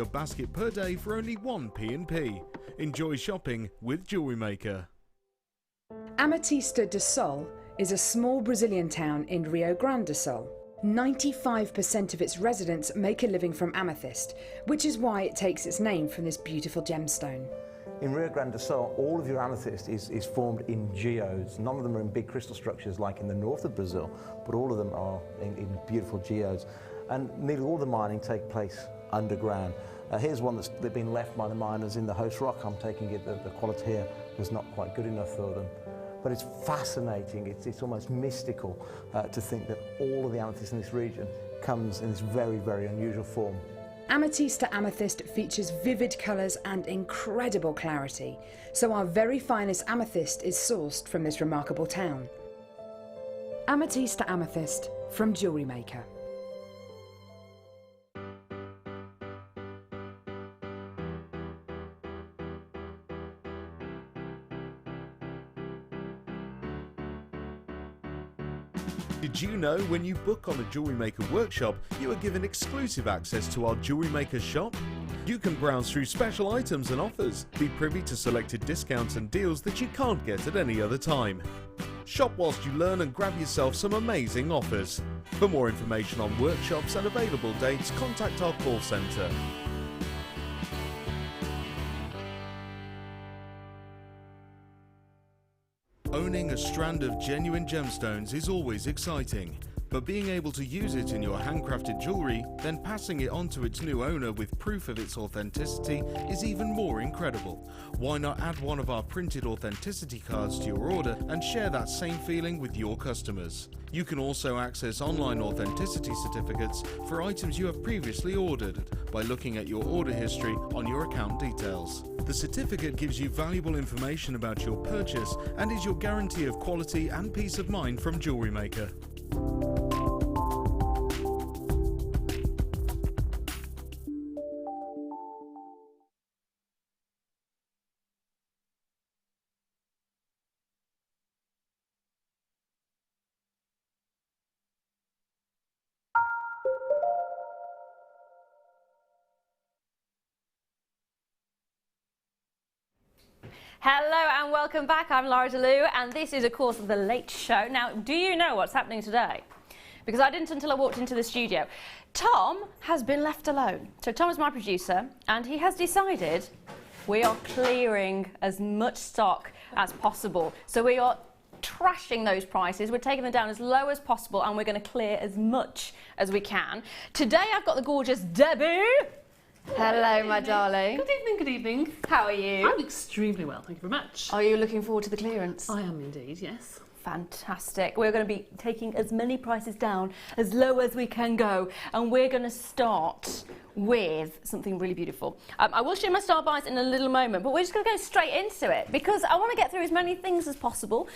your basket per day for only 1 P&P. Enjoy shopping with Jewellery Maker. Ametista do Sol is a small Brazilian town in Rio Grande do Sul. 95% of its residents make a living from amethyst, which is why it takes its name from this beautiful gemstone. In Rio Grande do Sul, all of your amethyst is formed in geodes. None of them are in big crystal structures like in the north of Brazil, but all of them are in beautiful geodes. And nearly all the mining takes place underground. Here's one that's been left by the miners in the host rock. I'm taking it that the quality here was not quite good enough for them. But it's fascinating, it's almost mystical to think that all of the amethyst in this region comes in this very, very unusual form. Ametista amethyst features vivid colours and incredible clarity, so our very finest amethyst is sourced from this remarkable town. Ametista amethyst from Jewellery Maker. Did you know when you book on a Jewellery Maker workshop, you are given exclusive access to our Jewellery Maker shop? You can browse through special items and offers, be privy to selected discounts and deals that you can't get at any other time. Shop whilst you learn and grab yourself some amazing offers. For more information on workshops and available dates, contact our call centre. Owning a strand of genuine gemstones is always exciting, but being able to use it in your handcrafted jewellery, then passing it on to its new owner with proof of its authenticity is even more incredible. Why not add one of our printed authenticity cards to your order and share that same feeling with your customers? You can also access online authenticity certificates for items you have previously ordered by looking at your order history on your account details. The certificate gives you valuable information about your purchase and is your guarantee of quality and peace of mind from Jewellery Maker. Hello and welcome back. I'm Lara Leuw and this is of course The Late Show. Now, do you know what's happening today? Because I didn't until I walked into the studio. Tom has been left alone. So Tom is my producer and he has decided we are clearing as much stock as possible. So we are trashing those prices. We're taking them down as low as possible and we're going to clear as much as we can. Today I've got the gorgeous Debbie. Hello, my darling. Good evening, good evening. How are you? I'm extremely well, thank you very much. Are you looking forward to the clearance? I am indeed, yes. Fantastic. We're going to be taking as many prices down as low as we can go, and we're going to start with something really beautiful. I will show my star buys in a little moment, but we're just going to go straight into it because I want to get through as many things as possible,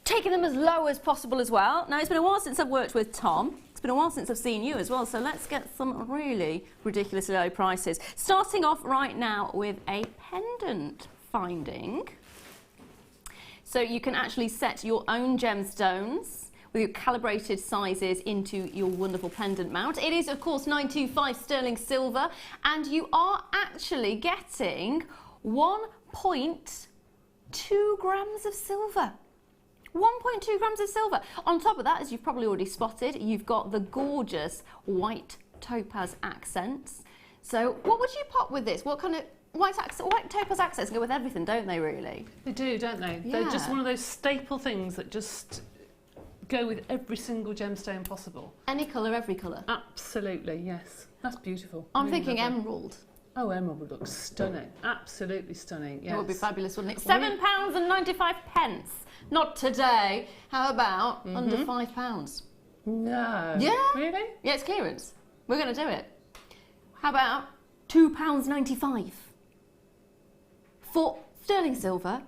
taking them as low as possible as well. Now, it's been a while since I've worked with Tom. It's been a while since I've seen you as well, so let's get some really ridiculously low prices. Starting off right now with a pendant finding. So you can actually set your own gemstones with your calibrated sizes into your wonderful pendant mount. It is, of course, 925 sterling silver, and you are actually getting 1.2 grams of silver. 1.2 grams of silver. On top of that, as you've probably already spotted, you've got the gorgeous white topaz accents. So what would you pop with this? What kind of white topaz accents go with everything, don't they, really? They do, don't they? Yeah. They're just one of those staple things that just go with every single gemstone possible. Any colour, every colour? Absolutely, yes. That's beautiful. I'm Really thinking lovely. emerald. Oh, emerald would look stunning. Absolutely stunning, yes. That would be fabulous, wouldn't it? £7.95. Not today. How about under £5? No. Yeah. Really? Yeah, it's clearance. We're going to do it. How about £2.95 for sterling silver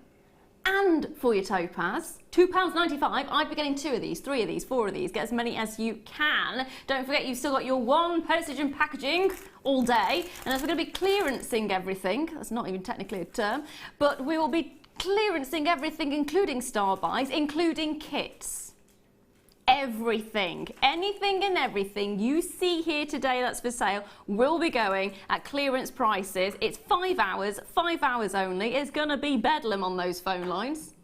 and for your topaz? £2.95. I'd be getting 2 of these, 3 of these, 4 of these. Get as many as you can. Don't forget you've still got your one postage and packaging all day. And as we're going to be clearancing everything, that's not even technically a term, but we will be clearancing everything, including star buys, including kits. everything. Anything and everything you see here today that's for sale will be going at clearance prices. It's 5 hours only. It's going to be bedlam on those phone lines.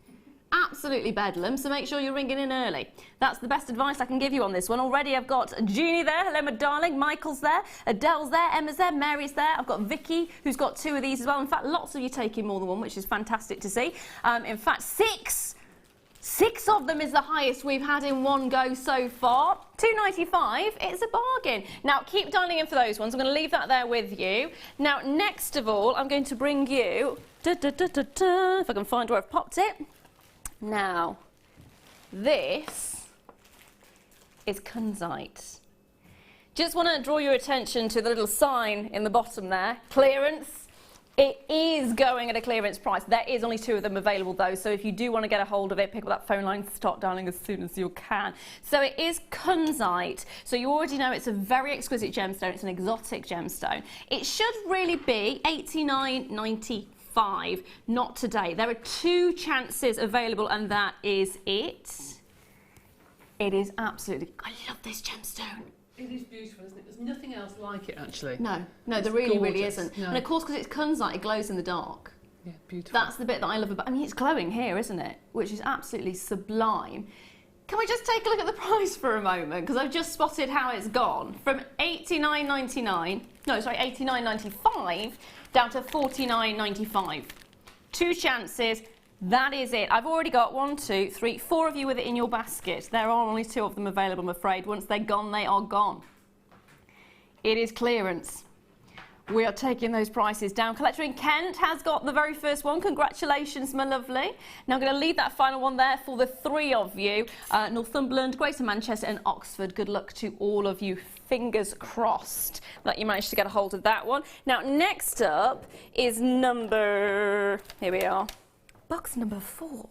Absolutely bedlam, so make sure you're ringing in early. That's the best advice I can give you on this one. Already I've got Jeannie there, hello my darling, Michael's there, Adele's there, Emma's there, Mary's there, I've got Vicky who's got 2 of these as well. In fact, lots of you taking more than one, which is fantastic to see. In fact, 6 of them is the highest we've had in one go so far. $2.95, it's a bargain. Now, keep dialing in for those ones. I'm going to leave that there with you. Now, next of all, I'm going to bring you, if I can find where I've popped it. Now, this is Tanzanite. Just want to draw your attention to the little sign in the bottom there, clearance. It is going at a clearance price. There is only 2 of them available though, so if you do want to get a hold of it, pick up that phone line, start dialing as soon as you can. So it is Tanzanite, so you already know it's a very exquisite gemstone, it's an exotic gemstone. It should really be $89.95. Not today. There are 2 chances available and that is it. It is absolutely, I love this gemstone. It is beautiful, isn't it? There's nothing else like it, actually. No, there really gorgeous. isn't. No. And of course, because it's Tanzanite, it glows in the dark. Yeah, beautiful. That's the bit that I love about, I mean, it's glowing here, isn't it? Which is absolutely sublime. Can we just take a look at the price for a moment? Because I've just spotted how it's gone. From $89.95 down to $49.95. 2 chances. That is it. I've already got 1, 2, 3, 4 of you with it in your basket. There are only 2 of them available, I'm afraid. Once they're gone, they are gone. It is clearance. We are taking those prices down. Collector in Kent has got the very first one. Congratulations, my lovely. Now I'm going to leave that final one there for the 3 of you. Northumberland, Greater Manchester and Oxford. Good luck to all of you. Fingers crossed that you managed to get a hold of that one. Now next up is here we are. Box number 4,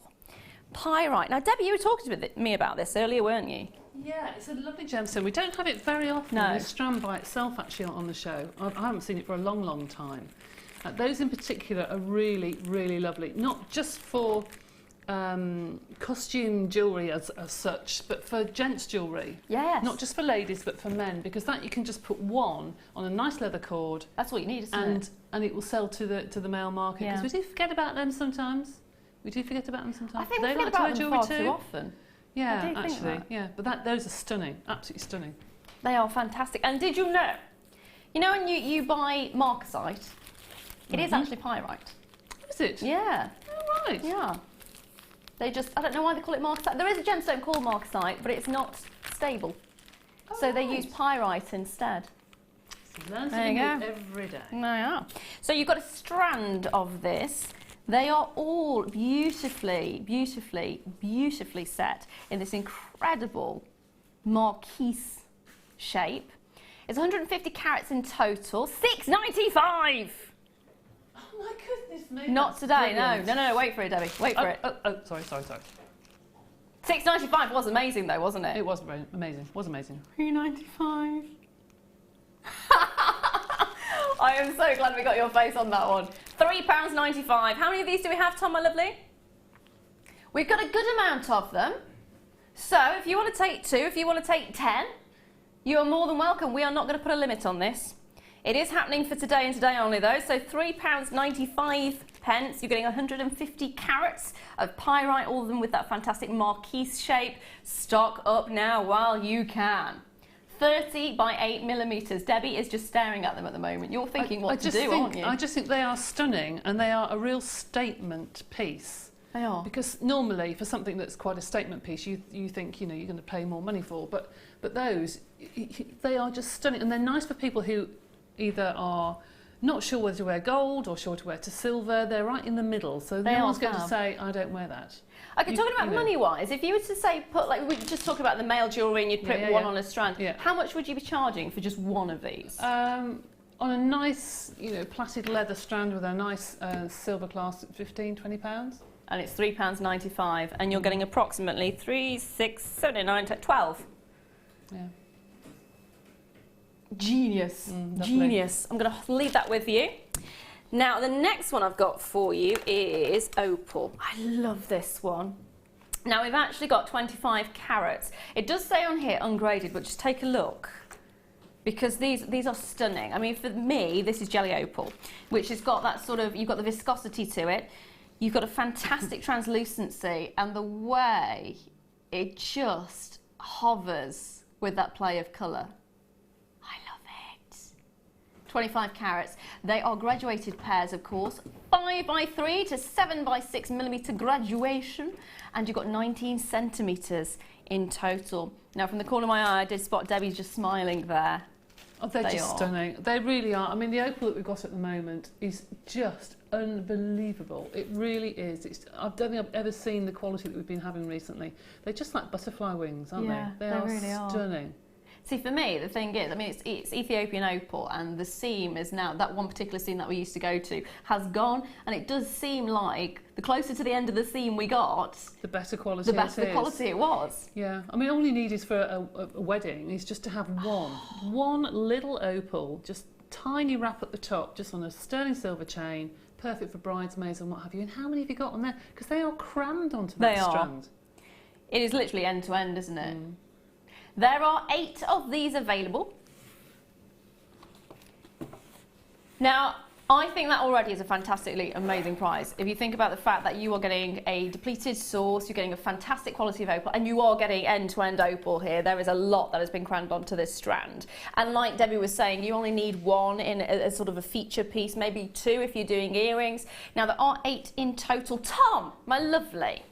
Pyrite. Now, Debbie, you were talking to me about this earlier, weren't you? Yeah, it's a lovely gemstone. We don't have it very often. No. The strand by itself, actually, on the show. I haven't seen it for a long, long time. Those in particular are really, really lovely. Not just for costume jewellery as such, but for gents jewellery. Yes. Not just for ladies, but for men, because that you can just put one on a nice leather cord. That's all you need, isn't it? And it will sell to the male market. Because we do forget about them sometimes. I think we forget about them far too often. Yeah, actually, yeah. But those are stunning, absolutely stunning. They are fantastic. And did you know when you buy marcasite, it is actually pyrite. Is it? Yeah. Oh, right. Yeah. I don't know why they call it marcasite. There is a gemstone called marcasite, but it's not stable. So they use pyrite instead. So learn something new every day. Yeah. So you've got a strand of this. They are all beautifully, beautifully, beautifully set in this incredible marquise shape. It's 150 carats in total, $6.95. Oh my goodness me. Not today, no, wait for it, Debbie, wait for it. Sorry. $6.95 was amazing though, wasn't it? It was very amazing, $3.95. I am so glad we got your face on that one. £3.95. How many of these do we have, Tom, my lovely? We've got a good amount of them. So if you want to take 2, if you want to take 10, you are more than welcome. We are not going to put a limit on this. It is happening for today and today only though. So £3.95. You're getting 150 carats of pyrite, all of them with that fantastic marquise shape. Stock up now while you can. 30 by 8 millimetres. Debbie is just staring at them at the moment. You're thinking what to do, aren't you? I just think they are stunning and they are a real statement piece. They are. Because normally for something that's quite a statement piece, you think, you're going to pay more money for. But those, they are just stunning. And they're nice for people who either are not sure whether to wear gold or sure to wear to silver. They're right in the middle. So no one's going to say, I don't wear that. Okay, talking about money-wise, if you were to say, we just talk about the male jewellery and you'd put one on a strand, how much would you be charging for just one of these? On a nice, plaited leather strand with a nice silver clasp, £15, £20. And it's £3.95, and you're getting approximately 3, 6, 7, 9, 10, 12. Yeah. Genius. Genius. I'm going to leave that with you. Now, the next one I've got for you is opal. I love this one. Now we've actually got 25 carats. It does say on here ungraded, but just take a look, because these are stunning. I mean, for me, this is jelly opal, which has got that sort of, you've got the viscosity to it, you've got a fantastic translucency, and the way it just hovers with that play of colour. I love it. 25 carats. They are graduated pairs, of course. 5x3 to 7x6 millimetre graduation, and you've got 19 centimetres in total. Now, from the corner of my eye, I did spot Debbie's just smiling there. Oh, they're just stunning. They really are. I mean, the opal that we've got at the moment is just unbelievable. It really is. I don't think I've ever seen the quality that we've been having recently. They're just like butterfly wings, aren't they? They really are stunning. See, for me, the thing is, I mean, it's Ethiopian opal, and the seam is now, that one particular seam that we used to go to has gone, and it does seem like the closer to the end of the seam we got, the better quality it was. Yeah, I mean, all you need is for a wedding is just to have one little opal, just tiny wrap at the top, just on a sterling silver chain, perfect for bridesmaids and what have you. And how many have you got on there? Because they are crammed onto that strand. It is literally end to end, isn't it? There are 8 of these available. Now, I think that already is a fantastically amazing price. If you think about the fact that you are getting a depleted source, you're getting a fantastic quality of opal, and you are getting end-to-end opal here, there is a lot that has been crammed onto this strand. And like Debbie was saying, you only need 1 in a sort of a feature piece, maybe 2 if you're doing earrings. Now, there are 8 in total. Tom, my lovely,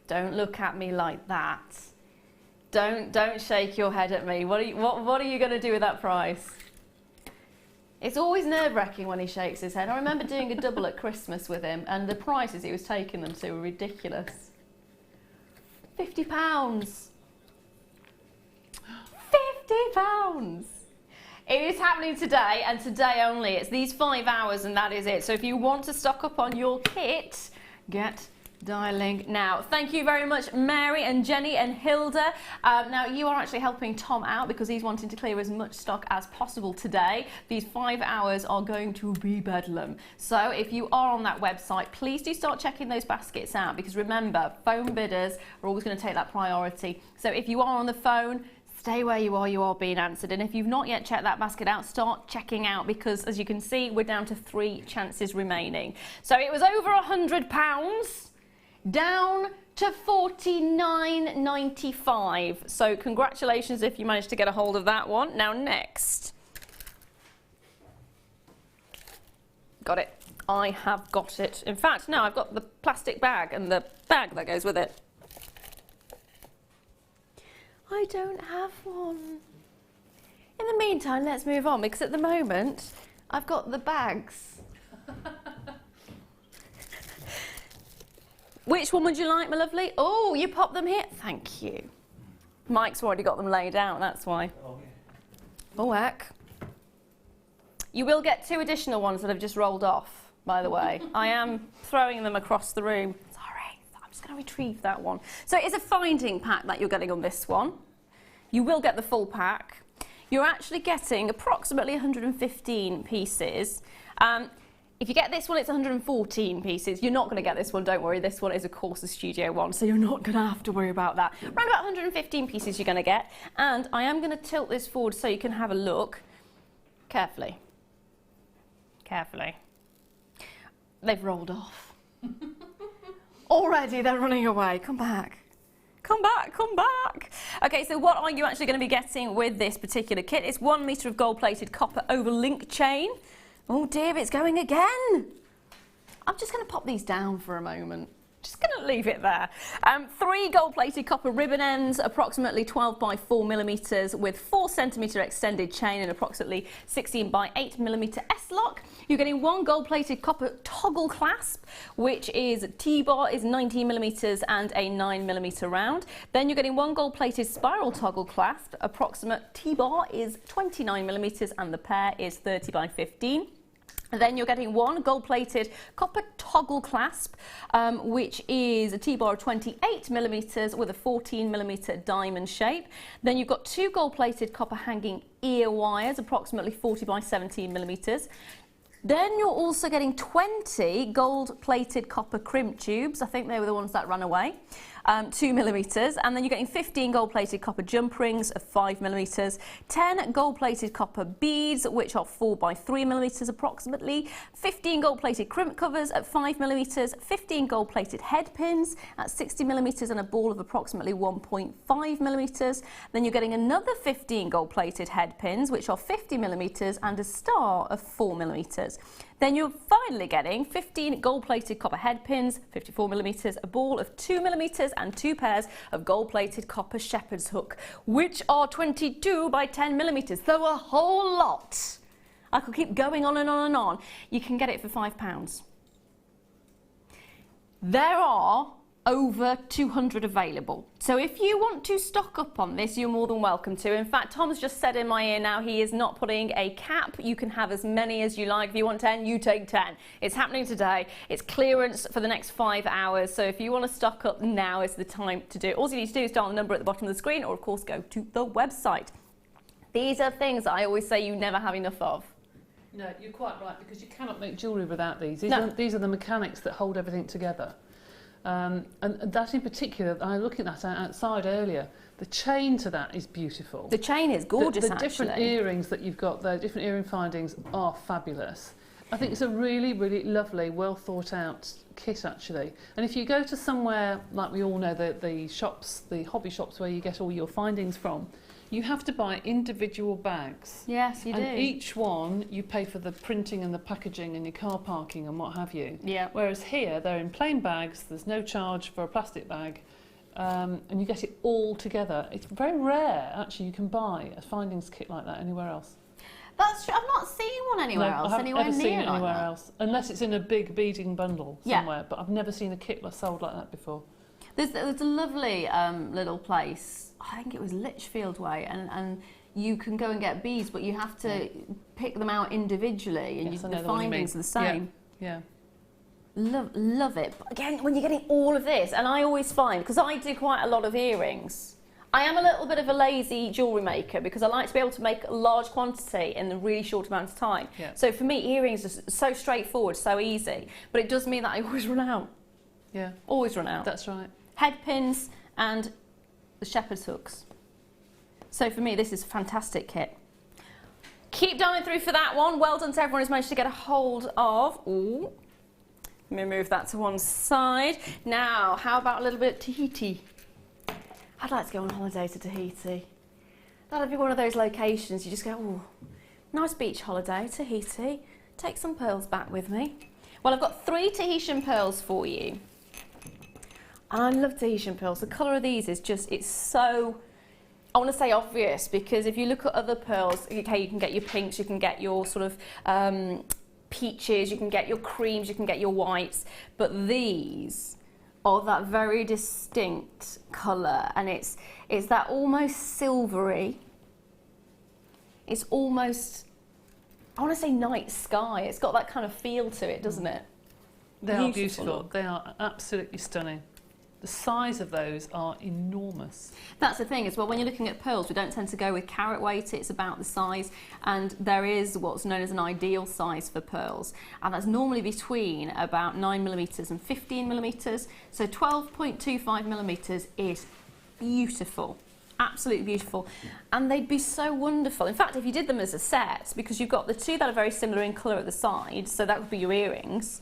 don't look at me like that. Don't shake your head at me. What are you going to do with that price? It's always nerve-wracking when he shakes his head. I remember doing a double at Christmas with him, and the prices he was taking them to were ridiculous. £50. £50. It is happening today, and today only. It's these 5 hours, and that is it. So if you want to stock up on your kit, get dialing now. Thank you very much, Mary and Jenny and Hilda. Now, you are actually helping Tom out because he's wanting to clear as much stock as possible today. These 5 hours are going to be bedlam. So if you are on that website, please do start checking those baskets out, because remember, phone bidders are always going to take that priority. So if you are on the phone, stay where you are being answered. And if you've not yet checked that basket out, start checking out, because as you can see, we're down to 3 chances remaining. So it was over £100. Down to $49.95. So congratulations if you managed to get a hold of that one. Now next. Got it. I have got it. In fact, no, I've got the plastic bag and the bag that goes with it. I don't have one. In the meantime, let's move on, because at the moment, I've got the bags. Which one would you like, my lovely? Oh, you pop them here. Thank you. Mike's already got them laid out, that's why. Oh, heck. You will get 2 additional ones that have just rolled off, by the way. I am throwing them across the room. Sorry, I'm just going to retrieve that one. So it's a finding pack that you're getting on this one. You will get the full pack. You're actually getting approximately 115 pieces. If you get this one, it's 114 pieces. You're not going to get this one, don't worry. This one is, of course, a studio one, so you're not going to have to worry about that. Around about 115 pieces you're going to get. And I am going to tilt this forward so you can have a look. Carefully. Carefully. They've rolled off. Already they're running away. Come back. Come back, come back. Okay, so what are you actually going to be getting with this particular kit? It's 1 metre of gold-plated copper over link chain. Oh dear, it's going again. I'm just going to pop these down for a moment. Just going to leave it there. 3 gold-plated copper ribbon ends, approximately 12 by 4 millimetres, with 4 centimetre extended chain and approximately 16 by 8 millimetre S-lock. You're getting 1 gold-plated copper toggle clasp, which is T-bar is 19 millimetres and a 9 millimetre round. Then you're getting 1 gold-plated spiral toggle clasp. Approximate T-bar is 29 millimetres and the pair is 30 by 15. And then you're getting 1 gold-plated copper toggle clasp, which is a T-bar of 28 millimetres with a 14 millimetre diamond shape. Then you've got 2 gold-plated copper hanging ear wires, approximately 40 by 17 millimetres. Then you're also getting 20 gold-plated copper crimp tubes. I think they were the ones that ran away. 2mm, and then you're getting 15 gold-plated copper jump rings of 5mm, 10 gold-plated copper beads, which are 4x3mm approximately, 15 gold-plated crimp covers at 5mm, 15 gold-plated head pins at 60mm and a ball of approximately 1.5mm. Then you're getting another 15 gold-plated head pins, which are 50mm, and a star of 4mm. Then you're finally getting 15 gold-plated copper head pins, 54mm, a ball of 2mm, and 2 pairs of gold-plated copper shepherd's hook, which are 22x10mm, so a whole lot. I could keep going on and on and on. You can get it for £5. There are over 200 available. So if you want to stock up on this, you're more than welcome to. In fact, Tom's just said in my ear now he is not putting a cap. You can have as many as you like. If you want 10, you take 10. It's happening today. It's clearance for the next 5 hours. So if you want to stock up, now is the time to do it. All you need to do is dial the number at the bottom of the screen, or of course go to the website. These are things that I always say you never have enough of. No, you're quite right, because you cannot make jewellery without these. No. These are the mechanics that hold everything together. And that in particular, I was looking at that outside earlier, the chain to that is beautiful. The chain is gorgeous, the different actually. earrings that you've got there, different earring findings are fabulous. I think it's a really, really lovely, well thought out kit, actually. And if you go to somewhere, like we all know, the shops, the hobby shops where you get all your findings from, you have to buy individual bags. Yes, you do. And each one, you pay for the printing and the packaging and your car parking and what have you. Yeah. Whereas here, they're in plain bags, there's no charge for a plastic bag, and you get it all together. It's very rare, actually, you can buy a findings kit like that anywhere else. That's true. I've not seen one anywhere else. I haven't Anywhere ever near seen it like anywhere that. else, unless it's in a big beading bundle Yeah. somewhere, but I've never seen a kit sold like that before. There's a lovely little place, I think it was Lichfield Way, and you can go and get beads, but you have to pick them out individually, and Yes, I the know the one you findings mean. are the same. Yeah. Love it. But again, when you're getting all of this, and I always find, because I do quite a lot of earrings, I am a little bit of a lazy jewellery maker because I like to be able to make a large quantity in a really short amount of time. Yeah. So for me, earrings are so straightforward, so easy, but it does mean that I always run out. Yeah. Always run out. That's right. Head pins and the shepherd's hooks. So for me, this is a fantastic kit. Keep dialing through for that one. Well done to everyone who's managed to get a hold of. Ooh. Let me move that to one side. Now, how about a little bit of Tahiti? I'd like to go on holiday to Tahiti. That'd be one of those locations you just go, oh, nice beach holiday, Tahiti. Take some pearls back with me. Well, I've got 3 Tahitian pearls for you. And I love Tahitian pearls. The colour of these is just, it's so, I want to say obvious, because if you look at other pearls, okay, you can get your pinks, you can get your sort of peaches, you can get your creams, you can get your whites, but these are that very distinct colour, and it's that almost silvery, it's almost, I want to say night sky. It's got that kind of feel to it, doesn't it? They are beautiful. look. They are absolutely stunning. The size of those are enormous. That's the thing as well, when you're looking at pearls, we don't tend to go with carat weight, it's about the size, and there is what's known as an ideal size for pearls, and that's normally between about 9mm and 15mm, so 12.25mm is beautiful. Absolutely beautiful, and they'd be so wonderful. In fact, if you did them as a set, because you've got the 2 that are very similar in colour at the side, so that would be your earrings,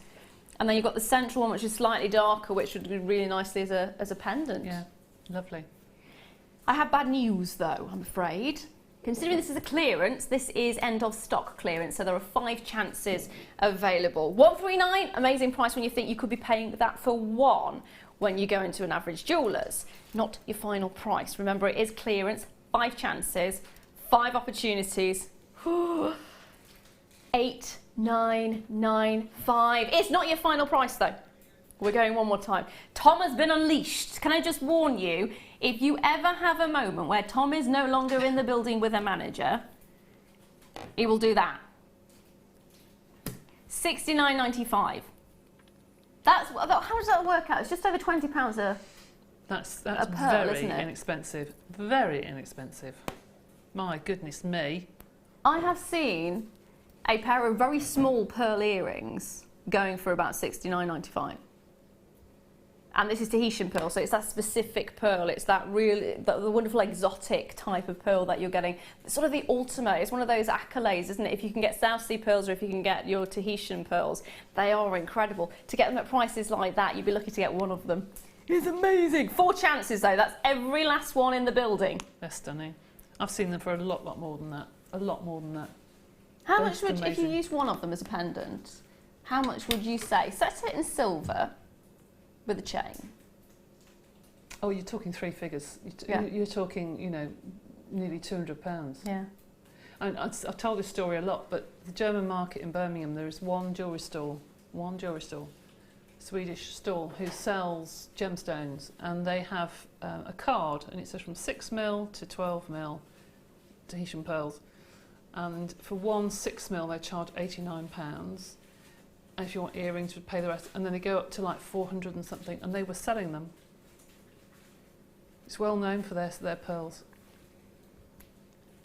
and then you've got the central one, which is slightly darker, which would do really nicely as a pendant. Yeah, lovely. I have bad news though, I'm afraid. Considering this is a clearance, this is end of stock clearance, so there are 5 chances available. 139, amazing price when you think you could be paying that for one when you go into an average jeweller's. Not your final price. Remember, it is clearance, 5 chances, 5 opportunities. 8,995. It's not your final price though. We're going one more time. Tom has been unleashed. Can I just warn you, if you ever have a moment where Tom is no longer in the building with a manager, he will do that. 69.95. That's how does that work out? It's just over £20 a That's pearl, very isn't it? inexpensive. Very inexpensive. My goodness me. I have seen a pair of very small pearl earrings going for about £69.95. And this is Tahitian pearl, so it's that specific pearl. It's that really, the wonderful exotic type of pearl that you're getting. Sort of the ultimate, it's one of those accolades, isn't it? If you can get South Sea pearls or if you can get your Tahitian pearls, they are incredible. To get them at prices like that, you'd be lucky to get one of them. It's amazing. 4 chances though, that's every last one in the building. They're stunning. I've seen them for a lot more than that. A lot more than that. How much would, if you used one of them as a pendant, how much would you say? Set it in silver with a chain. Oh, you're talking 3 figures. You're talking, you know, nearly £200. Yeah. And I've told this story a lot, but the German market in Birmingham, there is one jewellery store, Swedish store, who sells gemstones, and they have a card, and it says from 6mm to 12mm Tahitian pearls. And for one 6mm, they charge £89. And if you want earrings, you'd pay the rest. And then they go up to like 400 and something, and they were selling them. It's well known for their pearls.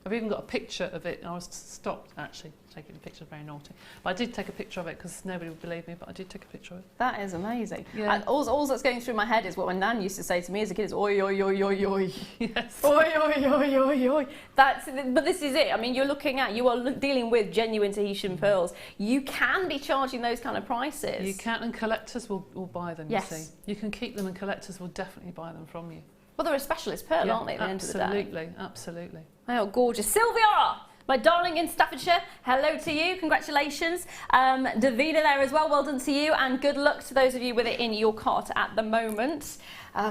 I've even got a picture of it. I was stopped actually taking a picture, very naughty. But I did take a picture of it because nobody would believe me, but I did take a picture of it. That is amazing. Yeah. And all that's going through my head is what my nan used to say to me as a kid is oi, oi, oi, oi, oi. Yes. Oi, oi, oi, oi, oi. But this is it. I mean, you are dealing with genuine Tahitian pearls. You can be charging those kind of prices. You can, and collectors will buy them, yes. You see. You can keep them and collectors will definitely buy them from you. Well, they're a specialist pearl, aren't they, at the end of the day? Absolutely, absolutely. Oh, gorgeous. Sylvia, my darling in Staffordshire, hello to you, congratulations. Davina there as well, well done to you, and good luck to those of you with it in your cart at the moment.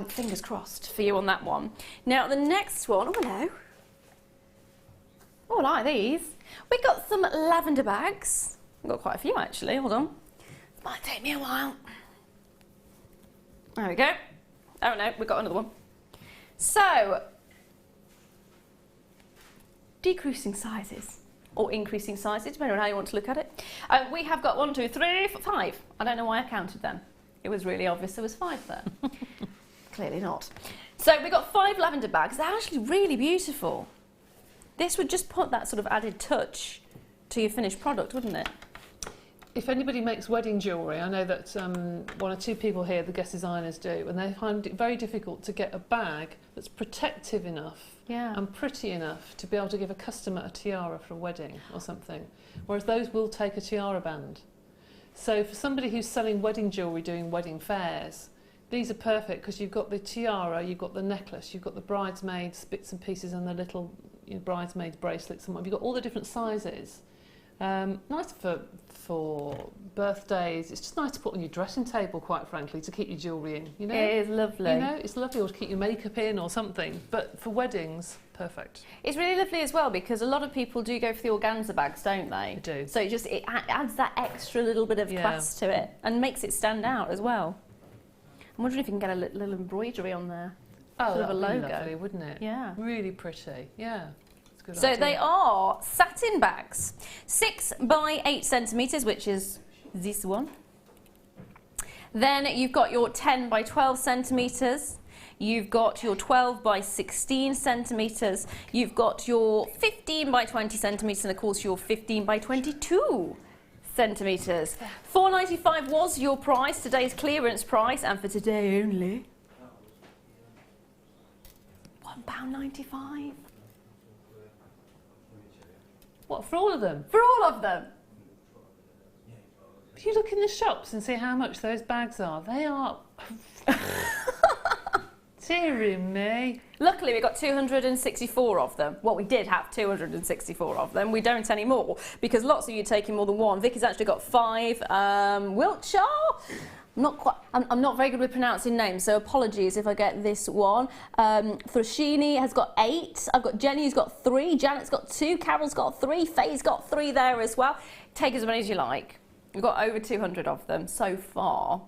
Fingers crossed for you on that one. Now, the next one, oh, hello. Oh, I like these. We've got some lavender bags. We've got quite a few, actually, hold on. It might take me a while. There we go. Oh, no, we've got another one. So, decreasing sizes or increasing sizes, depending on how you want to look at it. We have got 1, 2, 3, 4, 5. I don't know why I counted them. It was really obvious there was 5 there. Clearly not. So we've got 5 lavender bags. They're actually really beautiful. This would just put that sort of added touch to your finished product, wouldn't it? If anybody makes wedding jewellery, I know that 1 or 2 people here, the guest designers, do, and they find it very difficult to get a bag that's protective enough and pretty enough to be able to give a customer a tiara for a wedding or something, whereas those will take a tiara band. So for somebody who's selling wedding jewellery, doing wedding fairs, these are perfect because you've got the tiara, you've got the necklace, you've got the bridesmaids bits and pieces and the little bridesmaids bracelets and what. You've got all the different sizes. Nice for birthdays. It's just nice to put on your dressing table, quite frankly, to keep your jewellery in. You know, it is lovely. You know, it's lovely, or to keep your makeup in or something. But for weddings, perfect. It's really lovely as well because a lot of people do go for the organza bags, don't they? They do. So it adds that extra little bit of class to it and makes it stand out as well. I'm wondering if you can get a little embroidery on there. Oh, sort of a logo, lovely, wouldn't it? Yeah. Really pretty. Yeah. So they are satin bags, 6 by 8 centimetres, which is this one. Then you've got your 10 by 12 centimetres. You've got your 12 by 16 centimetres. You've got your 15 by 20 centimetres, and of course your 15 by 22 centimetres. £4.95 was your price, today's clearance price, and for today only, £1.95. What, for all of them? For all of them. If you look in the shops and see how much those bags are, they are... Dearie me. Luckily, we got 264 of them. Well, we did have 264 of them. We don't anymore because lots of you are taking more than one. Vicky's actually got 5. Wiltshire. I'm not very good with pronouncing names, so apologies if I get this one. Thrashini has got 8. I've got Jenny who's got 3. Janet's got 2. Carol's got 3. Faye's got 3 there as well. Take as many as you like. We've got over 200 of them so far.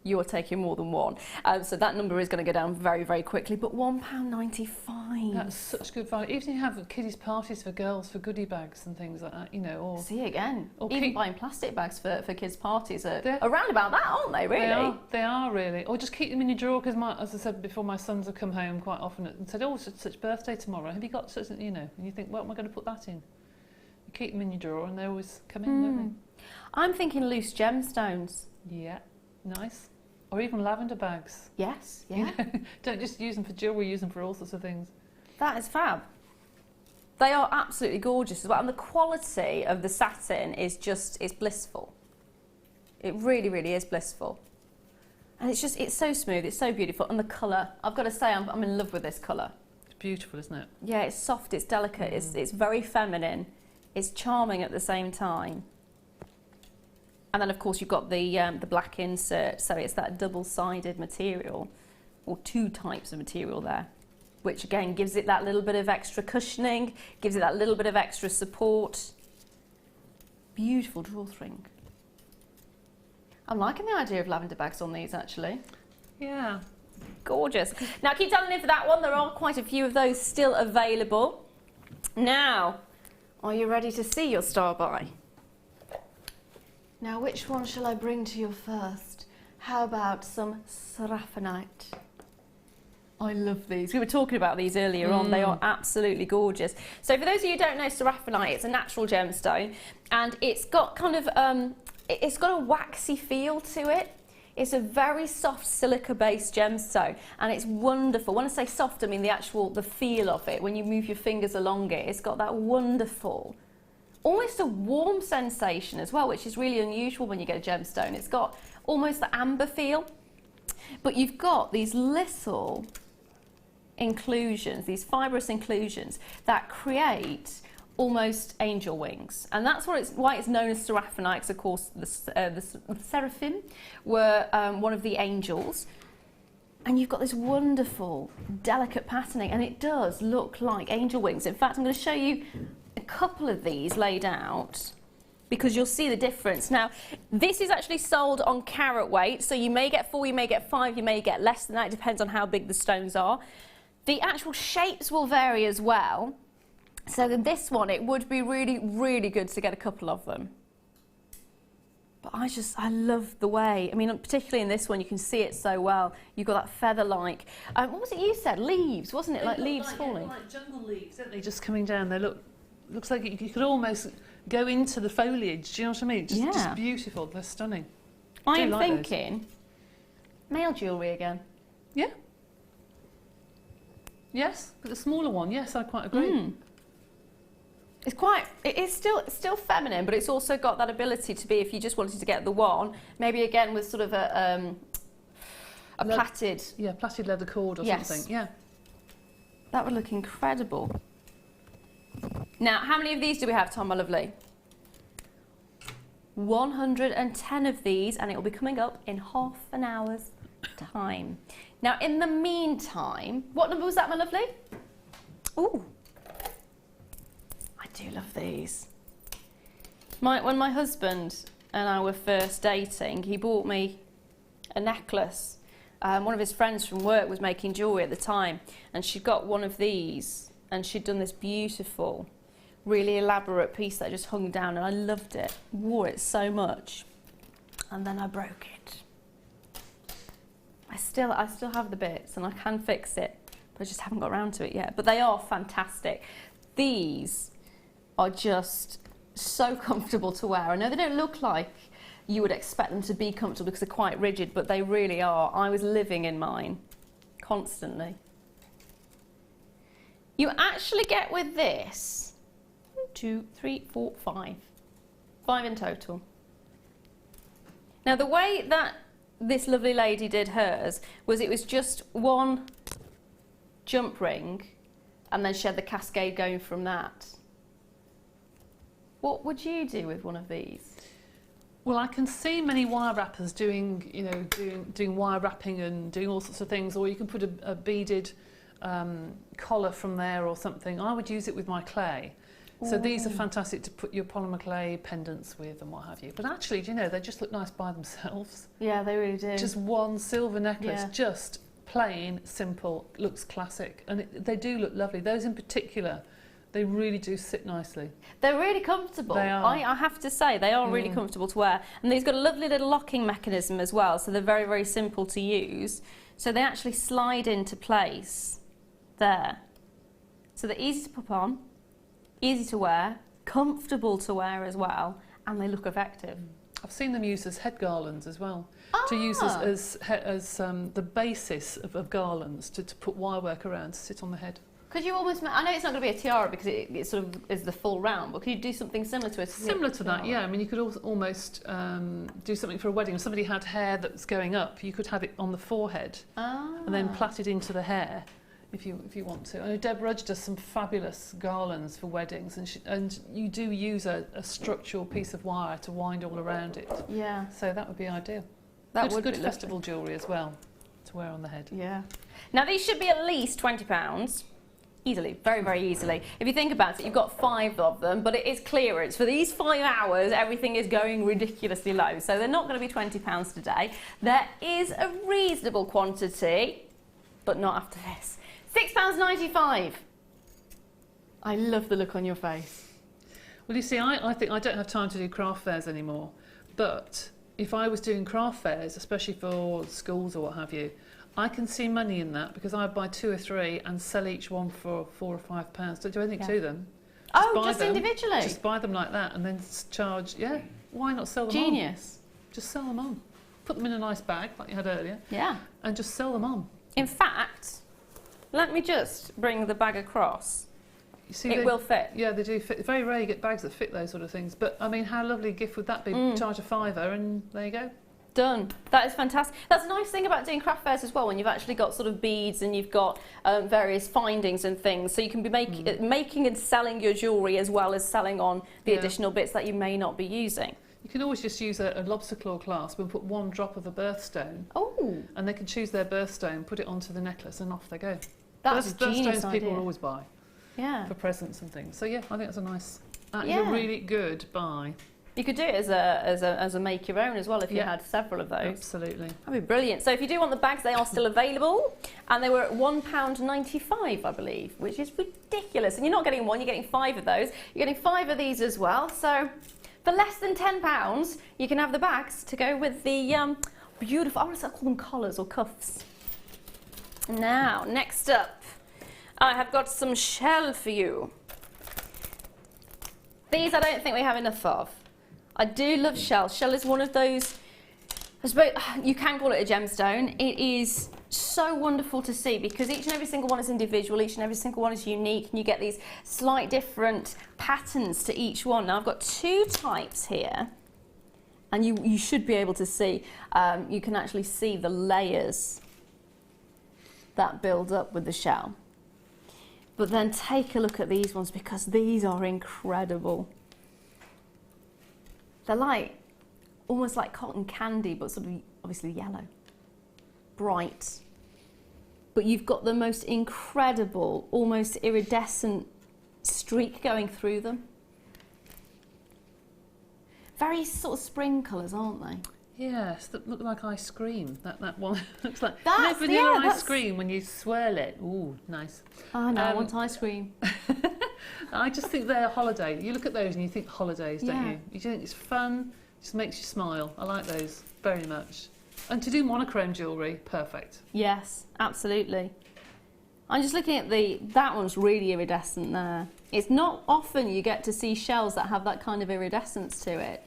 You're taking more than one. So that number is going to go down very, very quickly, but £1.95. That's such good value. Even if you have kiddies' parties for girls, for goodie bags and things like that, you know, or... See, again, or even buying plastic bags for kids' parties are around about that, aren't they, really? They are really. Or just keep them in your drawer, because as I said before, my sons have come home quite often and said, oh, such birthday tomorrow. Have you got such, you know, and you think, what am I going to put that in? You keep them in your drawer and they always come in, don't they? I'm thinking loose gemstones. Yeah, nice. Or even lavender bags. Yes, yeah. You know, don't just use them for jewellery, use them for all sorts of things. That is fab. They are absolutely gorgeous as well, and the quality of the satin is just, it's blissful. It really, really is blissful. And it's just, it's so smooth, it's so beautiful, and the colour, I've got to say, I'm in love with this colour. It's beautiful, isn't it? Yeah, it's soft, it's delicate, it's very feminine, it's charming at the same time. And then of course you've got the black insert, so it's that double-sided material, or two types of material there, which again gives it that little bit of extra cushioning, gives it that little bit of extra support. Beautiful drawstring. I'm liking the idea of lavender bags on these actually. Yeah. Gorgeous. Now keep telling me for that one, there are quite a few of those still available. Now, are you ready to see your star buy? Now which one shall I bring to you first? How about some Seraphonite? I love these. We were talking about these earlier on. They are absolutely gorgeous. So for those of you who don't know Seraphonite, it's a natural gemstone, and it's got kind of it's got a waxy feel to it. It's a very soft silica-based gemstone, and it's wonderful. When I say soft, I mean the feel of it. When you move your fingers along it, it's got that wonderful, almost a warm sensation as well, which is really unusual when you get a gemstone. It's got almost the amber feel, but you've got these little inclusions, these fibrous inclusions that create almost angel wings, and that's why it's known as Seraphonite, because of course the seraphim were one of the angels, and you've got this wonderful delicate patterning, and it does look like angel wings. In fact, I'm going to show you a couple of these laid out because you'll see the difference. Now this is actually sold on carat weight, so you may get 4, you may get 5, you may get less than that. It depends on how big the stones are. The actual shapes will vary as well. So in this one, it would be really, really good to get a couple of them. But I love the way, I mean, particularly in this one, you can see it so well. You've got that feather-like, what was it you said? Leaves, wasn't it? Like leaves falling? Yeah, like jungle leaves, don't they? Just coming down. They looks like you could almost go into the foliage. Do you know what I mean? Just beautiful. They're stunning. I am thinking male jewellery again. Yeah. Yes, but the smaller one. Yes, I quite agree. It is still feminine, but it's also got that ability to be, if you just wanted to get the one, maybe again with sort of a plaited... Yeah, plaited leather cord or something, yeah. That would look incredible. Now, how many of these do we have, Tom, my lovely? 110 of these, and it will be coming up in half an hour's time. Now, in the meantime, what number was that, my lovely? Ooh. I do love these. When my husband and I were first dating, he bought me a necklace. One of his friends from work was making jewellery at the time, and she'd got one of these, and she'd done this beautiful, really elaborate piece that just hung down, and I loved it. Wore it so much, and then I broke it. I still have the bits, and I can fix it, but I just haven't got around to it yet. But they are fantastic. These are just so comfortable to wear. I know they don't look like you would expect them to be comfortable because they're quite rigid, but they really are. I was living in mine constantly. You actually get with this 1, 2, 3, 4, 5. 5 in total. Now the way that this lovely lady did hers was it was just one jump ring, and then she had the cascade going from that. What would you do with one of these? Well, I can see many wire wrappers doing wire wrapping and doing all sorts of things, or you can put a beaded collar from there or something. I would use it with my clay. So these are fantastic to put your polymer clay pendants with and what have you. But actually, do you know, they just look nice by themselves. Yeah, they really do. Just one silver necklace, just plain, simple, looks classic. And they do look lovely. Those in particular, they really do sit nicely. They're really comfortable. They are. I have to say, they are really comfortable to wear. And they've got a lovely little locking mechanism as well, so they're very, very simple to use. So they actually slide into place there. So they're easy to pop on, easy to wear, comfortable to wear as well, and they look effective. I've seen them used as head garlands as well. To use as the basis of garlands to put wire work around to sit on the head. Could you almost, I know it's not going to be a tiara because it sort of is the full round, but could you do something similar to a Similar to that, yeah. I mean, you could almost do something for a wedding. If somebody had hair that was going up, you could have it on the forehead and then plait it into the hair if you want to. I know Deb Rudge does some fabulous garlands for weddings, and you do use a structural piece of wire to wind all around it. Yeah. So that would be ideal. That would good be festival jewellery as well to wear on the head. Yeah. Now these should be at least £20. Easily, very, very easily. If you think about it, you've got 5 of them, but it is clearance. For these 5 hours, everything is going ridiculously low. So they're not going to be £20 today. There is a reasonable quantity, but not after this. £6.95. I love the look on your face. Well, you see, I think I don't have time to do craft fairs anymore, but if I was doing craft fairs, especially for schools or what have you, I can see money in that because I'd buy 2 or 3 and sell each one for £4 or £5. Don't do anything to them. Just individually? Just buy them like that and then charge, why not sell them Genius. on? Just sell them on. Put them in a nice bag like you had earlier. Yeah. And just sell them on. In fact, let me just bring the bag across. You see, it will fit. Yeah, they do fit. Very rare you get bags that fit those sort of things. But, I mean, how lovely a gift would that be? Charge a £5 and there you go. Done. That is fantastic. That's a nice thing about doing craft fairs as well, when you've actually got sort of beads and you've got various findings and things, so you can be making and selling your jewellery as well as selling on the additional bits that you may not be using. You can always just use a lobster claw clasp and put 1 drop of a birthstone. Oh. And they can choose their birthstone, put it onto the necklace and off they go. That's a genius birthstones idea. people always buy. Yeah. For presents and things. So yeah, I think that's a nice, a really good buy. You could do it as a make your own as well if you had several of those. Absolutely. That'd be brilliant. So if you do want the bags, they are still available, and they were at £1.95, I believe, which is ridiculous. And you're not getting 1, you're getting 5 of those. You're getting 5 of these as well. So for less than £10, you can have the bags to go with the beautiful, I want to call them collars or cuffs. Now, next up, I have got some shell for you. These I don't think we have enough of. I do love shell. Shell is one of those, I suppose you can call it a gemstone. It is so wonderful to see because each and every single one is individual, each and every single one is unique, and you get these slight different patterns to each one. Now I've got 2 types here, and you should be able to see, you can actually see the layers that build up with the shell. But then take a look at these ones because these are incredible. They're like, almost like cotton candy, but sort of obviously yellow. Bright. But you've got the most incredible, almost iridescent streak going through them. Very sort of spring colours, aren't they? Yes, that look like ice cream. That one looks like That's, ice cream when you swirl it. Ooh, nice. Oh no, I want ice cream. I just think they're a holiday. You look at those and you think holidays, don't you? You think it's fun, just makes you smile. I like those very much. And to do monochrome jewellery, perfect. Yes, absolutely. I'm just looking at that one's really iridescent there. It's not often you get to see shells that have that kind of iridescence to it.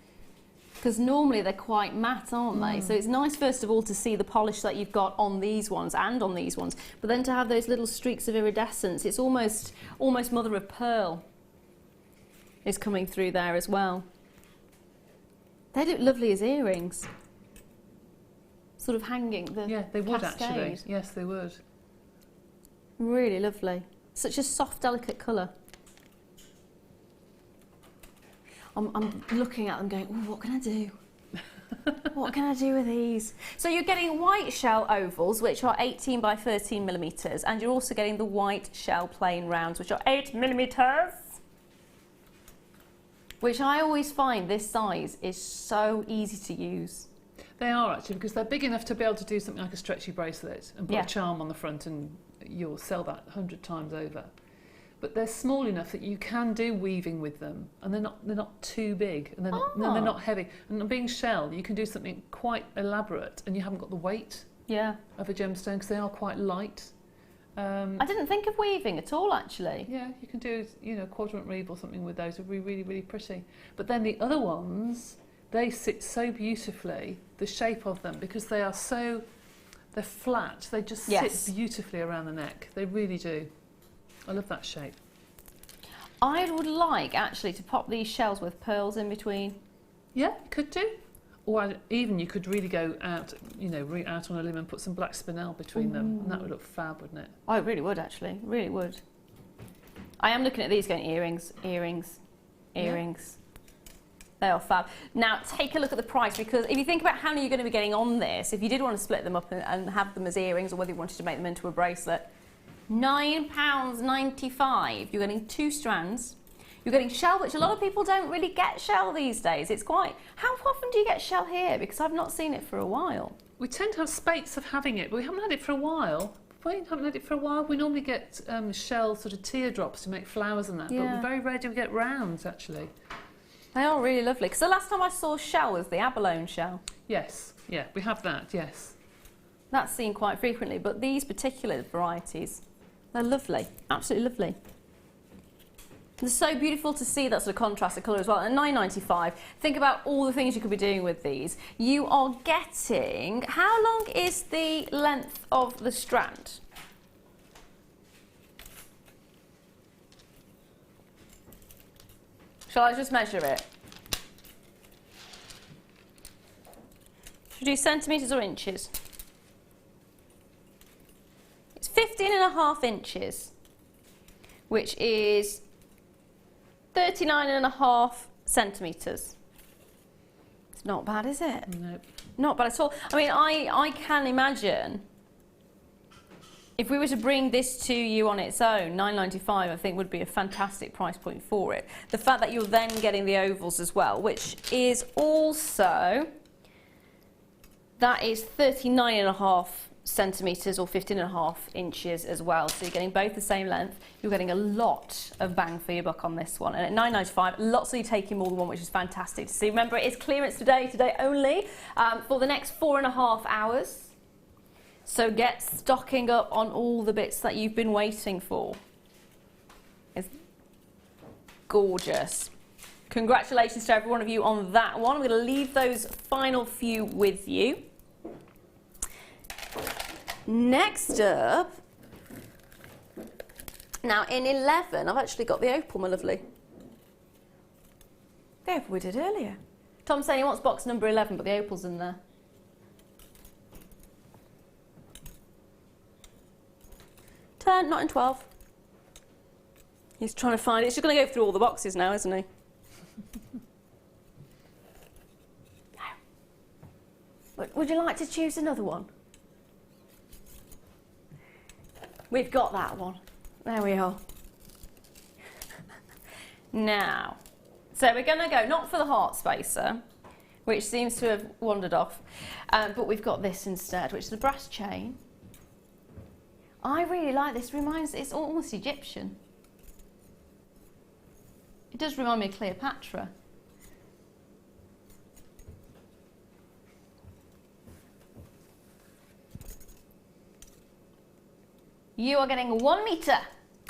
Because normally they're quite matte, aren't they? So it's nice, first of all, to see the polish that you've got on these ones and on these ones, but then to have those little streaks of iridescence, it's almost mother of pearl is coming through there as well. They look lovely as earrings. Sort of hanging, yeah, they would cascade. actually. Yes, they would. Really lovely. Such a soft, delicate colour. I'm looking at them going, ooh, what can I do? What can I do with these? So you're getting white shell ovals, which are 18 by 13 millimetres, and you're also getting the white shell plain rounds, which are 8 millimetres. Which I always find this size is so easy to use. They are actually, because they're big enough to be able to do something like a stretchy bracelet and put a charm on the front, and you'll sell that 100 times over. But they're small enough that you can do weaving with them, and they're not too big, and they're not heavy. And being shell, you can do something quite elaborate, and you haven't got the weight of a gemstone because they are quite light. I didn't think of weaving at all, actually. Yeah, you can do quadrant reeve or something with those. It would be really, really pretty. But then the other ones, they sit so beautifully, the shape of them, because they're flat, they just sit beautifully around the neck. They really do. I love that shape. I would like actually to pop these shells with pearls in between. Yeah, could do. Or even you could really go out, you know, out on a limb and put some black spinel between them, and that would look fab, wouldn't it? Oh, it really would actually, really would. I am looking at these going earrings, earrings, earrings. They are fab. Now take a look at the price, because if you think about how many you're going to be getting on this, if you did want to split them up and have them as earrings, or whether you wanted to make them into a bracelet, £9.95. You're getting 2 strands. You're getting shell, which a lot of people don't really get shell these days. It's quite... How often do you get shell here? Because I've not seen it for a while. We tend to have spates of having it, but we haven't had it for a while. We haven't had it for a while. We normally get shell sort of teardrops to make flowers and that, but very rare do we get rounds, actually. They are really lovely. Because the last time I saw shell was the abalone shell. Yes, yeah, we have that, yes. That's seen quite frequently, but these particular varieties, they're lovely, absolutely lovely. It's so beautiful to see that sort of contrast of colour as well. At £9.95, think about all the things you could be doing with these. You are getting... How long is the length of the strand? Shall I just measure it? Should we do centimetres or inches? It's 15.5 inches, which is 39.5 centimetres. It's not bad, is it? Nope. Not bad at all. I mean, I can imagine if we were to bring this to you on its own, £9.95 I think would be a fantastic price point for it. The fact that you're then getting the ovals as well, which is also, that is 39.5 centimetres or 15.5 inches as well. So you're getting both the same length. You're getting a lot of bang for your buck on this one. And at £9.95, lots of you taking more than one, which is fantastic to see. Remember, it is clearance today only, for the next 4.5 hours. So get stocking up on all the bits that you've been waiting for. It's gorgeous. Congratulations to every one of you on that one. I'm going to leave those final few with you. Next up, now in 11, I've actually got the opal, my lovely. The opal we did earlier. Tom's saying he wants box number 11, but the opal's in there. Not in 12. He's trying to find it. He's just going to go through all the boxes now, isn't he? Would you like to choose another one? We've got that one. There we are. Now, so we're going to go not for the heart spacer, which seems to have wandered off, but we've got this instead, which is a brass chain. I really like this. It's almost Egyptian. It does remind me of Cleopatra. You are getting 1 metre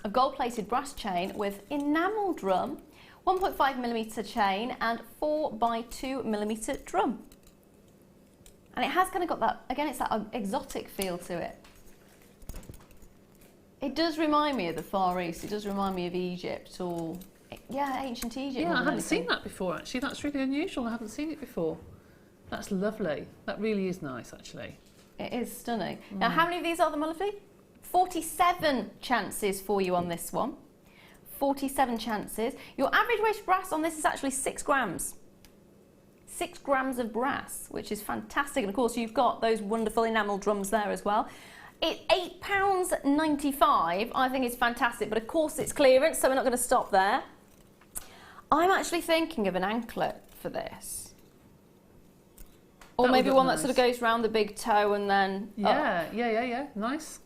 of gold-plated brass chain with enamel drum, 1.5mm chain and 4x2mm drum. And it has kind of got that, again, it's that exotic feel to it. It does remind me of the Far East. It does remind me of Egypt or, yeah, ancient Egypt. Yeah, I haven't seen that before, actually. That's really unusual. I haven't seen it before. That's lovely. That really is nice, actually. It is stunning. Now, how many of these are there, my lovely? 47 chances for you on this one. 47 chances. Your average weight of brass on this is actually 6 grams. 6 grams of brass, which is fantastic. And of course, you've got those wonderful enamel drums there as well. It's £8.95. I think it's fantastic, but of course it's clearance, so we're not going to stop there. I'm actually thinking of an anklet for this. Or That maybe would look one nice. that sort of goes round the big toe and then... Yeah. Nice.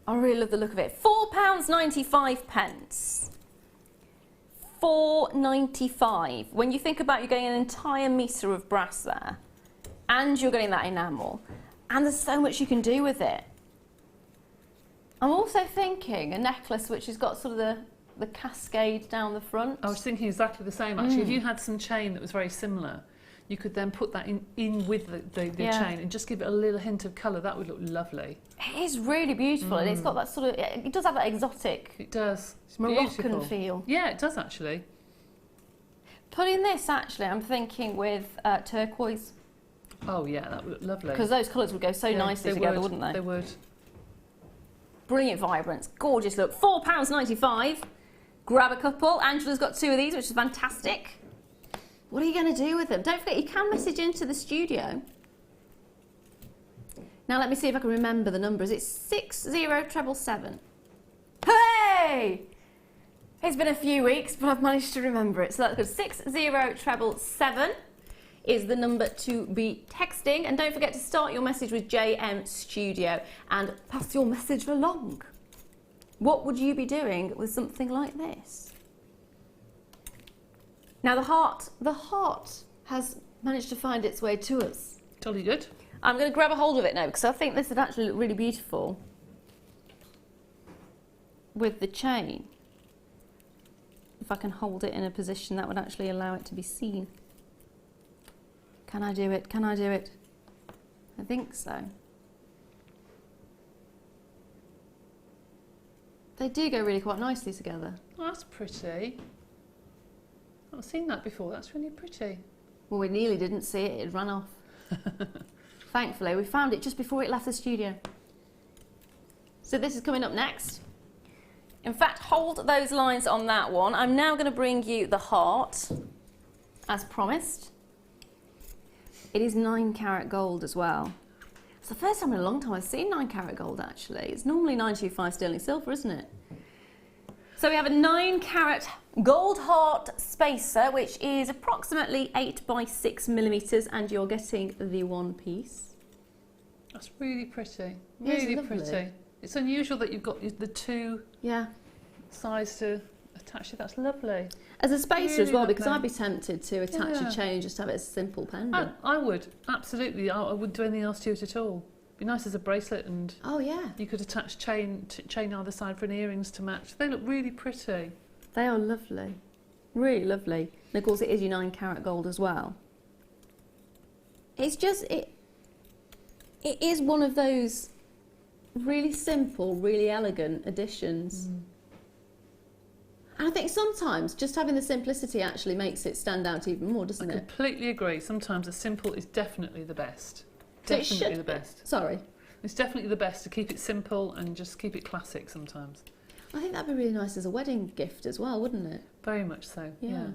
I really love the look of it. £4.95. £4.95. When you think about you're getting an entire metre of brass there, and you're getting that enamel, and there's so much you can do with it. I'm also thinking a necklace which has got sort of the cascade down the front. I was thinking exactly the same, actually. If you had some chain that was very similar, you could then put that in with the chain and just give it a little hint of colour. That would look lovely. It is really beautiful, and it's got that sort of, it does have that exotic, It does. It's Moroccan beautiful. feel. Yeah, it does actually. Putting this, actually, I'm thinking with turquoise, Oh yeah, that would look lovely. because those colours would go so nicely together, wouldn't they? They would. Brilliant vibrance, gorgeous look. £4.95. Grab a couple. Angela's got 2 of these, which is fantastic. What are you going to do with them? Don't forget, you can message into the studio. Now let me see if I can remember the numbers. It's 60777. Hey! It's been a few weeks, but I've managed to remember it. So that's good. 60777 is the number to be texting. And don't forget to start your message with JM Studio and pass your message along. What would you be doing with something like this? Now the heart has managed to find its way to us. Jolly good. I'm going to grab a hold of it now because I think this would actually look really beautiful with the chain. If I can hold it in a position that would actually allow it to be seen. Can I do it? Can I do it? I think so. They do go really quite nicely together. Oh, that's pretty. I've not seen that before. That's really pretty. Well, we nearly didn't see it. It ran off. Thankfully, we found it just before it left the studio. So this is coming up next. In fact, hold those lines on that one. I'm now going to bring you the heart, as promised. It is 9 carat gold as well. It's the first time in a long time I've seen 9 carat gold, actually. It's normally 925 sterling silver, isn't it? So we have a 9 carat gold heart spacer, which is approximately 8 by 6 millimeters, and you're getting the one piece. That's really pretty. It's Really lovely. pretty. It's unusual that you've got the 2 sides to attach it. That's lovely. As a spacer as Really well, because lovely. I'd be tempted to attach a chain and just have it as a simple pendant. I would, absolutely. I wouldn't do anything else to it at all. Be nice as a bracelet, and Oh yeah, you could attach chain either side for an earrings to match. They look really pretty. they are lovely, really lovely. And of course, it is your 9 carat gold as well. It's just it is one of those really simple, really elegant additions. And I think sometimes just having the simplicity actually makes it stand out even more, doesn't I it? completely agree. Sometimes the simple is definitely the best. So it Definitely should the best. Sorry. It's definitely the best to keep it simple and just keep it classic sometimes. I think that'd be really nice as a wedding gift as well, wouldn't it? Very much so. Yeah.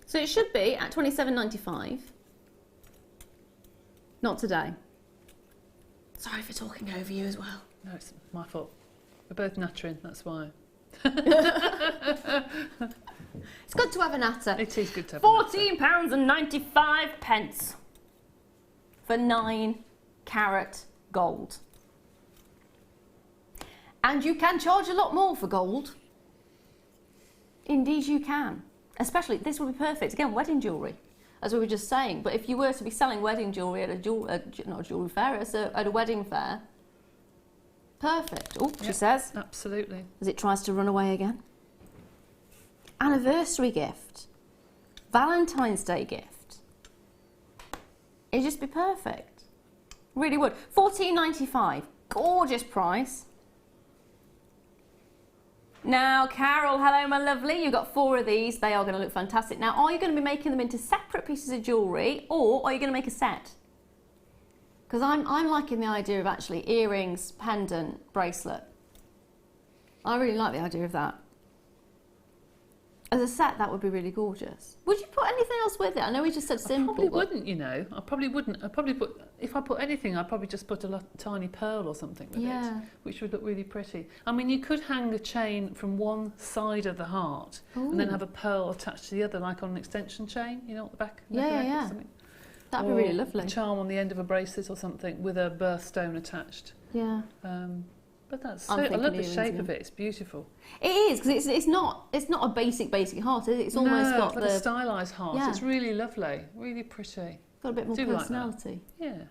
So it should be at £27.95. Not today. Sorry for talking over you as well. No, it's my fault. We're both nattering, that's why. It's good to have a natter. It is good to have a natter. £14.95 for 9 carat gold. And you can charge a lot more for gold. Indeed you can. Especially, this would be perfect, again, wedding jewellery, as we were just saying. But if you were to be selling wedding jewellery at not a jewellery fair, at a wedding fair, perfect. Oh, she says, Absolutely. as it tries to run away again. Anniversary gift, Valentine's Day gift. It'd just be perfect. Really would. £14.95, gorgeous price. Now, Carol, hello, my lovely. You've got 4 of these. They are going to look fantastic. Now, are you going to be making them into separate pieces of jewellery, or are you going to make a set? Because I'm liking the idea of actually earrings, pendant, bracelet. I really like the idea of that. As a set, that would be really gorgeous. Would you put anything else with it? I know we just said simple. I probably but- wouldn't, you know. I probably wouldn't. If I put anything, I'd probably just put a tiny pearl or something with it, which would look really pretty. I mean, you could hang a chain from one side of the heart and then have a pearl attached to the other, like on an extension chain, you know, at the back. Yeah. Or something. That'd be really lovely. A charm on the end of a bracelet or something with a birthstone attached. Yeah. But that's I'm I thinking love the earrings shape again. of it. It's beautiful. It is, because it's not a basic heart, is it? It's almost got like a stylised heart. Yeah. It's really lovely, really pretty. got a bit more do like that. personality. Yeah.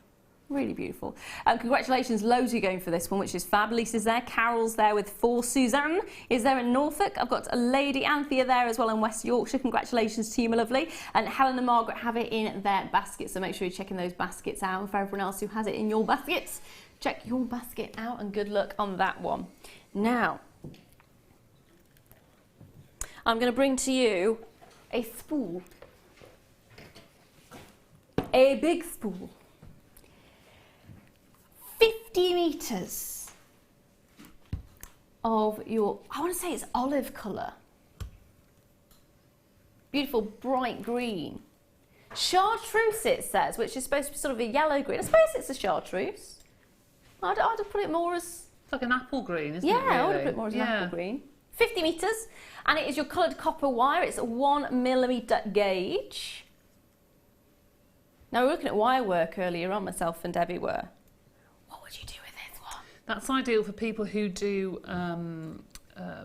Really beautiful. Congratulations, loads of you going for this one, which is fab. Lisa's there, Carol's there with 4. Suzanne is there in Norfolk. I've got a lady, Anthea, there as well in West Yorkshire. Congratulations to you, my lovely. And Helen and Margaret have it in their baskets, so make sure you're checking those baskets out. And for everyone else who has it in your baskets, check your basket out and good luck on that one. Now, I'm going to bring to you a spool. A big spool. 50 metres of your, I want to say it's olive colour. Beautiful bright green. Chartreuse it says, which is supposed to be sort of a yellow green. I suppose it's a chartreuse. I'd have put it more as... It's like an apple green, isn't it? Yeah, really? I would have put it more as an apple green. 50 metres, and it is your coloured copper wire. It's a 1mm gauge. Now, we were looking at wire work earlier on, myself and Debbie were. What would you do with this one? That's ideal for people who do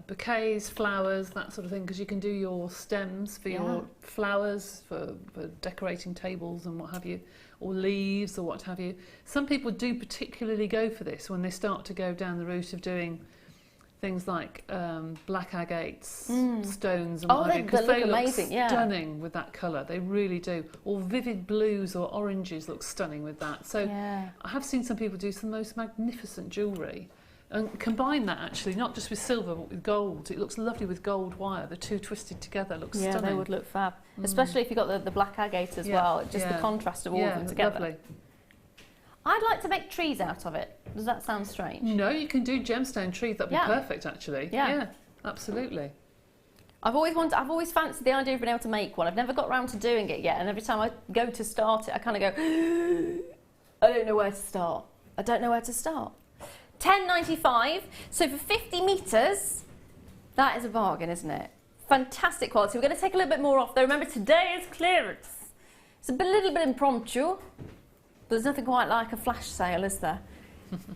bouquets, flowers, that sort of thing, because you can do your stems for your flowers, for decorating tables and what have you, or leaves or what have you. Some people do particularly go for this when they start to go down the route of doing things like black agates, stones and what have you, because they look amazing, stunning with that colour. They really do. Or vivid blues or oranges look stunning with that. So I have seen some people do some most magnificent jewellery and combine that actually, not just with silver but with gold. It looks lovely with gold wire. The two twisted together looks stunning. Yeah, they would look fab. Especially if you've got the black agate as well. Just the contrast of all of them together. Lovely. I'd like to make trees out of it. Does that sound strange? No, you can do gemstone trees. That'd be perfect, actually. Yeah, absolutely. I've always fancied the idea of being able to make one. I've never got around to doing it yet, and every time I go to start it, I kind of go, I don't know where to start. I don't know where to start. £10.95. So for 50 metres, that is a bargain, isn't it? Fantastic quality. We're going to take a little bit more off, though. Remember, today is clearance. It's a little bit impromptu. There's nothing quite like a flash sale, is there?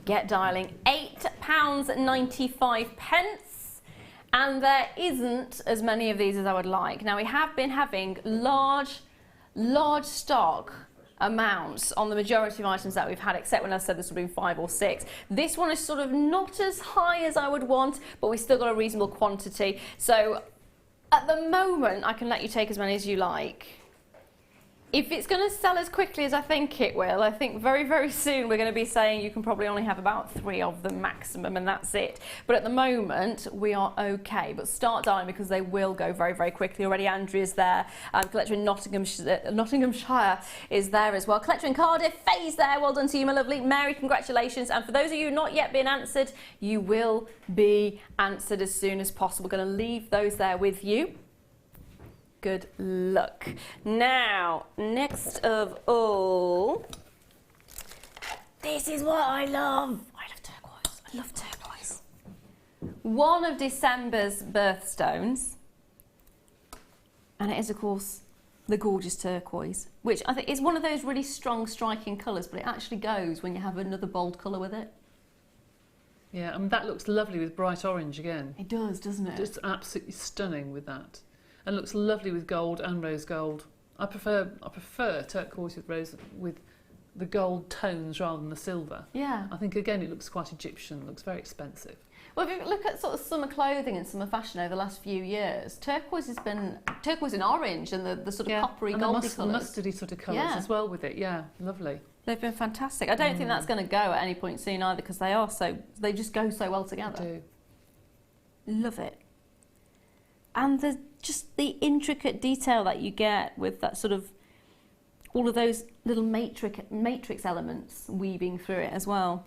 Get dialing. £8.95. And there isn't as many of these as I would like. Now, we have been having large stock amounts on the majority of items that we've had, except when I said this would be 5 or 6. This one is sort of not as high as I would want, but we've still got a reasonable quantity. So at the moment, I can let you take as many as you like. If it's going to sell as quickly as I think it will, I think very, very soon we're going to be saying you can probably only have about 3 of them maximum, and that's it. But at the moment, we are okay. But start dialing because they will go very, very quickly. Already Andrea's there. Collector in Nottinghamshire is there as well. Collector in Cardiff, Faye's there. Well done to you, my lovely. Mary, congratulations. And for those of you not yet been answered, you will be answered as soon as possible. We're going to leave those there with you. Good luck. Now, next of all, this is what I love. I love turquoise. I love turquoise. One of December's birthstones, and it is, of course, the gorgeous turquoise, which I think is one of those really strong, striking colours, but it actually goes when you have another bold colour with it. Yeah, and that looks lovely with bright orange again. It does, doesn't it? It's absolutely stunning with that. And looks lovely with gold and rose gold. I prefer turquoise with the gold tones rather than the silver. Yeah. I think again it looks quite Egyptian. It looks very expensive. Well, if you look at sort of summer clothing and summer fashion over the last few years, turquoise has been turquoise and orange and the sort of coppery goldy colours. Mustardy sort of colours as well with it. Yeah, lovely. They've been fantastic. I don't think that's going to go at any point soon either because they just go so well together. They do. Love it. And there's just the intricate detail that you get with that sort of all of those little matrix elements weaving through it as well.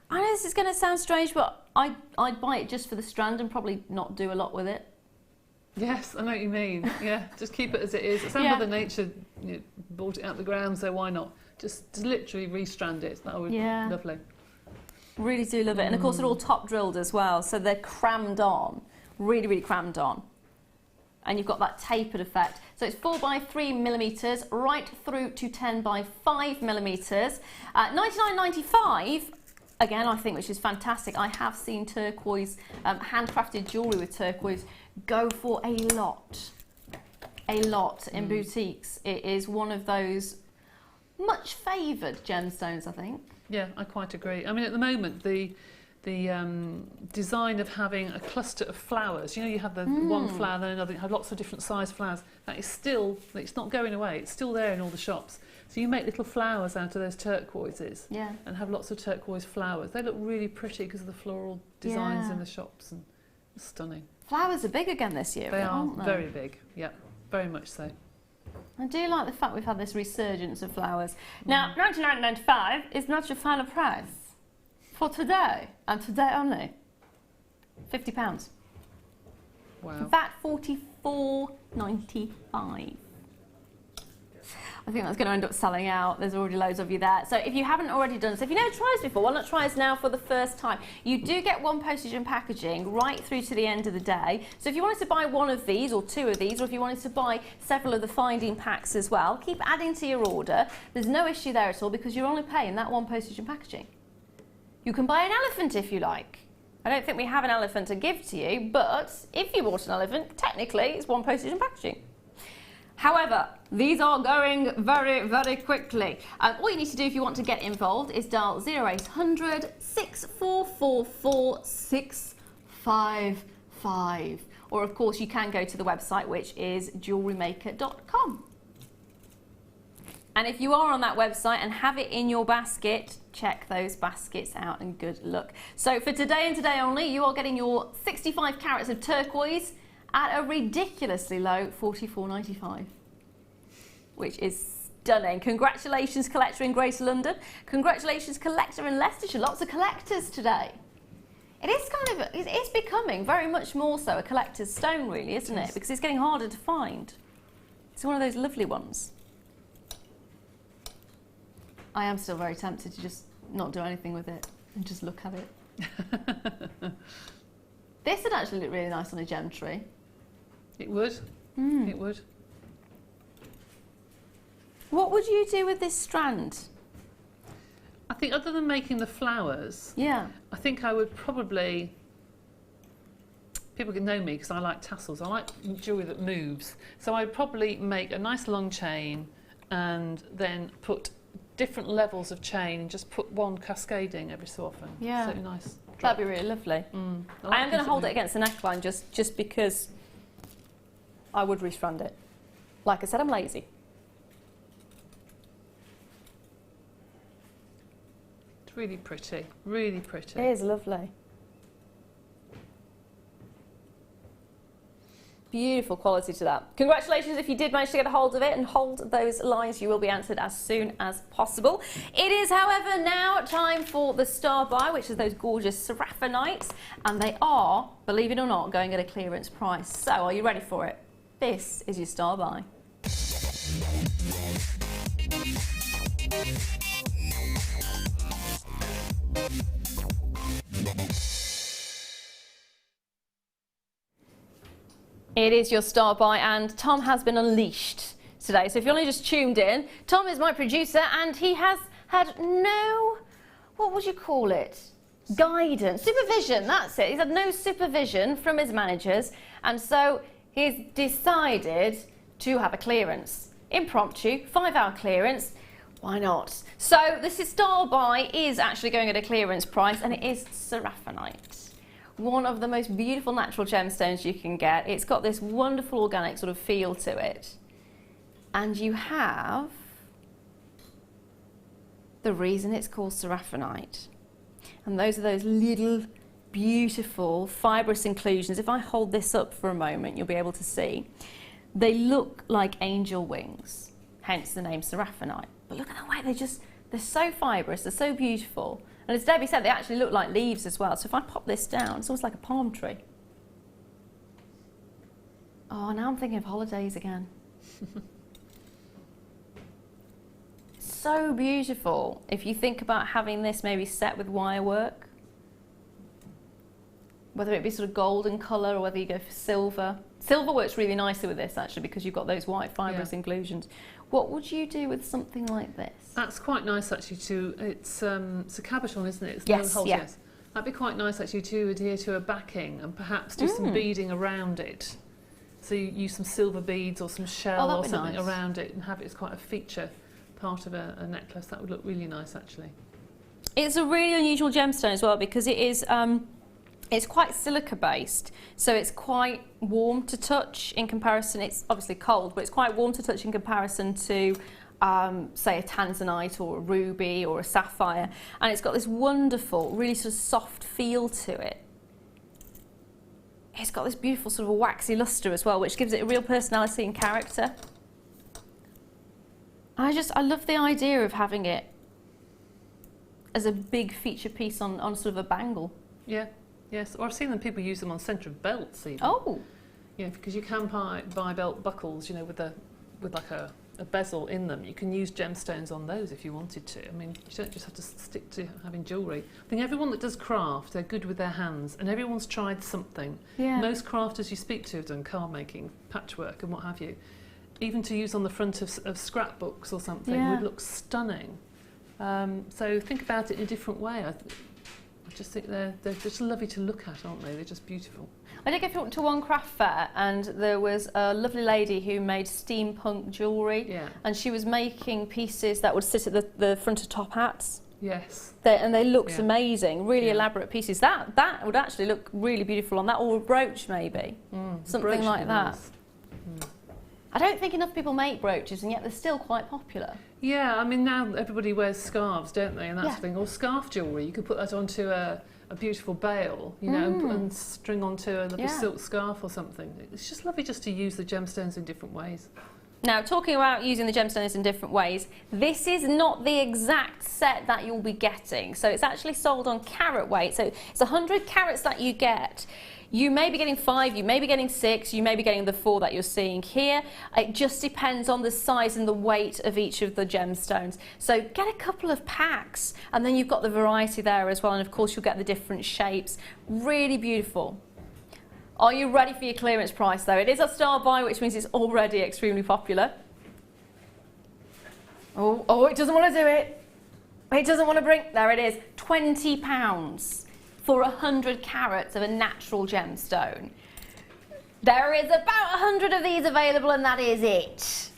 I know this is going to sound strange, but I'd buy it just for the strand and probably not do a lot with it. Yes, I know what you mean. Yeah, just keep it as it is. It's how Mother Nature brought it out the ground, so why not? Just literally restrand it. That would be lovely. Really do love it. And of course they're all top drilled as well, so they're crammed on, really, really crammed on. And you've got that tapered effect. So it's 4 by 3 millimetres right through to 10 by 5 millimetres. $99.95, again, I think, which is fantastic. I have seen turquoise, handcrafted jewellery with turquoise go for a lot in boutiques. It is one of those much favoured gemstones, I think. Yeah, I quite agree. I mean, at the moment, the design of having a cluster of flowers, you know, you have the one flower, then another, you have lots of different size flowers, that is still, it's not going away, it's still there in all the shops. So you make little flowers out of those turquoises and have lots of turquoise flowers. They look really pretty because of the floral designs in the shops, and it's stunning. Flowers are big again this year, They are aren't they? very big, yeah, very much so. I do like the fact we've had this resurgence of flowers. Now, £99.95 is not your final price for today, and today only. £50. Wow. VAT $44.95. I think that's going to end up selling out. There's already loads of you there. So if you haven't already done so, if you've never tried us before, why not try us now for the first time? You do get one postage and packaging right through to the end of the day. So if you wanted to buy one of these or two of these, or if you wanted to buy several of the finding packs as well, keep adding to your order. There's no issue there at all because you're only paying that one postage and packaging. You can buy an elephant if you like. I don't think we have an elephant to give to you, but if you bought an elephant, technically it's one postage and packaging. However, these are going very, very quickly. All you need to do if you want to get involved is dial 0800 6444 655. Or of course you can go to the website, which is JewelleryMaker.com. And if you are on that website and have it in your basket, check those baskets out and good luck. So for today and today only, you are getting your 65 carats of turquoise at a ridiculously low £44.95, which is stunning. Congratulations, collector in Greater London. Congratulations, collector in Leicestershire. Lots of collectors today. It is it is becoming very much more so a collector's stone, really, isn't it? Because it's getting harder to find. It's one of those lovely ones. I am still very tempted to just not do anything with it and just look at it. This would actually look really nice on a gem tree. It would. It would. What would you do with this strand? I think other than making the flowers, Yeah. I think I would probably, people can know me because I like tassels, I like jewellery that moves. So I'd probably make a nice long chain and then put different levels of chain and just put one cascading every so often. Yeah. So nice. That'd be really lovely. I am going to hold it against the neckline just because I would restrand it. Like I said, I'm lazy. It's really pretty, really pretty. It is lovely. Beautiful quality to that. Congratulations if you did manage to get a hold of it, and hold those lines. You will be answered as soon as possible. It is, however, now time for the star buy, which is those gorgeous Seraphinites, and they are, believe it or not, going at a clearance price. So are you ready for it? This is your star buy. It is your star buy, and Tom has been unleashed today. So if you only just tuned in, Tom is my producer, and he has had no, what would you call it? Guidance, supervision, that's it. He's had no supervision from his managers, and so he's decided to have a clearance. Impromptu, 5-hour clearance. Why not? So this star buy is actually going at a clearance price, and it is Seraphonite. One of the most beautiful natural gemstones you can get. It's got this wonderful organic sort of feel to it. And you have the reason it's called Seraphonite. And those are those little beautiful fibrous inclusions. If I hold this up for a moment, you'll be able to see. They look like angel wings, hence the name Seraphonite. But look at the way they're so fibrous, they're so beautiful. And as Debbie said, they actually look like leaves as well. So if I pop this down, it's almost like a palm tree. Oh, now I'm thinking of holidays again. So beautiful. If you think about having this maybe set with wire work, whether it be sort of golden colour or whether you go for silver. Silver works really nicely with this actually because you've got those white fibrous inclusions. What would you do with something like this? That's quite nice actually it's a cabochon, isn't it? It's yes, no holes, yeah. yes. That'd be quite nice actually to adhere to a backing and perhaps do some beading around it. So you use some silver beads or some shell or something around it and have it as quite a feature part of a necklace, that would look really nice actually. It's a really unusual gemstone as well because it is it's quite silica based, so it's quite warm to touch in comparison. It's obviously cold, but it's quite warm to touch in comparison to say a Tanzanite or a ruby or a sapphire, and it's got this wonderful, really sort of soft feel to it. It's got this beautiful sort of waxy lustre as well, which gives it a real personality and character. I love the idea of having it as a big feature piece on sort of a bangle. Yeah, yes, or I've seen people use them on centre of belts even. Oh! Yeah, because you can buy belt buckles, you know, with like a bezel in them. You can use gemstones on those if you wanted to. I mean, you don't just have to stick to having jewellery. I think everyone that does craft, they're good with their hands, and everyone's tried something. Yeah. Most crafters you speak to have done card making, patchwork and what have you. Even to use on the front of scrapbooks or something would look stunning. So think about it in a different way. I just think they're just lovely to look at, aren't they? They're just beautiful. I did go to one craft fair, and there was a lovely lady who made steampunk jewellery, and she was making pieces that would sit at the front of top hats. Yes. And they looked amazing, really elaborate pieces. That would actually look really beautiful on that, or a brooch maybe, something like that. I don't think enough people make brooches, and yet they're still quite popular. Yeah, I mean now everybody wears scarves, don't they, and that sort of thing, or scarf jewellery. You could put that onto a beautiful bail, you know, and string onto a lovely silk scarf or something. It's just lovely just to use the gemstones in different ways. Now, talking about using the gemstones in different ways, this is not the exact set that you'll be getting. So it's actually sold on carat weight. So it's 100 carats that you get. You may be getting 5, you may be getting 6, you may be getting the 4 that you're seeing here. It just depends on the size and the weight of each of the gemstones. So get a couple of packs, and then you've got the variety there as well, and of course you'll get the different shapes. Really beautiful. Are you ready for your clearance price though? It is a star buy, which means it's already extremely popular. Oh, it doesn't want to do it. It doesn't want to bring, there it is, £20. For 100 carats of a natural gemstone. There is about 100 of these available, and that is it.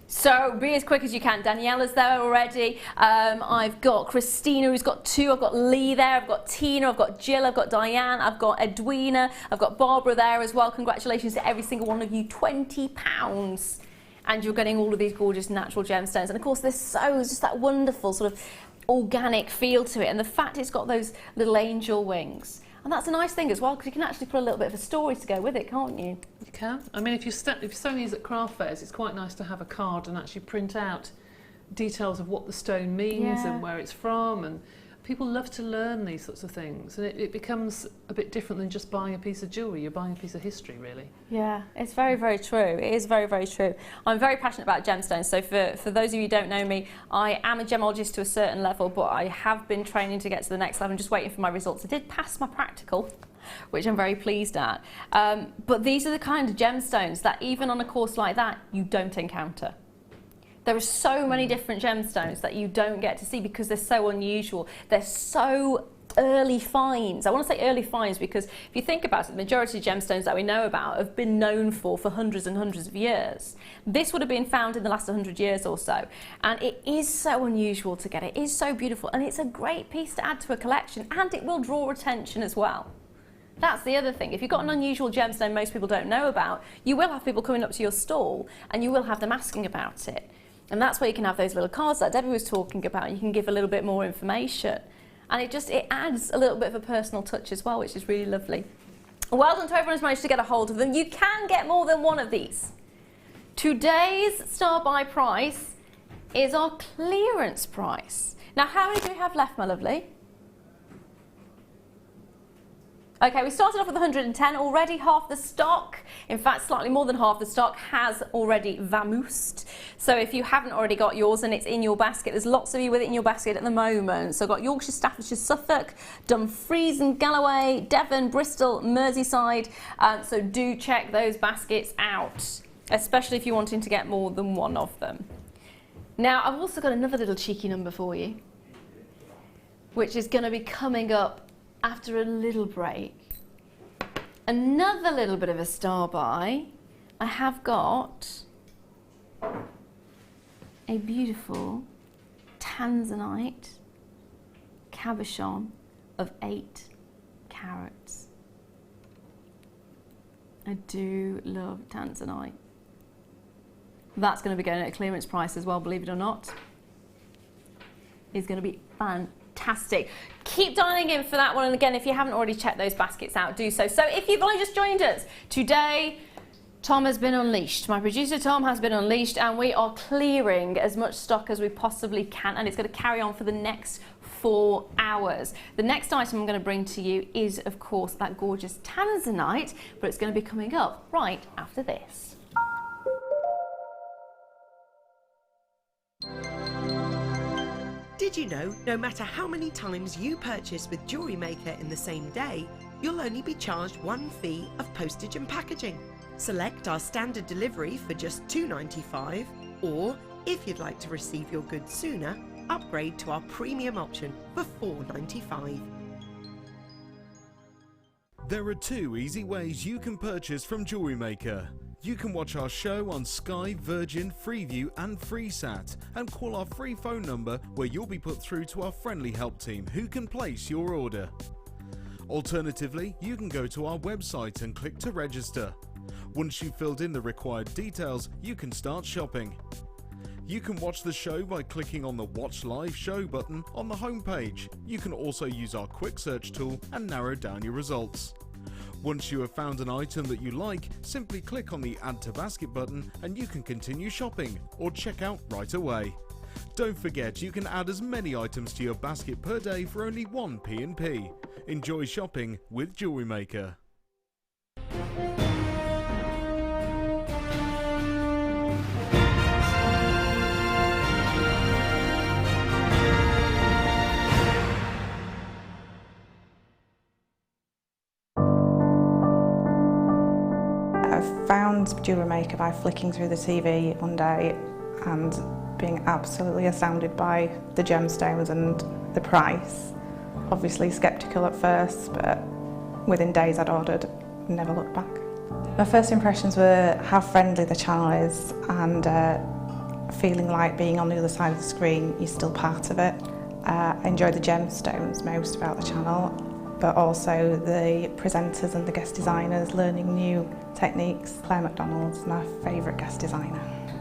So be as quick as you can. Daniela's there already. I've got Christina who's got 2. I've got Lee there. I've got Tina. I've got Jill. I've got Diane. I've got Edwina. I've got Barbara there as well. Congratulations to every single one of you. £20. And you're getting all of these gorgeous natural gemstones. And of course, there's just that wonderful sort of organic feel to it, and the fact it's got those little angel wings, and that's a nice thing as well, because you can actually put a little bit of a story to go with it, can't you? You can. I mean, if you're selling these at craft fairs, it's quite nice to have a card and actually print out details of what the stone means and where it's from, and people love to learn these sorts of things, and it becomes a bit different than just buying a piece of jewellery. You're buying a piece of history, really. Yeah, it's very, very true. It is very, very true. I'm very passionate about gemstones, so for those of you who don't know me, I am a gemologist to a certain level, but I have been training to get to the next level. I'm just waiting for my results. I did pass my practical, which I'm very pleased at. But these are the kind of gemstones that even on a course like that, you don't encounter. There are so many different gemstones that you don't get to see because they're so unusual. They're so early finds. I want to say early finds because if you think about it, the majority of gemstones that we know about have been known for hundreds and hundreds of years. This would have been found in the last 100 years or so. And it is so unusual to get. It is so beautiful. And it's a great piece to add to a collection, and it will draw attention as well. That's the other thing. If you've got an unusual gemstone most people don't know about, you will have people coming up to your stall and you will have them asking about it. And that's where you can have those little cards that Debbie was talking about. You can give a little bit more information. And it adds a little bit of a personal touch as well, which is really lovely. Well done to everyone who's managed to get a hold of them. You can get more than one of these. Today's star buy price is our clearance price. Now, how many do we have left, my lovely? Okay, we started off with 110, already half the stock, in fact slightly more than half the stock has already vamoosed. So if you haven't already got yours and it's in your basket, there's lots of you with it in your basket at the moment. So I've got Yorkshire, Staffordshire, Suffolk, Dumfries and Galloway, Devon, Bristol, Merseyside. So do check those baskets out, especially if you're wanting to get more than one of them. Now I've also got another little cheeky number for you, which is going to be coming up after a little break. Another little bit of a star buy. I have got a beautiful Tanzanite cabochon of 8 carats. I do love Tanzanite. That's going to be going at a clearance price as well, believe it or not. It's going to be fantastic. Keep dialing in for that one, and again, if you haven't already checked those baskets out, do so. So if you've only just joined us, today Tom has been unleashed. My producer Tom has been unleashed, and we are clearing as much stock as we possibly can, and it's going to carry on for the next 4 hours. The next item I'm going to bring to you is, of course, that gorgeous Tanzanite, but it's going to be coming up right after this. Did you know, no matter how many times you purchase with Jewellery Maker in the same day, you'll only be charged one fee of postage and packaging. Select our standard delivery for just $2.95, or if you'd like to receive your goods sooner, upgrade to our premium option for $4.95. There are 2 easy ways you can purchase from Jewellery Maker. You can watch our show on Sky, Virgin, Freeview and FreeSat, and call our free phone number where you'll be put through to our friendly help team who can place your order. Alternatively, you can go to our website and click to register. Once you've filled in the required details, you can start shopping. You can watch the show by clicking on the Watch Live Show button on the homepage. You can also use our quick search tool and narrow down your results. Once you have found an item that you like, simply click on the Add to Basket button and you can continue shopping or check out right away. Don't forget, you can add as many items to your basket per day for only 1 P&P. Enjoy shopping with Jewellery Maker. I found Jewellery Maker by flicking through the TV one day and being absolutely astounded by the gemstones and the price. Obviously sceptical at first, but within days I'd ordered, never looked back. My first impressions were how friendly the channel is and feeling like being on the other side of the screen, you're still part of it. I enjoy the gemstones most about the channel, but also the presenters and the guest designers learning new techniques. Claire McDonald's my favourite guest designer.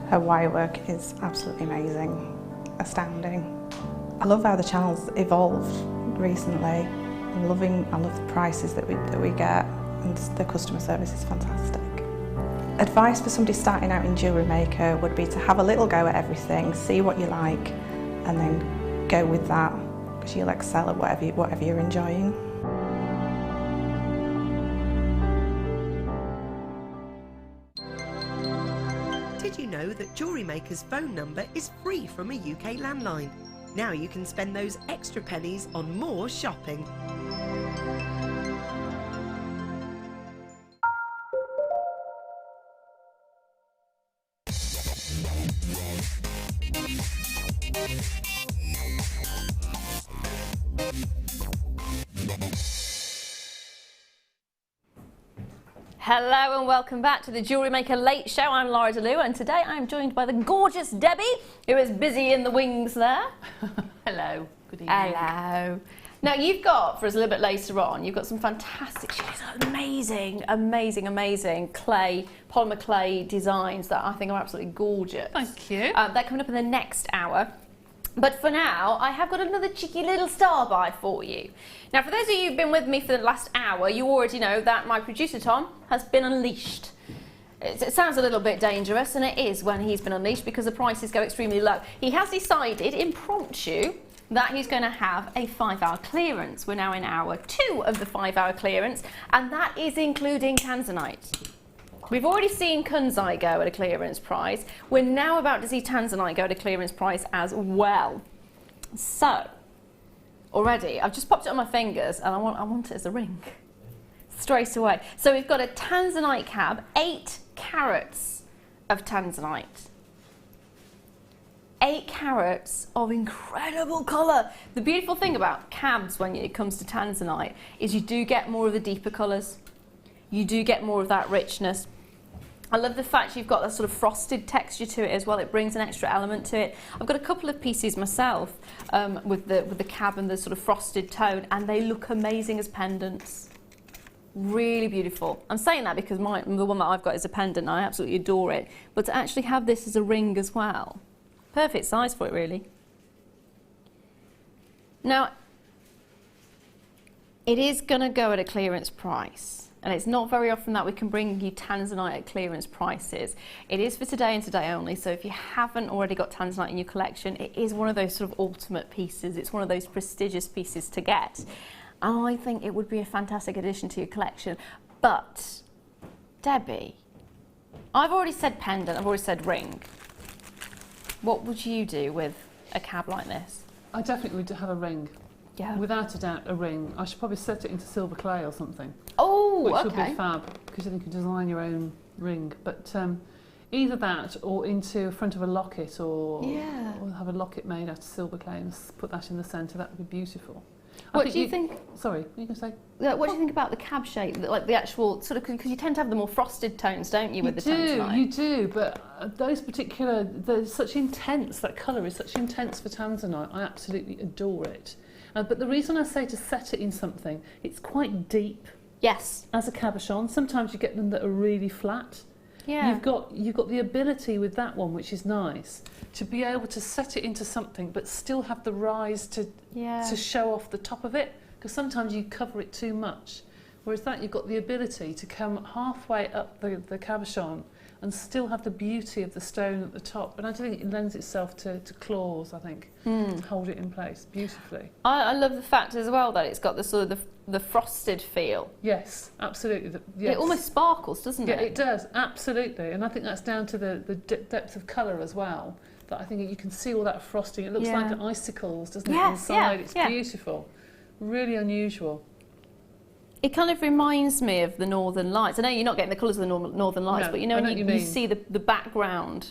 Her wire work is absolutely amazing, astounding. I love how the channel's evolved recently. I love the prices that we get, and the customer service is fantastic. Advice for somebody starting out in Jewellery Maker would be to have a little go at everything, see what you like, and then go with that, because you'll excel at whatever you're enjoying. Did you know that Jewellery Maker's phone number is free from a UK landline? Now you can spend those extra pennies on more shopping. Hello and welcome back to the Jewellery Maker Late Show. I'm Lara Leuw, and today I'm joined by the gorgeous Debbie, who is busy in the wings there. Hello, good evening. Hello. Now you've got, for us a little bit later on, you've got some fantastic, amazing clay, polymer clay designs that I think are absolutely gorgeous. Thank you. They're coming up in the next hour. But for now, I have got another cheeky little star buy for you. Now, for those of you who've been with me for the last hour, you already know that my producer, Tom, has been unleashed. It sounds a little bit dangerous, and it is when he's been unleashed because the prices go extremely low. He has decided, impromptu, that he's going to have a 5-hour clearance. We're now in hour 2 of the 5-hour clearance, and that is including Tanzanite. We've already seen kunzite go at a clearance price. We're now about to see Tanzanite go at a clearance price as well. So, already, I've just popped it on my fingers and I want it as a ring. Straight away. So we've got a Tanzanite cab, 8 carats of Tanzanite. 8 carats of incredible colour. The beautiful thing about cabs when it comes to Tanzanite is you do get more of the deeper colours. You do get more of that richness. I love the fact you've got that sort of frosted texture to it as well. It brings an extra element to it. I've got a couple of pieces myself with the cab and the sort of frosted tone, and they look amazing as pendants. Really beautiful. I'm saying that because the one that I've got is a pendant. I absolutely adore it. But to actually have this as a ring as well, perfect size for it, really. Now, it is going to go at a clearance price. And it's not very often that we can bring you Tanzanite at clearance prices. It is for today and today only, so if you haven't already got Tanzanite in your collection, it is one of those sort of ultimate pieces. It's one of those prestigious pieces to get. And I think it would be a fantastic addition to your collection. But, Debbie, I've already said pendant, I've already said ring. What would you do with a cab like this? I definitely would have a ring. Yeah. Without a doubt, a ring. I should probably set it into silver clay or something. Oh, which okay. would be fab, because then you can design your own ring. But either that or into front of a locket, or have a locket made out of silver clay and put that in the centre. That would be beautiful. What do you think? Sorry, what are you going to say? What do you think about the cab shape, like the actual sort of, because you tend to have the more frosted tones, don't you, with the Tanzanite? You do, but those particular, they're such intense, that colour is such intense for Tanzanite. I absolutely adore it. But the reason I say to set it in something, it's quite deep. Yes. As a cabochon, sometimes you get them that are really flat. Yeah. You've got the ability with that one, which is nice, to be able to set it into something but still have the rise to show off the top of it, because sometimes you cover it too much. Whereas that, you've got the ability to come halfway up the cabochon and still have the beauty of the stone at the top. And I think it lends itself to claws, I think, hold it in place beautifully. I love the fact as well that it's got the sort of the frosted feel. Yes, absolutely. Yes. It almost sparkles, doesn't it? Yeah, it does, absolutely. And I think that's down to the depth of colour as well. That I think you can see all that frosting. It looks like icicles, doesn't it, inside? It's beautiful. Really unusual. It kind of reminds me of the Northern Lights. I know you're not getting the colours of the Northern Lights, but you know when you see the background,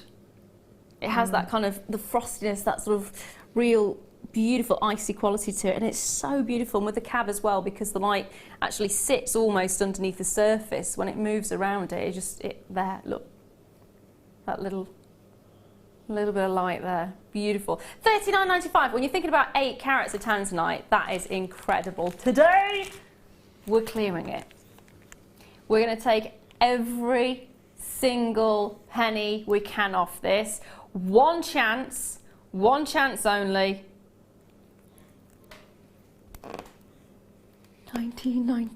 it has that kind of, the frostiness, that sort of real beautiful icy quality to it, and it's so beautiful. And with the cab as well, because the light actually sits almost underneath the surface, when it moves around it, there, look, that little bit of light there, beautiful. $39.95. When you're thinking about 8 carats of Tanzanite, that is incredible. Today, we're clearing it. We're going to take every single penny we can off this. One chance only. $19.95.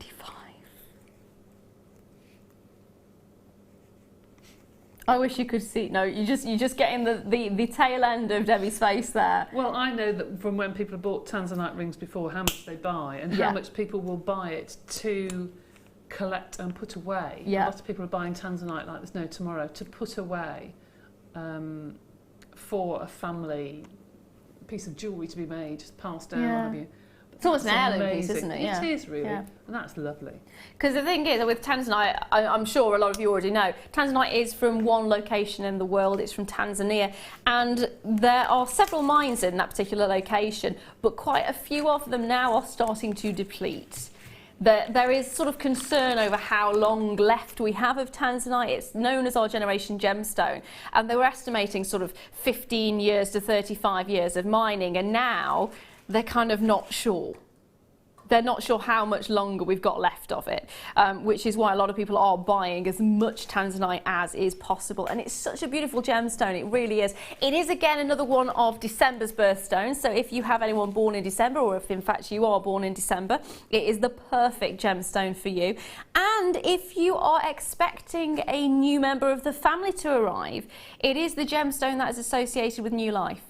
I wish you could see. No, you're just getting the tail end of Debbie's face there. Well, I know that from when people have bought Tanzanite rings before, how much they buy and how much people will buy it to collect and put away. A lot of people are buying Tanzanite like there's no tomorrow, to put away for a family piece of jewellery to be made, passed down, what have you. It's almost an heirloom piece, isn't it? It is really, and that's lovely. Because the thing is, with Tanzanite, I'm sure a lot of you already know, Tanzanite is from one location in the world. It's from Tanzania, and there are several mines in that particular location, but quite a few of them now are starting to deplete. There is sort of concern over how long left we have of Tanzanite. It's known as our generation gemstone, and they were estimating sort of 15 years to 35 years of mining, and now they're kind of not sure. They're not sure how much longer we've got left of it, which is why a lot of people are buying as much Tanzanite as is possible. And it's such a beautiful gemstone, it really is. It is, again, another one of December's birthstones. So if you have anyone born in December, or if in fact you are born in December, it is the perfect gemstone for you. And if you are expecting a new member of the family to arrive, it is the gemstone that is associated with new life.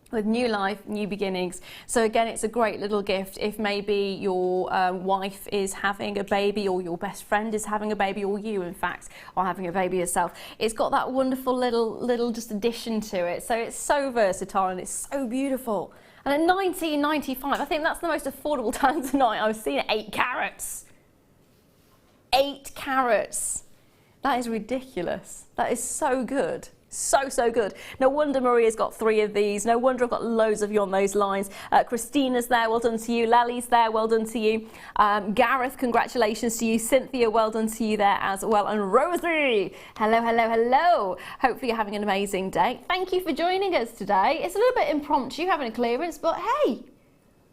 With new life, new beginnings. So again, it's a great little gift if maybe your wife is having a baby, or your best friend is having a baby, or you, in fact, are having a baby yourself. It's got that wonderful little just addition to it. So it's so versatile and it's so beautiful. And at $19.95, I think that's the most affordable Tanzanite I've seen at 8 carats. 8 carats. That is ridiculous. That is so good. So, so good. No wonder Maria's got 3 of these. No wonder I've got loads of you on those lines. Christina's there, well done to you. Lally's there, well done to you. Gareth, congratulations to you. Cynthia, well done to you there as well. And Rosie, hello, hello, hello. Hopefully you're having an amazing day. Thank you for joining us today. It's a little bit impromptu having a clearance, but hey,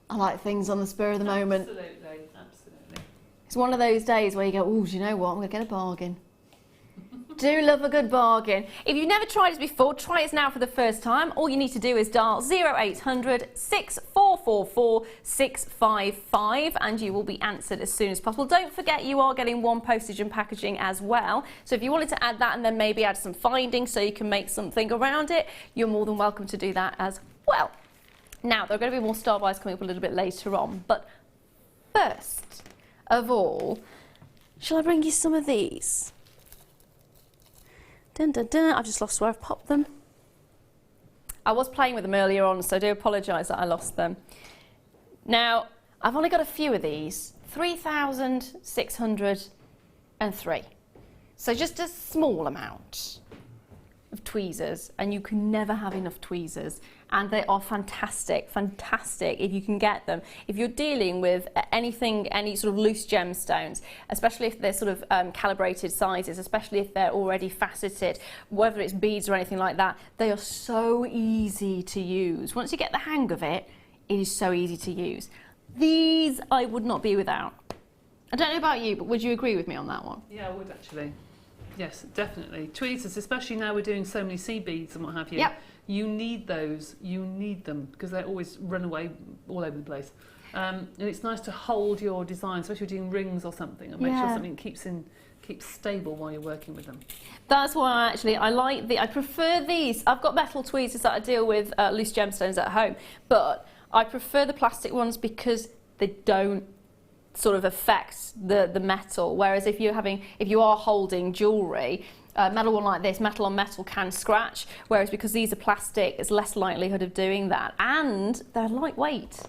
I like things on the spur of the moment. Absolutely, absolutely. It's one of those days where you go, oh, do you know what? I'm going to get a bargain. Do love a good bargain. If you've never tried us before, try us now for the first time. All you need to do is dial 0800 6444 655 and you will be answered as soon as possible. Don't forget you are getting 1 postage and packaging as well. So if you wanted to add that and then maybe add some findings so you can make something around it, you're more than welcome to do that as well. Now, there are going to be more star buys coming up a little bit later on, but first of all, shall I bring you some of these? Dun, dun, dun. I've just lost where I've popped them. I was playing with them earlier on, so I do apologise that I lost them. Now, I've only got a few of these, 3,603. So just a small amount of tweezers, and you can never have enough tweezers. And they are fantastic, fantastic if you can get them. If you're dealing with anything, any sort of loose gemstones, especially if they're sort of calibrated sizes, especially if they're already faceted, whether it's beads or anything like that, they are so easy to use. Once you get the hang of it, it is so easy to use. These I would not be without. I don't know about you, but would you agree with me on that one? Yeah, I would actually. Yes, definitely. Tweezers, especially now we're doing so many sea beads and what have you. Yep. You need those, you need them, because they always run away all over the place. And it's nice to hold your design, especially if you're doing rings or something, and make sure something keeps stable while you're working with them. That's why I prefer these. I've got metal tweezers that I deal with loose gemstones at home, but I prefer the plastic ones because they don't sort of affect the metal, whereas if you are holding jewellery, metal one like this, metal on metal can scratch, whereas because these are plastic, there's less likelihood of doing that, and they're lightweight.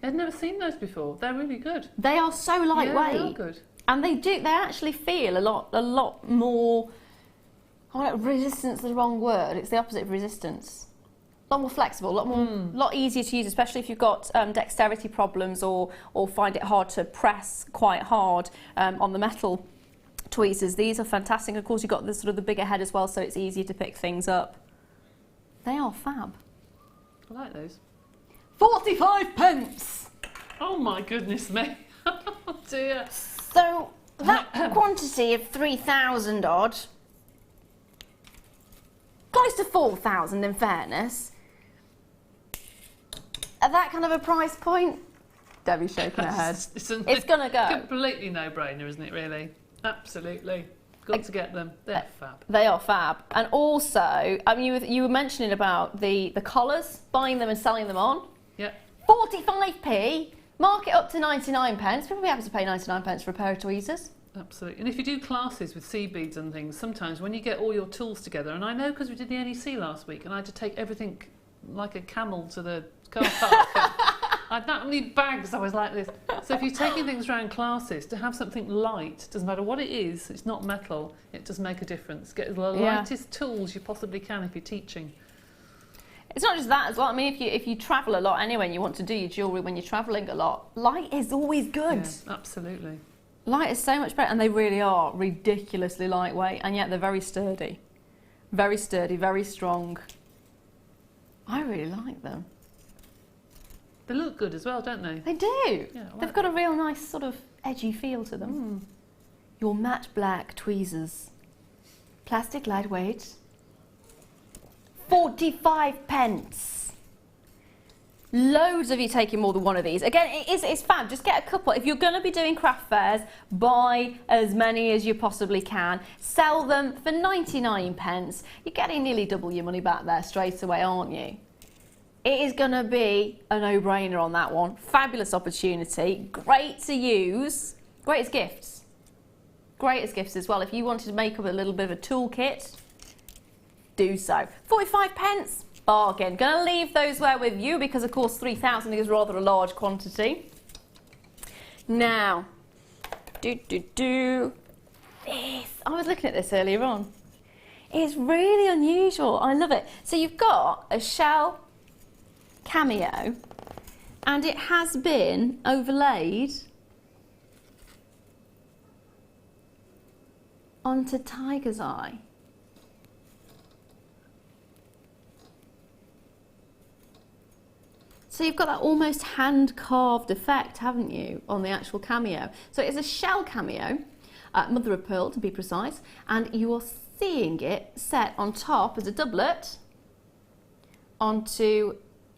I've never seen those before. They're really good. They are so lightweight. Yeah, they are good. And they actually feel a lot more, resistance is the wrong word, it's the opposite of resistance. A lot more flexible, a lot easier to use, especially if you've got dexterity problems or find it hard to press quite hard on the metal tweezers. These are fantastic. Of course, you've got the sort of the bigger head as well, so it's easier to pick things up. They are fab. I like those. 45p. Oh my goodness me. Oh dear. So that quantity of 3,000 odd, close to 4,000 in fairness. At that kind of a price point, Debbie's shaking her head. It's going to go. Completely no-brainer, isn't it, really? Absolutely. Got to get them. They're fab. They are fab. And also, I mean, you were mentioning about the collars, buying them and selling them on. Yeah. 45p, mark it up to 99p. People will be happy to pay 99p for a pair of tweezers. Absolutely. And if you do classes with sea beads and things, sometimes when you get all your tools together, and I know because we did the NEC last week and I had to take everything like a camel to the car park. I had that many bags, I was like this. So if you're taking things around classes, to have something light, doesn't matter what it is, it's not metal, it does make a difference. Get the lightest tools you possibly can if you're teaching. It's not just that as well. I mean, if you travel a lot anyway and you want to do your jewellery when you're travelling a lot, light is always good. Yeah, absolutely. Light is so much better, and they really are ridiculously lightweight, and yet they're very sturdy. Very sturdy, very strong. I really like them. They look good as well, don't they? They do. Yeah, like They've got a real nice sort of edgy feel to them. Your matte black tweezers. Plastic lightweight. 45p. Loads of you taking more than one of these. Again, it's fab. Just get a couple. If you're going to be doing craft fairs, buy as many as you possibly can. Sell them for 99p. You're getting nearly double your money back there straight away, aren't you? It is going to be a no-brainer on that one. Fabulous opportunity. Great to use. Great as gifts. Great as gifts as well. If you wanted to make up a little bit of a toolkit, do so. 45p. Bargain. Going to leave those there with you because, of course, 3,000 is rather a large quantity. Now, this. I was looking at this earlier on. It's really unusual. I love it. So you've got a shell cameo, and it has been overlaid onto tiger's eye. So you've got that almost hand-carved effect, haven't you, on the actual cameo. So it's a shell cameo, mother of pearl to be precise, and you are seeing it set on top as a doublet onto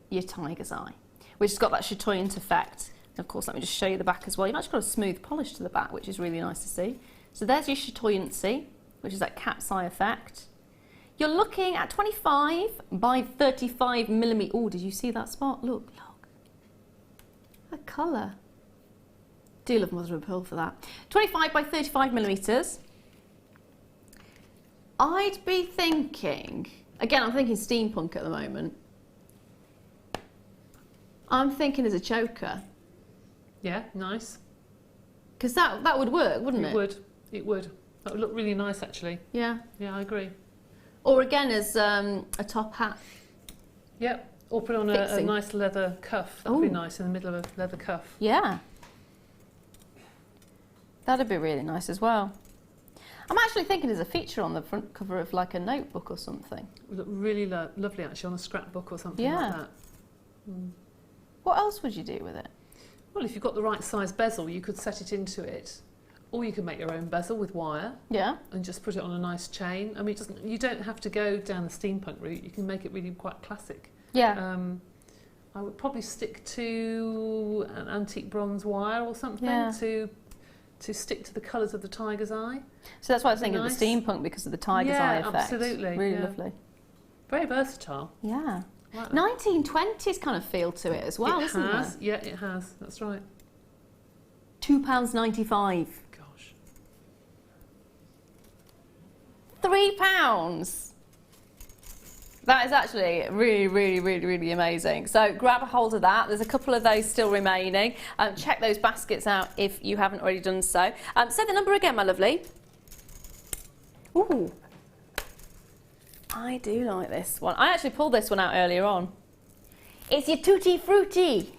your tiger's eye, which has got that chatoyant effect. And of course, let me just show you the back as well. You've actually got a smooth polish to the back, which is really nice to see. So there's your chatoyancy, which is that cat's eye effect. You're looking at 25 by 35 millimetre. Oh, did you see that spot? Look, look. That colour. Do love mother of pearl for that. 25 by 35 millimetres. I'd be thinking, again, I'm thinking steampunk at the moment. I'm thinking as a choker. Yeah, nice. Because that would work, wouldn't it? It would. It would. That would look really nice, actually. Yeah. Yeah, I agree. Or again as a top hat. Yep. Or put on a nice leather cuff. That would be nice in the middle of a leather cuff. Yeah. That'd be really nice as well. I'm actually thinking as a feature on the front cover of like a notebook or something. It would look really lovely, actually, on a scrapbook or something like that. Mm. What else would you do with it? Well, if you've got the right size bezel, you could set it into it. Or you can make your own bezel with wire. Yeah. And just put it on a nice chain. I mean, you don't have to go down the steampunk route. You can make it really quite classic. Yeah. I would probably stick to an antique bronze wire or something to stick to the colours of the tiger's eye. So that's why I was thinking of the steampunk, because of the tiger's eye effect. Absolutely. Really lovely. Very versatile. Yeah. Like 1920s kind of feel to it as well, isn't there? Yeah, it has. That's right. £2.95. Gosh. £3. That is actually really, really, really, really amazing. So grab a hold of that. There's a couple of those still remaining. Check those baskets out if you haven't already done so. Say the number again, my lovely. Ooh. I do like this one. I actually pulled this one out earlier on. It's your Tutti Frutti.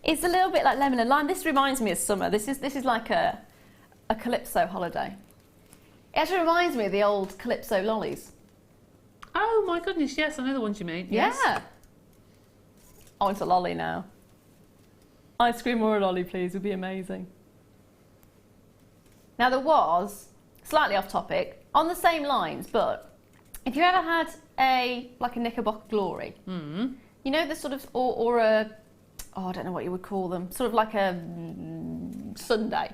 It's a little bit like lemon and lime. This reminds me of summer. This is like a Calypso holiday. It actually reminds me of the old Calypso lollies. Oh my goodness, yes, I know the ones you mean. Yes. Yeah. I want a lolly now. Ice cream or a lolly, please, would be amazing. Now there was, slightly off topic, on the same lines, but if you ever had a Knickerbocker Glory, you know, the sort of, or a, I don't know what you would call them, sort of like a sundae.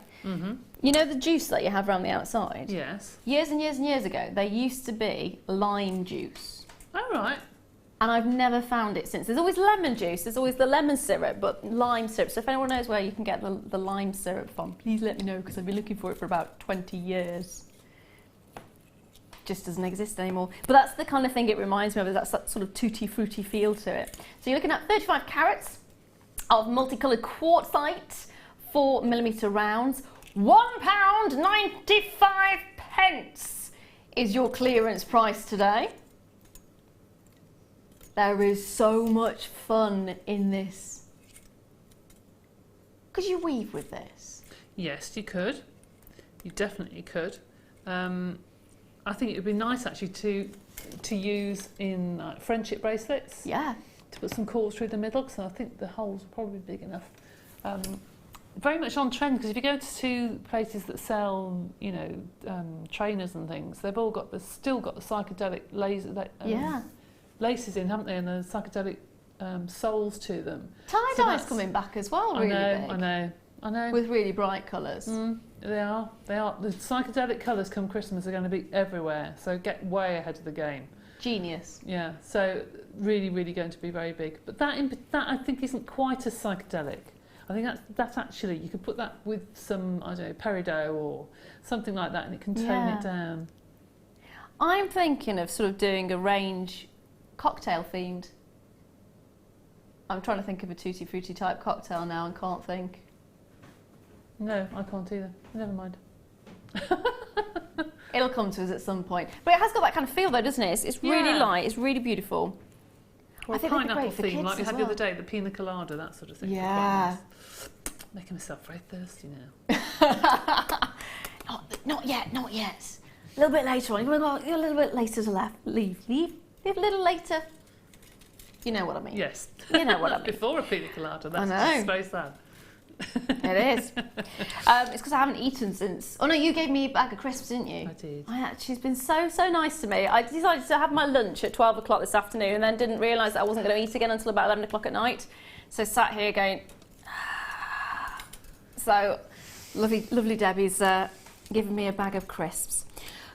You know the juice that you have around the outside? Yes. Years and years and years ago, there used to be lime juice. Oh, right. And I've never found it since. There's always lemon juice, there's always the lemon syrup, but lime syrup. So if anyone knows where you can get the lime syrup from, please let me know, because I've been looking for it for about 20 years. Just doesn't exist anymore. But that's the kind of thing it reminds me of, that's that sort of tutti frutti feel to it. So you're looking at 35 carats of multicoloured quartzite, 4mm rounds. £1.95 is your clearance price today. There is so much fun in this. Could you weave with this? Yes, you could. You definitely could. I think it would be nice actually to use in friendship bracelets. Yeah. To put some quartz through the middle, because I think the holes are probably big enough. Very much on trend, because if you go to places that sell, you know, trainers and things, they've still got the psychedelic laces in, haven't they, and the psychedelic soles to them. Tie-dye's coming back as well, really big. I know. With really bright colours. They are. The psychedelic colours come Christmas are going to be everywhere, so get way ahead of the game. Genius. Yeah, so really, really going to be very big. But that I think isn't quite as psychedelic. I think that's actually, you could put that with some, I don't know, peridot or something like that, and it can tone it down. I'm thinking of sort of doing a range cocktail themed. I'm trying to think of a tutti frutti type cocktail now and can't think. No, I can't either. Never mind. It'll come to us at some point. But it has got that kind of feel though, doesn't it? It's really light, it's really beautiful. Or I a think they'd be pineapple great for theme, kids like we as had well. the other day, the pina colada, that sort of thing. Yeah. Making myself very thirsty now. Not yet, not yet. A little bit later on. You're a little bit later to leave a little later. You know what I mean. Yes. You know what I mean. Before a pina colada, I that's know. just very sad. It is. It's because I haven't eaten since... Oh no, you gave me a bag of crisps, didn't you? I did. She's been so nice to me. I decided to have my lunch at 12 o'clock this afternoon and then didn't realise that I wasn't going to eat again until about 11 o'clock at night. So sat here going... So, lovely Debbie's given me a bag of crisps.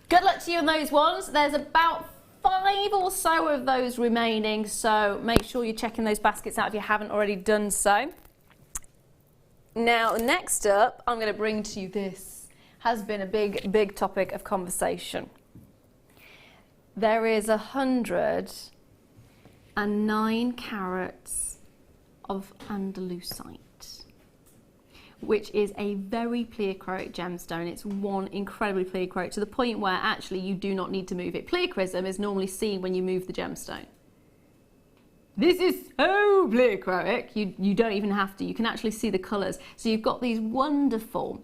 Good luck to you on those ones. There's about 5 or so of those remaining, so make sure you're checking those baskets out if you haven't already done so. Now, next up, I'm going to bring to you this. Has been a big topic of conversation. There is 109 carats of Andalusite, which is a very pleochroic gemstone. It's one incredibly pleochroic to the point where actually you do not need to move it. Pleochrism is normally seen when you move the gemstone. This is so pleochroic, you don't even have to. You can actually see the colours. So you've got these wonderful,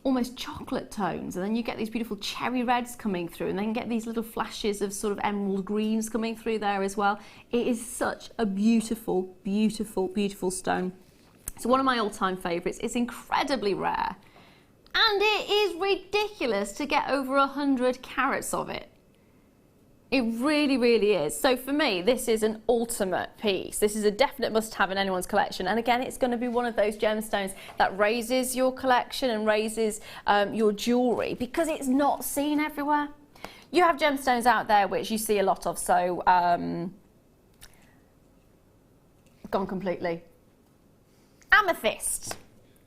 almost chocolate tones, and then you get these beautiful cherry reds coming through, and then you get these little flashes of sort of emerald greens coming through there as well. It is such a beautiful, beautiful, beautiful stone. It's one of my all-time favourites. It's incredibly rare, and it is ridiculous to get over 100 carats of it. It really, really is. So for me, this is an ultimate piece. This is a definite must-have in anyone's collection. And again, it's going to be one of those gemstones that raises your collection and raises your jewellery because it's not seen everywhere. You have gemstones out there which you see a lot of, so gone completely. Amethyst.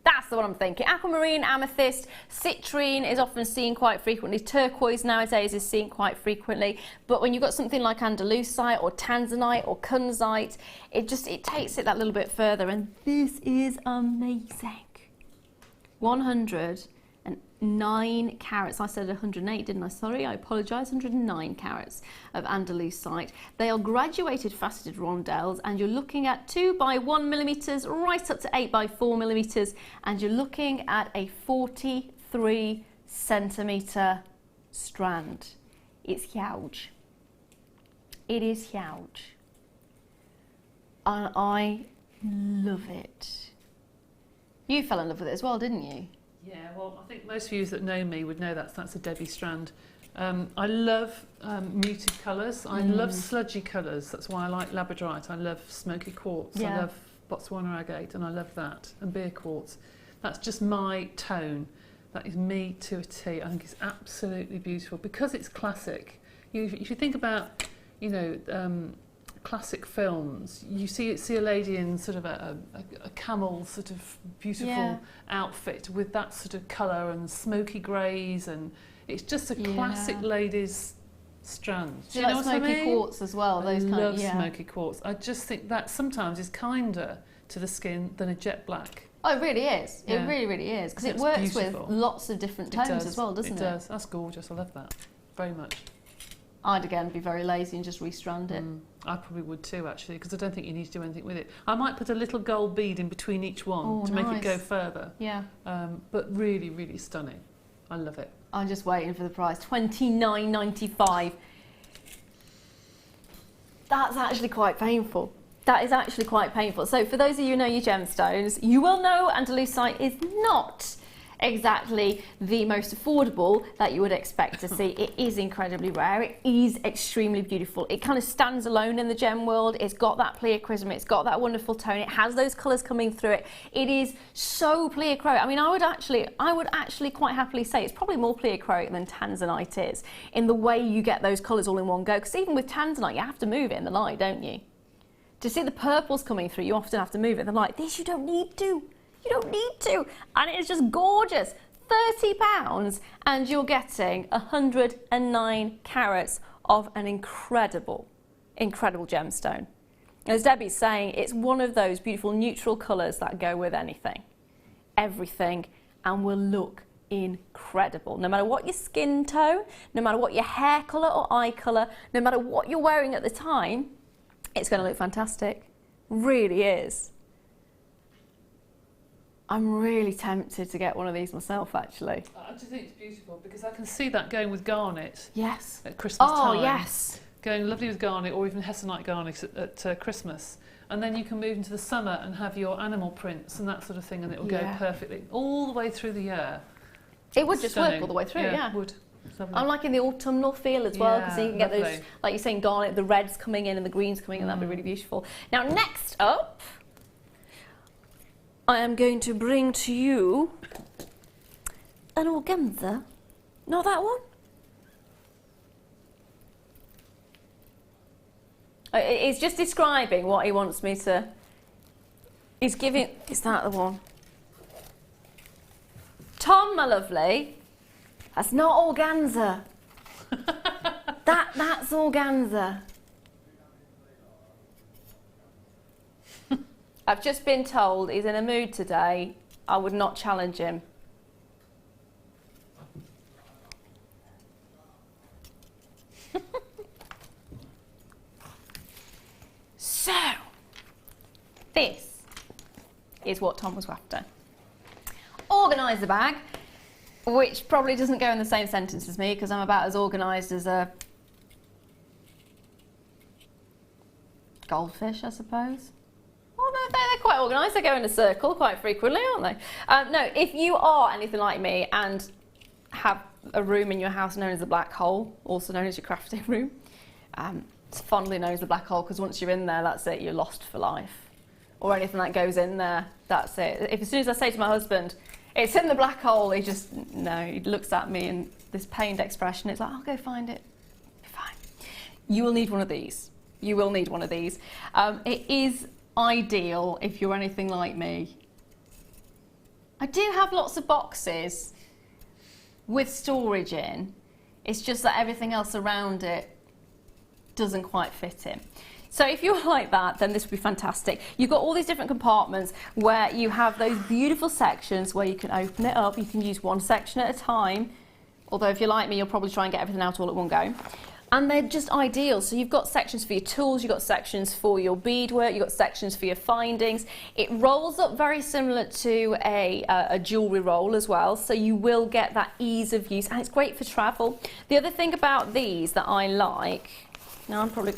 That's the one I'm thinking. Aquamarine, amethyst, citrine is often seen quite frequently. Turquoise nowadays is seen quite frequently. But when you've got something like Andalusite or Tanzanite or Kunzite, it takes it that little bit further. And this is amazing. 109 carats. I said 108, didn't I? Sorry, I apologise. 109 carats of Andalusite. They are graduated faceted rondelles, and you're looking at 2 by 1 millimetres right up to 8 by 4 millimetres, and you're looking at a 43 centimetre strand. It's huge. It is huge. And I love it. You fell in love with it as well, didn't you? Yeah, well, I think most viewers that know me would know that's a Debbie strand. I love muted colours. I love sludgy colours. That's why I like labradorite. I love smoky quartz. Yeah. I love Botswana agate, and I love that. And beer quartz. That's just my tone. That is me to a T. I think it's absolutely beautiful because it's classic. If you think about, you know, classic films, you see a lady in sort of a camel sort of beautiful outfit with that sort of colour and smoky greys, and it's just a classic ladies strand. Do you know what smoky quartz as well? I love smoky quartz. I just think that sometimes is kinder to the skin than a jet black. Oh, it really is. It really, really is. Because it works with lots of different tones as well, doesn't it? It does. That's gorgeous. I love that very much. I'd again be very lazy and just restrand it. I probably would too, actually, because I don't think you need to do anything with it. I might put a little gold bead in between each one to make it go further. Yeah. But really, really stunning. I love it. I'm just waiting for the price. $29.95. That's actually quite painful. That is actually quite painful. So for those of you who know your gemstones, you will know Andalusite is not exactly the most affordable that you would expect to see. It is incredibly rare. It is extremely beautiful. It kind of stands alone in the gem world. It's got that pleochrism. It's got that wonderful tone. It has those colours coming through it. It is so pleochroic. I mean, I would actually quite happily say it's probably more pleochroic than Tanzanite is in the way you get those colours all in one go. Because even with Tanzanite, you have to move it in the light, don't you? To see the purples coming through, you often have to move it in the light. This you don't need to. You don't need to, and it is just gorgeous. £30 and you're getting 109 carats of an incredible, incredible gemstone. As Debbie's saying, it's one of those beautiful neutral colours that go with anything, everything, and will look incredible. No matter what your skin tone, no matter what your hair colour or eye colour, no matter what you're wearing at the time, it's going to look fantastic. Really is. I'm really tempted to get one of these myself, actually. I just think it's beautiful because I can see that going with garnet. Yes. At Christmas time. Oh, yes. Going lovely with garnet, or even hessonite garnet at Christmas. And then you can move into the summer and have your animal prints and that sort of thing, and it will go perfectly all the way through the year. It would just work all the way through, Yeah, it would. I'm liking the autumnal feel as well, because you can get lovely. those, like you're saying, garnet, the reds coming in and the greens coming in. That'd be really beautiful. Now, next up, I am going to bring to you an organza. Not that one? It's just describing what he wants me to... He's giving... Is that the one? Tom, my lovely, that's not organza. That's organza. I've just been told he's in a mood today. I would not challenge him. So, this is what Tom was after. Organise the bag, which probably doesn't go in the same sentence as me because I'm about as organised as a goldfish, I suppose. Oh no, they're quite organised. They go in a circle quite frequently, aren't they? No, if you are anything like me and have a room in your house known as a black hole, also known as your crafting room, it's fondly known as the black hole because once you're in there, that's it, you're lost for life. Or anything that goes in there, that's it. If as soon as I say to my husband, it's in the black hole, he just, no, he looks at me and this pained expression, it's like, I'll go find it. Be fine. You will need one of these. You will need one of these. It is ideal if you're anything like me. I do have lots of boxes with storage in. It's just that everything else around it doesn't quite fit in. So if you're like that, then this would be fantastic. You've got all these different compartments where you have those beautiful sections where you can open it up. You can use one section at a time. Although if you're like me, you'll probably try and get everything out all at one go. And they're just ideal. So you've got sections for your tools, you've got sections for your beadwork, you've got sections for your findings. It rolls up very similar to a jewellery roll as well. So you will get that ease of use, and it's great for travel. The other thing about these that I like, now I'm probably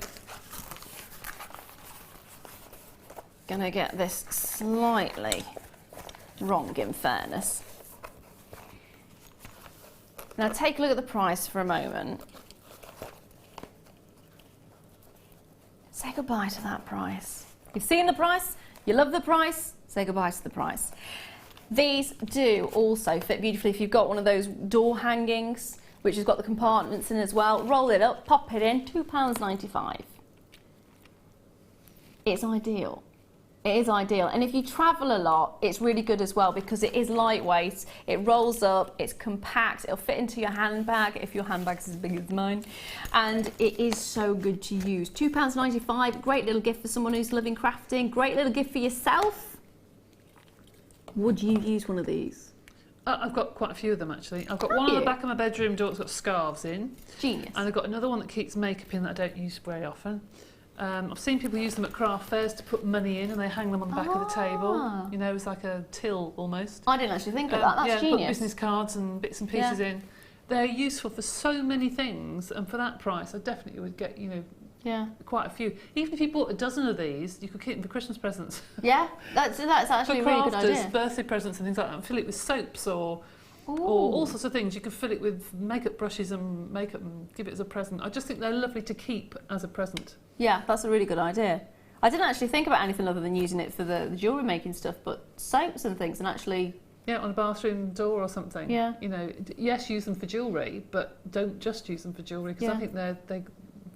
going to get this slightly wrong in fairness. Now take a look at the price for a moment. Say goodbye to that price. You've seen the price, you love the price, say goodbye to the price. These do also fit beautifully if you've got one of those door hangings, which has got the compartments in as well. Roll it up, pop it in, £2.95. It's ideal. It is ideal, and if you travel a lot, it's really good as well because it is lightweight, it rolls up, it's compact, it'll fit into your handbag if your handbag's as big as mine, and it is so good to use. £2.95, great little gift for someone who's loving crafting, great little gift for yourself. Would you use one of these? I've got quite a few of them actually. I've got one on the back of my bedroom door that's got scarves in. Genius. And I've got another one that keeps makeup in that I don't use very often. I've seen people use them at craft fairs to put money in and they hang them on the back of the table. You know, it's like a till almost. I didn't actually think of that, that's genius. Put business cards and bits and pieces in. They're useful for so many things, and for that price I definitely would get, you know, quite a few. Even if you bought a dozen of these, you could keep them for Christmas presents. Yeah, that's actually a really good idea. Birthday presents and things like that, and fill it with soaps or all sorts of things. You could fill it with makeup brushes and makeup and give it as a present. I just think they're lovely to keep as a present. Yeah, that's a really good idea. I didn't actually think about anything other than using it for the jewellery making stuff, but soaps and things, and actually... Yeah, on a bathroom door or something. Yeah. You know, yes, use them for jewellery, but don't just use them for jewellery, because I think they're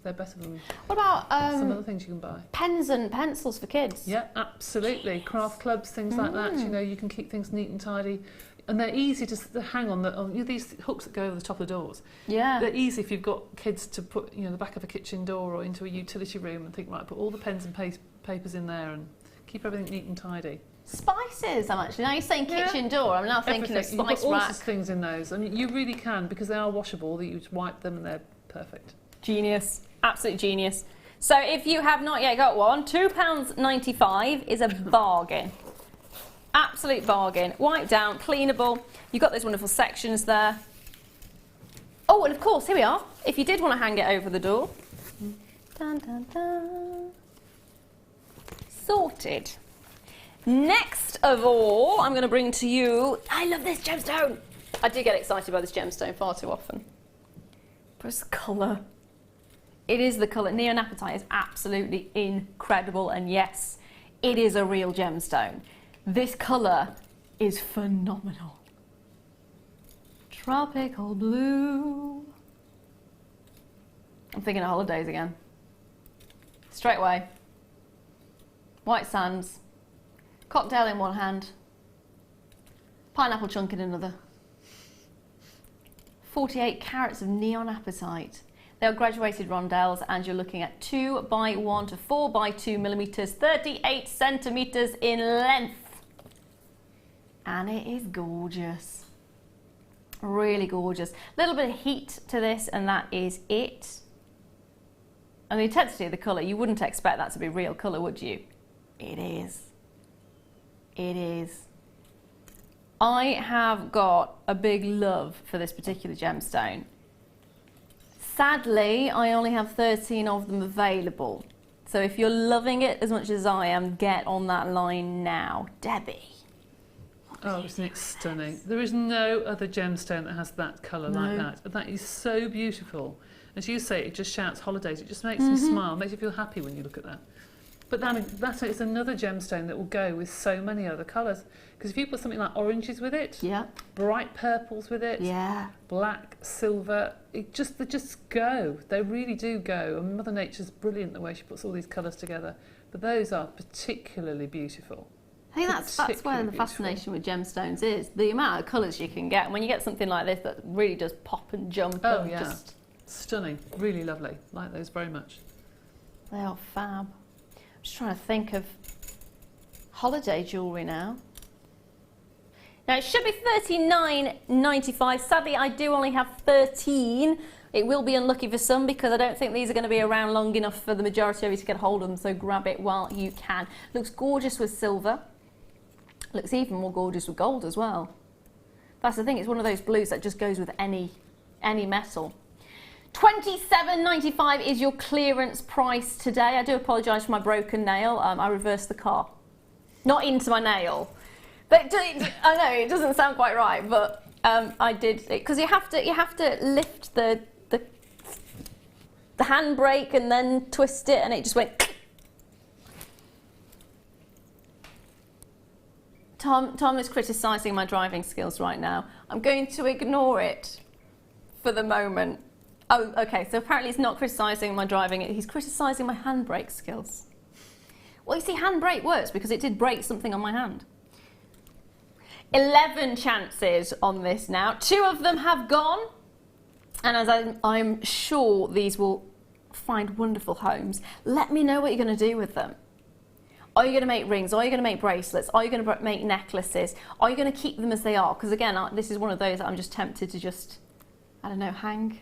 better than what about some other things you can buy. Pens and pencils for kids? Yeah, absolutely. Craft clubs, things like that. You know, you can keep things neat and tidy. And they're easy to hang on these hooks that go over the top of the doors. Yeah. They're easy if you've got kids to put, you know, the back of a kitchen door or into a utility room and think, right, put all the pens and papers in there and keep everything neat and tidy. Spices, I'm actually. Now you're saying kitchen door, I'm now thinking of You've got spice all rack. sorts of things in those. I mean, you really can, because they are washable, that you just wipe them and they're perfect. Genius. Absolute genius. So if you have not yet got one, £2.95 is a bargain. Absolute bargain. Wipe down, cleanable. You've got those wonderful sections there. Oh, and of course, here we are. If you did want to hang it over the door. Dun, dun, dun. Sorted. Next of all, I'm going to bring to you, I love this gemstone. I do get excited by this gemstone far too often. But it's the colour. It is the colour. Neonapatite is absolutely incredible, and yes, it is a real gemstone. This colour is phenomenal. Tropical blue. I'm thinking of holidays again. Straight away. White sands. Cocktail in one hand. Pineapple chunk in another. 48 carats of neonapatite. They are graduated rondelles, and you're looking at 2 by 1 to 4 by 2 millimeters, 38 centimeters in length. And it is gorgeous. Really gorgeous. A little bit of heat to this, and that is it. And the intensity of the colour, you wouldn't expect that to be real colour, would you? It is. It is. I have got a big love for this particular gemstone. Sadly, I only have 13 of them available. So if you're loving it as much as I am, get on that line now. Debbie. Oh, isn't it stunning? There is no other gemstone that has that colour like that. That is so beautiful. As you say, it just shouts holidays. It just makes you smile, makes you feel happy when you look at that. But that is another gemstone that will go with so many other colours. Because if you put something like oranges with it, bright purples with it, black, silver, they just go. They really do go. And Mother Nature's brilliant the way she puts all these colours together. But those are particularly beautiful. I think that's where the fascination with gemstones is. The amount of colours you can get. And when you get something like this that really does pop and jump. Oh, yeah. Just stunning. Really lovely. Like those very much. They are fab. I'm just trying to think of holiday jewellery now. Now it should be $39.95. Sadly, I do only have 13. It will be unlucky for some because I don't think these are going to be around long enough for the majority of you to get hold of them, so grab it while you can. Looks gorgeous with silver. Looks even more gorgeous with gold as well. That's the thing, it's one of those blues that just goes with any metal. $27.95 is your clearance price today. I do apologise for my broken nail. I reversed the car. Not into my nail. But I know, it doesn't sound quite right, but I did, because you have to lift the handbrake and then twist it, and it just went. Tom is criticising my driving skills right now. I'm going to ignore it for the moment. Oh, okay, so apparently he's not criticising my driving, he's criticising my handbrake skills. Well, you see, handbrake works because it did break something on my hand. 11 chances on this now. 2 of them have gone, and as I'm sure these will find wonderful homes. Let me know what you're going to do with them. Are you going to make rings? Are you going to make bracelets? Are you going to make necklaces? Are you going to keep them as they are? Because again, this is one of those that I'm just tempted to just, I don't know, hang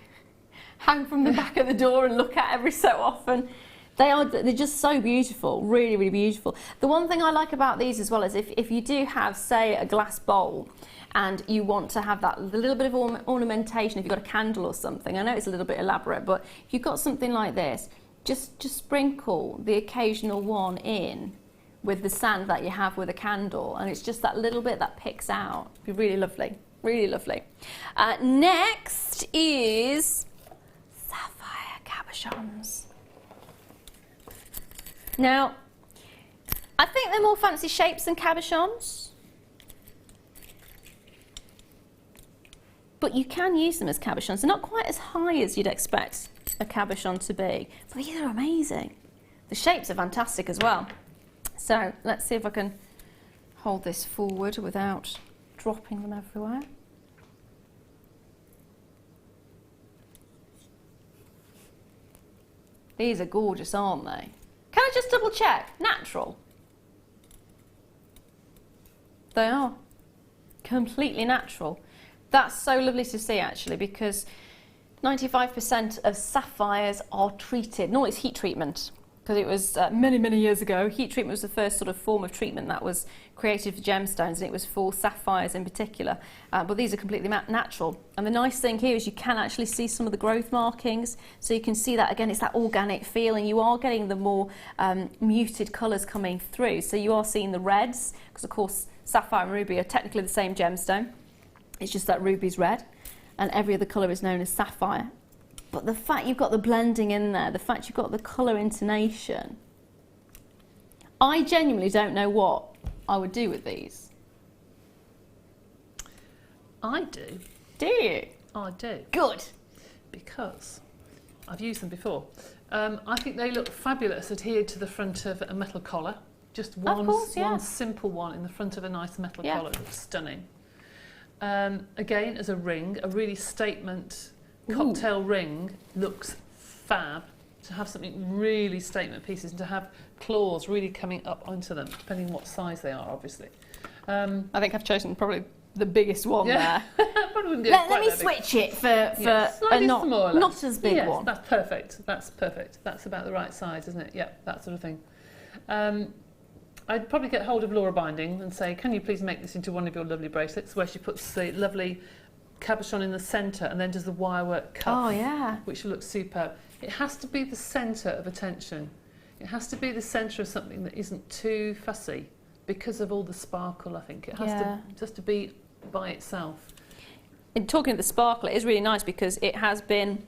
from the back of the door and look at every so often. They're just so beautiful, really, really beautiful. The one thing I like about these as well is if you do have, say, a glass bowl and you want to have that little bit of ornamentation, if you've got a candle or something, I know it's a little bit elaborate, but if you've got something like this, just sprinkle the occasional one in with the sand that you have with a candle, and it's just that little bit that picks out. It'd be really lovely, really lovely. Next is sapphire cabochons. Now, I think they're more fancy shapes than cabochons, but you can use them as cabochons. They're not quite as high as you'd expect a cabochon to be, but these are amazing. The shapes are fantastic as well. So let's see if I can hold this forward without dropping them everywhere. These are gorgeous, aren't they? Can I just double check? Natural? They are completely natural. That's so lovely to see, actually, because 95% of sapphires are treated. Normally it's heat treatment, because it was many years ago. Heat treatment was the first sort of form of treatment that was created for gemstones, and it was for sapphires in particular. But these are completely natural. And the nice thing here is you can actually see some of the growth markings. So you can see that, again, it's that organic feeling. You are getting the more muted colours coming through. So you are seeing the reds, because of course sapphire and ruby are technically the same gemstone. It's just that ruby's red, and every other colour is known as sapphire. But the fact you've got the blending in there, the fact you've got the colour intonation, I genuinely don't know what I would do with these. I do. Do you? I do. Good. Because I've used them before. I think they look fabulous adhered to the front of a metal collar. Just one, one simple one in the front of a nice metal collar. It looks stunning. Again, as a ring, a really statement cocktail ring looks fab. To have something really statement pieces and to have claws really coming up onto them, depending on what size they are, obviously. I think I've chosen probably the biggest one there. Probably wouldn't go let me switch it for a not as big one. That's perfect. That's perfect. That's about the right size, isn't it? Yeah, that sort of thing. I'd probably get hold of Lara Binding and say, can you please make this into one of your lovely bracelets, where she puts the lovely cabochon in the centre and then does the wirework cuff, which looks superb. It has to be the centre of attention. It has to be the centre of something that isn't too fussy because of all the sparkle, I think. It has to just to be by itself. And talking of the sparkle, it is really nice because it has been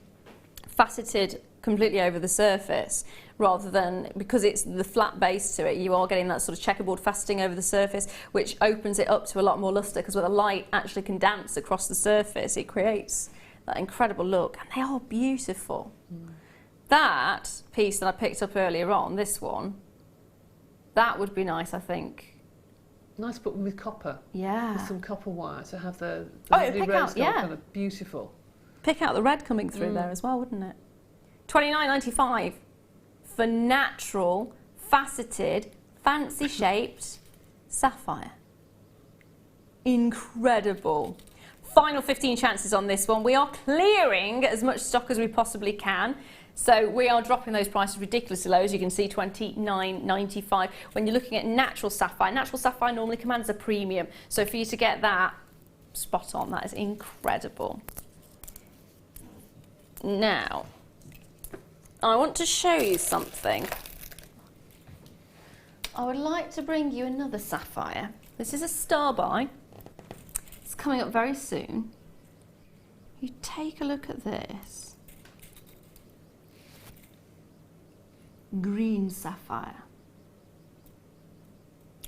faceted completely over the surface, rather than, because it's the flat base to it, you are getting that sort of checkerboard faceting over the surface, which opens it up to a lot more lustre, because where the light actually can dance across the surface, it creates that incredible look, and they are beautiful. That piece that I picked up earlier on, this one, that would be nice, I think. Nice, but with copper. Yeah. With some copper wire to have the pick rose out, gold colour. Beautiful. Pick out the red coming through there as well, wouldn't it? $29.95 for natural, faceted, fancy shaped sapphire. Incredible. Final 15 chances on this one. We are clearing as much stock as we possibly can. So we are dropping those prices ridiculously low, as you can see, $29.95. When you're looking at natural sapphire normally commands a premium. So for you to get that, spot on, that is incredible. Now, I want to show you something. I would like to bring you another sapphire. This is a star buy. It's coming up very soon. You take a look at this. Green sapphire.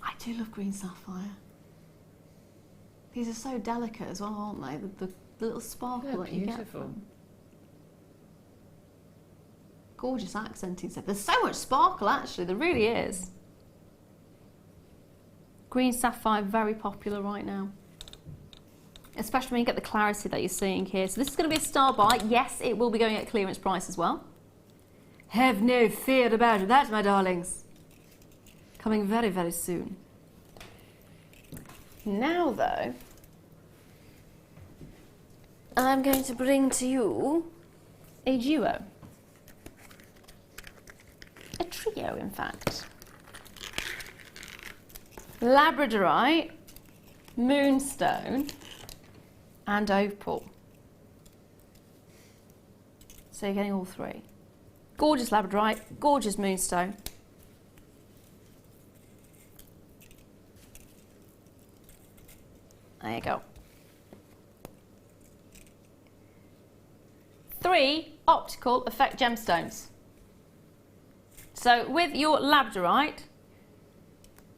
I do love green sapphire. These are so delicate as well, aren't they? The little sparkle that you get from them. Gorgeous accenting set. There's so much sparkle, actually, there really is. Green sapphire, very popular right now. Especially when you get the clarity that you're seeing here. So this is going to be a star buy. Yes, it will be going at clearance price as well. Have no fear about that, my darlings. Coming very, very soon. Now, though, I'm going to bring to you a duo. A trio, in fact. Labradorite, moonstone, and opal. So you're getting all three. Gorgeous labradorite, gorgeous moonstone. There you go. 3 optical effect gemstones. So with your labradorite,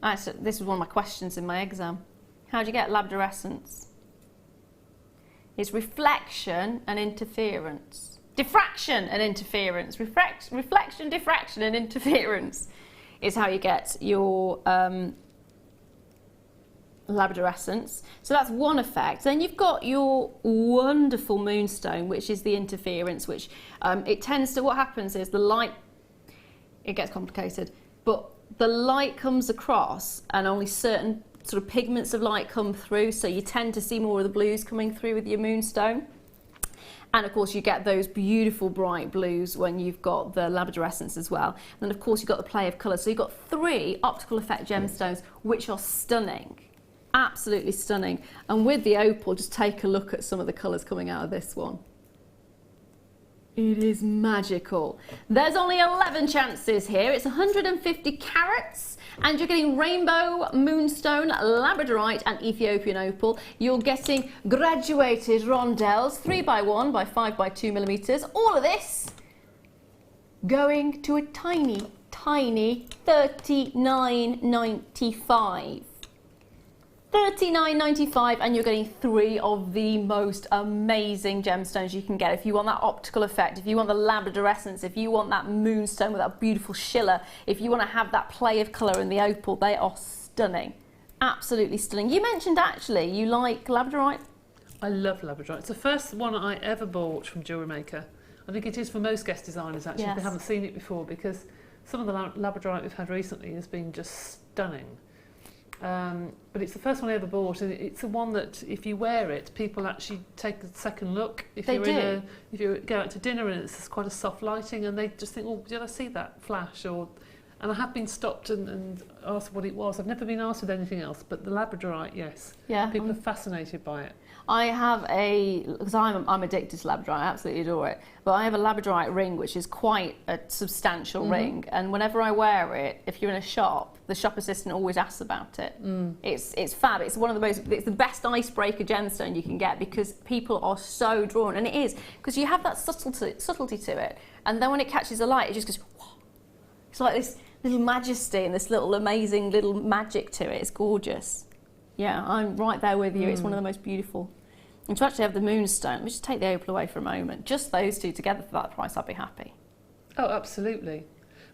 this was one of my questions in my exam. How do you get labdorescence? It's reflection and interference. Diffraction and interference. Reflection, diffraction and interference is how you get your labdorescence. So that's one effect. Then you've got your wonderful moonstone, which is the interference, which it tends to, what happens is the light, it gets complicated, but the light comes across and only certain sort of pigments of light come through, so you tend to see more of the blues coming through with your moonstone. And of course you get those beautiful bright blues when you've got the labradorescence as well. And then of course you've got the play of colour. So you've got 3 optical effect gemstones which are stunning, absolutely stunning. And with the opal, just take a look at some of the colours coming out of this one. It is magical. There's only 11 chances here. It's 150 carats and you're getting rainbow, moonstone, labradorite and Ethiopian opal. You're getting graduated rondelles, 3x1 by 5x2 millimeters. All of this going to a tiny, tiny $39.95. $39.95, and you're getting 3 of the most amazing gemstones you can get. If you want that optical effect, if you want the labradorescence, if you want that moonstone with that beautiful schiller, if you want to have that play of colour in the opal, they are stunning. Absolutely stunning. You mentioned actually you like labradorite. I love labradorite. It's the first one I ever bought from Jewellery Maker. I think it is for most guest designers actually, if they haven't seen it before, because some of the labradorite we've had recently has been just stunning. But it's the first one I ever bought, and it's the one that if you wear it, people actually take a second look. If you go out to dinner and it's quite a soft lighting, and they just think, oh, did I see that flash? And I have been stopped and asked what it was. I've never been asked with anything else, but the labradorite, yes. Yeah. People are fascinated by it. I have because I'm addicted to labradorite, I absolutely adore it. But I have a labradorite ring, which is quite a substantial ring, and whenever I wear it, if you're in a shop, the shop assistant always asks about it. It's fab. It's it's the best icebreaker gemstone you can get, because people are so drawn, and it is, because you have that subtlety to it, and then when it catches the light, it just goes, whoa. It's like this little majesty and this little amazing little magic to it. It's gorgeous. Yeah, I'm right there with you. It's one of the most beautiful. And to actually have the moonstone, let me just take the opal away for a moment. Just those two together for that price, I'd be happy. Oh, absolutely.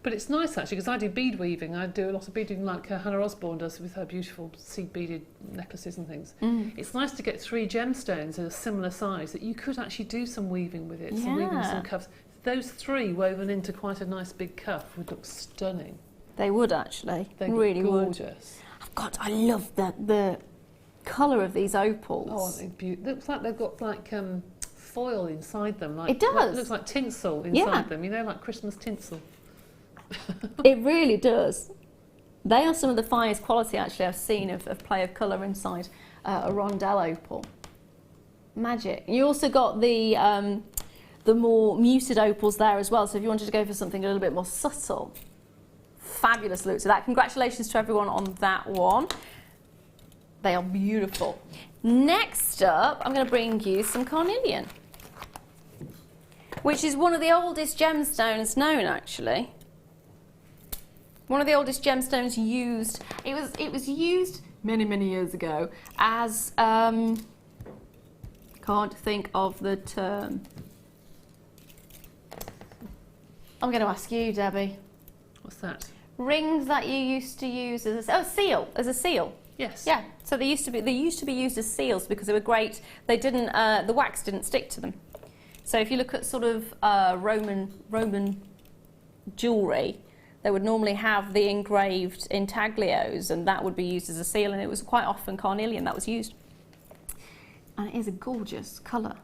But it's nice actually, because I do bead weaving. I do a lot of bead weaving like Hannah Osborne does with her beautiful seed beaded necklaces and things. It's nice to get 3 gemstones of a similar size that you could actually do some weaving with it, some weaving, some cuffs. Those 3 woven into quite a nice big cuff would look stunning. They would actually. They really gorgeous. God, I love the colour of these opals. Oh, they're beautiful. Looks like they've got like foil inside them. Like, it does. Like, it looks like tinsel inside them, you know, like Christmas tinsel. It really does. They are some of the finest quality actually I've seen of play of colour inside a rondelle opal. Magic. You also got the more muted opals there as well, so if you wanted to go for something a little bit more subtle, fabulous look to that. Congratulations to everyone on that one. They are beautiful. Next up, I'm going to bring you some carnelian, which is one of the oldest gemstones known actually. One of the oldest gemstones used. It was used many years ago as can't think of the term. I'm going to ask you, Debbie. What's that? Rings that you used to use as a seal. Yes. Yeah. So they used to be used as seals because they were great. They didn't the wax didn't stick to them. So if you look at sort of Roman jewellery, they would normally have the engraved intaglios, and that would be used as a seal, and it was quite often carnelian that was used. And it is a gorgeous colour.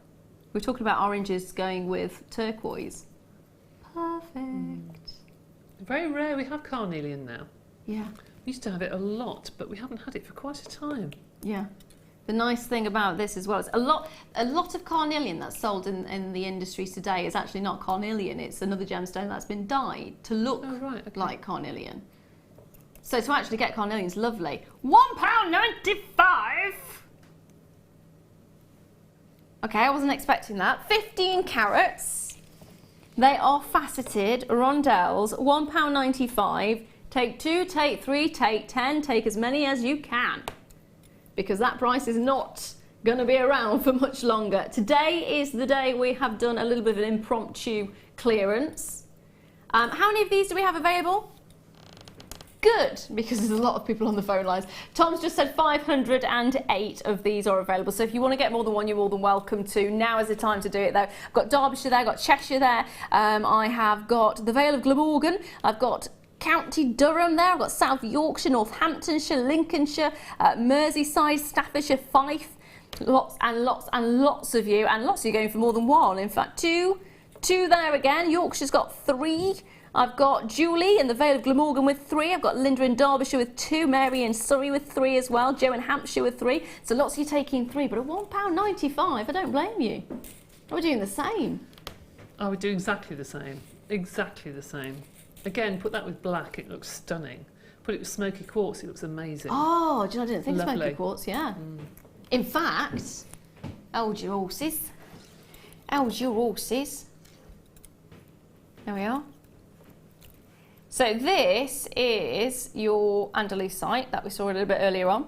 We're talking about oranges going with turquoise. Perfect. Very rare we have carnelian now. Yeah. We used to have it a lot, but we haven't had it for quite a time. Yeah. The nice thing about this as well is a lot of carnelian that's sold in the industry today is actually not carnelian. It's another gemstone that's been dyed to look like carnelian. So to actually get carnelian is lovely. £1.95. Okay, I wasn't expecting that. 15 carats. They are faceted rondelles. £1.95. Take 2, take 3, take 10, take as many as you can, because that price is not going to be around for much longer. Today is the day we have done a little bit of an impromptu clearance. How many of these do we have available? Good, because there's a lot of people on the phone lines. Tom's just said 508 of these are available, so if you want to get more than one, you're more than welcome to. Now is the time to do it though. I've got Derbyshire there, I've got Cheshire there, I have got the Vale of Glamorgan, I've got County Durham there. I've got South Yorkshire, Northamptonshire, Lincolnshire, Merseyside, Staffordshire, Fife. Lots and lots and lots of you, and lots of you going for more than one. In fact, two there again. Yorkshire's got 3. I've got Julie in the Vale of Glamorgan with 3. I've got Linda in Derbyshire with 2. Mary in Surrey with 3 as well. Jo in Hampshire with 3. So lots of you taking 3, but at £1.95, I don't blame you. We're doing the same. I would do exactly the same. Exactly the same. Again, put that with black, it looks stunning. Put it with smoky quartz, it looks amazing. Oh, do you know, I didn't think Lovely. smoky quartz, yeah. In fact, hold your horses. Hold your horses. There we are. So this is your andesite that we saw a little bit earlier on.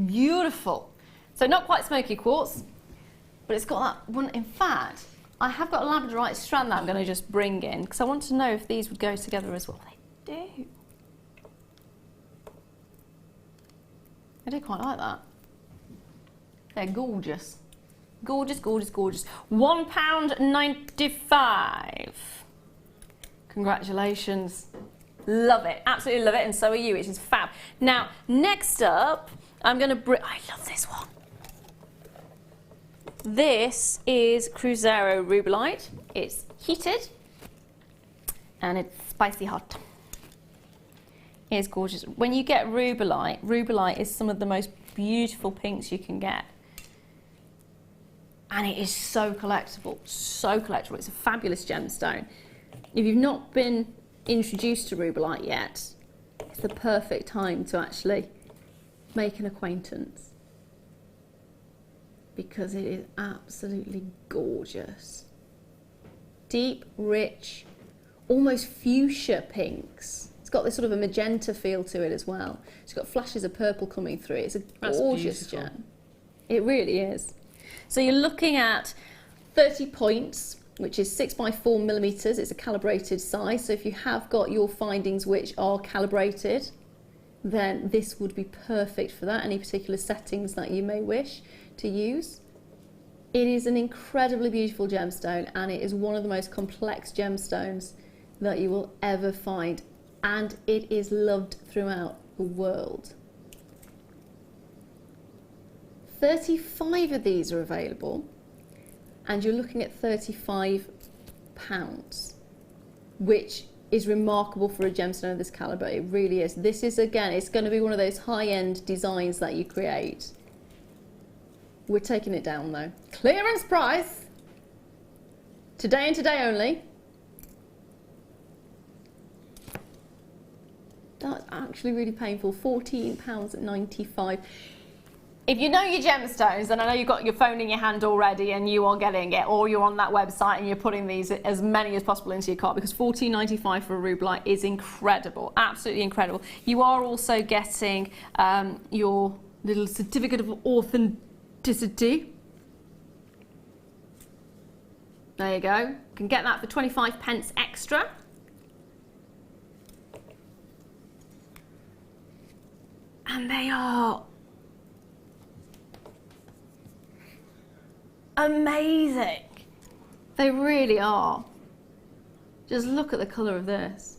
Beautiful. So not quite smoky quartz, but it's got that one. In fact, I have got a labradorite strand that I'm going to just bring in because I want to know if these would go together as well. They do. I do quite like that. They're gorgeous. Gorgeous, gorgeous, gorgeous. £1.95. Congratulations. Love it. Absolutely love it. And so are you, which is fab. Now, next up, I'm going to bring... I love this one. This is Cruzeiro Rubellite. It's heated and it's spicy hot. It's gorgeous. When you get Rubellite is some of the most beautiful pinks you can get. And it is so collectible, so collectible. It's a fabulous gemstone. If you've not been introduced to Rubellite yet, it's the perfect time to actually make an acquaintance because it is absolutely gorgeous. Deep, rich, almost fuchsia pinks. It's got this sort of a magenta feel to it as well. It's got flashes of purple coming through. It's a gorgeous gem. It really is. So you're looking at 30 points, which is 6 by 4 millimeters. It's a calibrated size. So if you have got your findings which are calibrated, then this would be perfect for that. Any particular settings that you may wish to use. It is an incredibly beautiful gemstone, and it is one of the most complex gemstones that you will ever find, and it is loved throughout the world. 35 of these are available, and you're looking at £35, which is remarkable for a gemstone of this calibre. It really is. This is, again, it's going to be one of those high-end designs that you create. We're taking it down though. Clearance price. Today and today only. That's actually really painful. £14.95. If you know your gemstones, and I know you've got your phone in your hand already and you are getting it, or you're on that website and you're putting these as many as possible into your cart, because £14.95 for a Rubellite is incredible, absolutely incredible. You are also getting your little certificate of authenticity. There you go. You can get that for 25p extra. And they are amazing. They really are. Just look at the colour of this.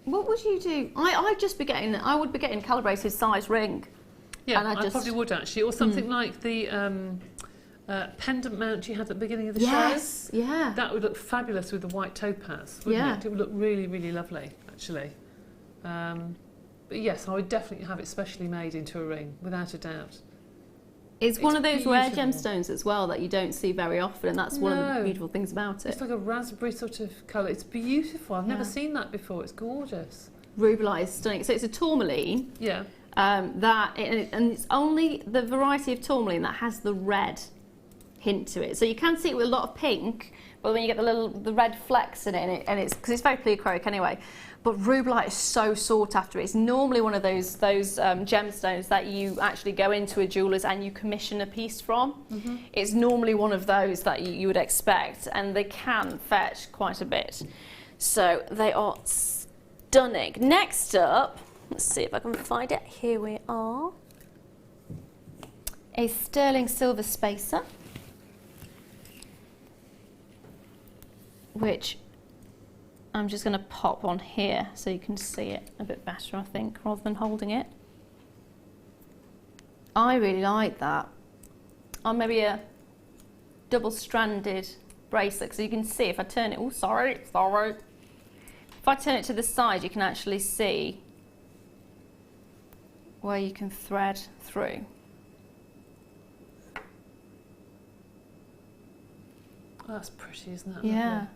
What would you do? I would be getting a calibrated size ring. Yeah, and I probably would actually, or something like the pendant mount you had at the beginning of the show. Yes, yeah. That would look fabulous with the white topaz, wouldn't it? It would look really, really lovely, actually. But yes, I would definitely have it specially made into a ring, without a doubt. It's one of those rare gemstones as well that you don't see very often, and that's one of the beautiful things about it. It's like a raspberry sort of colour. It's beautiful. I've never seen that before. It's gorgeous. Rubellite is stunning. So it's a tourmaline. Yeah. And it's only the variety of tourmaline that has the red hint to it. So you can see it with a lot of pink, but when you get the red flecks in it, and it's because it's very pleochroic anyway. But Rubellite is so sought after. It's normally one of those gemstones that you actually go into a jeweller's and you commission a piece from. Mm-hmm. It's normally one of those that you would expect, and they can fetch quite a bit. So they are stunning. Next up, let's see if I can find it. Here we are. A sterling silver spacer. which I'm just going to pop on here so you can see it a bit better, I think, rather than holding it. I really like that. Or maybe a double-stranded bracelet, so you can see if I turn it, oh sorry. If I turn it to the side, you can actually see where you can thread through. That's pretty, isn't it? Yeah. Lovely.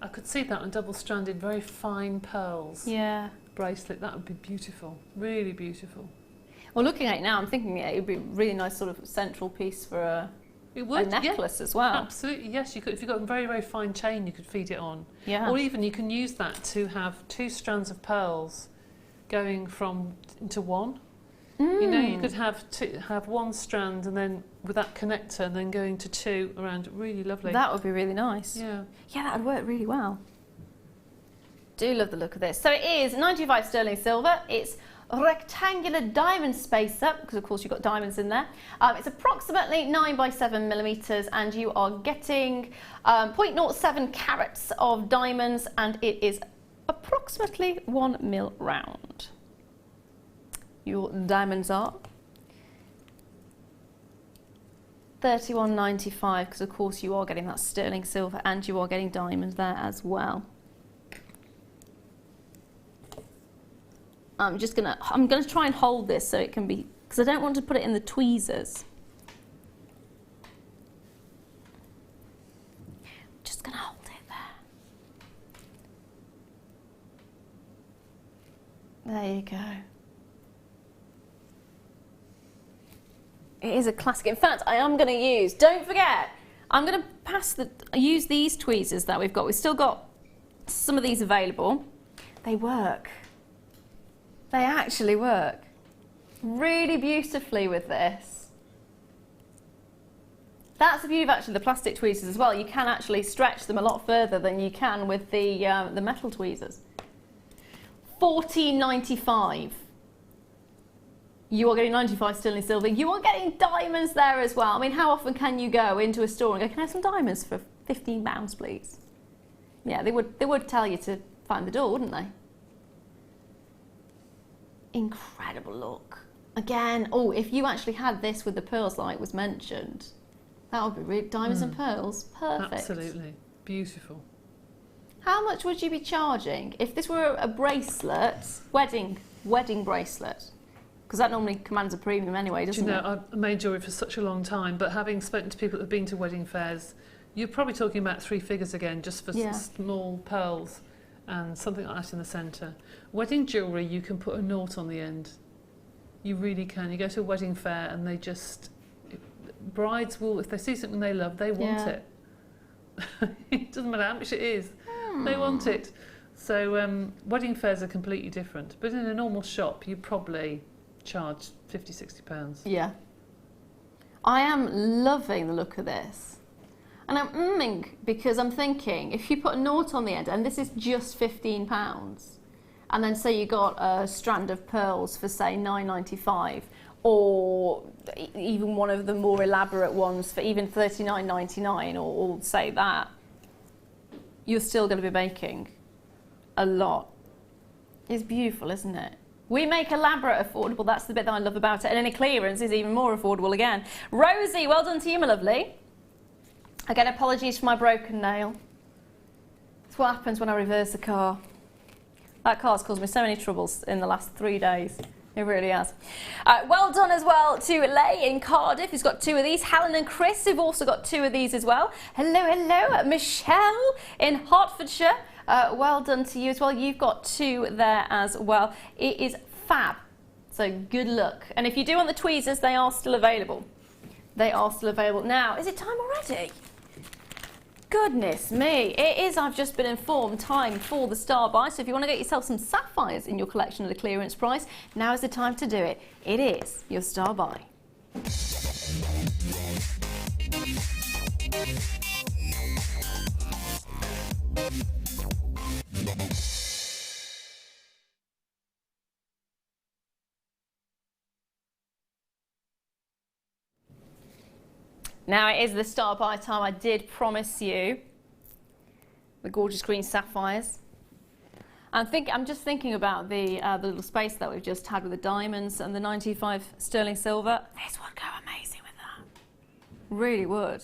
I could see that on double-stranded, very fine pearls. Yeah. Bracelet, that would be beautiful, really beautiful. Well, looking at it now, I'm thinking it would be a really nice sort of central piece for a necklace as well. Absolutely, yes. You could, if you've got a very, very fine chain, you could feed it on. Yeah. Or even you can use that to have 2 strands of pearls going into one. You know, you could have 1 strand and then with that connector and then going to 2 around. Really lovely. That would be really nice. Yeah. Yeah, that would work really well. Do love the look of this. So it is 95 sterling silver. It's a rectangular diamond spacer, because of course you've got diamonds in there. It's approximately 9 by 7 millimeters, and you are getting 0.07 carats of diamonds, and it is approximately 1 mil round. Your diamonds are £31.95, because of course you are getting that sterling silver and you are getting diamonds there as well. I'm gonna try and hold this so it can be, because I don't want to put it in the tweezers. Just gonna hold it there. There you go. It is a classic. In fact, I am going to use, don't forget, I'm going to use these tweezers that we've got. We've still got some of these available. They work. They actually work really beautifully with this. That's the beauty of actually the plastic tweezers as well. You can actually stretch them a lot further than you can with the metal tweezers. £14.95. You are getting 95 sterling silver. You are getting diamonds there as well. I mean, how often can you go into a store and go, can I have some diamonds for £15, please? Yeah, they would tell you to find the door, wouldn't they? Incredible look. Again, oh, if you actually had this with the pearls like was mentioned, that would be really, diamonds and pearls, perfect. Absolutely, beautiful. How much would you be charging if this were a bracelet, wedding bracelet? Because that normally commands a premium anyway, doesn't it? Do you know, I've made jewellery for such a long time, but having spoken to people that have been to wedding fairs, you're probably talking about 3 figures again, just for small pearls and something like that in the centre. Wedding jewellery, you can put a nought on the end. You really can. You go to a wedding fair and they just... Brides will, if they see something they love, they want it. It doesn't matter how much it is. They want it. So wedding fairs are completely different. But in a normal shop, you probably charge £50–60. Yeah. I am loving the look of this. And I'm because I'm thinking, if you put a nought on the end, and this is just £15, and then say you got a strand of pearls for, say, £9.95, or even one of the more elaborate ones for even $39.99, or say that, you're still going to be making a lot. It's beautiful, isn't it? We make elaborate affordable. That's the bit that I love about it. And any clearance is even more affordable again. Rosie, well done to you, my lovely. Again, apologies for my broken nail. It's what happens when I reverse a car. That car's caused me so many troubles in the last 3 days. It really has. Well done as well to Leuw in Cardiff, who's got 2 of these. Helen and Chris have also got 2 of these as well. Hello, hello. Michelle in Hertfordshire. Well done to you as well. You've got 2 there as well. It is fab. So good luck. And if you do want the tweezers, they are still available. They are still available. Now, is it time already? Goodness me, it is, I've just been informed, time for the star buy. So if you want to get yourself some sapphires in your collection at a clearance price, now is the time to do it. It is your star buy. Now it is the star buy time. I did promise you the gorgeous green sapphires. I'm just thinking about the little space that we've just had with the diamonds and the 95 sterling silver. This would go amazing with that. Really would.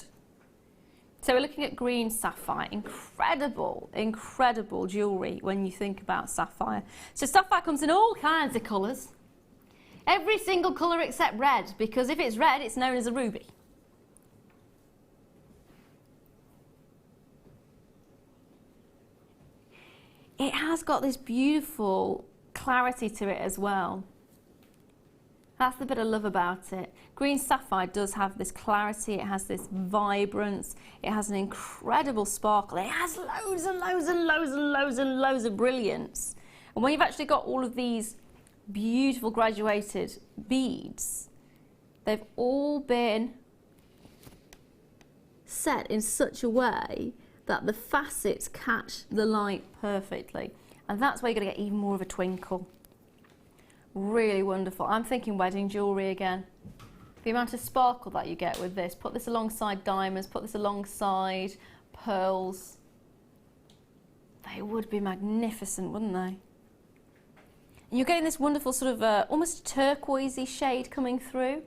So we're looking at green sapphire. Incredible, incredible jewellery when you think about sapphire. So sapphire comes in all kinds of colours. Every single colour except red, because if it's red, it's known as a ruby. It has got this beautiful clarity to it as well. That's the bit I love about it. Green sapphire does have this clarity, it has this vibrance, it has an incredible sparkle, it has loads and loads and loads and loads and loads of brilliance. And when you've actually got all of these beautiful graduated beads, they've all been set in such a way that the facets catch the light perfectly. And that's where you're going to get even more of a twinkle. Really wonderful. I'm thinking wedding jewellery again. The amount of sparkle that you get with this. Put this alongside diamonds, put this alongside pearls. They would be magnificent, wouldn't they? And you're getting this wonderful sort of almost turquoisey shade coming through.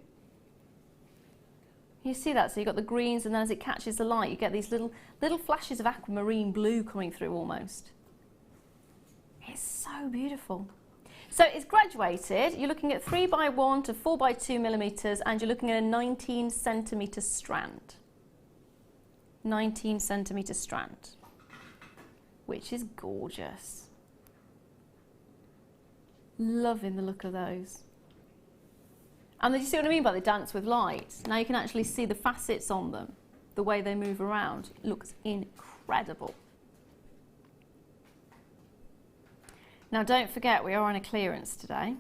You see that? So you've got the greens, and then as it catches the light, you get these little flashes of aquamarine blue coming through almost. It's so beautiful. So it's graduated. You're looking at 3x1 to 4x2 millimetres, and you're looking at a 19 centimetre strand. 19 centimetre strand, which is gorgeous. Loving the look of those. And you see what I mean by the dance with light? Now you can actually see the facets on them, the way they move around. It looks incredible. Now don't forget, we are on a clearance today.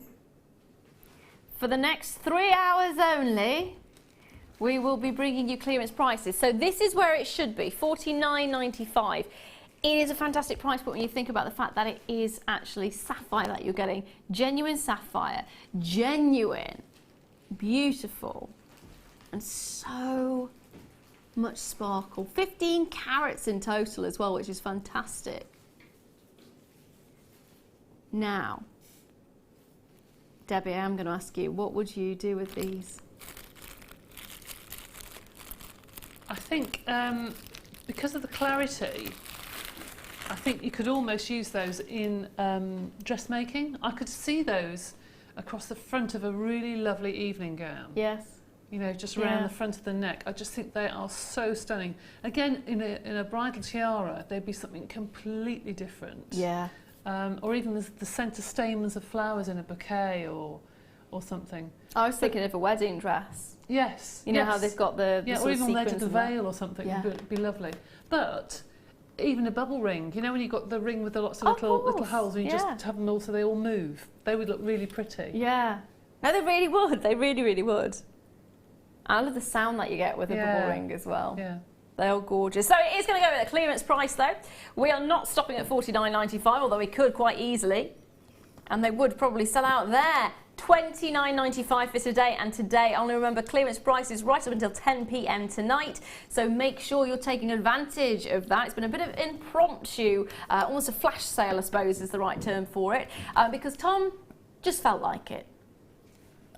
For the next 3 hours only, we will be bringing you clearance prices. So this is where it should be, $49.95. It is a fantastic price, but when you think about the fact that it is actually sapphire that you're getting, genuine sapphire, genuine, beautiful, and so much sparkle. 15 carats in total as well, which is fantastic. Now, Debbie, I'm going to ask you, what would you do with these? I think because of the clarity, I think you could almost use those in dressmaking. I could see those across the front of a really lovely evening gown. Yes. You know, just around the front of the neck. I just think they are so stunning. Again, in a bridal tiara, they'd be something completely different. Yeah. Or even the centre stamens of flowers in a bouquet or something. I was thinking of a wedding dress. Yes. You know how they've got the or sort of even laid sequins the and that. veil or something would be lovely. But even a bubble ring, you know when you've got the ring with the lots of little holes and you just have them all so they all move. They would look really pretty. Yeah. No, they really would. They really, really would. I love the sound that you get with a bubble ring as well. Yeah. They're all gorgeous. So it is going to go at a clearance price though. We are not stopping at $49.95, although we could quite easily. And they would probably sell out there. $29.95 for today, and today only remember clearance prices right up until 10 p.m. tonight, so make sure you're taking advantage of that. It's been a bit of impromptu, almost a flash sale I suppose is the right term for it, because Tom just felt like it.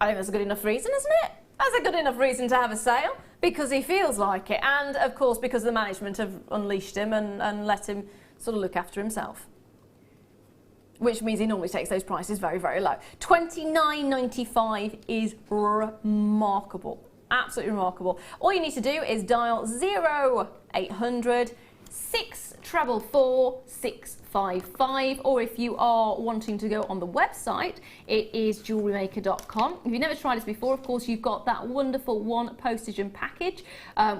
I think that's a good enough reason, isn't it? That's a good enough reason to have a sale, because he feels like it, and of course because the management have unleashed him and let him sort of look after himself. Which means he normally takes those prices very, very low. $29.95 is remarkable, absolutely remarkable. All you need to do is dial 0800 644 655, or if you are wanting to go on the website, it is JewelleryMaker.com. If you've never tried this before, of course, you've got that wonderful one postage and package,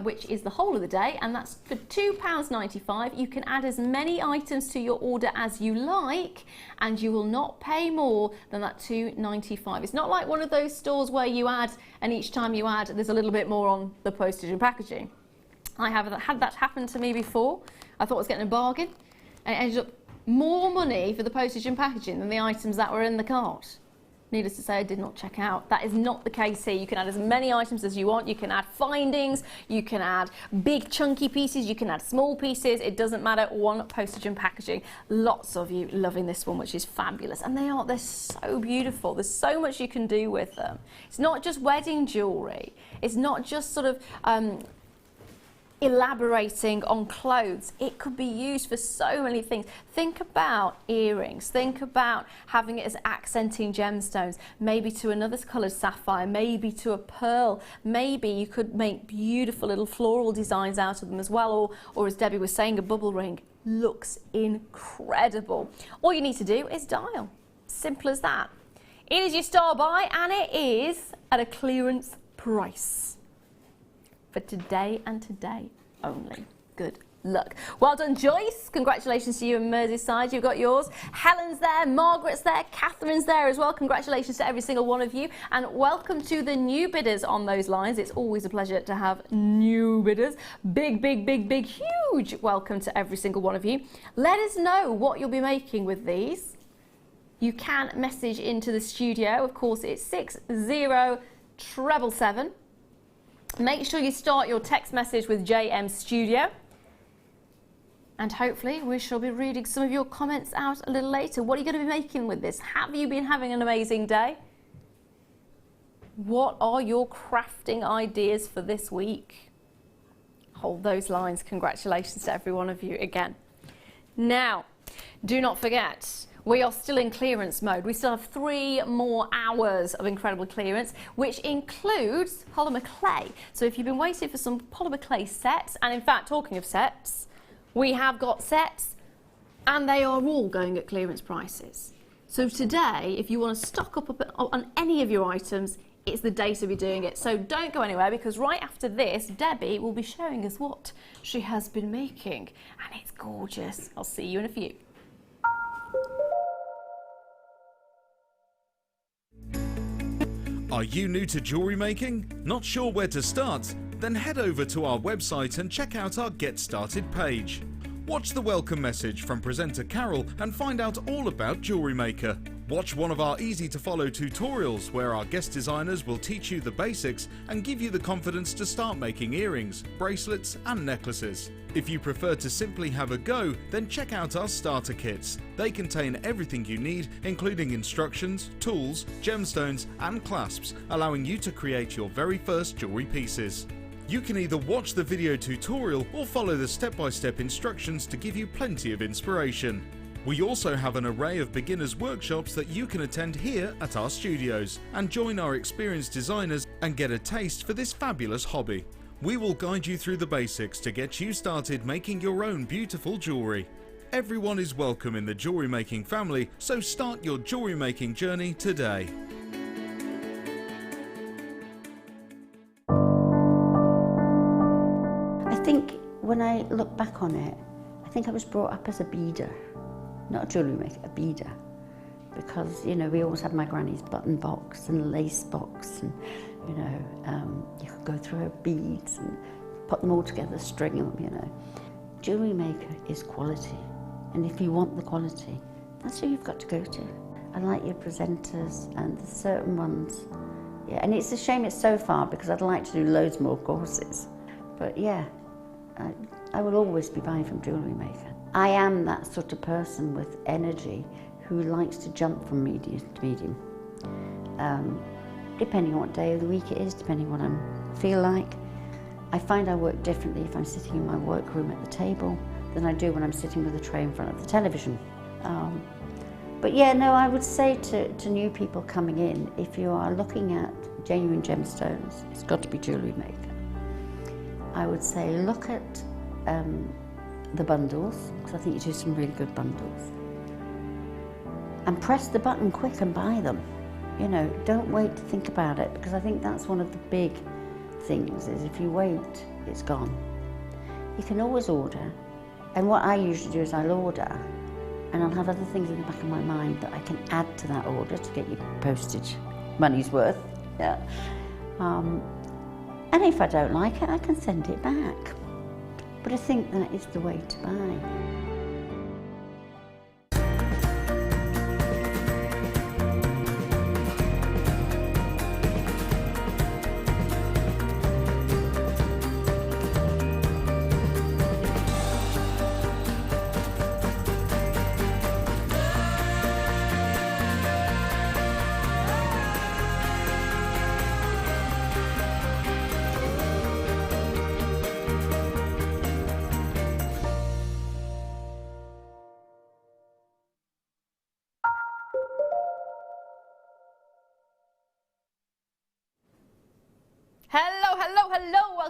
which is the whole of the day, and that's for £2.95. You can add as many items to your order as you like, and you will not pay more than that £2.95. It's not like one of those stores where you add, and each time you add, there's a little bit more on the postage and packaging. I have had that happen to me before. I thought I was getting a bargain, and it ended up more money for the postage and packaging than the items that were in the cart. needless to say, I did not check out. That is not the case here. You can add as many items as you want. You can add findings, you can add big chunky pieces, you can add small pieces. It doesn't matter. One postage and packaging. Lots of you loving this one, which is fabulous. And they're so beautiful. There's so much you can do with them. It's not just wedding jewellery. It's not just sort of elaborating on clothes. It could be used for so many things. Think about earrings. Think about having it as accenting gemstones, maybe to another coloured sapphire, maybe to a pearl. Maybe you could make beautiful little floral designs out of them as well, or as Debbie was saying, a bubble ring. Looks incredible. All you need to do is dial. Simple as that. It is your star buy, and it is at a clearance price. For today and today only. Good luck. Well done, Joyce. Congratulations to you in Merseyside. You've got yours. Helen's there, Margaret's there, Catherine's there as well. Congratulations to every single one of you. And welcome to the new bidders on those lines. It's always a pleasure to have new bidders. Big, big, big, big, huge welcome to every single one of you. Let us know what you'll be making with these. You can message into the studio. Of course, it's 60777. Make sure you start your text message with JM Studio. And hopefully we shall be reading some of your comments out a little later. What are you going to be making with this? Have you been having an amazing day? What are your crafting ideas for this week? Hold those lines. Congratulations to every one of you again. Now, do not forget, we are still in clearance mode. We still have 3 more hours of incredible clearance, which includes polymer clay. So if you've been waiting for some polymer clay sets, and in fact, talking of sets, we have got sets and they are all going at clearance prices. So today, if you want to stock up on any of your items, it's the day to be doing it. So don't go anywhere, because right after this, Debbie will be showing us what she has been making. And it's gorgeous. I'll see you in a few. Are you new to jewellery making? Not sure where to start? Then head over to our website and check out our Get Started page. Watch the welcome message from presenter Carol and find out all about Jewellery Maker. Watch one of our easy to follow tutorials where our guest designers will teach you the basics and give you the confidence to start making earrings, bracelets and necklaces. If you prefer to simply have a go, then check out our starter kits. They contain everything you need, including instructions, tools, gemstones and clasps, allowing you to create your very first jewellery pieces. You can either watch the video tutorial or follow the step-by-step instructions to give you plenty of inspiration. We also have an array of beginners workshops that you can attend here at our studios and join our experienced designers and get a taste for this fabulous hobby. We will guide you through the basics to get you started making your own beautiful jewellery. Everyone is welcome in the jewellery making family, so start your jewellery making journey today. I think when I look back on it, I think I was brought up as a beader. Not a jewellery maker, a beader. Because, you know, we always had my granny's button box and lace box, and, you know, you could go through her beads and put them all together, string them, you know. Jewellery Maker is quality, and if you want the quality, that's who you've got to go to. I like your presenters, and there's certain ones, yeah, and it's a shame it's so far, because I'd like to do loads more courses. But yeah, I will always be buying from Jewellery Maker. I am that sort of person with energy who likes to jump from medium to medium. Depending on what day of the week it is, depending on what I feel like. I find I work differently if I'm sitting in my workroom at the table than I do when I'm sitting with a tray in front of the television. But yeah, no, I would say to new people coming in, if you are looking at genuine gemstones, it's got to be Jewellery Maker. I would say look at the bundles, because I think you do some really good bundles. And press the button quick and buy them. You know, don't wait to think about it, because I think that's one of the big things, is if you wait, it's gone. You can always order, and what I usually do is I'll order, and I'll have other things in the back of my mind that I can add to that order to get your postage money's worth. Yeah. And if I don't like it, I can send it back. But I think that is the way to buy.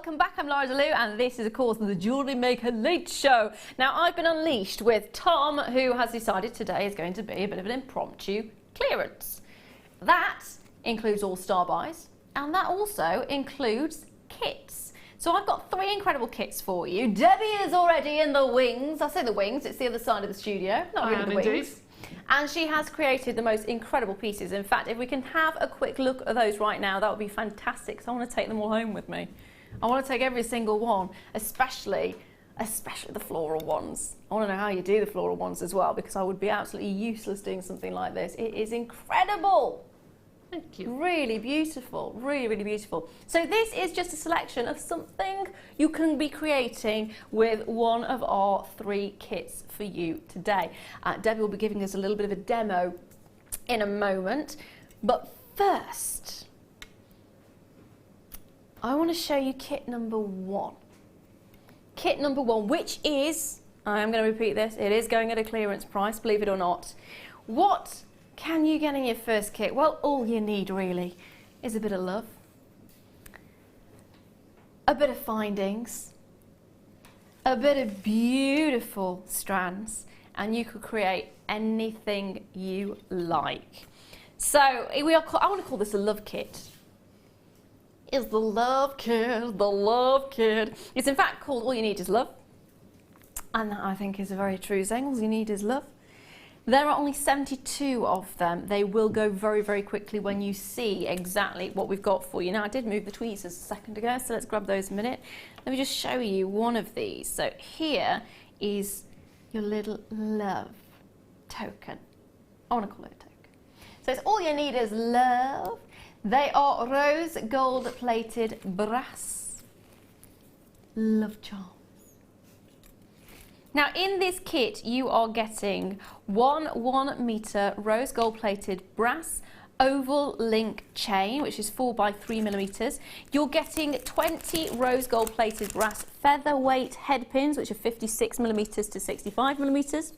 welcome back. I'm Lara Leuw, and this is, of course, the Jewellery Maker Late Show. Now, I've been unleashed with Tom, who has decided today is going to be a bit of an impromptu clearance. That includes all star buys, and that also includes kits. So I've got 3 incredible kits for you. Debbie is already in the wings. I say the wings, it's the other side of the studio, not really the wings. Indeed. And she has created the most incredible pieces. In fact, if we can have a quick look at those right now, that would be fantastic, because I want to take them all home with me. I want to take every single one, especially the floral ones. I want to know how you do the floral ones as well, because I would be absolutely useless doing something like this. It is incredible. Thank you. Really beautiful, really, really beautiful. So this is just a selection of something you can be creating with one of our 3 kits for you today. Debbie will be giving us a little bit of a demo in a moment, but first, I want to show you kit number 1. Kit number 1, which is, I am going to repeat this, it is going at a clearance price, believe it or not. What can you get in your first kit? Well, all you need really is a bit of love, a bit of findings, a bit of beautiful strands, and you could create anything you like. So I want to call this a love kit. Is the love kit, the love kit. It's in fact called All You Need Is Love. And that, I think, is a very true saying. All you need is love. There are only 72 of them. They will go very, very quickly when you see exactly what we've got for you. Now, I did move the tweezers a second ago, so let's grab those a minute. Let me just show you one of these. So here is your little love token. I want to call it a token. So it's All You Need Is Love. They are rose gold plated brass love charms. Now in this kit you are getting 1 meter rose gold plated brass oval link chain, which is 4 by 3 millimeters. You're getting 20 rose gold plated brass featherweight head pins, which are 56 millimeters to 65 millimeters.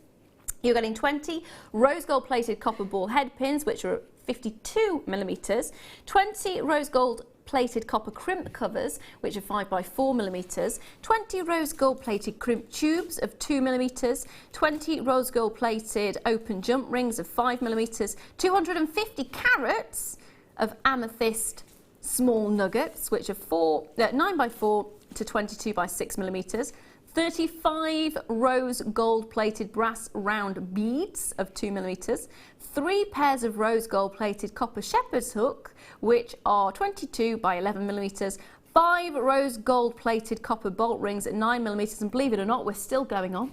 You're getting 20 rose gold plated copper ball head pins, which are 52 millimeters, 20 rose gold plated copper crimp covers, which are 5 by 4 millimeters, 20 rose gold plated crimp tubes of 2 millimeters, 20 rose gold plated open jump rings of 5 millimeters, 250 carats of amethyst small nuggets, which are 9 by 4 to 22 by 6 millimeters, 35 rose gold plated brass round beads of 2 millimeters, 3 pairs of rose gold plated copper shepherd's hook, which are 22 by 11 millimeters, 5 rose gold plated copper bolt rings at 9 millimeters, and believe it or not, we're still going on.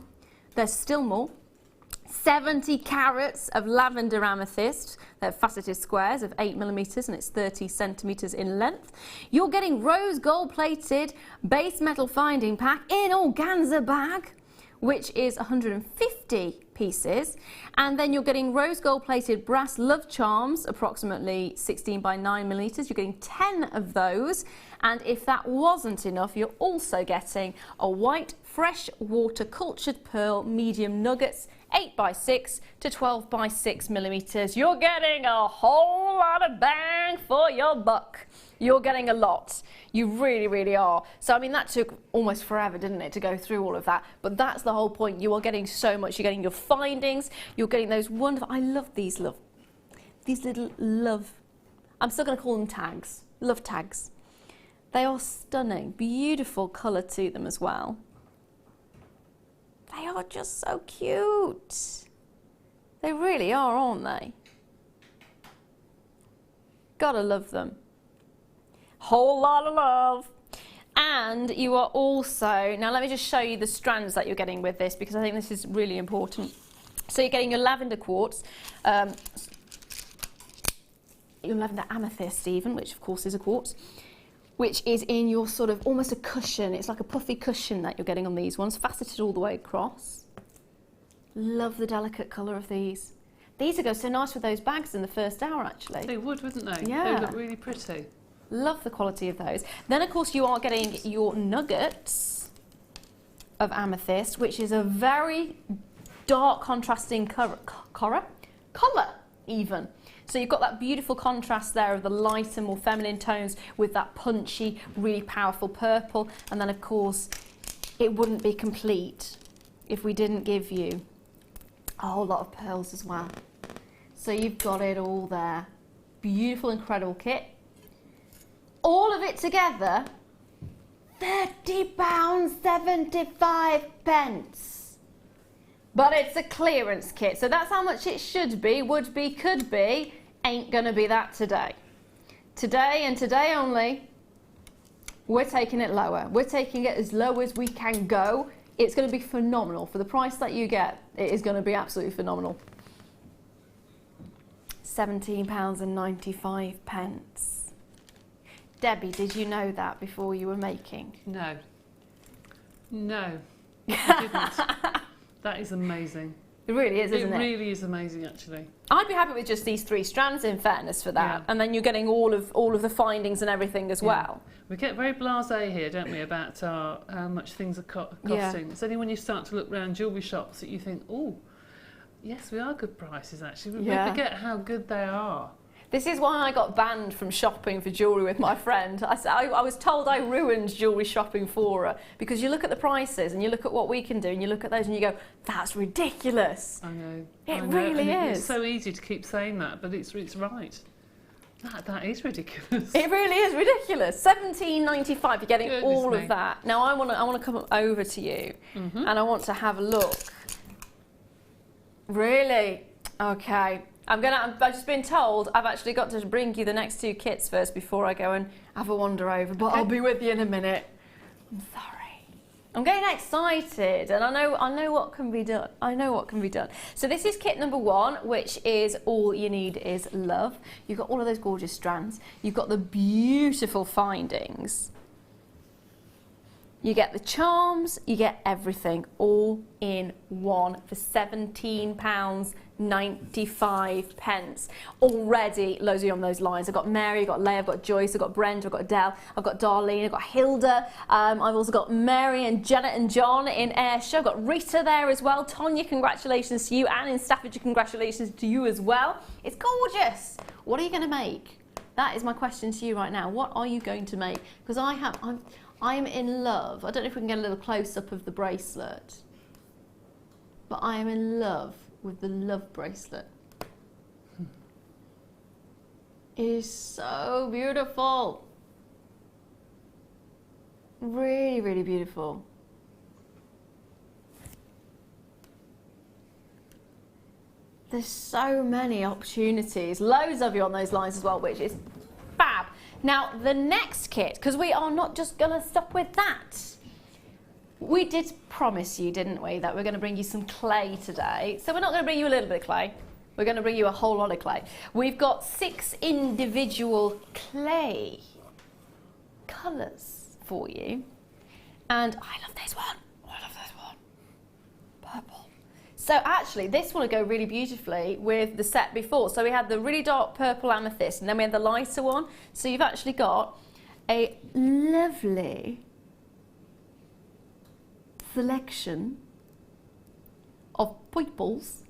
There's still more. 70 carats of lavender amethyst, they're faceted squares of 8 millimeters and it's 30 centimeters in length. You're getting rose gold plated base metal finding pack in organza bag, which is 150 pieces, and then you're getting rose gold plated brass love charms, approximately 16 by 9 millimeters. You're getting 10 of those, and if that wasn't enough, you're also getting a white fresh water cultured pearl medium nuggets, 8 by 6 to 12 by 6 millimeters. You're getting a whole lot of bang for your buck. You're getting a lot. You really, really are. So, I mean, that took almost forever, didn't it, to go through all of that? But that's the whole point. You are getting so much. You're getting your findings. You're getting those wonderful... I love these little love... I'm still going to call them tags. Love tags. They are stunning. Beautiful colour to them as well. They are just so cute. They really are, aren't they? Gotta love them. Whole lot of love. And you are also, now let me just show you the strands that you're getting with this, because I think this is really important. So you're getting your lavender quartz, your lavender amethyst even, which of course is a quartz, which is in your sort of almost a cushion. It's like a puffy cushion that you're getting on these ones, faceted all the way across. Love the delicate colour of these. These would go so nice with those bags in the first hour, actually. They would, wouldn't they? Yeah. They would look really pretty. Love the quality of those. Then, of course, you are getting your nuggets of amethyst, which is a very dark contrasting colour even. So you've got that beautiful contrast there of the lighter, more feminine tones with that punchy, really powerful purple. And then of course, it wouldn't be complete if we didn't give you a whole lot of pearls as well. So you've got it all there. Beautiful, incredible kit. All of it together, £30.75. But it's a clearance kit, so that's how much it should be, would be, could be. Ain't gonna be that today. Today and today only, we're taking it lower. We're taking it as low as we can go. It's gonna be phenomenal. For the price that you get, it is gonna be absolutely phenomenal. £17.95. Debbie, did you know that before you were making? No. No, I didn't. That is amazing. It really is, isn't it? It really is amazing, actually. I'd be happy with just these 3 strands, in fairness, for that. Yeah. And then you're getting all of the findings and everything as well. We get very blasé here, don't we, about how much things are costing. Yeah. It's only when you start to look around jewellery shops that you think, oh, yes, we are good prices, actually. We forget how good they are. This is why I got banned from shopping for jewellery with my friend. I was told I ruined jewellery shopping for her, because you look at the prices and you look at what we can do and you look at those and you go, that's ridiculous. I know. It really is. It's so easy to keep saying that, but it's right. That is ridiculous. It really is ridiculous. £17.95, you're getting all of that. Now I want to come over to you and I want to have a look. Really? Okay. I've just been told I've actually got to bring you the next 2 kits first before I go and have a wander over, but I'll be with you in a minute. I'm sorry. I'm getting excited and I know what can be done. I know what can be done. So this is kit number 1, which is All You Need Is Love. You've got all of those gorgeous strands. You've got the beautiful findings. You get the charms, you get everything all in one for £17.95. Already loads of you on those lines. I've got Mary, I've got Leuw, I've got Joyce, I've got Brenda, I've got Adele, I've got Darlene, I've got Hilda. I've also got Mary and Janet and John in Ayrshire. I've got Rita there as well. Tonya, congratulations to you. Anne in Staffordshire, congratulations to you as well. It's gorgeous. What are you going to make? That is my question to you right now. What are you going to make? Because I'm in love. I don't know if we can get a little close-up of the bracelet, but I am in love with the love bracelet. It is so beautiful. Really, really beautiful. There's so many opportunities. Loads of you on those lines as well, which is fab. Now, the next kit, because we are not just going to stop with that. We did promise you, didn't we, that we're going to bring you some clay today. So we're not going to bring you a little bit of clay. We're going to bring you a whole lot of clay. We've got 6 individual clay colours for you. And I love this one. I love this one. Purple. So actually, this one will go really beautifully with the set before. So we had the really dark purple amethyst, and then we had the lighter one. So you've actually got a lovely selection of purples,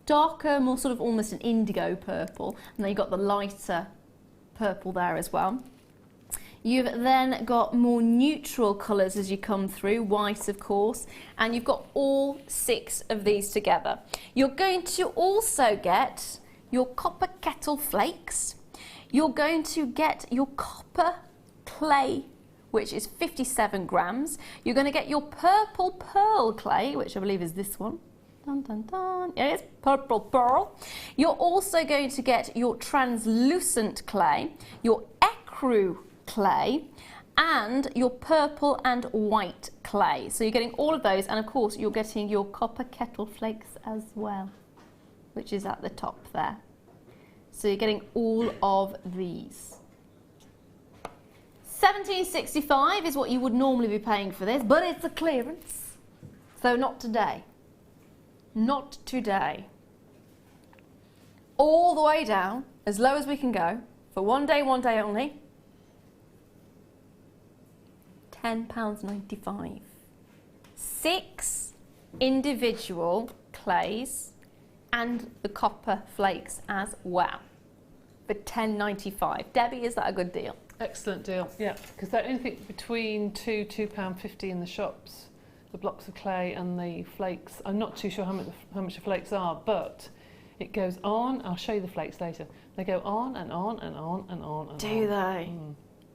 darker, more sort of almost an indigo purple, and then you've got the lighter purple there as well. You've then got more neutral colours as you come through, white of course, and you've got all 6 of these together. You're going to also get your copper kettle flakes. You're going to get your copper clay, which is 57 grams. You're going to get your purple pearl clay, which I believe is this one. Dun, dun, dun. Yeah, it's purple pearl. You're also going to get your translucent clay, your ecru clay, and your purple and white clay. So you're getting all of those, and of course you're getting your copper kettle flakes as well, which is at the top there. So you're getting all of these. £17.65 is what you would normally be paying for this, but it's a clearance. So not today. Not today. All the way down, as low as we can go, for one day only. £10.95. 6 individual clays and the copper flakes as well. for £10.95. Debbie, is that a good deal? Excellent deal, yeah, because they're anything between £2.50 in the shops, the blocks of clay and the flakes. I'm not too sure how much the flakes are, but it goes on. I'll show you the flakes later. They go on and on and on and on and Do on. they?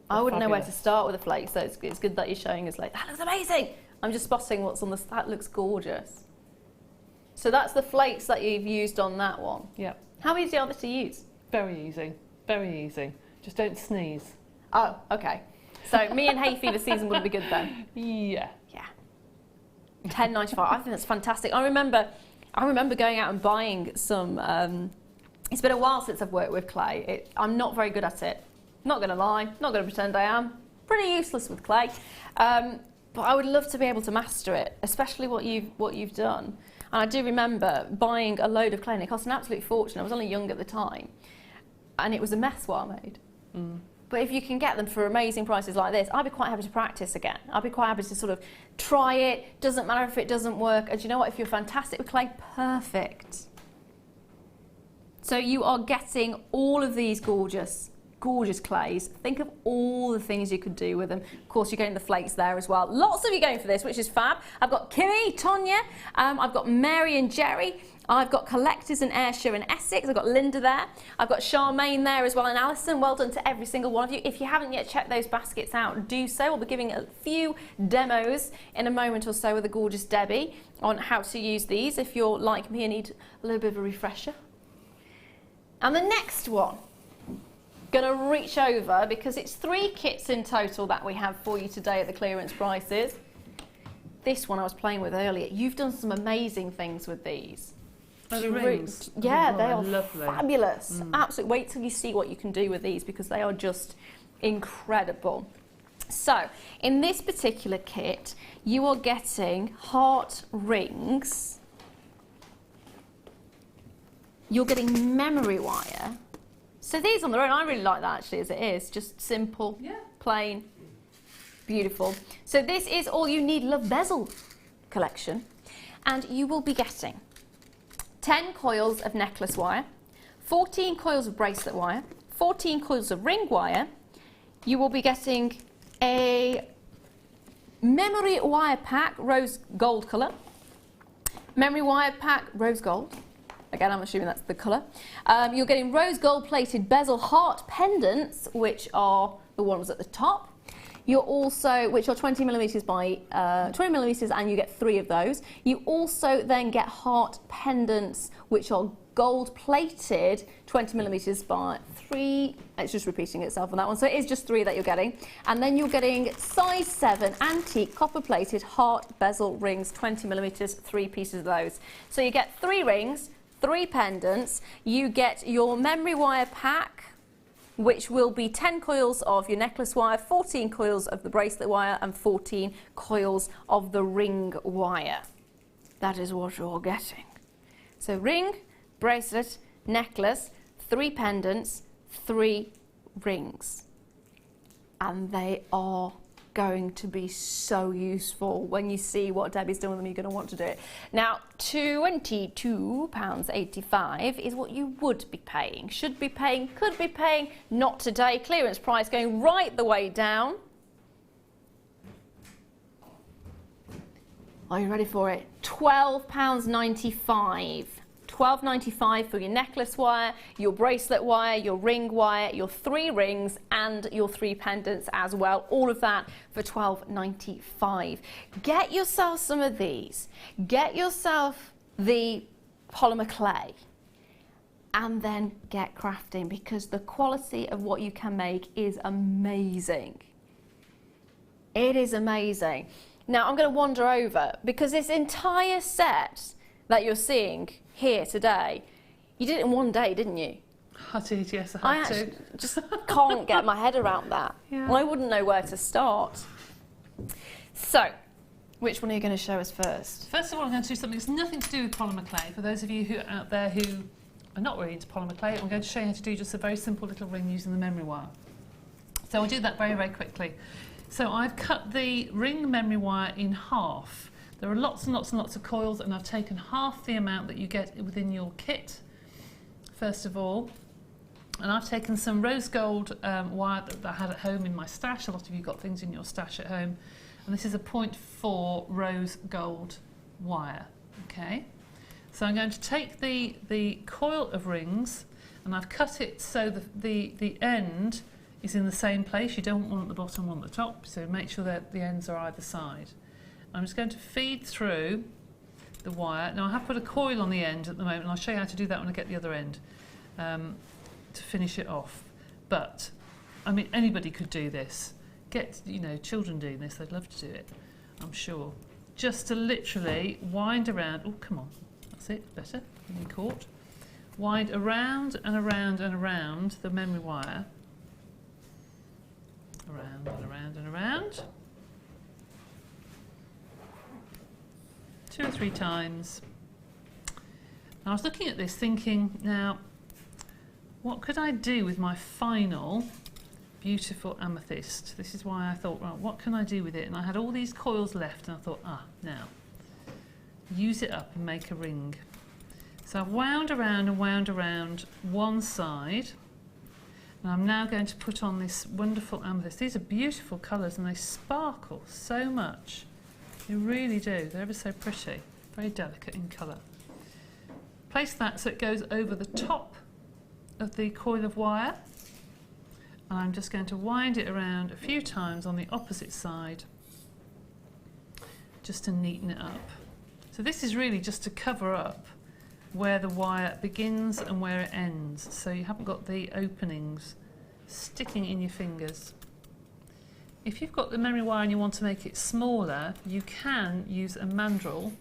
I They're wouldn't know where to fabulous. start with the flakes, so it's good that you're showing us like, that looks amazing. I'm just spotting what's on that looks gorgeous. So that's the flakes that you've used on that one. Yeah, How easy are they to use? very easy, very easy. Just don't sneeze. Oh, okay. So me and hay fever season would be good then. Yeah. Yeah. £10.95. I think that's fantastic. I remember going out and buying some. It's been a while since I've worked with clay. I'm not very good at it. Not going to lie. Not going to pretend I am. Pretty useless with clay. But I would love to be able to master it, especially what you've done. And I do remember buying a load of clay, and it cost an absolute fortune. I was only young at the time, and it was a mess what I made. But if you can get them for amazing prices like this, I'd be quite happy to practice again. I'd be quite happy to sort of try it. Doesn't matter if it doesn't work. And do you know what? If you're fantastic with clay, perfect. So you are getting all of these gorgeous, gorgeous clays. Think of all the things you could do with them. Of course, you're getting the flakes there as well. Lots of you going for this, which is fab. I've got Kimmy, Tonya, I've got Mary and Jerry. I've got Collectors in Ayrshire and Essex. I've got Linda there. I've got Charmaine there as well, and Alison. Well done to every single one of you. If you haven't yet checked those baskets out, do so. We'll be giving a few demos in a moment or so with the gorgeous Debbie on how to use these if you're like me and need a little bit of a refresher. And the next one, gonna reach over because it's 3 kits in total that we have for you today at the clearance prices. This one I was playing with earlier. You've done some amazing things with these. Oh, the rings. Yeah, Oh, they are lovely. fabulous. Absolutely. Wait till you see what you can do with these because they are just incredible. So, in this particular kit, you are getting heart rings. You're getting memory wire. So these on their own, I really like that actually as it is. Just simple, plain, beautiful. So this is All You Need Love Bezel collection. And you will be getting 10 coils of necklace wire, 14 coils of bracelet wire, 14 coils of ring wire. You will be getting a memory wire pack, rose gold colour. Memory wire pack, rose gold. Again, I'm assuming that's the colour. You're getting rose gold plated bezel heart pendants, which are the ones at the top. You're also, which are 20 millimetres by 20 millimetres, and you get 3 of those. You also then get heart pendants, which are gold plated, 20 millimetres by 3. It's just repeating itself on that one. So it is just 3 that you're getting. And then you're getting size 7 antique copper plated heart bezel rings, 20 millimetres, 3 pieces of those. So you get 3 rings, 3 pendants. You get your memory wire pack, which will be 10 coils of your necklace wire, 14 coils of the bracelet wire, and 14 coils of the ring wire. That is what you're getting. So ring, bracelet, necklace, 3 pendants, 3 rings. And they are going to be so useful. When you see what Debbie's done with them, you're going to want to do it. Now, £22.85 is what you would be paying, should be paying, could be paying, not today. Clearance price going right the way down. Are you ready for it? £12.95. £12.95 for your necklace wire, your bracelet wire, your ring wire, your 3 rings and your 3 pendants as well. All of that for £12.95. Get yourself some of these. Get yourself the polymer clay and then get crafting because the quality of what you can make is amazing. It is amazing. Now I'm going to wander over because this entire set that you're seeing here today, you did it in one day, didn't you? I did, yes, I had to. Just can't get my head around that. Yeah. Well, I wouldn't know where to start. So, which one are you going to show us first? First of all, I'm going to do something that's nothing to do with polymer clay. For those of you who out there who are not really into polymer clay, I'm going to show you how to do just a very simple little ring using the memory wire. So I'll do that very, very quickly. So I've cut the ring memory wire in half. There are lots and lots and lots of coils, and I've taken half the amount that you get within your kit, first of all. And I've taken some rose gold wire that I had at home in my stash. A lot of you got things in your stash at home. And this is a 0.4 rose gold wire, okay? So I'm going to take the coil of rings, and I've cut it so the end is in the same place. You don't want one at the bottom, one at the top, so make sure that the ends are either side. I'm just going to feed through the wire. Now I have put a coil on the end at the moment, and I'll show you how to do that when I get the other end to finish it off. But, I mean, anybody could do this. Get, you know, children doing this, they'd love to do it, I'm sure. Just to literally wind around, oh, come on, that's it, better, getting caught. Wind around and around and around the memory wire. Around and around and around. 2 or 3 times. I was looking at this thinking, now, what could I do with my final beautiful amethyst? This is why I thought, right, what can I do with it? And I had all these coils left, and I thought, now, use it up and make a ring. So I've wound around and wound around one side, and I'm now going to put on this wonderful amethyst. These are beautiful colours, and they sparkle so much. They really do. They're ever so pretty, very delicate in colour. Place that so it goes over the top of the coil of wire, and I'm just going to wind it around a few times on the opposite side just to neaten it up. So this is really just to cover up where the wire begins and where it ends, so you haven't got the openings sticking in your fingers. If you've got the memory wire and you want to make it smaller, you can use a mandrel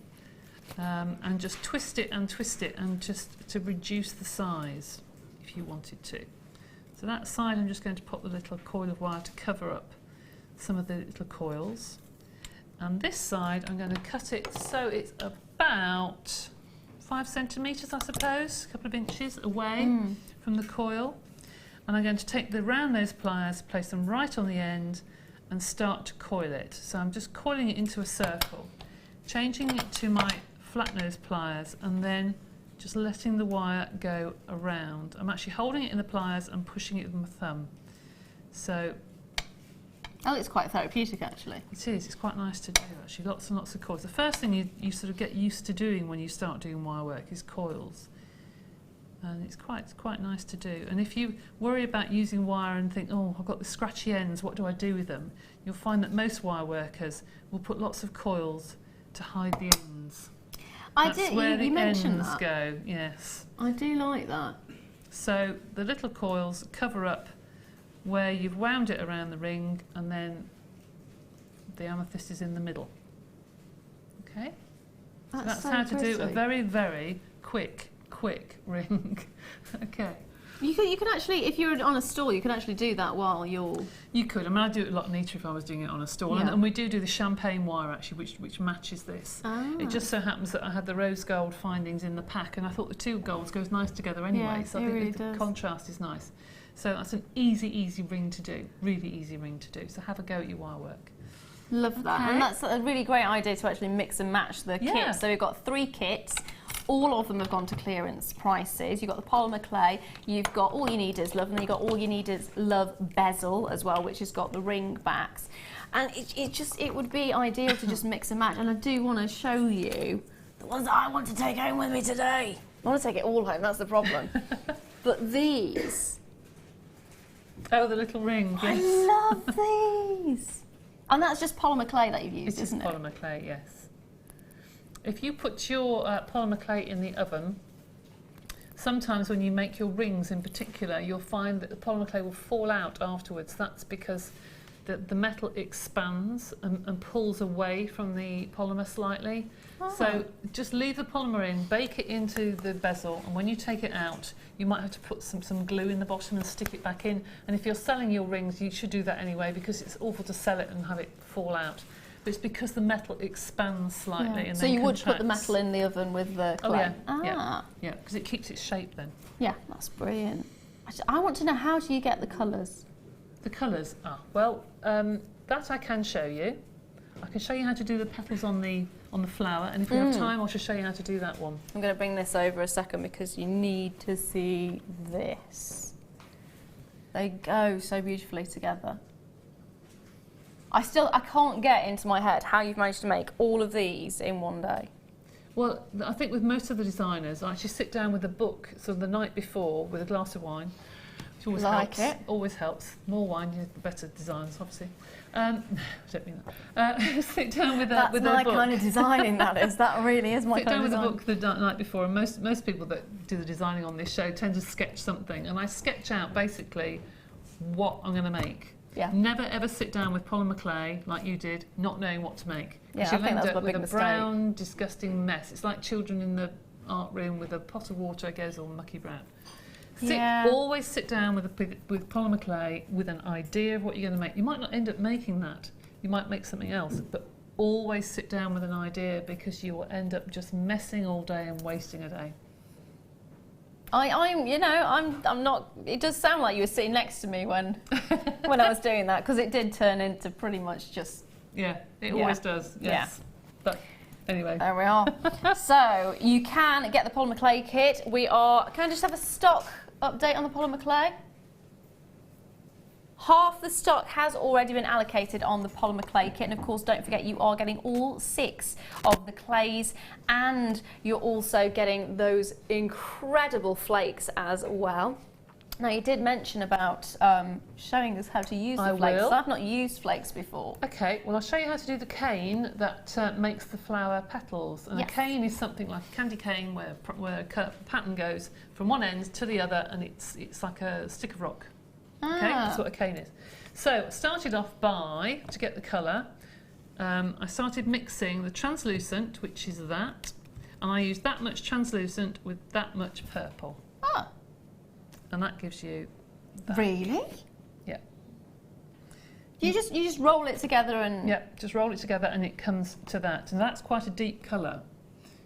and just twist it and just to reduce the size if you wanted to. So that side I'm just going to put the little coil of wire to cover up some of the little coils. And this side I'm going to cut it so it's about 5 centimetres, I suppose, a couple of inches away from the coil. And I'm going to take the round nose pliers, place them right on the end, and start to coil it. So I'm just coiling it into a circle, changing it to my flat nose pliers, and then just letting the wire go around. I'm actually holding it in the pliers and pushing it with my thumb. So, oh, it's quite therapeutic actually. It is, it's quite nice to do actually, lots and lots of coils. The first thing you sort of get used to doing when you start doing wire work is coils. And it's quite nice to do. And if you worry about using wire and think, oh, I've got the scratchy ends, what do I do with them? You'll find that most wire workers will put lots of coils to hide the ends. That's where the ends go, yes. I do like that. So the little coils cover up where you've wound it around the ring, and then the amethyst is in the middle. Okay? That's so how to do a very, very quick ring. Okay. You can actually, if you're on a stall, you can actually do that while you're... You could. I mean, I'd do it a lot neater if I was doing it on a stall. Yeah. And we do the champagne wire, actually, which matches this. It just so happens that I had the rose gold findings in the pack, and I thought the 2 golds goes nice together anyway. Yeah, so I think the contrast is nice. So that's an easy ring to do. Really easy ring to do. So have a go at your wire work. Love that. Okay. And that's a really great idea to actually mix and match the kits. So we've got 3 kits. All of them have gone to clearance prices. You've got the polymer clay, you've got All You Need Is Love, and you've got All You Need Is Love bezel as well, which has got the ring backs. And it would be ideal to just mix and match. And I do want to show you the ones that I want to take home with me today. I want to take it all home, that's the problem. But these... Oh, the little ring, yes. I love these! And that's just polymer clay that you've used, isn't it? It is polymer clay, yes. If you put your polymer clay in the oven, sometimes when you make your rings in particular, you'll find that the polymer clay will fall out afterwards. That's because the metal expands and pulls away from the polymer slightly. So just leave the polymer in, bake it into the bezel, and when you take it out, you might have to put some glue in the bottom and stick it back in. And if you're selling your rings, you should do that anyway, because it's awful to sell it and have it fall out. But it's because the metal expands slightly. And so then you contracts. would put the metal in the oven with the clay? Oh yeah, yeah, because it keeps its shape then. Yeah, that's brilliant. I want to know, how do you get the colours? The colours? Well, that I can show you. I can show you how to do the petals on the flower, and if we have time, I shall show you how to do that one. I'm going to bring this over a second because you need to see this. They go so beautifully together. I can't get into my head how you've managed to make all of these in one day. Well, I think with most of the designers, I actually sit down with a book sort of the night before with a glass of wine, which always helps. Always helps. More wine, the better designs, obviously. I don't mean that. Sit down with a book. That's my kind of designing, that is. That really is my kind of design. Sit down with a book the night before, and most people that do the designing on this show tend to sketch something, and I sketch out basically what I'm going to make. Yeah. Never ever sit down with polymer clay like you did, not knowing what to make. Yeah, I you'll think end that's up a with big a mistake. brown, disgusting mess. It's like children in the art room with a pot of water, it goes all mucky brown. Always sit down with polymer clay with an idea of what you're going to make. You might not end up making that. You might make something else, but always sit down with an idea, because you will end up just messing all day and wasting a day. I'm not. It does sound like you were sitting next to me when I was doing that, because it did turn into pretty much just. Yeah, it always does. Yes. Yeah. But anyway. There we are. So you can get the polymer clay kit. Can I just have a stock update on the polymer clay? Half the stock has already been allocated on the polymer clay kit, and of course don't forget you are getting all 6 of the clays, and you're also getting those incredible flakes as well. Now you did mention about showing us how to use the flakes. So I've not used flakes before. Okay, well I'll show you how to do the cane that makes the flower petals. And a cane is something like a candy cane where a pattern goes from one end to the other, and it's like a stick of rock. Okay, that's what a cane is. So I started off to get the colour, I started mixing the translucent, which is that, and I used that much translucent with that much purple. Ah. And that gives you that. Really? Yeah. You just roll it together and... Yeah, just roll it together and it comes to that. And that's quite a deep colour.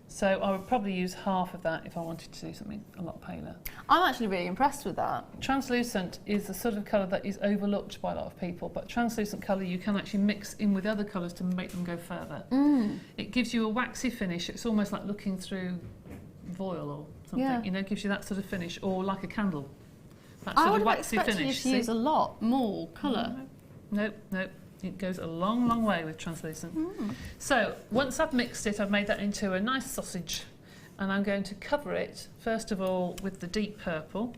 So I would probably use half of that if I wanted to do something a lot paler. I'm actually really impressed with that. Translucent is the sort of colour that is overlooked by a lot of people, but translucent colour you can actually mix in with other colours to make them go further. It gives you a waxy finish. It's almost like looking through foil or something, you know, gives you that sort of finish, or like a candle. That sort of waxy finish. I would expect you to use a lot more colour. Nope. It goes a long, long way with translucent. So once I've mixed it, I've made that into a nice sausage, and I'm going to cover it, first of all, with the deep purple.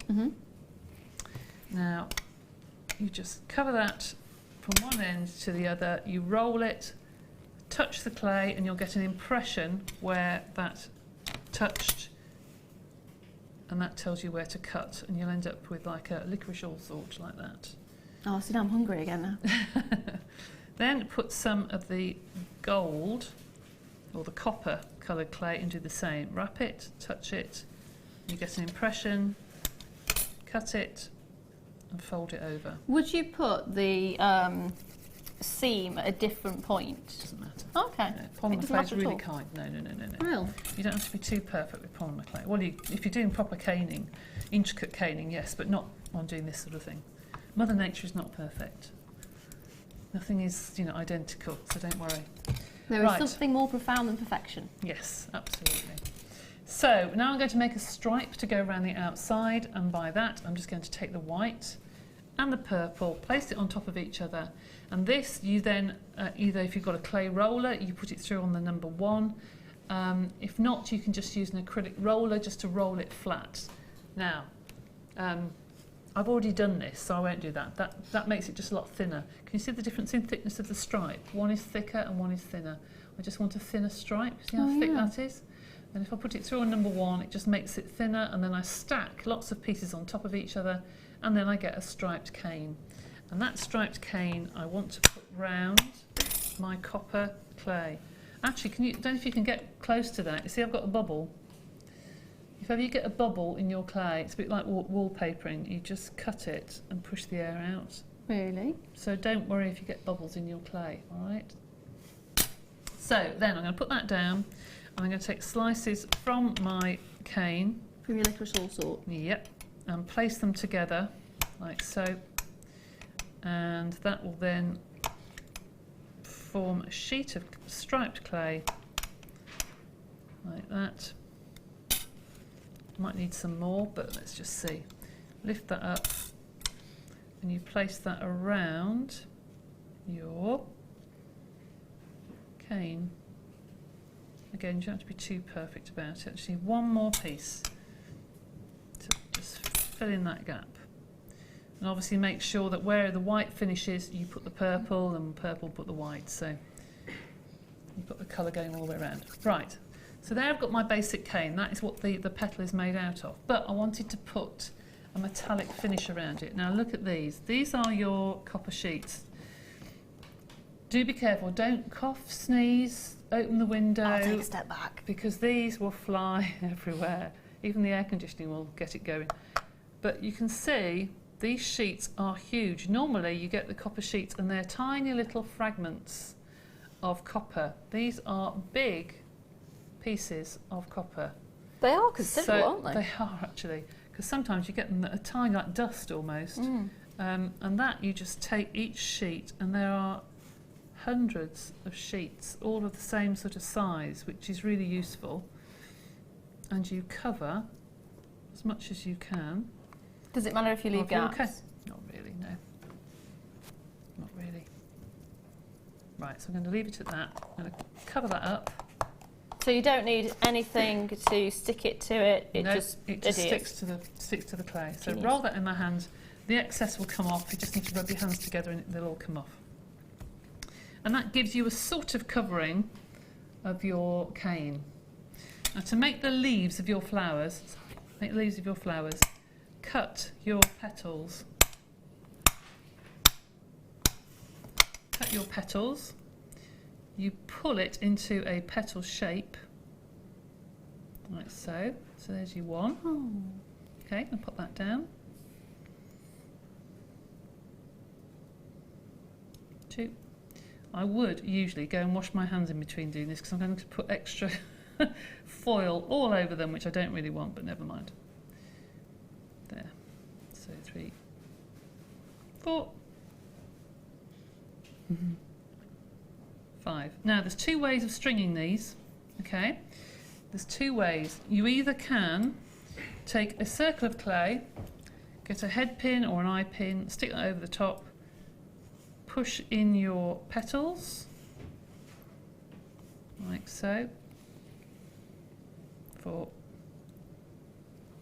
Now, you just cover that from one end to the other, you roll it, touch the clay, and you'll get an impression where that touched, and that tells you where to cut, and you'll end up with like a licorice all sort like that. Oh, so now I'm hungry again now. Then put some of the gold or the copper coloured clay and do the same. Wrap it, touch it, you get an impression, cut it and fold it over. Would you put the seam at a different point? Doesn't matter. Okay. No, polymer clay is really kind. No. Real? You don't have to be too perfect with polymer clay. Well, if you're doing proper caning, intricate caning, yes, but not on doing this sort of thing. Mother Nature is not perfect. Nothing is, identical, so don't worry. There is something more profound than perfection. Yes, absolutely. So now I'm going to make a stripe to go around the outside, and by that I'm just going to take the white and the purple, place it on top of each other, and this you then, either if you've got a clay roller, you put it through on the number 1. If not, you can just use an acrylic roller just to roll it flat. Now, I've already done this, so I won't do that. That makes it just a lot thinner. Can you see the difference in thickness of the stripe? One is thicker and one is thinner. I just want a thinner stripe. See how thick that is? And if I put it through on number 1, it just makes it thinner, and then I stack lots of pieces on top of each other, and then I get a striped cane. And that striped cane I want to put round my copper clay. Actually, don't know if you can get close to that. You see I've got a bubble. If ever you get a bubble in your clay, it's a bit like wallpapering. You just cut it and push the air out. Really? So don't worry if you get bubbles in your clay, all right? So then I'm going to put that down, and I'm going to take slices from my cane. From your licorice all sort? Yep. And place them together, like so. And that will then form a sheet of striped clay, like that. Might need some more, but let's just see. Lift that up, and you place that around your cane. Again, you don't have to be too perfect about it. Just need one more piece to just fill in that gap. And obviously make sure that where the white finishes, you put the purple, and purple put the white. So you've got the colour going all the way around. Right, so there I've got my basic cane. That is what the petal is made out of. But I wanted to put a metallic finish around it. Now look at these. These are your copper sheets. Do be careful. Don't cough, sneeze, open the window. I'll take a step back. Because these will fly everywhere. Even the air conditioning will get it going. But you can see these sheets are huge. Normally you get the copper sheets and they're tiny little fragments of copper. These are big pieces of copper. They are considerable, aren't they? They are actually, because sometimes you get them that are tiny, like dust almost. And that you just take each sheet, and there are hundreds of sheets, all of the same sort of size, which is really useful. And you cover as much as you can. Does it matter if you leave gaps? Okay. Not really, no. Not really. Right, so I'm going to leave it at that. I'm going to cover that up. So you don't need anything to stick it to it. It just sticks to the clay. So roll that in my hand. The excess will come off. You just need to rub your hands together and they'll all come off. And that gives you a sort of covering of your cane. Now to make the leaves of your flowers, cut your petals. Cut your petals. You pull it into a petal shape, like so. So there's your one. Okay, I'll put that down. 2. I would usually go and wash my hands in between doing this because I'm going to put extra foil all over them, which I don't really want, but never mind. There. So 3, 4. 5. Now there's 2 ways of stringing these, okay? There's 2 ways. You either can take a circle of clay, get a head pin or an eye pin, stick that over the top, push in your petals, like so. 4,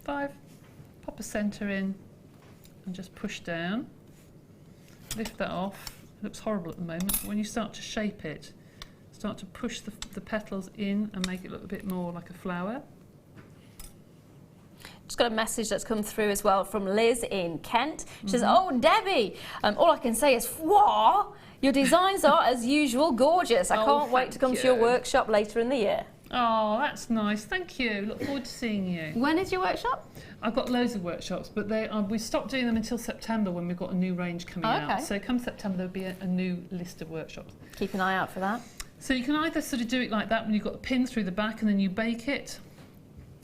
5. Pop a centre in and just push down. Lift that off. It looks horrible at the moment, but when you start to shape it, start to push the petals in and make it look a bit more like a flower. Just got a message that's come through as well from Liz in Kent. She says, "Oh, Debbie, all I can say is, what? Your designs are, as usual, gorgeous. I can't wait to come to your workshop later in the year." Oh, that's nice. Thank you. Look forward to seeing you. When is your workshop? I've got loads of workshops, but we stopped doing them until September when we've got a new range coming out. So come September, there'll be a new list of workshops. Keep an eye out for that. So you can either sort of do it like that when you've got the pin through the back and then you bake it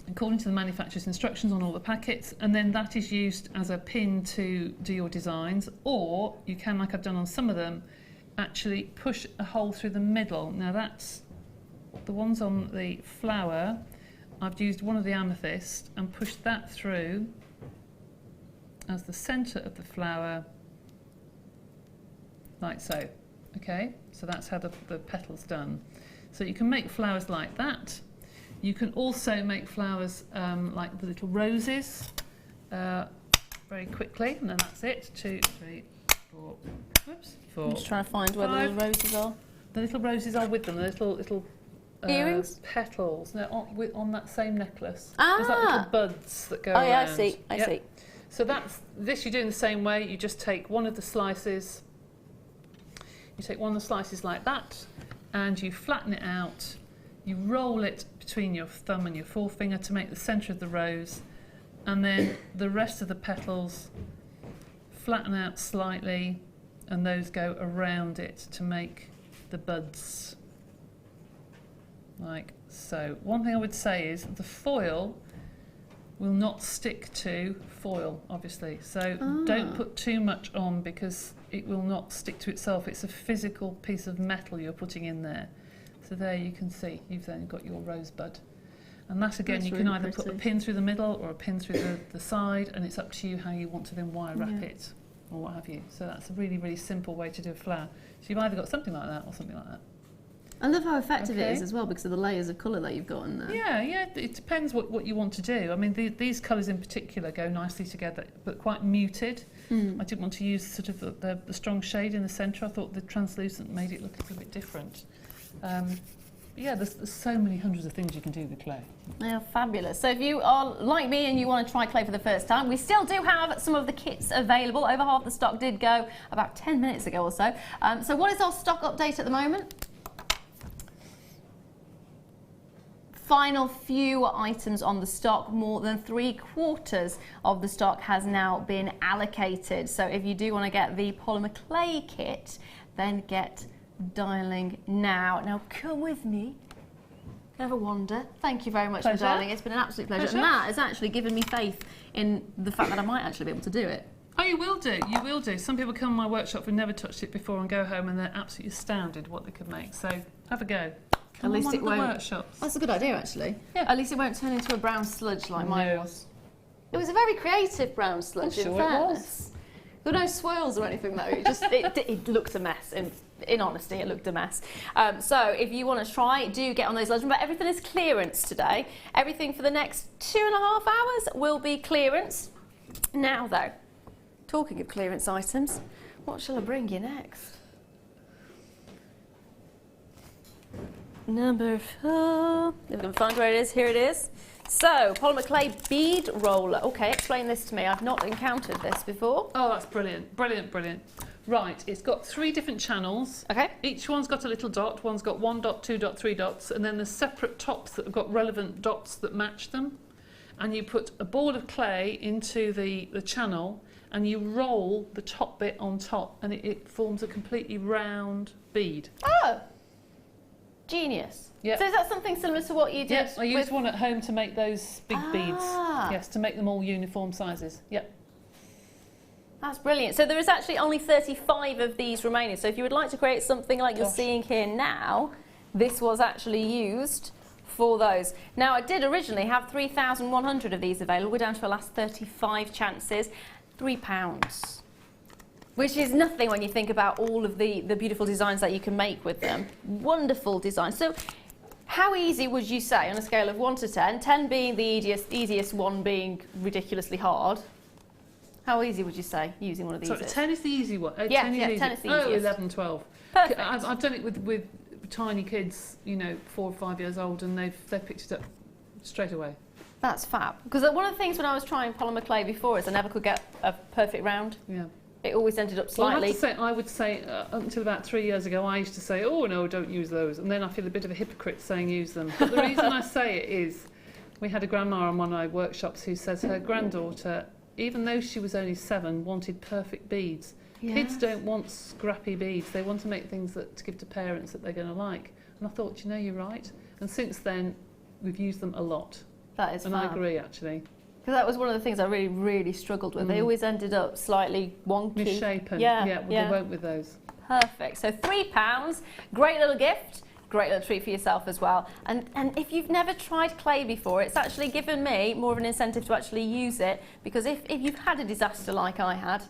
according to the manufacturer's instructions on all the packets, and then that is used as a pin to do your designs, or you can, like I've done on some of them, actually push a hole through the middle. Now that's the ones on the flower. I've used one of the amethyst and pushed that through as the centre of the flower, like so. Okay, so that's how the petal's done. So you can make flowers like that. You can also make flowers like the little roses very quickly, and then that's it. 2, 3, 4. Whoops. 4. I'm just trying to find where the little roses are. The little roses are with them. The little earrings, petals. They're on that same necklace. There's like little buds that go around. Oh yeah, I see. I see. So that's this. You do in the same way. You just take one of the slices. You take one of the slices like that, and you flatten it out. You roll it between your thumb and your forefinger to make the centre of the rose, and then the rest of the petals flatten out slightly, and those go around it to make the buds. Like so. One thing I would say is the foil will not stick to foil, obviously. So don't put too much on because it will not stick to itself. It's a physical piece of metal you're putting in there. So there you can see, you've then got your rosebud. And that again, you can really either put a pin through the middle or a pin through the side, and it's up to you how you want to then wire wrap it. or what have you. So that's a really, really simple way to do a flower. So you've either got something like that or something like that. I love how effective it is as well because of the layers of colour that you've got in there. Yeah, it depends what you want to do. I mean, these colours in particular go nicely together, but quite muted. I didn't want to use sort of the strong shade in the centre. I thought the translucent made it look a little bit different. Yeah, there's so many hundreds of things you can do with clay. They are fabulous. So if you are like me and you want to try clay for the first time, we still do have some of the kits available. Over half the stock did go about 10 minutes ago or so. So what is our stock update at the moment? Final few items on the stock. More than 3/4 of the stock has now been allocated. So if you do want to get the polymer clay kit, then get dialing now. Now come with me. Have a wander. Thank you very much for dialing. It's been an absolute pleasure. And that has actually given me faith in the fact that I might actually be able to do it. Oh, you will do. You will do. Some people come to my workshop who've never touched it before and go home and they're absolutely astounded what they could make. So have a go. At least it won't. Workshops. That's a good idea, actually. Yeah. At least it won't turn into a brown sludge like mine was. It was a very creative brown sludge. I'm sure it was. There were no swirls or anything though. It looked a mess. In honesty, it looked a mess. So if you want to try, do get on those legends. But everything is clearance today. Everything for the next 2.5 hours will be clearance. Now though, talking of clearance items, what shall I bring you next? Number 4. If I can find where it is, here it is. So, polymer clay bead roller. Okay, explain this to me. I've not encountered this before. Oh, that's brilliant. Brilliant, brilliant. Right, it's got 3 different channels. Okay. Each one's got a little dot. One's got 1 dot, 2 dot, 3 dots, and then there's separate tops that have got relevant dots that match them. And you put a ball of clay into the channel and you roll the top bit on top and it forms a completely round bead. Oh! Genius. Yep. So is that something similar to what you did? Yes, I used one at home to make those big beads. Yes, to make them all uniform sizes. Yep. That's brilliant. So there is actually only 35 of these remaining. So if you would like to create something like you're seeing here now, this was actually used for those. Now I did originally have 3,100 of these available. We're down to the last 35 chances. £3. Which is nothing when you think about all of the beautiful designs that you can make with them. Wonderful design. So how easy would you say on a scale of 1 to 10, 10 being the easiest, 1 being ridiculously hard? How easy would you say using one of these? So 10 is the easy one. 10 is the easiest. Oh, 11, 12. Perfect. I've done it with tiny kids, you know, 4 or 5 years old, and they've picked it up straight away. That's fab. Because one of the things when I was trying polymer clay before is I never could get a perfect round. Yeah. It always ended up slightly. Well, I would say up until about 3 years ago, I used to say, oh no, don't use those. And then I feel a bit of a hypocrite saying use them. But the reason I say it is, we had a grandma on one of my workshops who says her granddaughter, even though she was only 7, wanted perfect beads. Yeah. Kids don't want scrappy beads. They want to make things to give to parents that they're going to like. And I thought, you know, you're right. And since then, we've used them a lot. That is and fab. I agree, actually. Because that was one of the things I really, really struggled with. They always ended up slightly wonky. Misshapen. Yeah, They won't with those. Perfect. So £3, great little gift, great little treat for yourself as well. And if you've never tried clay before, it's actually given me more of an incentive to actually use it, because if you've had a disaster like I had,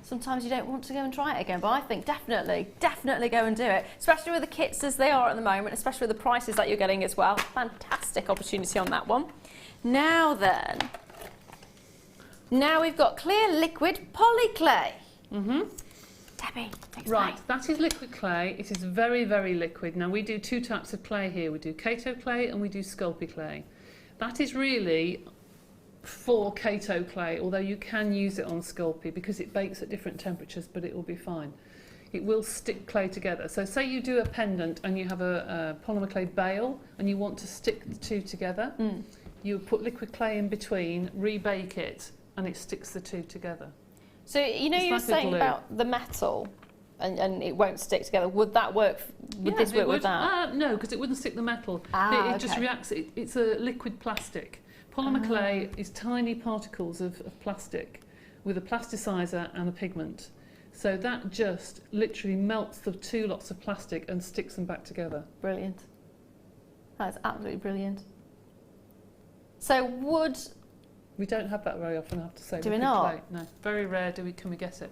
sometimes you don't want to go and try it again. But I think definitely go and do it, especially with the kits as they are at the moment, especially with the prices that you're getting as well. Fantastic opportunity on that one. Now then, now we've got clear liquid poly clay. Debbie, explain. Right, that is liquid clay. It is very, very liquid. Now we do 2 types of clay here. We do Kato clay and we do Sculpey clay. That is really for Kato clay, although you can use it on Sculpey because it bakes at different temperatures, but it will be fine. It will stick clay together. So say you do a pendant and you have a polymer clay bail and you want to stick the 2 together. You put liquid clay in between, rebake it, and it sticks the 2 together. So you know, you were saying about the metal and it won't stick together. Would that work? Would this work with that? No, because it wouldn't stick the metal. It just reacts. It's a liquid plastic. Polymer clay is tiny particles of plastic with a plasticizer and a pigment. So that just literally melts the 2 lots of plastic and sticks them back together. Brilliant. That's absolutely brilliant. So would... We don't have that very often, I have to say. Do we not? Clay. No, very rare can we get it.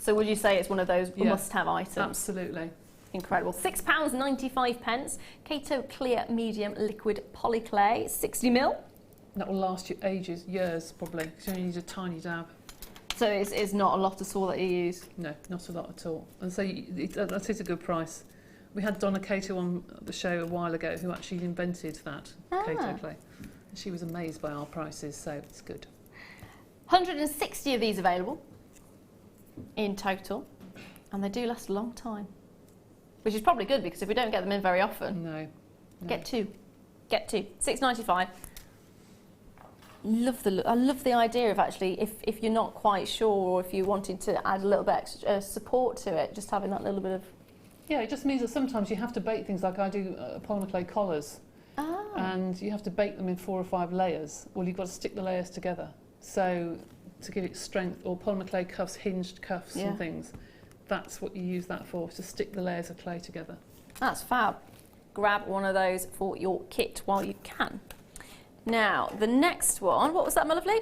So would you say it's one of those must-have items? Absolutely. Incredible. £6.95. Kato Clear Medium Liquid Polyclay, 60ml. That will last you ages, years probably, because you only need a tiny dab. So it's not a lot at all that you use? No, not a lot at all. And so that is a good price. We had Donna Cato on the show a while ago who actually invented that Kato clay. And she was amazed by our prices, so it's good. 160 of these available in total, and they do last a long time, which is probably good because if we don't get them in very often, no. Get two, £6.95. Love the look. I love the idea of actually, if you're not quite sure or if you wanted to add a little bit extra support to it, just having that little bit of. Yeah, it just means that sometimes you have to bake things like I do polymer clay collars, and you have to bake them in 4 or 5 layers. Well, you've got to stick the layers together. So to give it strength, or polymer clay cuffs, hinged cuffs and things, that's what you use that for, to stick the layers of clay together. That's fab. Grab one of those for your kit while you can. Now, the next one, what was that, my lovely?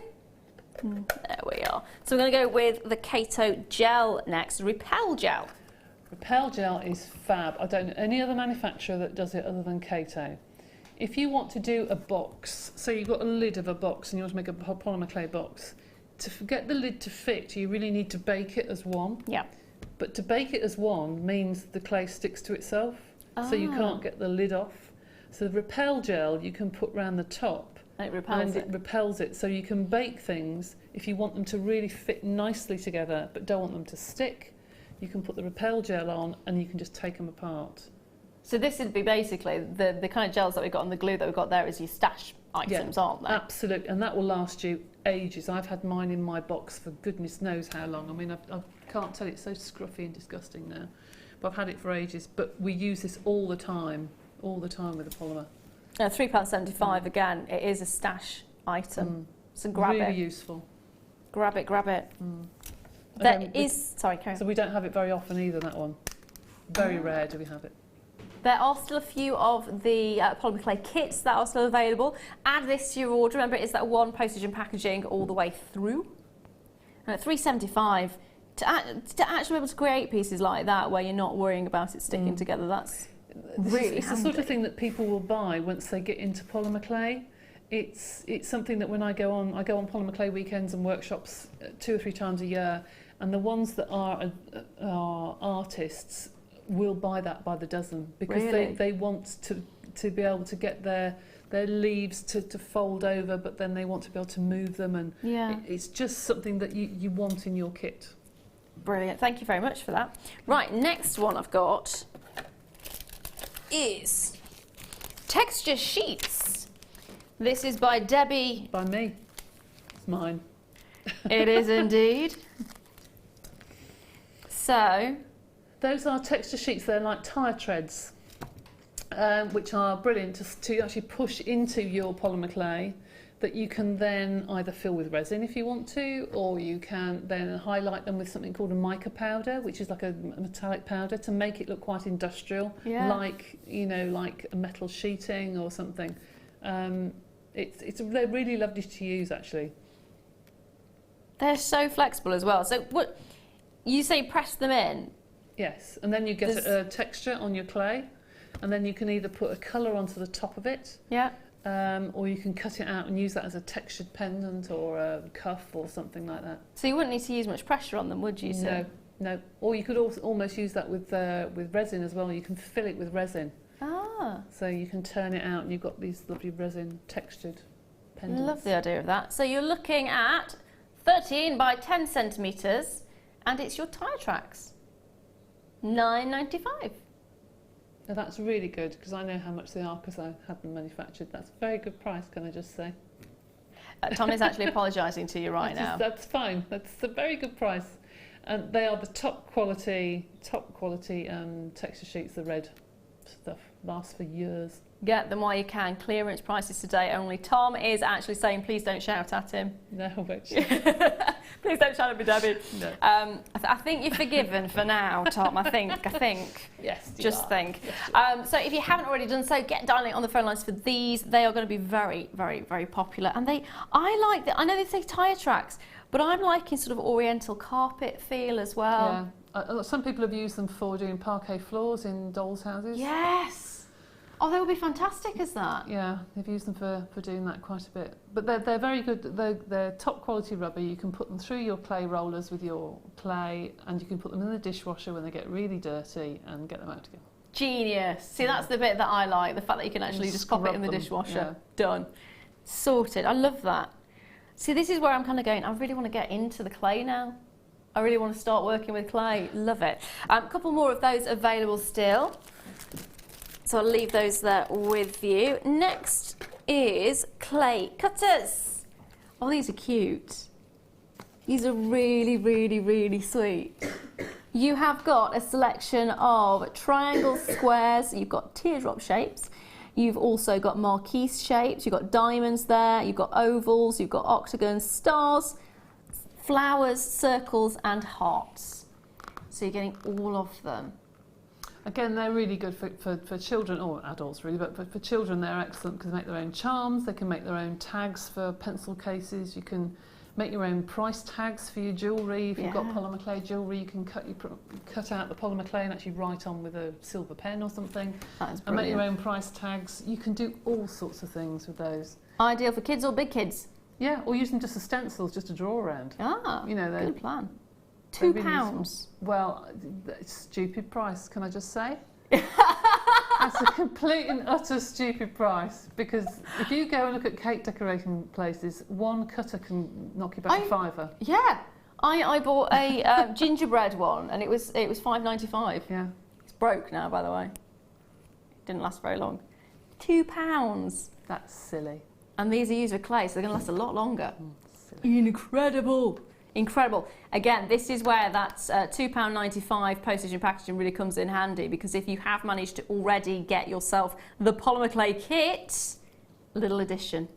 There we are. So we're going to go with the Kato gel next, Repel gel. Repel gel is fab. I don't know any other manufacturer that does it other than Kato. If you want to do a box, so you've got a lid of a box and you want to make a polymer clay box, to get the lid to fit, you really need to bake it as one. Yeah. But to bake it as one means the clay sticks to itself, so you can't get the lid off. So the Repel gel you can put round the top, and it repels it, so you can bake things if you want them to really fit nicely together but don't want them to stick. You can put the Repel gel on and you can just take them apart. So this would be basically the kind of gels that we've got and the glue that we've got there is your stash items, aren't they? Absolutely, and that will last you ages. I've had mine in my box for goodness knows how long. I mean, I can't tell, it's so scruffy and disgusting now. But I've had it for ages, but we use this all the time with the polymer. £3.75 again, it is a stash item. So grab it. Really useful. Grab it. That is, sorry, Karen. So we don't have it very often either, that one. Very rare do we have it. There are still a few of the polymer clay kits that are still available. Add this to your order. Remember, it's that one postage and packaging all the way through. And at £3.75, to actually be able to create pieces like that where you're not worrying about it sticking together, that's really It's the sort of thing that people will buy once they get into polymer clay. It's something that when I go on polymer clay weekends and workshops 2 or 3 times a year, and the ones that are artists will buy that by the dozen because they want to be able to get their leaves to fold over, but then they want to be able to move them, and it's just something that you want in your kit. Brilliant, thank you very much for that. Right, next one I've got is texture sheets. This is by Debbie. By me. It's mine. It is indeed. So those are texture sheets. They're like tyre treads, which are brilliant to actually push into your polymer clay, that you can then either fill with resin if you want to, or you can then highlight them with something called a mica powder, which is like a metallic powder to make it look quite industrial, like a metal sheeting or something. They're really lovely to use, actually. They're so flexible as well. So what you say, press them in? Yes, and then you get a texture on your clay, and then you can either put a colour onto the top of it, or you can cut it out and use that as a textured pendant or a cuff or something like that. So you wouldn't need to use much pressure on them, would you? No. Or you could also almost use that with resin as well. You can fill it with resin. So you can turn it out and you've got these lovely resin textured pendants. Love the idea of that. So you're looking at 13 by 10 centimetres, and it's your tyre tracks. $9.95. Now that's really good because I know how much they are because I had them manufactured. That's a very good price, can I just say? Tom is actually apologising to you right now. That's fine. That's a very good price. And they are the top quality texture sheets, the red stuff. Lasts for years. Get them while you can. Clearance prices today only. Tom is actually saying please don't shout at him. No, which? Please don't shout at me, Debbie. No. I think you're forgiven for now, Tom. I think. Yes, just are. think. Yes, so if you haven't already done so, get dialing on the phone lines for these. They are going to be very, very, very popular. And I know they say tyre tracks, But I'm liking sort of oriental carpet feel as well. Yeah. Some people have used them for doing parquet floors in dolls' houses. Yes. Oh, they would be fantastic as that. Yeah, they've used them for doing that quite a bit. But they're very good. They're top quality rubber. You can put them through your clay rollers with your clay, and you can put them in the dishwasher when they get really dirty and get them out again. Genius. See, that's the bit that I like, the fact that you can actually just pop it in the dishwasher. Done. Sorted. I love that. See, this is where I'm kind of going, I really want to get into the clay now. I really want to start working with clay. Love it. A couple more of those available still. So I'll leave those there with you. Next is clay cutters. Oh, these are cute. These are really, really, really sweet. You have got a selection of triangles, squares, you've got teardrop shapes, you've also got marquise shapes, you've got diamonds there, you've got ovals, you've got octagons, stars, flowers, circles and hearts. So you're getting all of them. Again, they're really good for children, or adults really, but for children they're excellent because they make their own charms, they can make their own tags for pencil cases, you can make your own price tags for your jewellery. If you've got polymer clay jewellery, you can cut out the polymer clay and actually write on with a silver pen or something. That is brilliant. And make your own price tags. You can do all sorts of things with those. Ideal for kids or big kids? Yeah, or using just as stencils just to draw around. Ah, you know, good plan. £2. Really, well, it's stupid price, can I just say? That's a complete and utter stupid price, because if you go and look at cake decorating places, one cutter can knock you back a fiver. Yeah, I bought a gingerbread one and it was £5.95. Yeah, it's broke now, by the way. It didn't last very long. £2. That's silly. And these are used with clay, so they're going to last a lot longer. Silly. Incredible. Incredible. Again, this is where that £2.95 postage and packaging really comes in handy, because if you have managed to already get yourself the polymer clay kit, little addition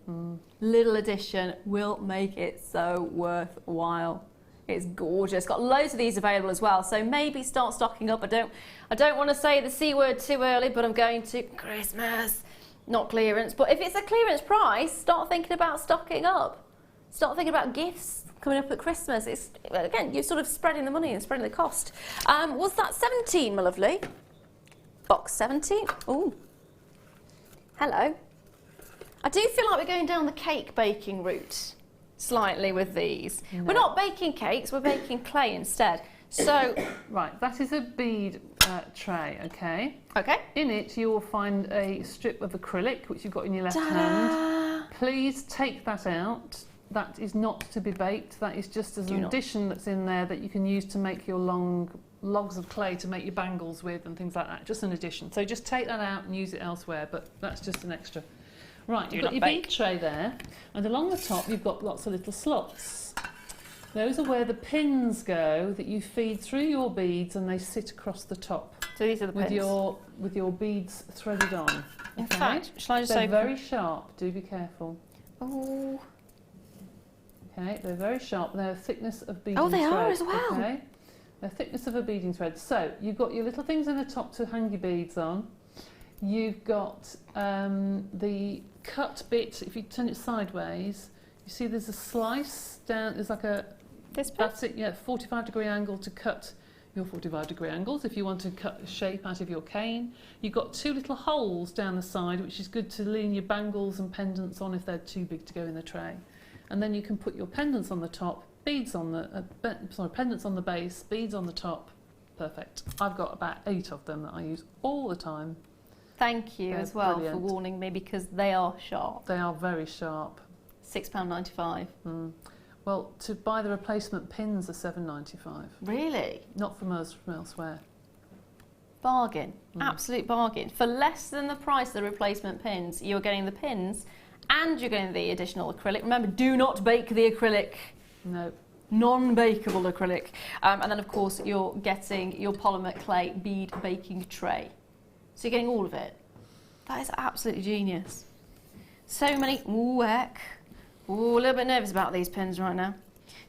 will make it so worthwhile. It's gorgeous. Got loads of these available as well, so maybe start stocking up. I don't want to say the C word too early, but I'm going to. Christmas, not clearance. But if it's a clearance price, start thinking about stocking up. Start thinking about gifts coming up at Christmas. It's, again, you're sort of spreading the money and spreading the cost. Was that 17, my lovely? Box 17. Ooh. Hello. I do feel like we're going down the cake baking route slightly with these. No. We're not baking cakes, we're baking clay instead. So, right, that is a bead tray, okay? Okay. In it you will find a strip of acrylic, which you've got in your left hand. Please take that out. That is not to be baked. That is just as an addition that's in there that you can use to make your long logs of clay to make your bangles with and things like that. Just an addition. So just take that out and use it elsewhere, but that's just an extra. Right, you've got your bead tray there, and along the top you've got lots of little slots. Those are where the pins go that you feed through your beads, and they sit across the top. So these are the pins? With your beads threaded on. In fact, shall I just They're open? very sharp, do be careful. Oh. Okay, they're very sharp. They're a thickness of beading thread. Oh, they are as well. Okay, they're thickness of a beading thread. So you've got your little things in the top to hang your beads on. You've got the cut bit. If you turn it sideways, you see there's a slice down. There's like a. This bit? That's it. Yeah, 45-degree angle to cut your 45-degree angles. If you want to cut a shape out of your cane, you've got two little holes down the side, which is good to lean your bangles and pendants on if they're too big to go in the tray. And then you can put your pendants on the top, beads on the, pendants on the base, beads on the top. Perfect. I've got about 8 of them that I use all the time. Thank you They're as well brilliant. for warning me, because they are sharp. They are very sharp. £6.95. Well, to buy the replacement pins are £7.95. Really? Not from us, from elsewhere. Bargain. Absolute bargain. For less than the price of the replacement pins, you're getting the pins and you're getting the additional acrylic. Remember, do not bake the acrylic. No. Non-bakeable acrylic. And then, of course, you're getting your polymer clay bead baking tray. So you're getting all of it. That is absolutely genius. So many... Ooh, heck. Ooh, a little bit nervous about these pins right now.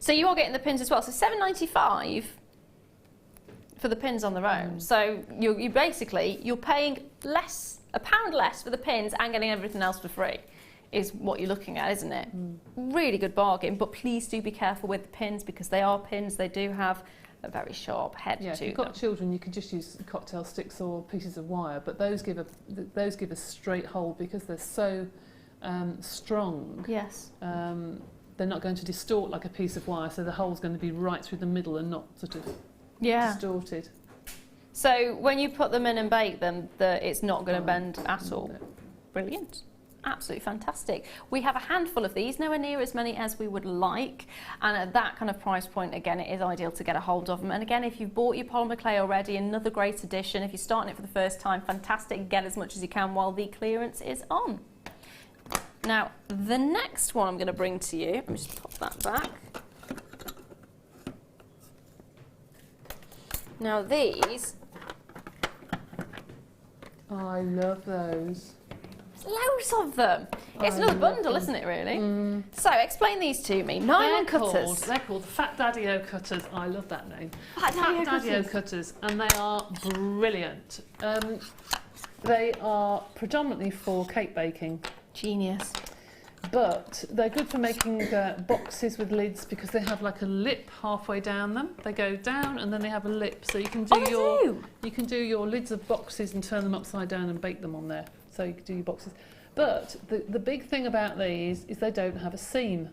So you are getting the pins as well. So £7.95 for the pins on their own. So you're basically, you're paying less, £1 less for the pins and getting everything else for free. is what you're looking at, isn't it? Really good bargain, but please do be careful with the pins because they are pins. They do have a very sharp head Yeah, if to you've got children, you could just use cocktail sticks or pieces of wire, but those give a straight hold because they're so strong. Yes. They're not going to distort like a piece of wire, so the hole's going to be right through the middle and not sort of distorted. So when you put them in and bake them, it's not going to bend at all. No. Brilliant. Absolutely fantastic. We have a handful of these, nowhere near as many as we would like, and at that kind of price point, again, it is ideal to get a hold of them. And again, if you've bought your polymer clay already, another great addition. If you're starting it for the first time, fantastic, get as much as you can while the clearance is on. Now, the next one I'm going to bring to you, let me just pop that back. Now these... Oh, I love those. Loads of them. It's another bundle, isn't it, really? So, explain these to me. Nylon cutters. They're called Fat Daddy-O cutters. I love that name. Fat Daddy-O cutters, and they are brilliant. They are predominantly for cake baking. Genius. But they're good for making boxes with lids because they have like a lip halfway down them. They go down and then they have a lip, so you can do your lids of boxes and turn them upside down and bake them on there. So you can do your boxes. But the big thing about these is they don't have a seam.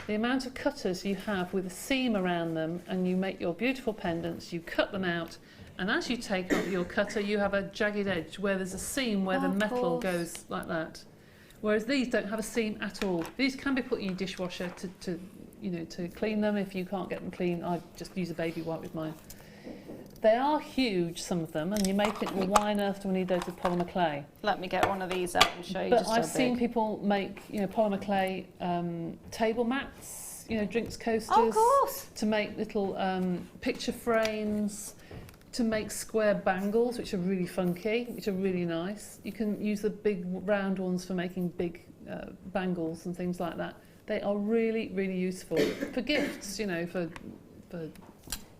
The amount of cutters you have with a seam around them, and you make your beautiful pendants, you cut them out, and as you take out your cutter, you have a jagged edge where there's a seam where the metal goes like that. Whereas these don't have a seam at all. These can be put in your dishwasher to clean them. If you can't get them clean, I just use a baby wipe with mine. They are huge, some of them, and you may think, well, why on earth do we need those with polymer clay? Let me get one of these out and show you. But just I've seen people make, polymer clay table mats, drinks coasters. Oh, of course. To make little picture frames, to make square bangles, which are really funky, which are really nice. You can use the big round ones for making big bangles and things like that. They are really, really useful for gifts, for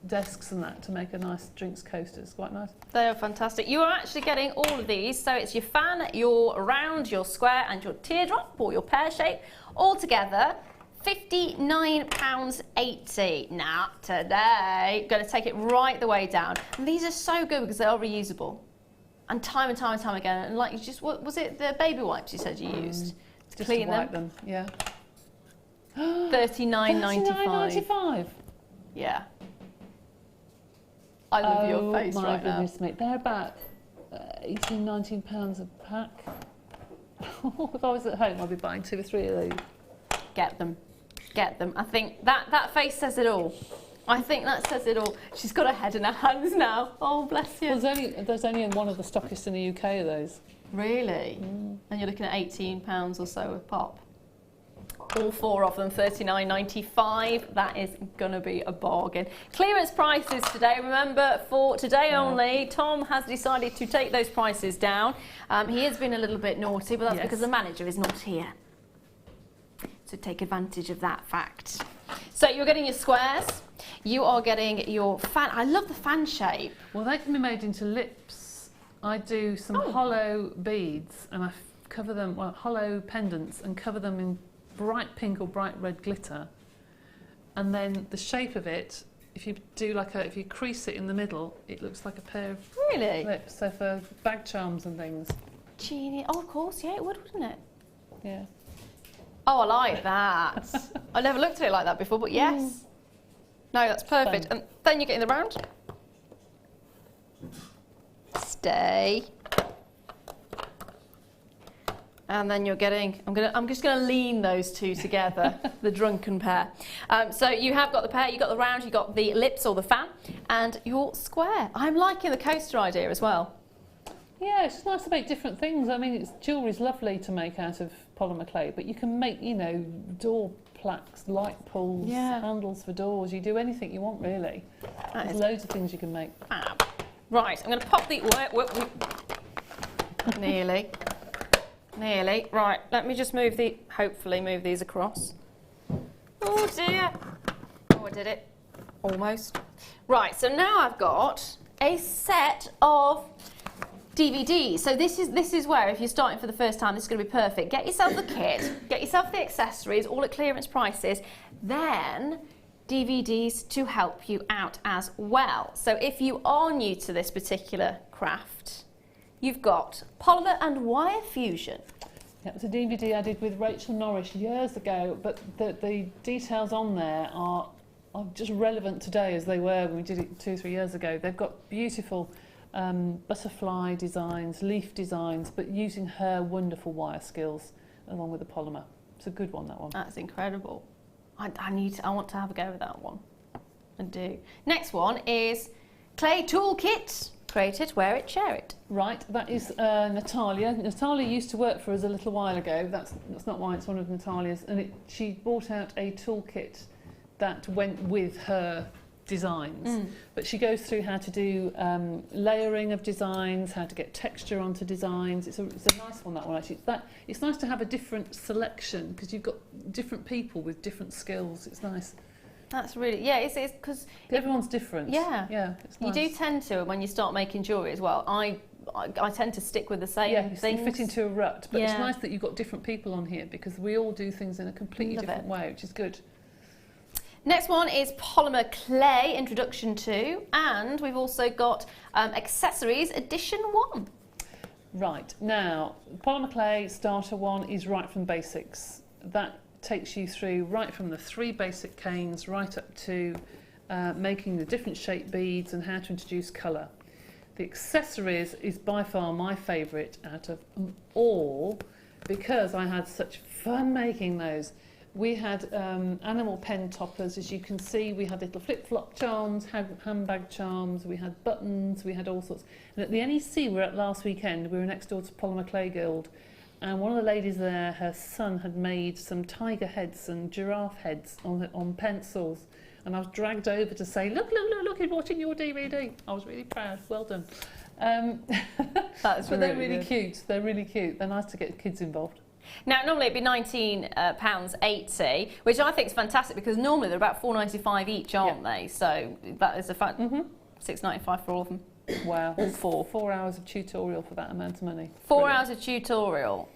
desks and that, to make a nice drinks coaster. It's quite nice. They are fantastic. You are actually getting all of these, so it's your fan, your round, your square and your teardrop or your pear shape all together. £59.80. Now today, going to take it right the way down. And these are so good because they are reusable, and time again. And like you just, what was it? The baby wipes you said you used to clean to wipe them. Yeah. £39.95. Yeah. I love your face right now. Oh my goodness me! They're about £18–19 a pack. If I was at home, I'd be buying 2 or 3 of those. Get them. Get them. I think that face says it all. I think that says it all. She's got her head in her hands now. Oh, bless you. Well, there's only one of the stockists in the UK of those. Really? And you're looking at £18 or so a pop. All 4 of them, £39.95. That is going to be a bargain. Clearance prices today. Remember, for today only, Tom has decided to take those prices down. He has been a little bit naughty, but that's because the manager is not here. So take advantage of that fact. So you're getting your squares. You are getting your fan. I love the fan shape. Well, they can be made into lips. I do some hollow beads, and I cover them, hollow pendants, and cover them in bright pink or bright red glitter. And then the shape of it, if you crease it in the middle, it looks like a pair of lips. So for bag charms and things. Genius. Oh, of course, yeah, it would, wouldn't it? Yeah. Oh, I like that. I never looked at it like that before, but yes. No, that's perfect. Fun. And then you're getting the round. Stay. And then you're getting, I'm just gonna lean those two together, the drunken pair. So you have got the pair, you got the round, you got the lips or the fan, and your square. I'm liking the coaster idea as well. Yeah, it's just nice to make different things. I mean, jewellery's lovely to make out of polymer clay, but you can make, door plaques, light pulls, handles for doors. You do anything you want, really. There's loads of things you can make. Fab. Right, I'm going to pop the... Nearly. Right, let me just hopefully move these across. Oh dear. Oh, I did it. Almost. Right, so now I've got a set of DVD. So this is where, if you're starting for the first time, this is going to be perfect. Get yourself the kit, get yourself the accessories, all at clearance prices, then DVDs to help you out as well. So if you are new to this particular craft, you've got polymer and wire fusion. Yeah, it was a DVD I did with Rachel Norris years ago, but the details on there are just relevant today as they were when we did it 2 or 3 years ago. They've got beautiful butterfly designs, leaf designs, but using her wonderful wire skills along with the polymer. It's a good one, that one. That's incredible. I want to have a go with that one. I do. Next one is clay toolkit. Create it, wear it, share it. Right, that is Natalia. Natalia used to work for us a little while ago. That's not why, it's one of Natalia's. And she brought out a toolkit that went with her designs. But she goes through how to do layering of designs, how to get texture onto designs. It's a nice one, that one actually. It's nice to have a different selection because you've got different people with different skills. It's nice. That's really, yeah, it's because everyone's different. Yeah, it's nice. You do tend to, when you start making jewellery as well, I tend to stick with the same things. You fit into a rut, but it's nice that you've got different people on here because we all do things in a completely different way, which is good. Next one is polymer clay, introduction to, and we've also got accessories edition 1. Right, now polymer clay starter 1 is right from basics. That takes you through right from the 3 basic canes right up to making the different shape beads and how to introduce colour. The accessories is by far my favourite out of them all because I had such fun making those. We had animal pen toppers, as you can see. We had little flip-flop charms, handbag charms, we had buttons, we had all sorts. And at the NEC we were at last weekend, we were next door to Polymer Clay Guild, and one of the ladies there, her son had made some tiger heads and giraffe heads on pencils, and I was dragged over to say, look, he's watching your DVD. I was really proud. Well done. That's but they're really cute. They're really cute. They're nice to get kids involved. Now, normally it'd be £19.80, which I think is fantastic because normally they're about £4.95 each, aren't they? So that is a fact. £6.95 for all of them. Wow. All 4. 4 hours of tutorial for that amount of money. 4 hours of tutorial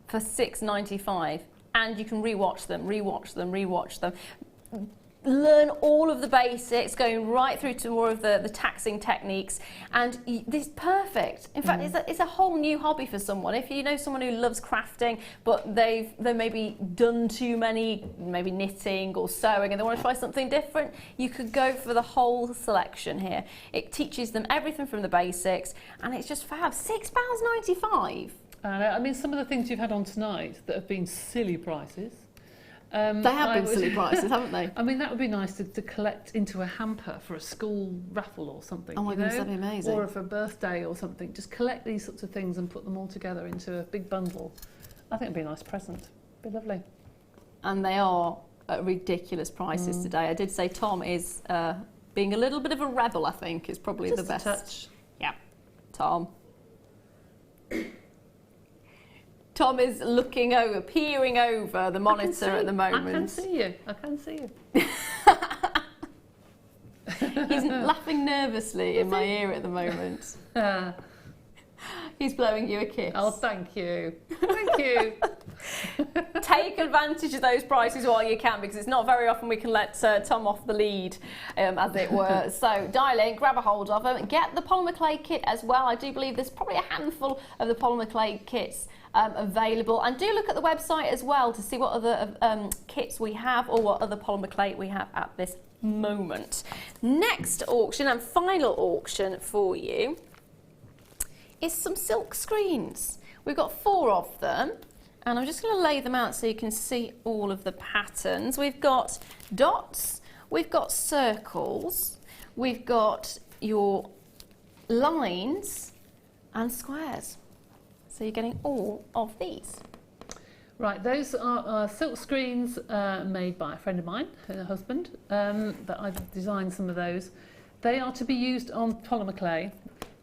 for £6.95, and you can rewatch them. Learn all of the basics, going right through to more of the taxing techniques, and this is perfect. In fact, it's a whole new hobby for someone. If you know someone who loves crafting, but they've maybe done too many, maybe knitting or sewing, and they want to try something different, you could go for the whole selection here. It teaches them everything from the basics, and it's just fab. £6.95. I mean, some of the things you've had on tonight that have been silly prices. They have been silly prices, haven't they? I mean, that would be nice to collect into a hamper for a school raffle or something. Oh my goodness, that'd be amazing. Or for a birthday or something. Just collect these sorts of things and put them all together into a big bundle. I think it'd be a nice present. It'd be lovely. And they are at ridiculous prices today. I did say Tom is being a little bit of a rebel, I think, is probably just the best. A touch. Yeah, Tom. Tom is looking over, peering over the monitor at the moment. I can see you. I can see you. He's laughing nervously in my ear at the moment. He's blowing you a kiss. Oh, thank you. Thank you. Take advantage of those prices while you can, because it's not very often we can let Tom off the lead, as it were. So dial in, grab a hold of them, get the polymer clay kit as well. I do believe there's probably a handful of the polymer clay kits available, and do look at the website as well to see what other kits we have or what other polymer clay we have at this moment. Next auction and final auction for you is some silk screens. We've got 4 of them, and I'm just going to lay them out so you can see all of the patterns. We've got dots, we've got circles, we've got your lines and squares. So you're getting all of these. Right, those are silk screens made by a friend of mine, her husband, that I've designed some of those. They are to be used on polymer clay,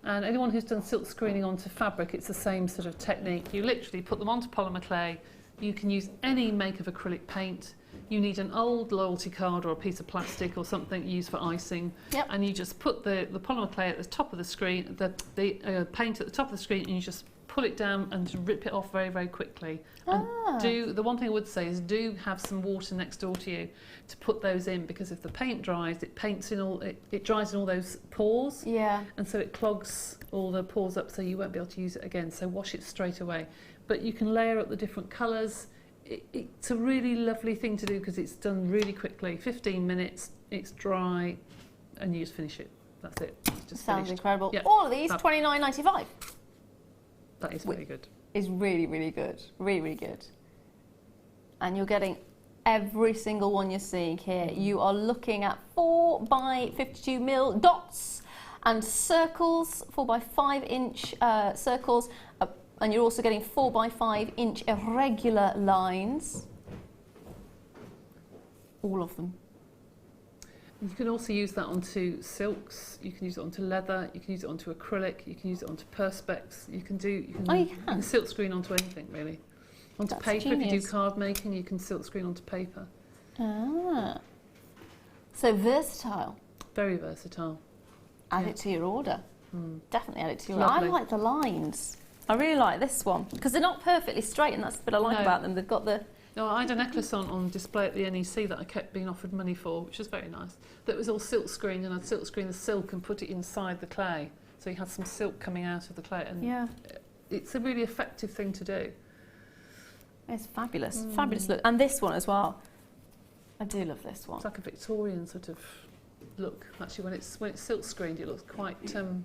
and anyone who's done silk screening onto fabric, it's the same sort of technique. You literally put them onto polymer clay. You can use any make of acrylic paint. you need an old loyalty card or a piece of plastic or something used for icing, and you just put the polymer clay at the top of the screen, the paint at the top of the screen, and you just pull it down and rip it off very, very quickly. And the one thing I would say is do have some water next door to you to put those in, because if the paint dries, it dries in all those pores, and so it clogs all the pores up, so you won't be able to use it again. So wash it straight away. But you can layer up the different colours. It's a really lovely thing to do because it's done really quickly. 15 minutes, it's dry, and you just finish it. That's it. It's just Sounds finished. incredible. Yeah. All of these, $29.95. That is very good. Is really, really good. Really, really good. And you're getting every single one you're seeing here. You are looking at 4 by 52 mil dots and circles, 4 by 5 inch circles, and you're also getting 4 by 5 inch irregular lines. All of them. You can also use that onto silks, you can use it onto leather, you can use it onto acrylic, you can use it onto perspex, you can silk screen onto anything really. Onto That's paper, genius. if you do card making, you can silk screen onto paper. Ah. So versatile. Very versatile. Add it to your order. Definitely add it to your Lovely. order. I like the lines. I really like this one because they're not perfectly straight, and that's the bit I like about them. They've got the... No, I had a necklace on display at the NEC that I kept being offered money for, which was very nice. That was all silk screened, and I'd silk screen the silk and put it inside the clay. So you had some silk coming out of the clay, and it's a really effective thing to do. It's fabulous. Fabulous look. And this one as well. I do love this one. It's like a Victorian sort of look. Actually, when it's silk screened, it looks quite... no,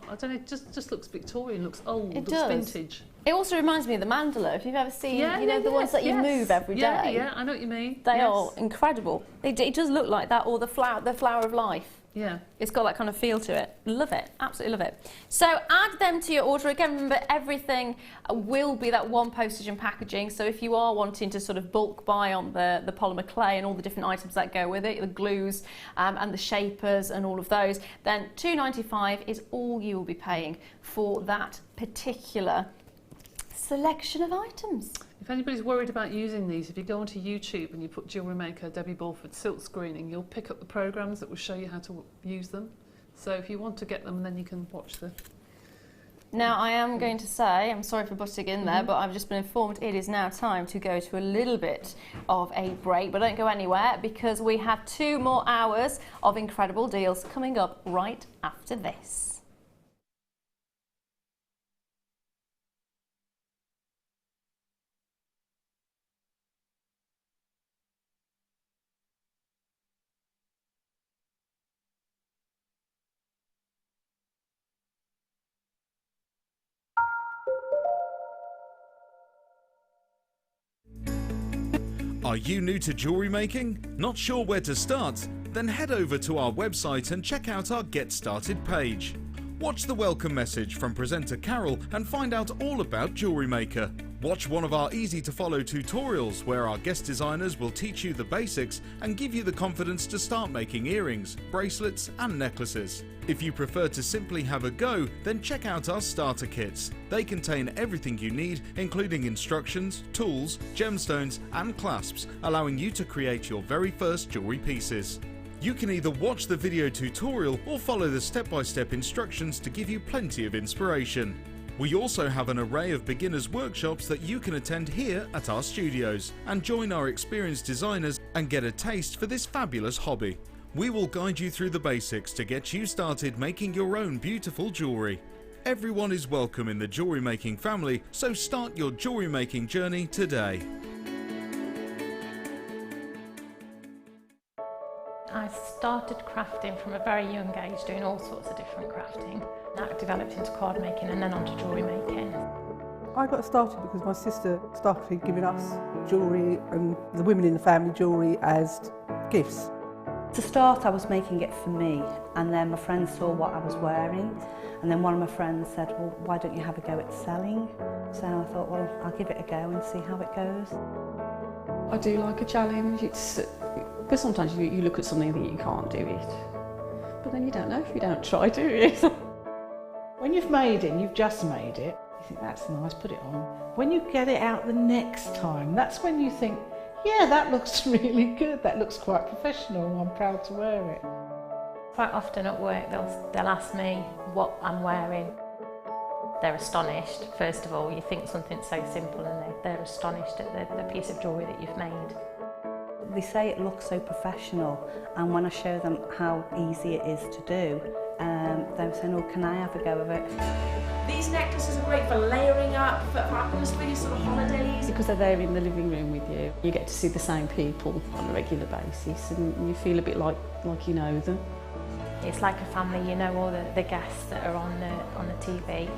I don't know, it just looks Victorian, looks old, It looks does. vintage. It also reminds me of the mandala. If you've ever seen, the ones that you move every day. Yeah, I know what you mean. They are incredible. It does look like that, or the flower of life. Yeah. It's got that kind of feel to it. Love it. Absolutely love it. So add them to your order. Again, remember, everything will be that one postage and packaging. So if you are wanting to sort of bulk buy on the polymer clay and all the different items that go with it, the glues and the shapers and all of those, then $2.95 is all you will be paying for that particular selection of items. If anybody's worried about using these, if you go onto YouTube and you put Jewellery Maker, Debbie Bulford, silk screening, you'll pick up the programs that will show you how to use them. So if you want to get them, then you can watch the... Now, I am going to say, I'm sorry for butting in there, but I've just been informed it is now time to go to a little bit of a break. But don't go anywhere, because we have 2 more hours of incredible deals coming up right after this. Are you new to jewellery making? Not sure where to start? Then head over to our website and check out our Get Started page. Watch the welcome message from presenter Carol and find out all about Jewellery Maker. Watch one of our easy to follow tutorials where our guest designers will teach you the basics and give you the confidence to start making earrings, bracelets and necklaces. If you prefer to simply have a go, then check out our starter kits. They contain everything you need, including instructions, tools, gemstones and clasps, allowing you to create your very first jewellery pieces. You can either watch the video tutorial or follow the step-by-step instructions to give you plenty of inspiration. We also have an array of beginners workshops that you can attend here at our studios and join our experienced designers and get a taste for this fabulous hobby. We will guide you through the basics to get you started making your own beautiful jewellery. Everyone is welcome in the jewellery making family, so start your jewellery making journey today. I started crafting from a very young age, doing all sorts of different crafting. That developed into card making and then onto jewellery making. I got started because my sister started giving us jewellery and the women in the family jewellery as gifts. To start, I was making it for me, and then my friends saw what I was wearing, and then one of my friends said, well, why don't you have a go at selling? So I thought, well, I'll give it a go and see how it goes. I do like a challenge. Because sometimes you look at something and think you can't do it, but then you don't know if you don't try, do you? When you've made it and you've just made it, you think that's nice, put it on. When you get it out the next time, that's when you think, yeah, that looks really good, that looks quite professional, I'm proud to wear it. Quite often at work they'll ask me what I'm wearing. They're astonished. First of all, you think something so simple and they're astonished at the piece of jewellery that you've made. They say it looks so professional, and when I show them how easy it is to do, they're saying, oh, can I have a go of it? These necklaces are great for layering up, for atmosphere, sort of holidays. Because they're there in the living room with you, you get to see the same people on a regular basis and you feel a bit like you know them. It's like a family, you know all the guests that are on the TV.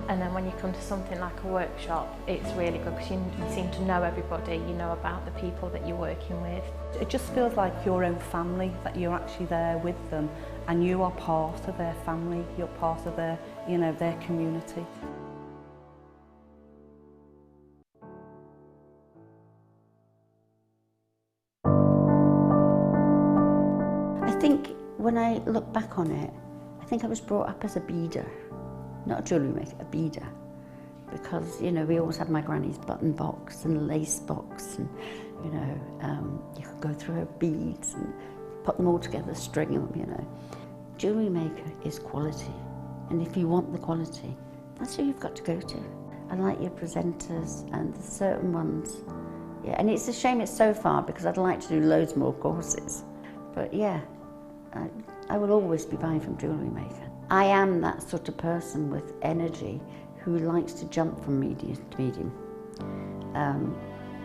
And then when you come to something like a workshop, it's really good because you seem to know everybody, you know about the people that you're working with. It just feels like your own family, that you're actually there with them and you are part of their family, you're part of their, you know, their community. I think when I look back on it, I think I was brought up as a beader. Not a jewellery maker, a beader. Because, you know, we always had my granny's button box and lace box and, you know, you could go through her beads and put them all together, string them, you know. Jewellery Maker is quality. And if you want the quality, that's who you've got to go to. I like your presenters and the certain ones. Yeah, and it's a shame it's so far because I'd like to do loads more courses. But yeah, I will always be buying from Jewellery Maker. I am that sort of person with energy who likes to jump from medium to medium.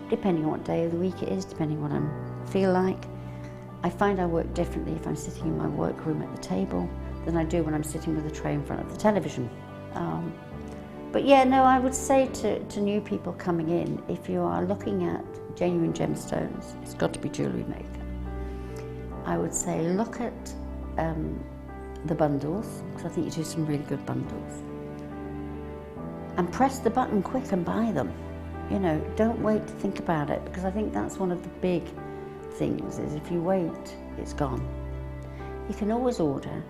Depending on what day of the week it is, depending on what I feel like. I find I work differently if I'm sitting in my workroom at the table than I do when I'm sitting with a tray in front of the television. But yeah, no, I would say to new people coming in, if you are looking at genuine gemstones, it's got to be Jewellery Maker. I would say look at the bundles, because I think you do some really good bundles. And press the button quick and buy them. You know, don't wait to think about it, because I think that's one of the big things, is if you wait, it's gone. You can always order,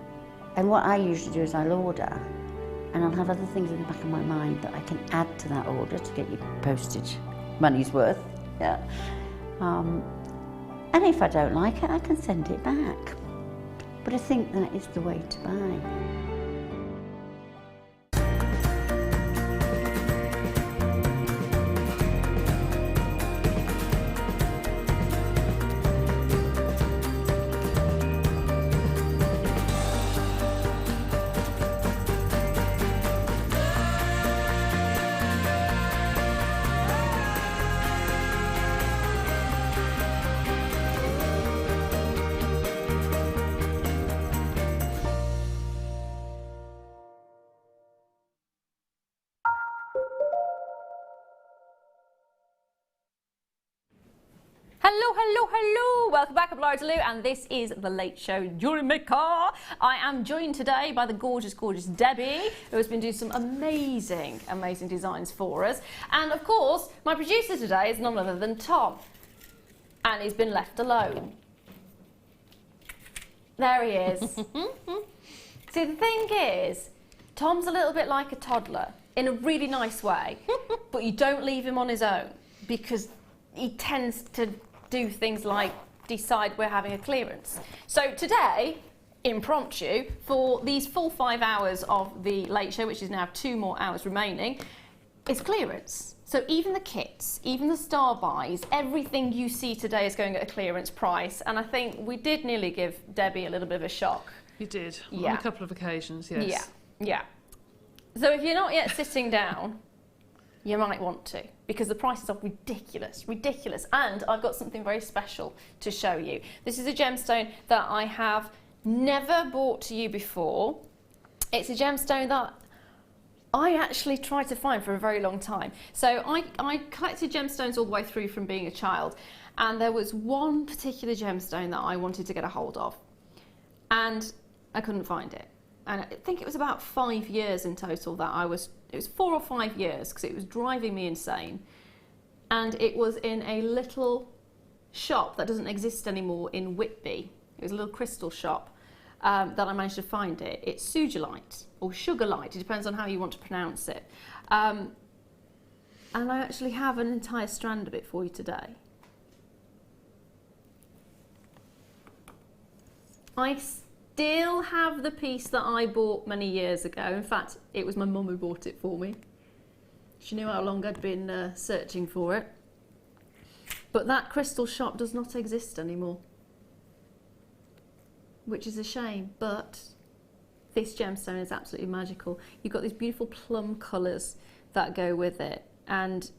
and what I usually do is I'll order, and I'll have other things in the back of my mind that I can add to that order to get your postage money's worth. Yeah. And if I don't like it, I can send it back. But I think that is the way to buy. Hello, hello, hello! Welcome back, I'm Lara Leuw, and this is The Late Show Jewellery Maker. I am joined today by the gorgeous, gorgeous Debbie, who has been doing some amazing, amazing designs for us. And of course, my producer today is none other than Tom, and he's been left alone. There he is. See, the thing is, Tom's a little bit like a toddler, in a really nice way, but you don't leave him on his own, because he tends to do things like decide we're having a clearance. So today, impromptu, for these full 5 hours of the Late Show, which is now 2 more hours remaining, is clearance. So even the kits, even the star buys, everything you see today is going at a clearance price. And I think we did nearly give Debbie a little bit of a shock. You did, yeah. On a couple of occasions, yes. Yeah, yeah. So if you're not yet sitting down, you might want to, because the prices are ridiculous, ridiculous. And I've got something very special to show you. This is a gemstone that I have never brought to you before. It's a gemstone that I actually tried to find for a very long time. So I collected gemstones all the way through from being a child, and there was one particular gemstone that I wanted to get a hold of, and I couldn't find it. And I think it was about 5 years in total that it was 4 or 5 years, because it was driving me insane. And it was in a little shop that doesn't exist anymore in Whitby. It was a little crystal shop that I managed to find it. It's Sugilite, or Sugarlight, it depends on how you want to pronounce it. And I actually have an entire strand of it for you today. I still have the piece that I bought many years ago. In fact, it was my mum who bought it for me. She knew how long I'd been searching for it. But that crystal shop does not exist anymore, which is a shame, but this gemstone is absolutely magical. You've got these beautiful plum colours that go with it, and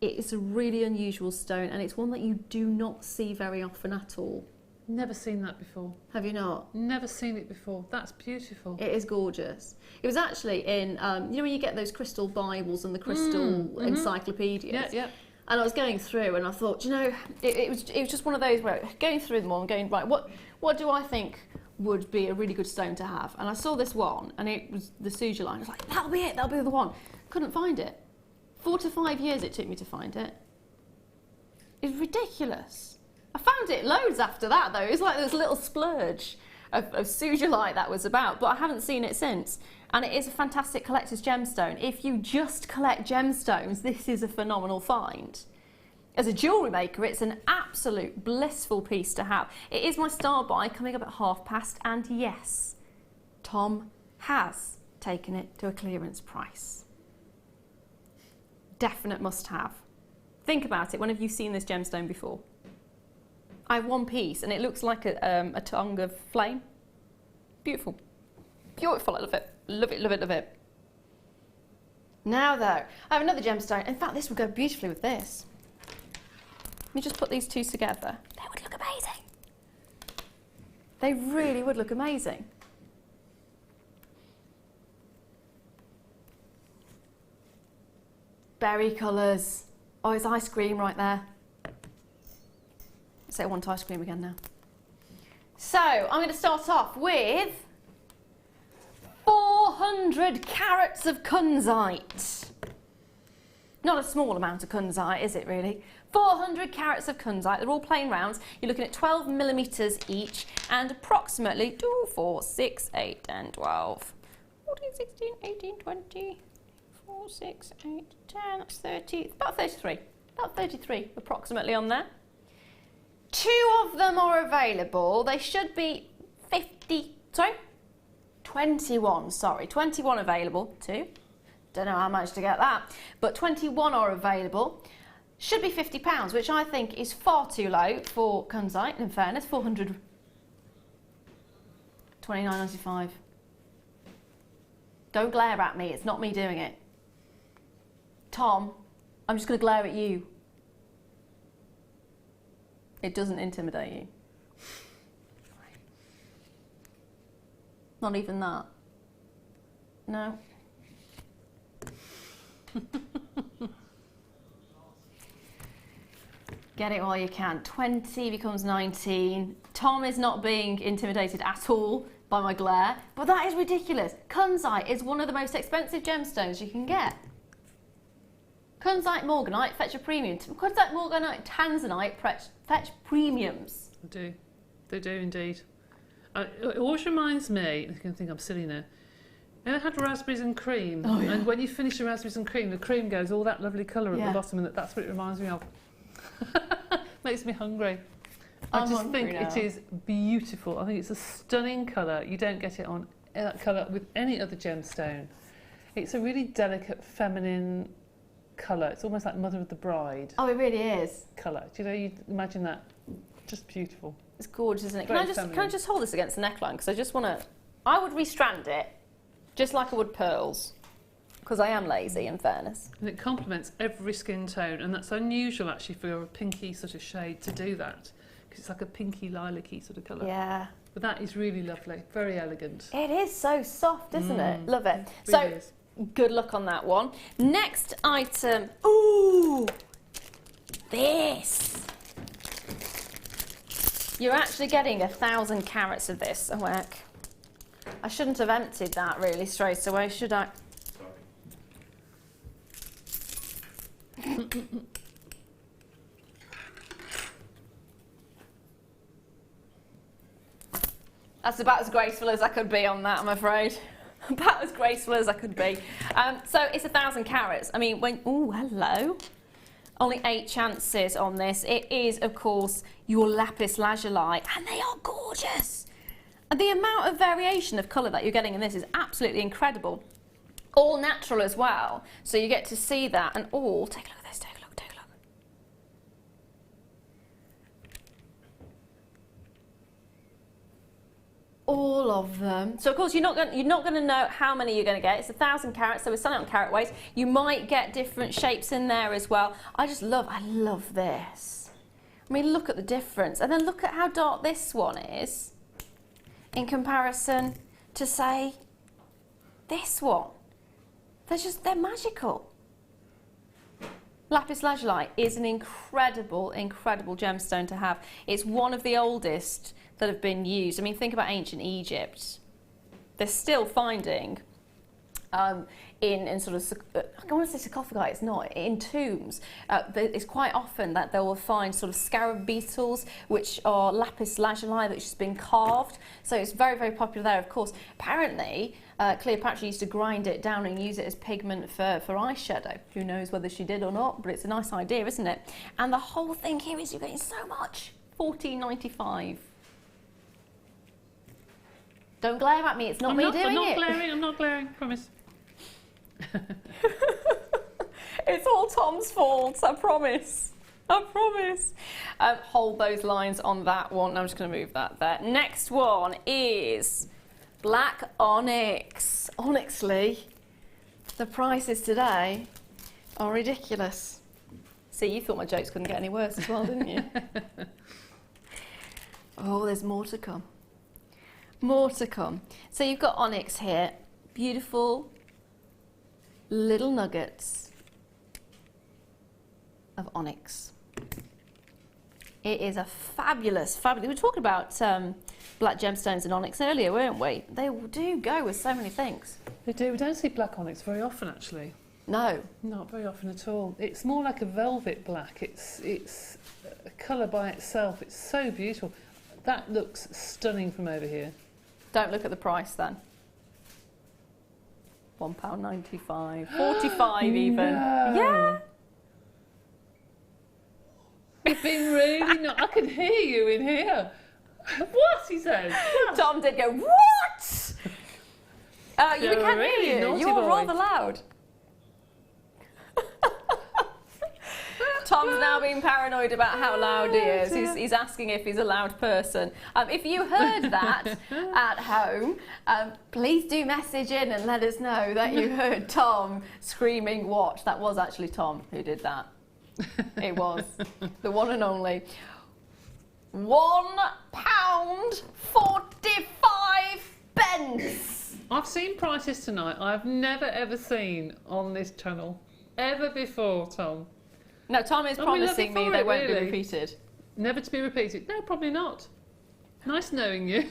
it's a really unusual stone, and it's one that you do not see very often at all. Never seen that before. Have you not? Never seen it before. That's beautiful. It is gorgeous. It was actually in, you know when you get those crystal Bibles and the crystal encyclopedias? Yeah, yeah. And I was going through and I thought, you know, it was just one of those where going through them all and going, right, what do I think would be a really good stone to have? And I saw this one, and it was the suzerain. I was like, that'll be it, that'll be the one. Couldn't find it. 4 to 5 years it took me to find it. It's ridiculous. I found it loads after that though. It was like this little splurge of suzerain that was about, but I haven't seen it since. And it is a fantastic collector's gemstone. If you just collect gemstones, this is a phenomenal find. As a jewellery maker, it's an absolute blissful piece to have. It is my star buy coming up at past, and yes, Tom has taken it to a clearance price. Definite must have. Think about it, when have you seen this gemstone before? I have one piece and it looks like a tongue of flame. Beautiful. Beautiful, I love it. Love it, love it, love it. Now though, I have another gemstone. In fact, this would go beautifully with this. Let me just put these two together. They would look amazing. They really would look amazing. Berry colours. Oh, it's ice cream right there. Say I want ice cream again now. So, I'm going to start off with 400 carats of kunzite. Not a small amount of kunzite, is it really? 400 carats of kunzite. They're all plain rounds. You're looking at 12 millimetres each, and approximately 2, 4, 6, 8, 10, 12, 14, 16, 18, 20, 4, 6, 8, 10, that's 30, about 33. About 33 approximately on there. 2 of them are available. They should be 21 available. 2. Don't know how I managed to get that. But 21 are available. Should be £50, which I think is far too low for kunzite, in fairness. 400. 29.95. Don't glare at me, it's not me doing it. Tom, I'm just going to glare at you. It doesn't intimidate you. Not even that. No. Get it while you can. 20 becomes 19. Tom is not being intimidated at all by my glare, but that is ridiculous. Kunzite is one of the most expensive gemstones you can get. Kunzite morganite, fetch a premium. Kunzite morganite, Tanzanite, fetch premiums. They do indeed. It always reminds me, I can think I'm silly now, you know, I had raspberries and cream, oh, yeah. And when you finish the raspberries and cream, the cream goes all that lovely colour at the bottom, and that's what it reminds me of. Makes me hungry. I just think it is beautiful. I think it's a stunning colour. You don't get it on that colour with any other gemstone. It's a really delicate, feminine colour. It's almost like Mother of the Bride. Oh, it really is. Colour. Do you know, you imagine that? Just beautiful. It's gorgeous, isn't it? Can I just hold this against the neckline? Because I just want to... I would restrand it, just like I would pearls. Because I am lazy, in fairness. And it complements every skin tone, and that's unusual actually for a pinky sort of shade to do that, because it's like a pinky lilac-y sort of colour. Yeah. But that is really lovely, very elegant. It is so soft, isn't it? Love it. It So, really is. good luck on that one. Next item. Ooh! This. You're actually getting 1,000 carats of this, Awek. I shouldn't have emptied that really straight away, should I? That's about as graceful as I could be on that, I'm afraid. About as graceful as I could be. So it's 1,000 carats. I mean, when... Ooh, hello. Only 8 chances on this. It is, of course, your lapis lazuli, and they are gorgeous. And the amount of variation of colour that you're getting in this is absolutely incredible. All natural as well, so you get to see that, and all, take a look at this, take a look, take a look. All of them. So of course you're not going to know how many you're going to get. It's 1,000 carats, so we're selling it on carat weights. You might get different shapes in there as well. I love this. I mean, look at the difference, and then look at how dark this one is in comparison to, say, this one. They're magical. Lapis lazuli is an incredible, incredible gemstone to have. It's one of the oldest that have been used. I mean, think about ancient Egypt. They're still finding in sort of, I want to say sarcophagi, it's not, in tombs. It's quite often that they will find sort of scarab beetles, which are lapis lazuli, which has been carved. So it's very, very popular there, of course. Apparently, Cleopatra used to grind it down and use it as pigment for eyeshadow. Who knows whether she did or not, but it's a nice idea, isn't it? And the whole thing here is you're getting so much. $14.95. Don't glare at me, it's not me doing it. I'm not glaring, promise. It's all Tom's fault, I promise. I promise. Hold those lines on that one. I'm just going to move that there. Next one is black onyx. Honestly, the prices today are ridiculous. See, you thought my jokes couldn't get any worse as well, didn't you? Oh, there's more to come. More to come. So you've got onyx here. Beautiful little nuggets of onyx. It is a fabulous. We were talking about black gemstones and onyx earlier, weren't we? They do go with so many things. They do. We don't see black onyx very often, actually. No. Not very often at all. It's more like a velvet black. It's a colour by itself. It's so beautiful. That looks stunning from over here. Don't look at the price then. £1.95, 45 even. No. Yeah. You've been really not. I can hear you in here. What? He says. Tom did go, what? We can't really hear you. naughty You're boy. rather loud. Tom's now being paranoid about how loud he is. He's asking if he's a loud person. If you heard that at home, please do message in and let us know that you heard Tom screaming, what? That was actually Tom who did that. It was. The one and only. £1.45. I've seen prices tonight I've never ever seen on this channel. Ever before, Tom. No, Tom is promising me they won't be repeated. Never to be repeated? No, probably not. Nice knowing you.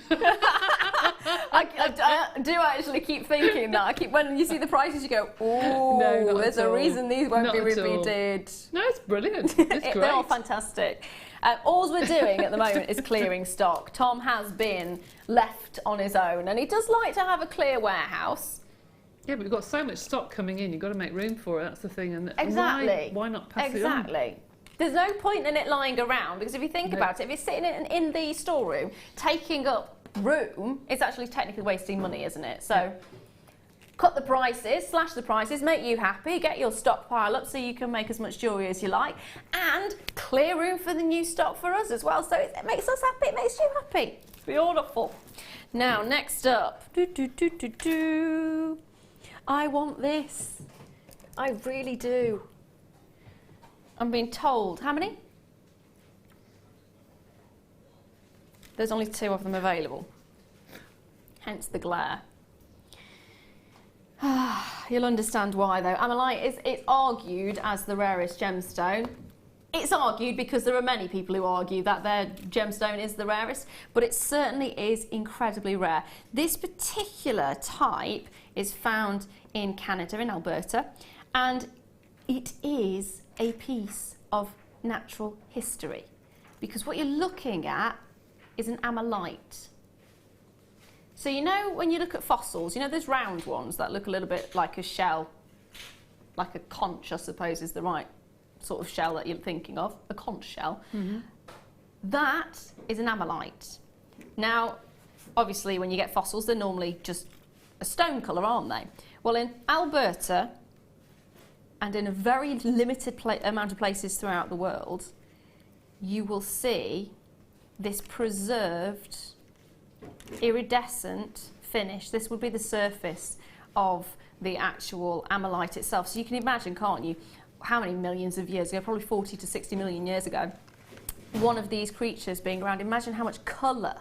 I do actually keep thinking that. When you see the prices, you go, oh, no, there's a reason these won't be repeated. No, it's brilliant. It's great. They're all fantastic. All we're doing at the moment is clearing stock. Tom has been left on his own, and he does like to have a clear warehouse. Yeah, but we've got so much stock coming in, you've got to make room for it, that's the thing. And exactly. Why not pass it on? Exactly. There's no point in it lying around, because if you think about it, if it's sitting in the storeroom, taking up room, it's actually technically wasting money, isn't it? So cut the prices, slash the prices, make you happy, get your stockpile up so you can make as much jewellery as you like, and clear room for the new stock for us as well. So it makes us happy, it makes you happy. It's beautiful. Now, next up, I want this. I really do. I'm being told. How many? There's only 2 of them available. Hence the glare. You'll understand why though. Amalite it's argued as the rarest gemstone. It's argued because there are many people who argue that their gemstone is the rarest, but it certainly is incredibly rare. This particular type is found in Canada, in Alberta, and it is a piece of natural history, because what you're looking at is an amalite. So you know when you look at fossils, you know those round ones that look a little bit like a shell, like a conch, I suppose is the right sort of shell that you're thinking of, a conch shell. Mm-hmm. That is an amalite. Now, obviously when you get fossils, they're normally just a stone colour, aren't they? Well, in Alberta, and in a very limited amount of places throughout the world, you will see this preserved iridescent finish. This would be the surface of the actual amylite itself. So you can imagine, can't you, how many millions of years ago, probably 40 to 60 million years ago, one of these creatures being around. Imagine how much colour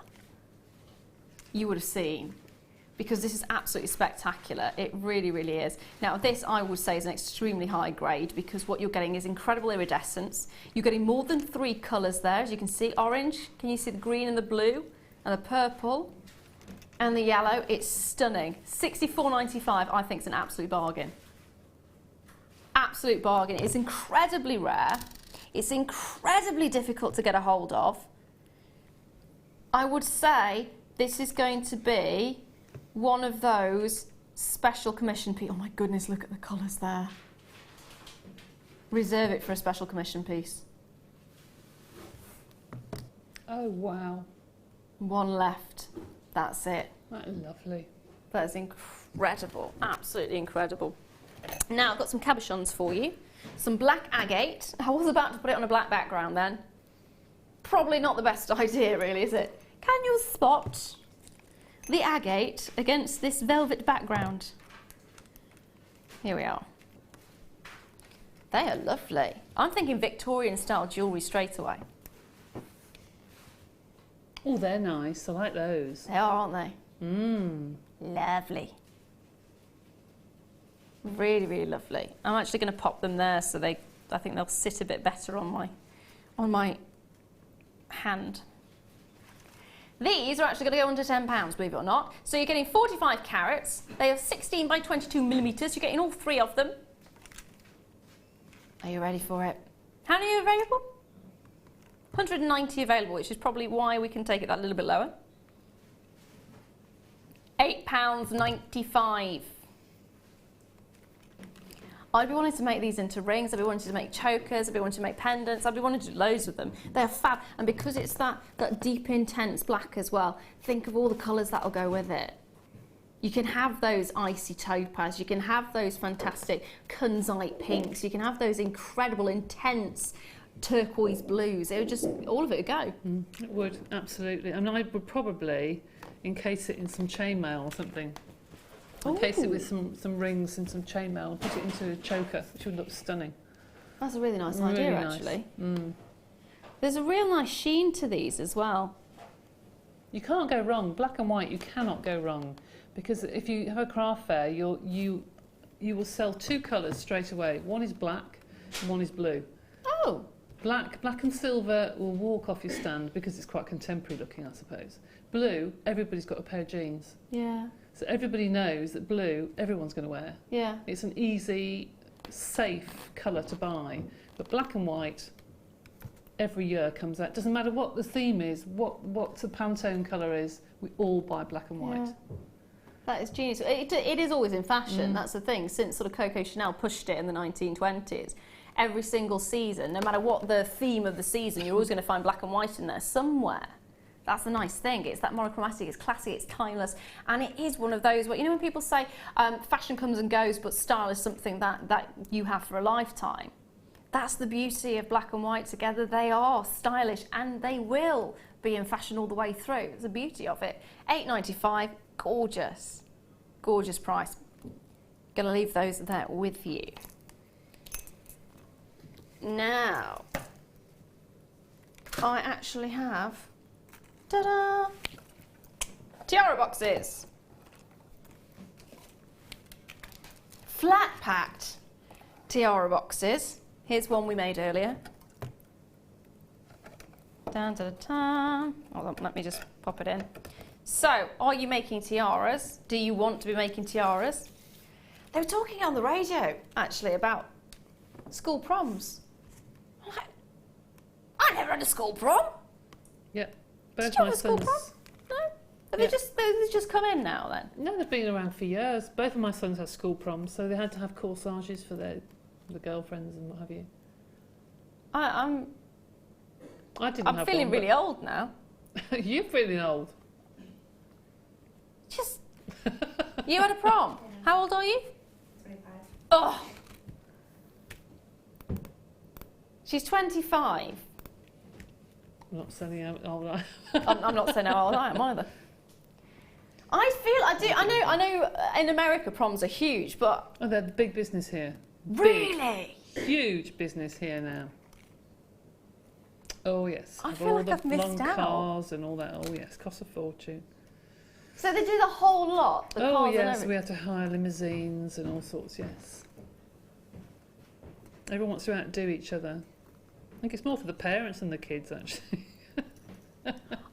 you would have seen, because this is absolutely spectacular. It really, really is. Now this, I would say, is an extremely high grade, because what you're getting is incredible iridescence. You're getting more than 3 colours there, as you can see. Orange, can you see the green and the blue and the purple and the yellow? It's stunning. $64.95, I think, is an absolute bargain. Absolute bargain. It's incredibly rare. It's incredibly difficult to get a hold of. I would say this is going to be one of those special commission pieces. Oh my goodness, look at the colours there. Reserve it for a special commission piece. Oh wow. One left. That's it. That is lovely. That is incredible. Absolutely incredible. Now I've got some cabochons for you. Some black agate. I was about to put it on a black background then. Probably not the best idea, really, is it? Can you spot the agate against this velvet background? Here we are. They are lovely. I'm thinking Victorian style jewellery straight away. Oh, they're nice. I like those. They are, aren't they? Lovely. Really, really lovely. I'm actually going to pop them there so I think they'll sit a bit better on my hand. These are actually going to go under £10, believe it or not. So you're getting 45 carats. They are 16 by 22 millimetres. You're getting all 3 of them. Are you ready for it? How many are available? 190 available, which is probably why we can take it that little bit lower. £8.95. I'd be wanting to make these into rings, I'd be wanting to make chokers, I'd be wanting to make pendants, I'd be wanting to do loads with them. They're fab, and because it's that deep, intense black as well, think of all the colours that'll go with it. You can have those icy topaz, you can have those fantastic Tanzanite pinks, you can have those incredible, intense turquoise blues. It would just, all of it would go. It would, absolutely. I mean, I would probably encase it in some chainmail or something. Encase it with some rings and some chainmail and put it into a choker, which would look stunning. That's a really nice idea, Really nice. actually. There's a real nice sheen to these as well. You can't go wrong. Black and white, you cannot go wrong. Because if you have a craft fair, you will sell 2 colours straight away. One is black and one is blue. Oh! Black and silver will walk off your stand because it's quite contemporary looking, I suppose. Blue, everybody's got a pair of jeans. Yeah. So everybody knows that blue, everyone's going to wear. Yeah. It's an easy, safe colour to buy. But black and white, every year comes out. Doesn't matter what the theme is, what the Pantone colour is, we all buy black and white. Yeah. That is genius. It is always in fashion, that's the thing. Since sort of Coco Chanel pushed it in the 1920s, every single season, no matter what the theme of the season, you're always going to find black and white in there somewhere. That's the nice thing. It's that monochromatic, it's classy, it's timeless, and it is one of those where, you know, when people say fashion comes and goes, but style is something that you have for a lifetime. That's the beauty of black and white together. They are stylish and they will be in fashion all the way through. It's the beauty of it. £8.95, gorgeous. Gorgeous price. Gonna leave those there with you. Now, I actually have, ta-da, tiara boxes. Flat packed tiara boxes. Here's one we made earlier. Dun, dun, dun. Hold on, let me just pop it in. So, are you making tiaras? Do you want to be making tiaras? They were talking on the radio, actually, about school proms. I'm like, I never had a school prom. Yeah, Did both you my have a school sons. prom? No? Have they just come in now, then? No, they've been around for years. Both of my sons had school proms, so they had to have corsages for the girlfriends and what have you. I'm I didn't have feeling one, really old now. You're feeling old. You had a prom. How old are you? 25. Oh. She's 25. I'm not saying how old I I'm not saying how old I am either. I know in America proms are huge, but... Oh, they're big business here. Really? Big, huge business here now. Oh, yes. I With feel all like the I've missed long out. cars and all that. Oh, yes, costs a fortune. So they do the whole lot, the Oh, cars and yes, everything? we have to hire limousines and all sorts, yes. Everyone wants to outdo each other. I think it's more for the parents than the kids, actually.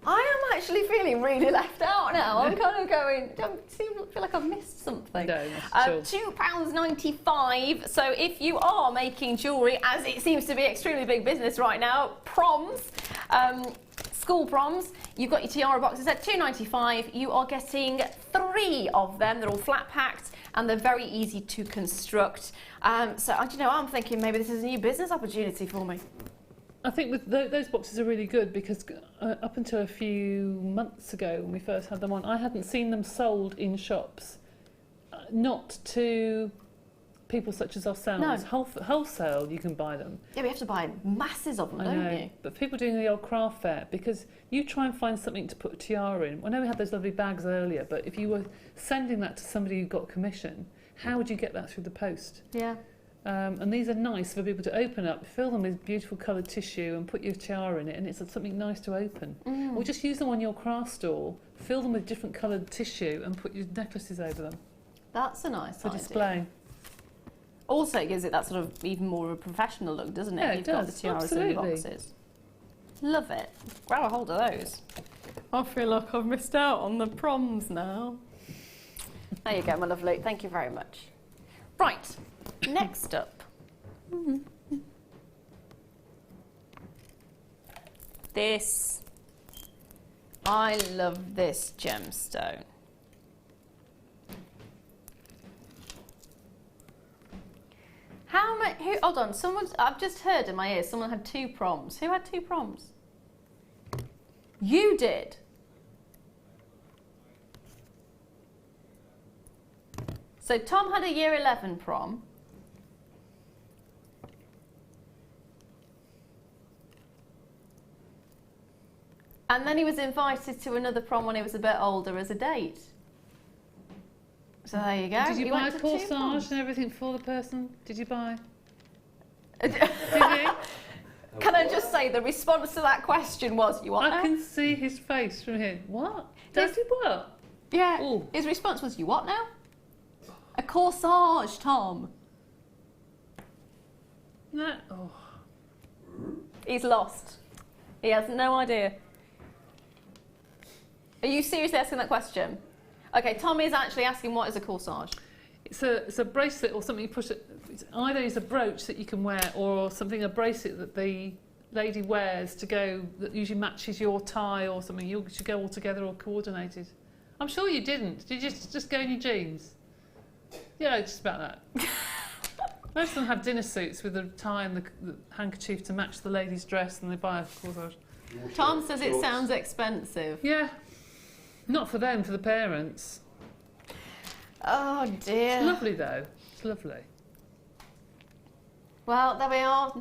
I am actually feeling really left out now. I'm kind of going, I feel like I've missed something. No, not at all. £2.95. So if you are making jewellery, as it seems to be extremely big business right now, proms, school proms, you've got your tiara boxes at £2.95. You are getting 3 of them. They're all flat packed and they're very easy to construct. So you know, I'm thinking maybe this is a new business opportunity for me. I think with those boxes are really good because up until a few months ago when we first had them on, I hadn't seen them sold in shops. Not to people such as ourselves. No. Wholesale, you can buy them. Yeah, we have to buy masses of them, don't you? But people doing the old craft fair, because you try and find something to put a tiara in. I know we had those lovely bags earlier, but if you were sending that to somebody who got commission, how would you get that through the post? Yeah. And these are nice for people to open up, fill them with beautiful coloured tissue and put your tiara in it, and it's something nice to open. Or just use them on your craft stall, fill them with different coloured tissue and put your necklaces over them. That's a nice for idea. display. Also, it gives it that sort of even more of a professional look, doesn't it? Yeah, You've it got does. the tiaras Absolutely. in the boxes. Love it. Grab a hold of those. I feel like I've missed out on the proms now. There you go, my lovely. Thank you very much. Right, next up. This. I love this gemstone. How many? Hold on. I've just heard in my ears. Someone had 2 proms. Who had 2 proms? You did. So Tom had a year 11 prom. And then he was invited to another prom when he was a bit older as a date. So there you go. Did you buy a went to 2 corsage proms. and everything for the person? Did you buy? Did you? Can I just say the response to that question was, you what now? I can see his face from here. What? Daddy what? Yeah. Ooh. His response was, you what now? A corsage, Tom. No. Oh. He's lost. He has no idea. Are you seriously asking that question? Okay, Tom is actually asking what is a corsage. It's a bracelet or something you put it. Either it's a brooch that you can wear or something, a bracelet that the lady wears to go, that usually matches your tie or something. You should go all together or coordinated. I'm sure you didn't. Did you just go in your jeans? Yeah, just about that. Most of them have dinner suits with a tie and the handkerchief to match the lady's dress, and they buy a corsage. Tom says it sounds expensive. Yeah. Not for them, for the parents. Oh dear. It's lovely though. It's lovely. Well, there we are.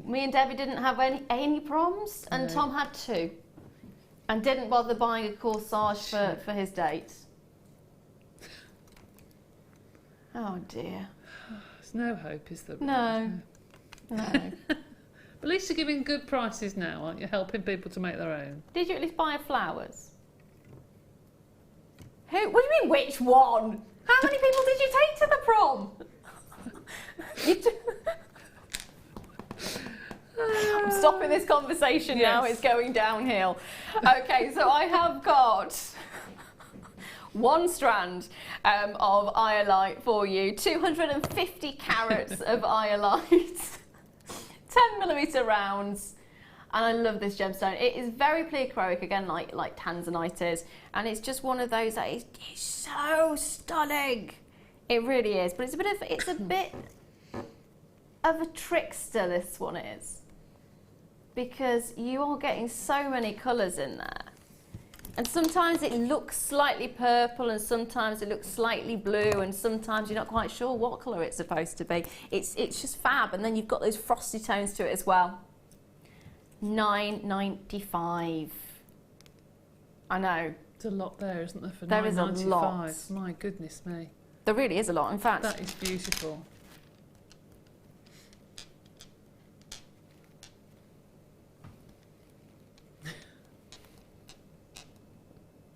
Me and Debbie didn't have any proms, and No. Tom had 2. And didn't bother buying a corsage for his date. Oh dear. There's no hope, is there? No. No. But at least you're giving good prices now, aren't you? Helping people to make their own. Did you at least buy her flowers? Who? What do you mean, which one? How many people did you take to the prom? I'm stopping this conversation now, Yes. it's going downhill. Okay, so I have got 1 strand of iolite for you, 250 carats of iolite, 10mm rounds. And I love this gemstone. It is very pleochroic, again, like Tanzanite is. And it's just one of those that is so stunning. It really is. But it's a bit of a trickster, this one is. Because you are getting so many colours in there. And sometimes it looks slightly purple and sometimes it looks slightly blue and sometimes you're not quite sure what colour it's supposed to be. It's just fab, and then you've got those frosty tones to it as well. £9.95. I know. There's a lot there, isn't there, for there £9.95? Is a lot. My goodness me. There really is a lot, in fact. That is beautiful.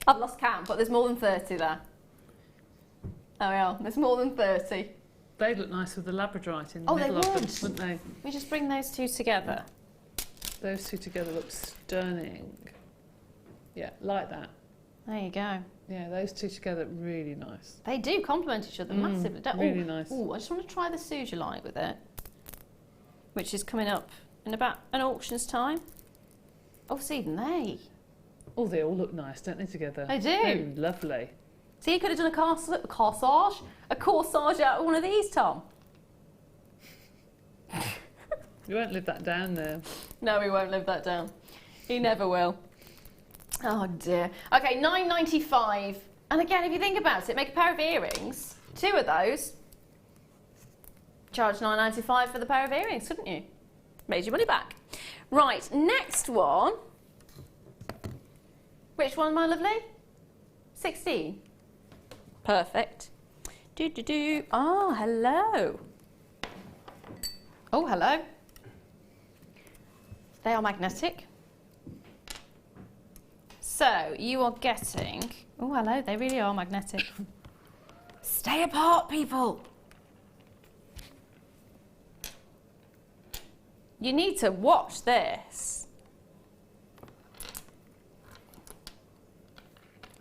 I've lost count, but there's more than 30 there. There we are. There's more than 30. They look nice with the labradorite in the middle of them, wouldn't they? Let me just bring those two together. Those two together look stunning. Yeah, like that. There you go. Yeah, those two together look really nice. They do complement each other massively. Really nice. Ooh, I just want to try the Sujolite with it, which is coming up in about an auction's time. Oh, see, even they. Oh, they all look nice, don't they, together? They do. They're lovely. See, you could have done a corsage out of one of these, Tom. You won't live that down there. No, we won't live that down. He never will. Oh dear. Okay, £9.95. And again, if you think about it, make a pair of earrings. 2 of those. Charge £9.95 for the pair of earrings, couldn't you? Made your money back. Right, next one. Which one, my lovely? 16. Perfect. Oh, hello. Oh, hello. They are magnetic. So you are getting... Oh, hello. They really are magnetic. Stay apart, people. You need to watch this.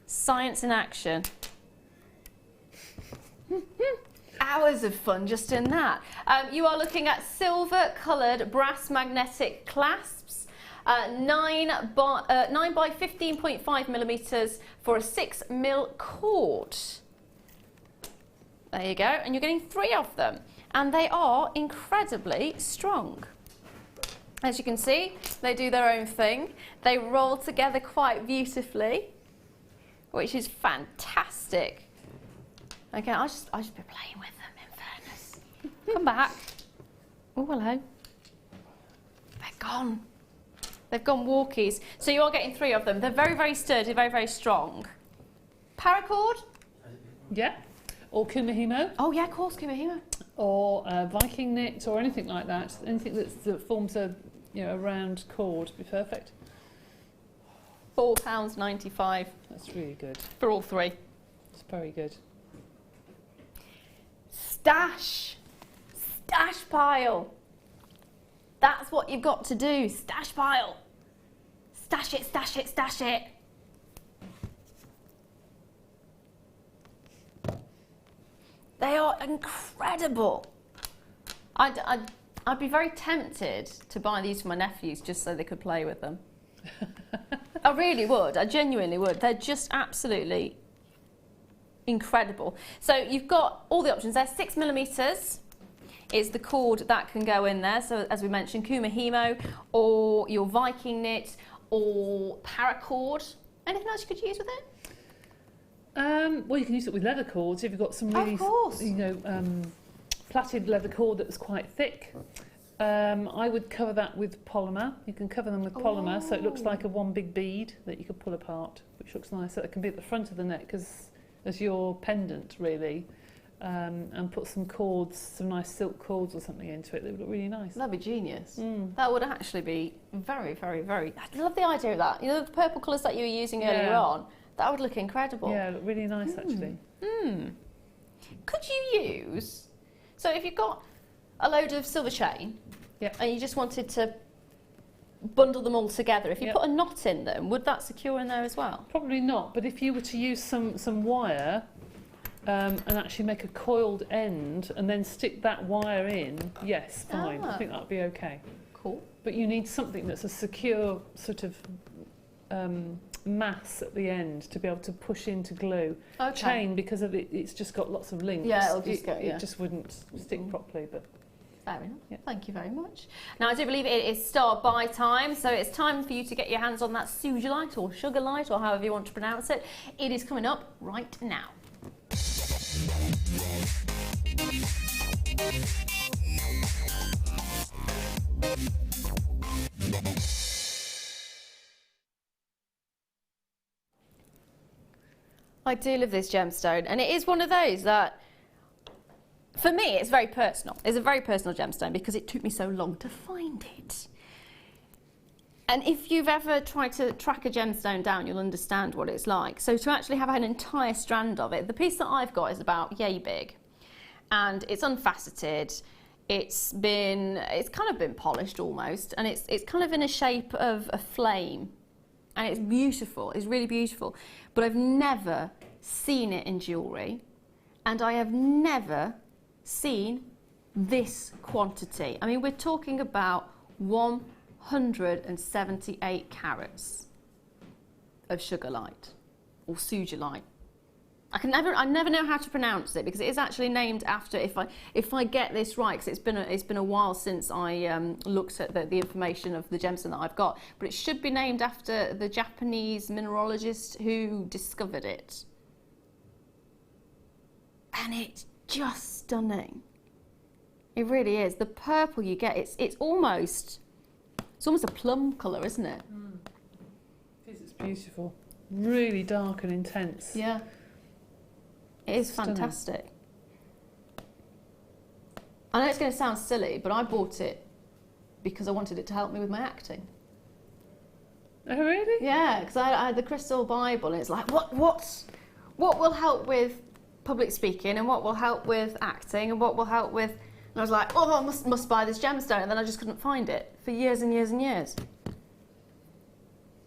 Science in action. Hours of fun just in that. You are looking at silver coloured brass magnetic clasps, 9 by 15.5 millimetres for a 6mm cord. There you go, and you're getting 3 of them, and they are incredibly strong. As you can see, they do their own thing. They roll together quite beautifully, which is fantastic. Okay, I'll just be playing with them, in fairness. Come back. Oh, hello. They're gone. They've gone walkies. So you are getting 3 of them. They're very, very sturdy, very, very strong. Paracord? Yeah. Or kumihimo. Oh, yeah, of course, kumihimo. Or Viking knit or anything like that. Anything that forms a round cord would be perfect. £4.95. That's really good. For all 3. It's very good. Stash pile. That's what you've got to do. Stash pile. Stash it, stash it, stash it. They are incredible. I'd be very tempted to buy these for my nephews just so they could play with them. I really would. I genuinely would. They're just absolutely incredible. So you've got all the options there. 6mm is the cord that can go in there. So as we mentioned, kumihimo or your Viking knit or paracord. Anything else you could use with it? Well, you can use it with leather cords if you've got some really, plaited leather cord that's quite thick. I would cover that with polymer. You can cover them with polymer, so it looks like a one big bead that you could pull apart, which looks nice. So it can be at the front of the neck as your pendant, really, and put some cords, some nice silk cords or something into it. They would look really nice. That'd be genius. That would actually be very, very, very... I love the idea of that. You know, the purple colours that you were using earlier on? That would look incredible. Yeah, it look really nice, actually. Could you use... So if you've got a load of silver chain, and you just wanted to bundle them all together, if you put a knot in them, would that secure in there as well? Probably not, but if you were to use some wire and actually make a coiled end and then stick that wire in, yes, fine. I think that would be okay. Cool. But you need something that's a secure sort of mass at the end to be able to push into glue. Chain, because of it's just got lots of links. Yeah, it'll just go, it just wouldn't stick properly. But Fair enough. Yep. Thank you very much. Now, I do believe it is start by time, so it's time for you to get your hands on that sugilite or sugarlite or however you want to pronounce it. It is coming up right now. I do love this gemstone, and it is one of those that, for me, it's very personal. It's a very personal gemstone because it took me so long to find it. And if you've ever tried to track a gemstone down, you'll understand what it's like. So to actually have an entire strand of it, the piece that I've got is about yay big, and it's unfaceted. It's kind of been polished almost, and it's kind of in a shape of a flame, and it's beautiful. It's really beautiful. But I've never seen it in jewellery, and I have never seen this quantity. I mean, we're talking about 178 carats of sugarlite or sugilite. I never know how to pronounce it because it is actually named after, if I get this right, because it's been a while since I looked at the information of the gemstone that I've got, but it should be named after the Japanese mineralogist who discovered it. And it's just stunning. It really is. The purple you get, it's almost a plum colour, isn't it? It is. It's beautiful. Really dark and intense. Yeah. It is fantastic. I know it's going to sound silly, but I bought it because I wanted it to help me with my acting. Oh, really? Yeah, because I had the Crystal Bible, and it's like, what will help with public speaking, and what will help with acting, and what will help with... And I was like, oh, I must buy this gemstone, and then I just couldn't find it for years and years and years.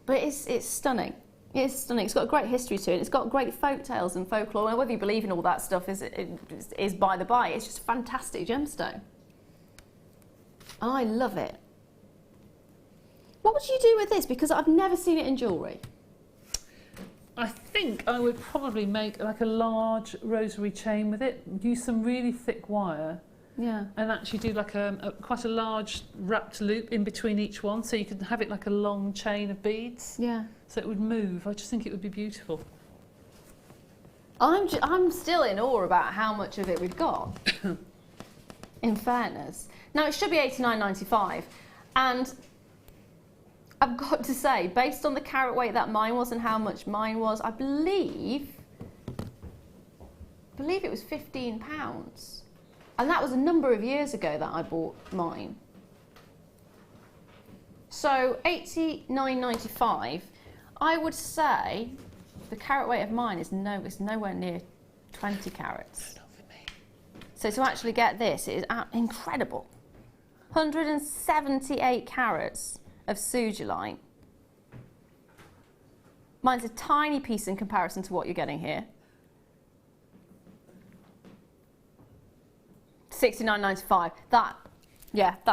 But it's stunning. It's stunning. It's got a great history to it. It's got great folk tales and folklore. And whether you believe in all that stuff is by the by. It's just a fantastic gemstone. I love it. What would you do with this? Because I've never seen it in jewellery. I think I would probably make like a large rosary chain with it. Use some really thick wire. Yeah. And actually do like quite a large wrapped loop in between each one, so you could have it like a long chain of beads. Yeah. So it would move. I just think it would be beautiful. I'm still in awe about how much of it we've got. In fairness. Now it should be $89.95, and I've got to say, based on the carat weight that mine was and how much mine was, I believe it was £15. And that was a number of years ago that I bought mine. So $89.95, I would say the carat weight of mine is nowhere near 20 carats. So to actually get this, it is incredible. 178 carats of sugilite. Mine's a tiny piece in comparison to what you're getting here. $69.95. That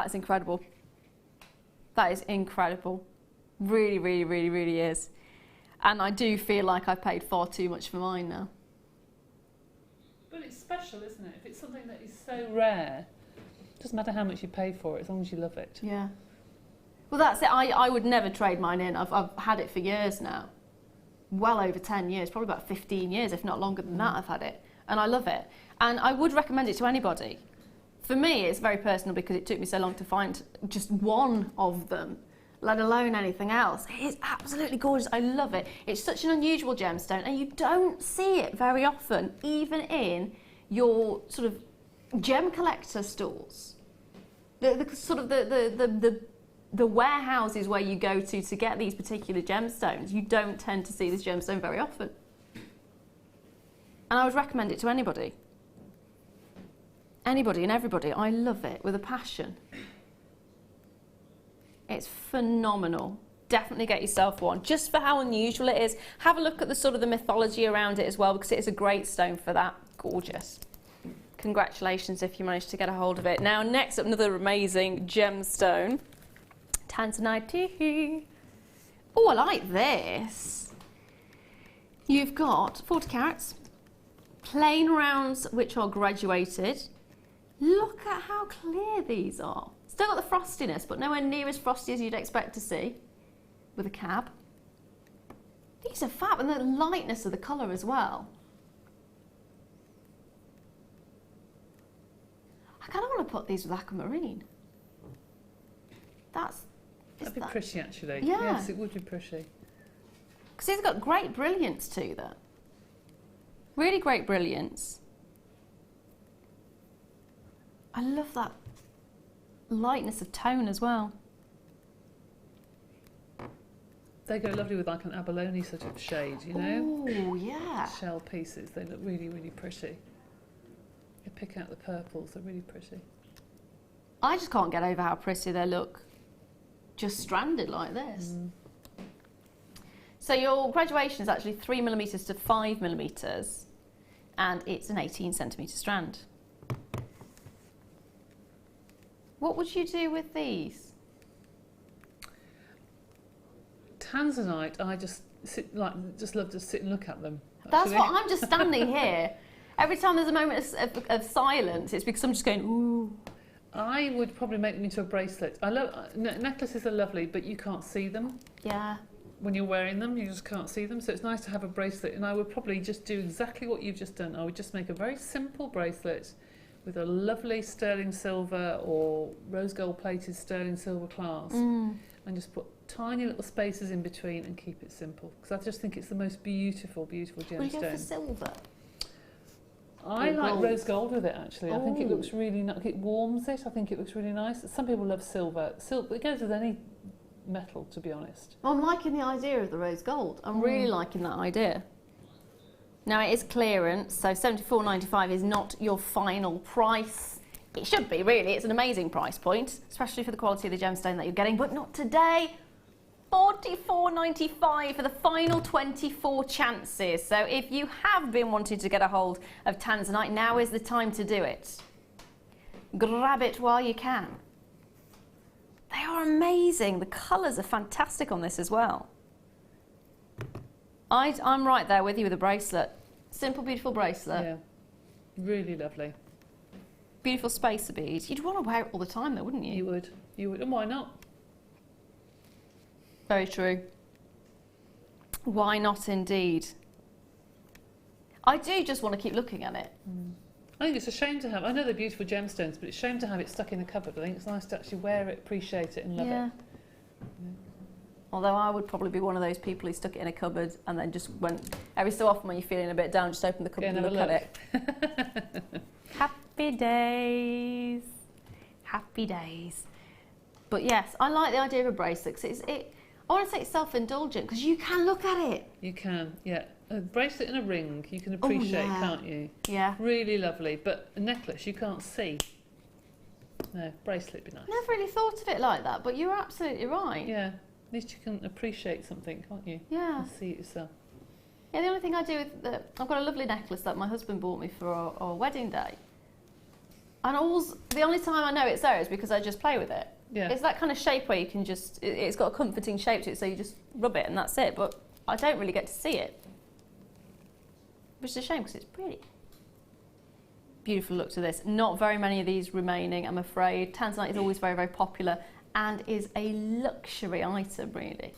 is incredible. That is incredible. Really, really, really, really is. And I do feel like I've paid far too much for mine now. But it's special, isn't it? If it's something that is so rare, it doesn't matter how much you pay for it, as long as you love it. Yeah. Well, that's it. I would never trade mine in. I've had it for years now. Well over 10 years, probably about 15 years, if not longer than that, I've had it. And I love it. And I would recommend it to anybody. For me, it's very personal because it took me so long to find just one of them, let alone anything else. It is absolutely gorgeous. I love it. It's such an unusual gemstone, and you don't see it very often, even in your sort of gem collector stores. The warehouses where you go to get these particular gemstones, you don't tend to see this gemstone very often. And I would recommend it to anybody. Anybody and everybody. I love it with a passion. It's phenomenal. Definitely get yourself one, just for how unusual it is. Have a look at the sort of the mythology around it as well, because it is a great stone for that. Gorgeous. Congratulations if you managed to get a hold of it. Now, next up, another amazing gemstone. Tanzanite. Oh, I like this. You've got 40 carats, plain rounds which are graduated, Look at how clear these are. Still got the frostiness, but nowhere near as frosty as you'd expect to see with a cab. These are fab, and the lightness of the colour as well. I kind of want to put these with aquamarine. That'd be pretty, actually. Yeah. Yes, it would be pretty. Because they've got great brilliance to them. Really great brilliance. I love that lightness of tone as well. They go lovely with like an abalone sort of shade, you know? Oh, yeah. Shell pieces. They look really, really pretty. You pick out the purples, they're really pretty. I just can't get over how pretty they look, just stranded like this. So your graduation is actually 3mm to 5mm, and it's an 18cm strand. What would you do with these? Tanzanite, I just love to sit and look at them. That's what I'm just standing here. Every time there's a moment of silence, it's because I'm just going, ooh. I would probably make them into a bracelet. I love necklaces are lovely, but you can't see them. Yeah. When you're wearing them, you just can't see them. So it's nice to have a bracelet, and I would probably just do exactly what you've just done. I would just make a very simple bracelet with a lovely sterling silver or rose gold plated sterling silver clasp, and just put tiny little spaces in between and keep it simple, because I just think it's the most beautiful, beautiful gemstone. Will you go for silver? I like rose gold with it, actually. I think it looks really nice. It warms it. I think it looks really nice. Some people love silver. It goes with any metal, to be honest. Well, I'm liking the idea of the rose gold. I'm really liking that idea. Now it is clearance, so $74.95 is not your final price. It should be, really. It's an amazing price point, especially for the quality of the gemstone that you're getting, but not today. $44.95 for the final 24 chances. So if you have been wanting to get a hold of Tanzanite, now is the time to do it. Grab it while you can. They are amazing. The colours are fantastic on this as well. I'm right there with you with a bracelet. Simple, beautiful bracelet. Yeah, really lovely. Beautiful spacer beads. You'd want to wear it all the time though, wouldn't you? You would. You would. And why not? Very true. Why not indeed? I do just want to keep looking at it. I think it's a shame to have, I know they're beautiful gemstones, but it's a shame to have it stuck in a cupboard. I think it's nice to actually wear it, appreciate it and love it. Although I would probably be one of those people who stuck it in a cupboard and then just went, every so often when you're feeling a bit down, just open the cupboard and look at it. Happy days. Happy days. But yes, I like the idea of a bracelet because I want to say it's self-indulgent because you can look at it. You can, yeah. A bracelet and a ring, you can appreciate, can't you? Yeah. Really lovely. But a necklace, you can't see. No, bracelet would be nice. Never really thought of it like that, but you're absolutely right. Yeah. At least you can appreciate something, can't you? Yeah. And see it yourself. Yeah, the only thing I do with I've got a lovely necklace that my husband bought me for our wedding day. And the only time I know it's there is because I just play with it. Yeah. It's that kind of shape where you can just, it's got a comforting shape to it, so you just rub it and that's it. But I don't really get to see it. Which is a shame because it's pretty. Beautiful look to this. Not very many of these remaining, I'm afraid. Tanzanite is always very, very popular and is a luxury item, really.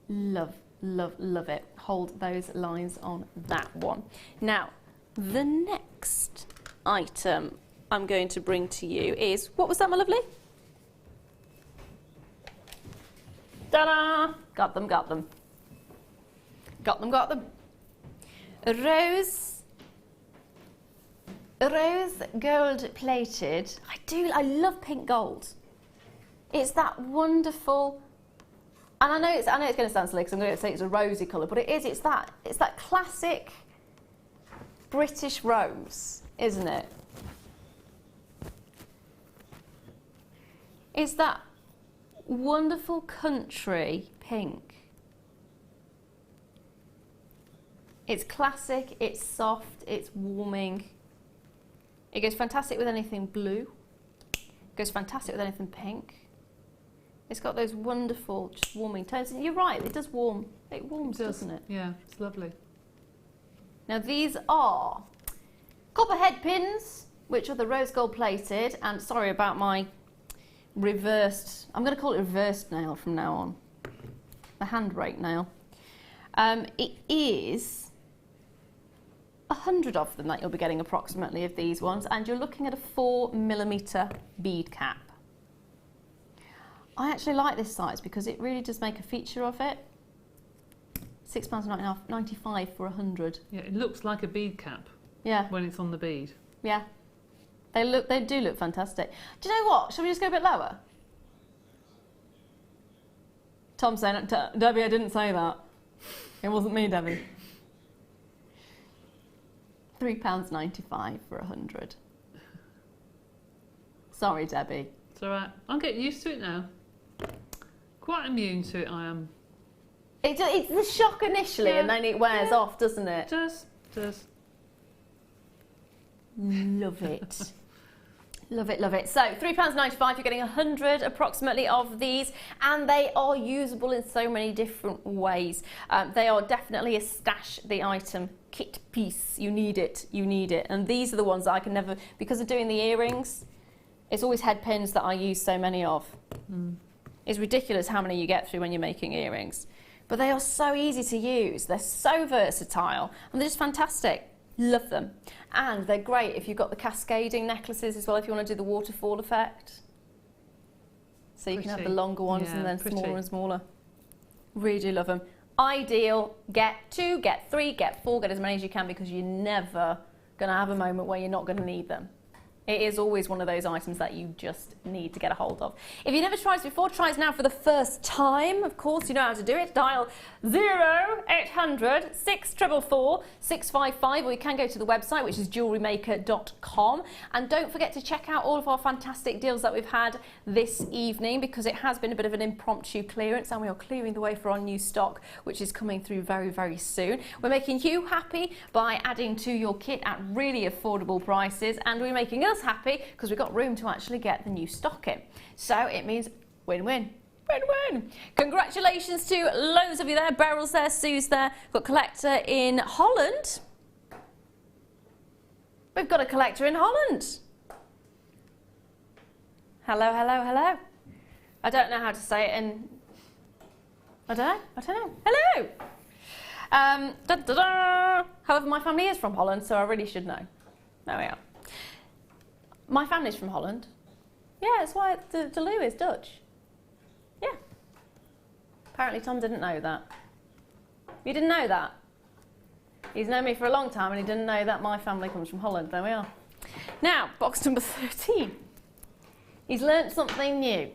Love, love, love it. Hold those lines on that one. Now, the next item I'm going to bring to you is, what was that, my lovely? Ta-da! Got them, got them. Got them, got them. Rose gold plated. I love pink gold. It's that wonderful, and I know it's going to sound silly because I'm going to say it's a rosy colour, but it is. It's that classic British rose, isn't it? It's that wonderful country pink. It's classic, it's soft, it's warming. It goes fantastic with anything blue. It goes fantastic with anything pink. It's got those wonderful, just warming tones. And you're right, it does warm. It warms, doesn't it? Yeah, it's lovely. Now these are copper head pins which are the rose gold plated, and sorry about my reversed, I'm going to call it reversed nail from now on, the hand rake nail. It is 100 of them that you'll be getting approximately of these ones, and you're looking at a 4mm bead cap. I actually like this size because it really does make a feature of it. £6.95 for 100. Yeah, it looks like a bead cap. Yeah. When it's on the bead. Yeah. They do look fantastic. Do you know what? Shall we just go a bit lower? Tom's saying, Debbie, I didn't say that. It wasn't me, Debbie. £3.95 for 100. Sorry, Debbie. It's all right. I'll get used to it now. Quite immune to it, I am. It's the shock initially, and then it wears off, doesn't it? Does. Love it. Love it, love it. So £3.95, you're getting 100 approximately of these, and they are usable in so many different ways. They are definitely a stash the item kit piece. You need it, you need it. And these are the ones that I can never, because of doing the earrings, it's always head pins that I use so many of. It's ridiculous how many you get through when you're making earrings. But they are so easy to use. They're so versatile, and they're just fantastic. Love them. And they're great if you've got the cascading necklaces as well, if you want to do the waterfall effect. So you can have the longer ones and then smaller and smaller. Really do love them. Ideal. Get 2, get 3, get 4, get as many as you can, because you're never going to have a moment where you're not going to need them. It is always one of those items that you just need to get a hold of. If you've never tried this before, try it now for the first time. Of course, you know how to do it. Dial 0800 644 655, or you can go to the website, which is JewelleryMaker.com. And don't forget to check out all of our fantastic deals that we've had this evening, because it has been a bit of an impromptu clearance, and we are clearing the way for our new stock, which is coming through very, very soon. We're making you happy by adding to your kit at really affordable prices, and we're making us happy because we've got room to actually get the new stock in. So it means win-win. Win-win. Congratulations to loads of you there. Beryl's there, Sue's there. We've got a collector in Holland. We've got a collector in Holland. Hello, hello, hello. I don't know how to say it in... I don't know. Hello. Da, da, da. However, my family is from Holland, so I really should know. There we are. My family's from Holland. Yeah, that's why the Leuw is Dutch. Yeah. Apparently Tom didn't know that. You didn't know that? He's known me for a long time, and he didn't know that my family comes from Holland. There we are. Now, box number 13. He's learnt something new.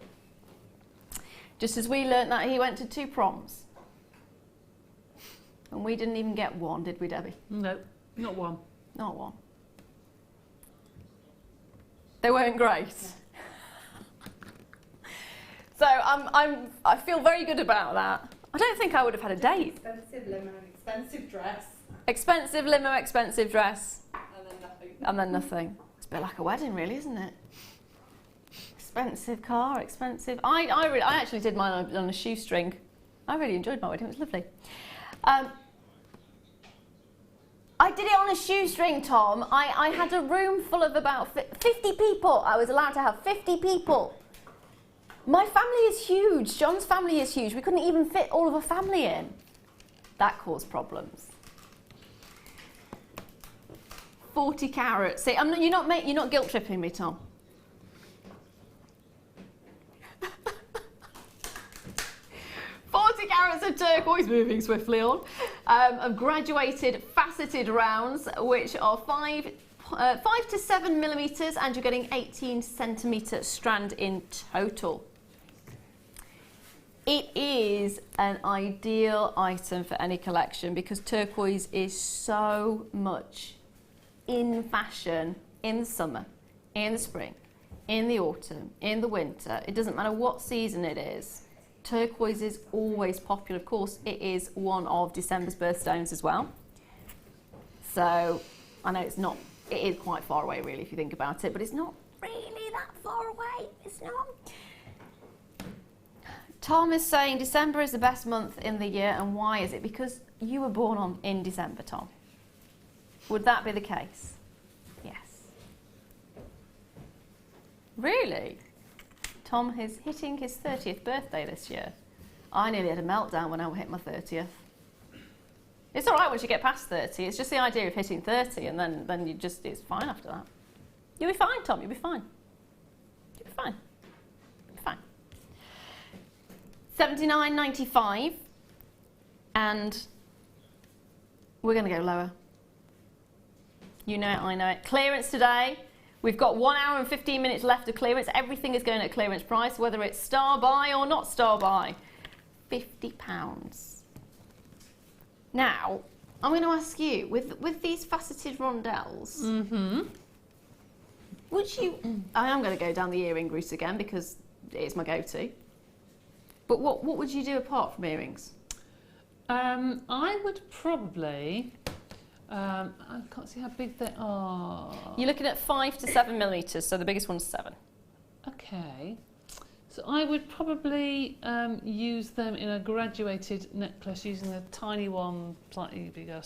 Just as we learnt that he went to 2 proms. And we didn't even get one, did we, Debbie? No, not one. Not one. They weren't great. So I feel very good about that. I don't think I would have had a date. Expensive limo and expensive dress. Expensive limo, expensive dress. And then nothing. And then nothing. It's a bit like a wedding, really, isn't it? Expensive car, expensive... I actually did mine on a shoestring. I really enjoyed my wedding, it was lovely. I did it on a shoestring, Tom. I had a room full of about 50 people. I was allowed to have 50 people. My family is huge. John's family is huge. We couldn't even fit all of a family in. That caused problems. 40 carats. See, you're not guilt tripping me, Tom. Of turquoise, moving swiftly on, of graduated faceted rounds, which are 5 to 7 millimeters, and you're getting 18 centimeter strand in total. It is an ideal item for any collection because turquoise is so much in fashion in the summer, in the spring, in the autumn, in the winter. It doesn't matter what season it is. Turquoise is always popular. Of course, it is one of December's birthstones as well. So I know it is quite far away really if you think about it, but it's not really that far away. It's not. Tom is saying December is the best month in the year, and why is it? Because you were born in December, Tom. Would that be the case? Yes. Really? Tom is hitting his 30th birthday this year. I nearly had a meltdown when I hit my 30th. It's all right once you get past 30. It's just the idea of hitting 30 and then you just, it's fine after that. You'll be fine, Tom. You'll be fine. You'll be fine. You'll be fine. $79.95, and we're going to go lower. You know it, I know it. Clearance today. We've got 1 hour and 15 minutes left of clearance. Everything is going at clearance price, whether it's star buy or not star buy. £50. Now, I'm going to ask you, with these faceted rondelles, would you... I am going to go down the earring route again because it's my go-to. But what would you do apart from earrings? I would probably... I can't see how big they are. You're looking at 5 to 7 millimetres, so the biggest one's 7. Okay. So I would probably use them in a graduated necklace, using the tiny one slightly bigger,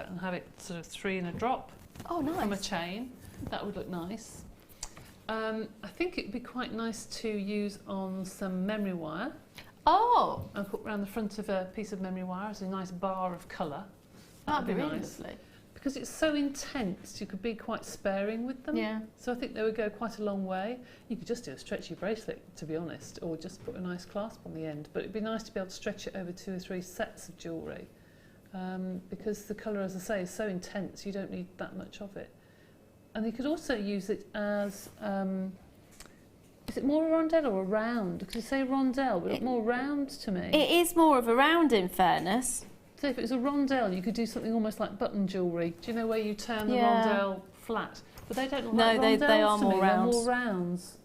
and have it sort of 3 in a drop. Oh, nice. From a chain. That would look nice. I think it'd be quite nice to use on some memory wire. Oh! And put around the front of a piece of memory wire as a nice bar of colour. That'd be really nice. lovely. Because it's so intense, you could be quite sparing with them. Yeah. So I think they would go quite a long way. You could just do a stretchy bracelet, to be honest, or just put a nice clasp on the end. But it'd be nice to be able to stretch it over 2 or 3 sets of jewellery. Because the colour, as I say, is so intense, you don't need that much of it. And you could also use it as... is it more a rondelle or a round? Because you say rondelle, but it's more round to me. It is more of a round, in fairness. So if it was a rondelle, you could do something almost like button jewellery. Do you know where you turn the rondelle flat? But they don't look like rondelles they are to more me. rounds. They're more rounds.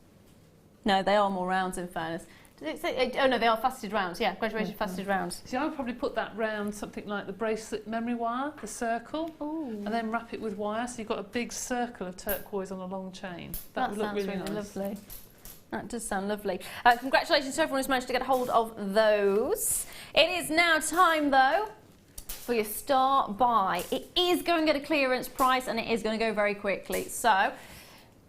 No, they are more rounds, in fairness. Did it say, oh no, they are faceted rounds, yeah, graduated faceted rounds. See, I would probably put that round something like the bracelet memory wire, the circle, and then wrap it with wire, so you've got a big circle of turquoise on a long chain. That would look really nice. Lovely. That does sound lovely. Congratulations to everyone who's managed to get a hold of those. It is now time, though, for your star buy. It is going at a clearance price, and it is going to go very quickly. So,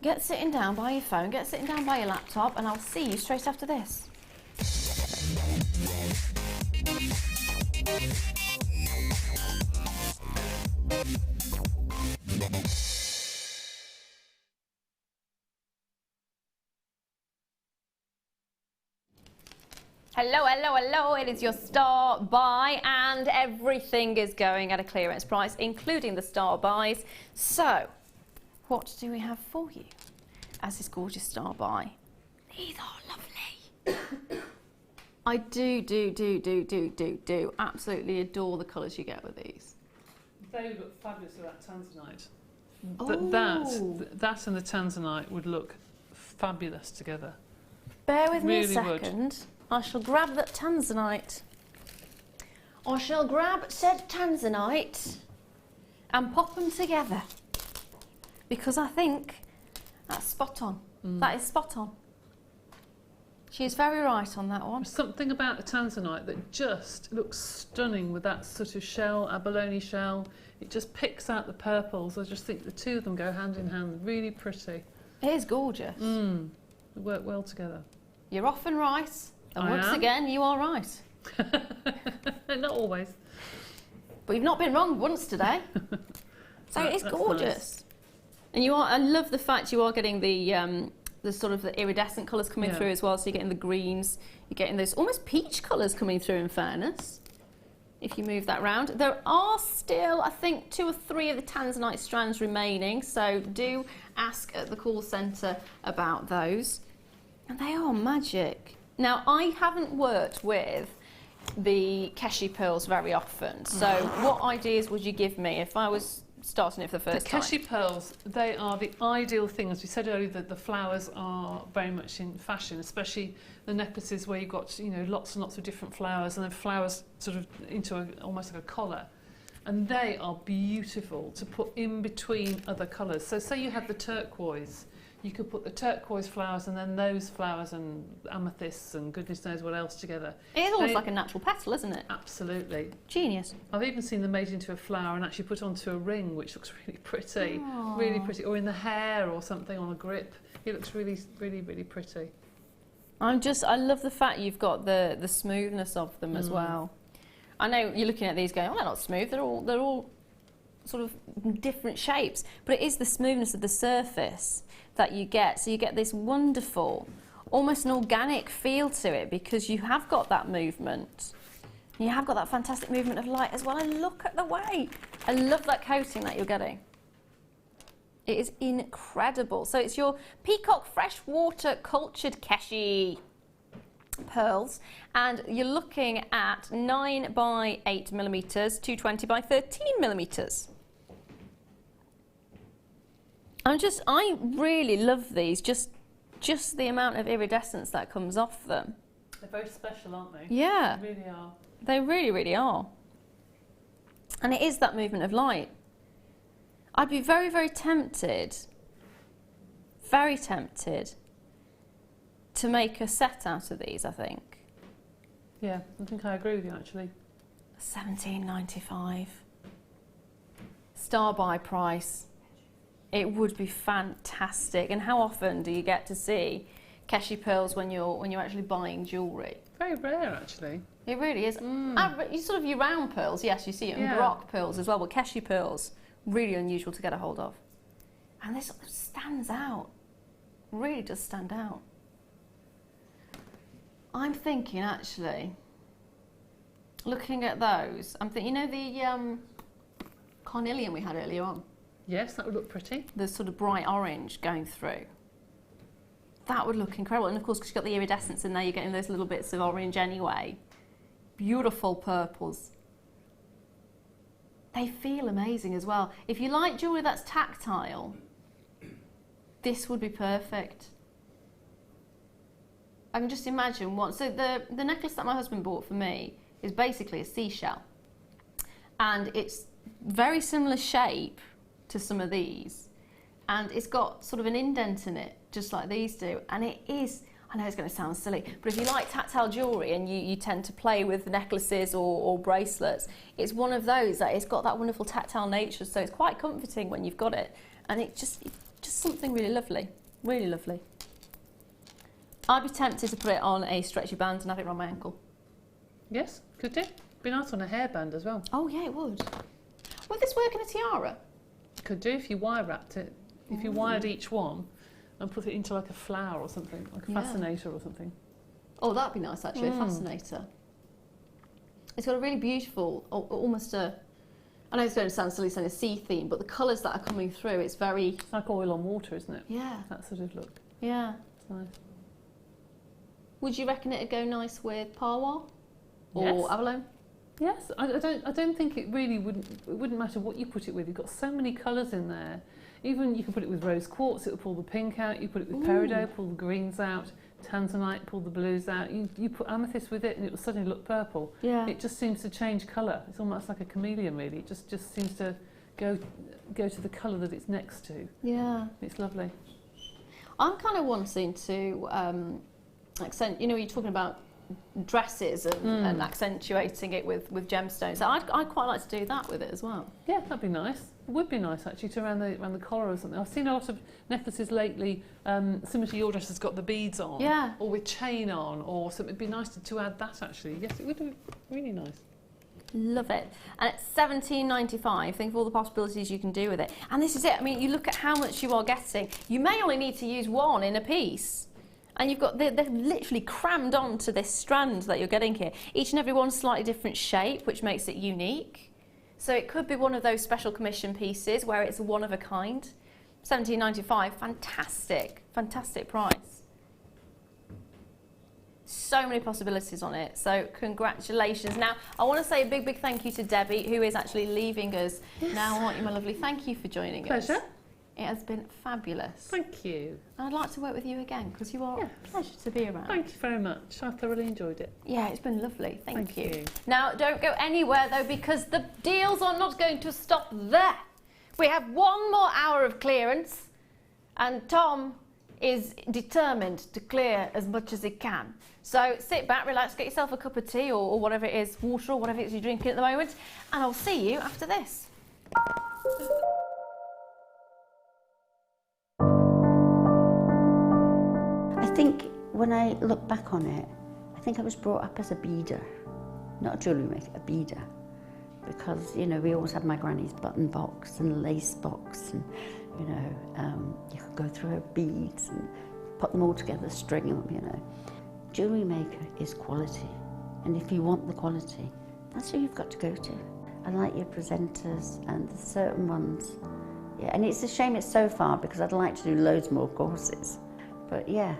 get sitting down by your phone, get sitting down by your laptop, and I'll see you straight after this. Hello, hello, hello, it is your star buy, and everything is going at a clearance price, including the star buys. So, what do we have for you as this gorgeous star buy? These are lovely. I do absolutely adore the colours you get with these. They would look fabulous with that Tanzanite. Oh. That and the Tanzanite would look fabulous together. Bear with me a Really second. would. I shall grab that Tanzanite. I shall grab said Tanzanite and pop them together, because I think that's spot on. That is spot on. She is very right on that one. There's something about the Tanzanite that just looks stunning with that sort of shell, abalone shell. It just picks out the purples. I just think the two of them go hand in hand. Really pretty. It is gorgeous. They work well together. You're often right. And I once am. again, you are right. Not always. But you've not been wrong once today. So it's That's gorgeous. nice. And you are, I love the fact you are getting the sort of the iridescent colours coming through as well. So you're getting the greens, you're getting those almost peach colours coming through, in fairness. If you move that round. There are still, I think, 2 or 3 of the Tanzanite strands remaining. So do ask at the call centre about those. And they are magic. Now, I haven't worked with the Keshi pearls very often, so what ideas would you give me if I was starting it for the first time? The Keshi pearls, they are the ideal thing. As we said earlier, that the flowers are very much in fashion, especially the necklaces where you've got, you know, lots and lots of different flowers, and then flowers sort of into almost like a collar. And they are beautiful to put in between other colours. So say you had the turquoise, you could put the turquoise flowers and then those flowers and amethysts and goodness knows what else together. It is almost like a natural petal, isn't it? Absolutely. Genius. I've even seen them made into a flower and actually put onto a ring, which looks really pretty. Really pretty. Or in the hair or something on a grip. It looks really, really, really pretty. I love the fact you've got the smoothness of them as well. I know you're looking at these going, oh, they're not smooth, they're all sort of different shapes, but it is the smoothness of the surface that you get. So you get this wonderful, almost an organic feel to it because you have got that movement. You have got that fantastic movement of light as well, and look at the way. I love that coating that you're getting. It is incredible. So it's your Peacock Freshwater Cultured Keshi pearls, and you're looking at 9 by 8 millimeters, 220 by 13 millimeters. I really love these, just the amount of iridescence that comes off them. They're very special, aren't they? Yeah. They really are. They really, really are. And it is that movement of light. I'd be very, very tempted to make a set out of these, I think. Yeah, I think I agree with you actually. $17.95. Star buy price. It would be fantastic. And how often do you get to see Keshi pearls when you're actually buying jewellery? Very rare actually. It really is. You sort of your round pearls, yes, you see it, and Baroque pearls as well, but Keshi pearls, really unusual to get a hold of. And this sort of stands out. Really does stand out. I'm thinking actually, looking at those, I'm thinking, you know the carnelian we had earlier on? Yes, that would look pretty. The sort of bright orange going through. That would look incredible. And of course, because you've got the iridescence in there, you're getting those little bits of orange anyway. Beautiful purples. They feel amazing as well. If you like jewellery that's tactile, this would be perfect. I can just imagine what... So the necklace that my husband bought for me is basically a seashell. And it's very similar shape to some of these. And it's got sort of an indent in it, just like these do. And it is... I know it's going to sound silly, but if you like tactile jewellery and you tend to play with necklaces or bracelets, it's one of those that it's got that wonderful tactile nature, so it's quite comforting when you've got it. And it's just something really lovely, really lovely. I'd be tempted to put it on a stretchy band and have it around my ankle. Yes, could do. Be nice on a hairband as well. Oh yeah, it would. Would this work in a tiara? Could do if you wire wrapped it. If you wired each one and put it into like a flower or something, like a fascinator or something. Oh, that'd be nice actually, a fascinator. It's got a really beautiful, almost a, I know it's going to sound silly saying a sea theme, but the colours that are coming through, it's very... It's like oil on water, isn't it? Yeah. That sort of look. Yeah. It's nice. Would you reckon it'd go nice with parwa or abalone? Yes, I don't think it really wouldn't matter what you put it with. You've got so many colours in there. Even you can put it with rose quartz, it'll pull the pink out. You put it with peridot, pull the greens out. Tanzanite, pull the blues out. You put amethyst with it and it will suddenly look purple. Yeah. It just seems to change colour. It's almost like a chameleon really. It just seems to go to the colour that it's next to. Yeah. It's lovely. I'm kind of wanting to accent, you know, you're talking about dresses and accentuating it with gemstones. So I'd quite like to do that with it as well. Yeah, that'd be nice. It would be nice actually to around the collar or something. I've seen a lot of necklaces lately, similar to your dress, has got the beads on, or with chain on, or something. It'd be nice to add that actually. Yes, it would be really nice. Love it. And it's $17.95. Think of all the possibilities you can do with it. And this is it. I mean, you look at how much you are getting. You may only need to use one in a piece. And you've got, they're literally crammed onto this strand that you're getting here. Each and every one's slightly different shape, which makes it unique. So it could be one of those special commission pieces where it's one of a kind. $17.95, fantastic, fantastic price. So many possibilities on it, so congratulations. Now, I want to say a big, big thank you to Debbie, who is actually leaving us now, aren't you, my lovely? Thank you for joining us. Pleasure. It has been fabulous. Thank you. And I'd like to work with you again because you are a pleasure to be around. Thank you very much. I thoroughly enjoyed it. Yeah, it's been lovely. Thank you. Now, don't go anywhere though because the deals are not going to stop there. We have one more hour of clearance and Tom is determined to clear as much as he can. So sit back, relax, get yourself a cup of tea or whatever it is, water or whatever it is you're drinking at the moment, and I'll see you after this. when I look back on it, I think I was brought up as a beader, not a jewellery maker, a beader. Because, you know, we always had my granny's button box and lace box, and, you know, you could go through her beads and put them all together, string them, you know. Jewellery Maker is quality, and if you want the quality, that's who you've got to go to. I like your presenters and the certain ones. Yeah, and it's a shame it's so far because I'd like to do loads more courses. But yeah,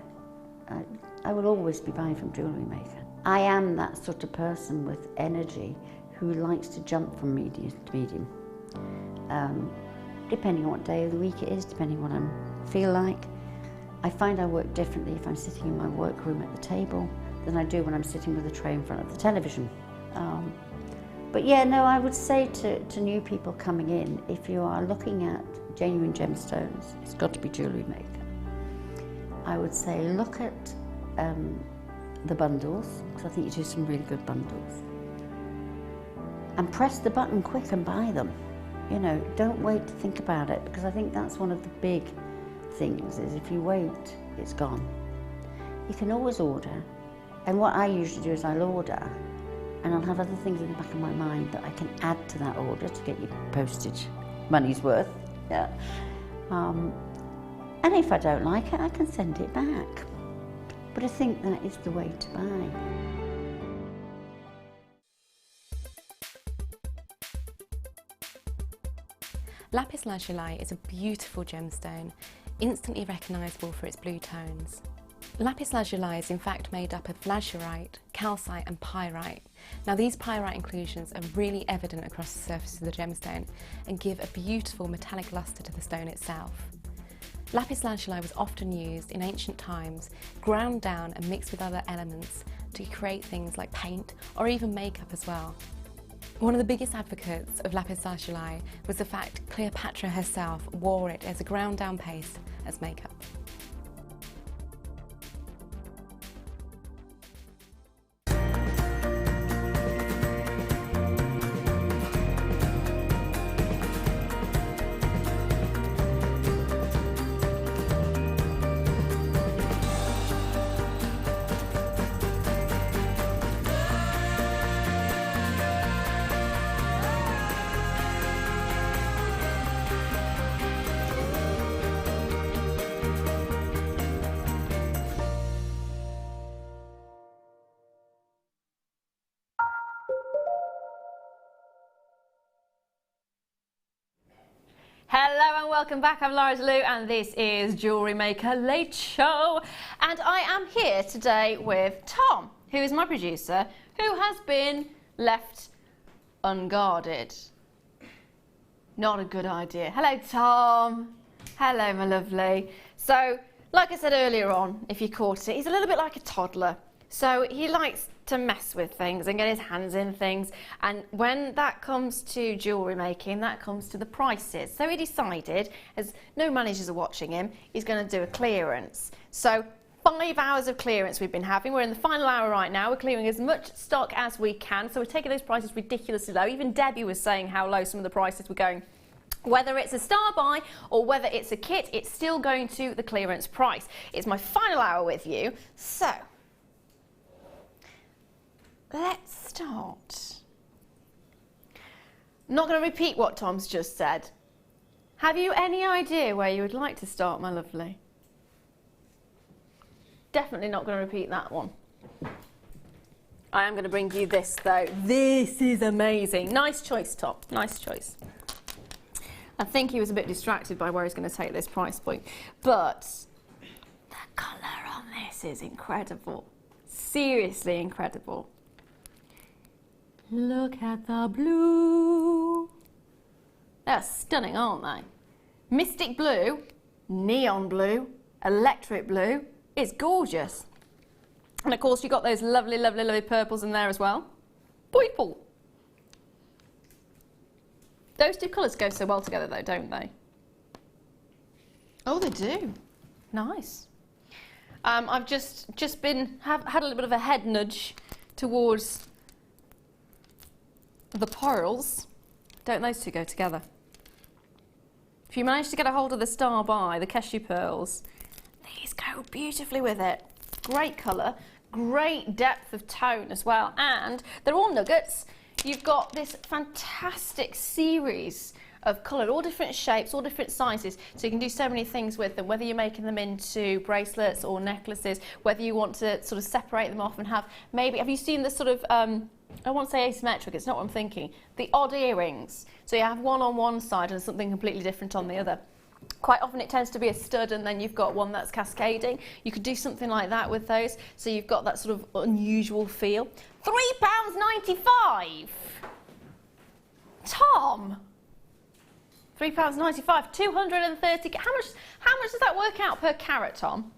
I will always be buying from Jewellery Maker. I am that sort of person with energy who likes to jump from medium to medium. Depending on what day of the week it is, depending on what I feel like. I find I work differently if I'm sitting in my workroom at the table than I do when I'm sitting with a tray in front of the television. But yeah, no, I would say to new people coming in, if you are looking at genuine gemstones, it's got to be Jewellery Maker. I would say look at the bundles, because I think you do some really good bundles. And press the button quick and buy them. You know, don't wait to think about it, because I think that's one of the big things, is if you wait, it's gone. You can always order, and what I usually do is I'll order, and I'll have other things in the back of my mind that I can add to that order to get your postage money's worth. Yeah. And if I don't like it, I can send it back. But I think that is the way to buy. Lapis lazuli is a beautiful gemstone, instantly recognisable for its blue tones. Lapis lazuli is in fact made up of lazurite, calcite and pyrite. Now these pyrite inclusions are really evident across the surface of the gemstone and give a beautiful metallic lustre to the stone itself. Lapis lazuli was often used in ancient times, ground down and mixed with other elements to create things like paint or even makeup as well. One of the biggest advocates of lapis lazuli was the fact Cleopatra herself wore it as a ground down paste as makeup. Hello and welcome back. I'm Lara Leuw and this is Jewellery Maker Late Show. And I am here today with Tom, who is my producer, who has been left unguarded. Not a good idea. Hello, Tom. Hello, my lovely. So, like I said earlier on, if you caught it, he's a little bit like a toddler. So he likes to mess with things and get his hands in things, and when that comes to jewellery making, that comes to the prices. So he decided, as no managers are watching him, he's going to do a clearance. So 5 hours of clearance we've been having. We're in the final hour right now. We're clearing as much stock as we can, so we're taking those prices ridiculously low. Even Debbie was saying how low some of the prices were going. Whether it's a star buy or whether it's a kit, it's still going to the clearance price. It's my final hour with you, so let's start. I'm not going to repeat what Tom's just said. Have you any idea where you would like to start, my lovely? Definitely not going to repeat that one. I am going to bring you this though. This is amazing. Nice choice, Tom. Nice choice. I think he was a bit distracted by where he's going to take this price point, but the colour on this is incredible. Seriously incredible. Look at the blue. They're stunning, aren't they? Mystic blue, neon blue, electric blue. It's gorgeous. And of course you've got those lovely, lovely, lovely purples in there as well. Purple. Those two colours go so well together though, don't they? Oh, they do. Nice. I've just had a little bit of a head nudge towards the pearls. Don't those two go together? If you manage to get a hold of the star by the cashew pearls, these go beautifully with it. Great colour, great depth of tone as well, and they're all nuggets. You've got this fantastic series of colour, all different shapes, all different sizes, so you can do so many things with them, whether you're making them into bracelets or necklaces, whether you want to sort of separate them off and have maybe, have you seen the sort of, I won't say asymmetric, it's not what I'm thinking, the odd earrings, so you have one on one side and something completely different on the other. Quite often it tends to be a stud and then you've got one that's cascading. You could do something like that with those, so you've got that sort of unusual feel. £3.95! Tom! £3.95, 230, how much does that work out per carat, Tom?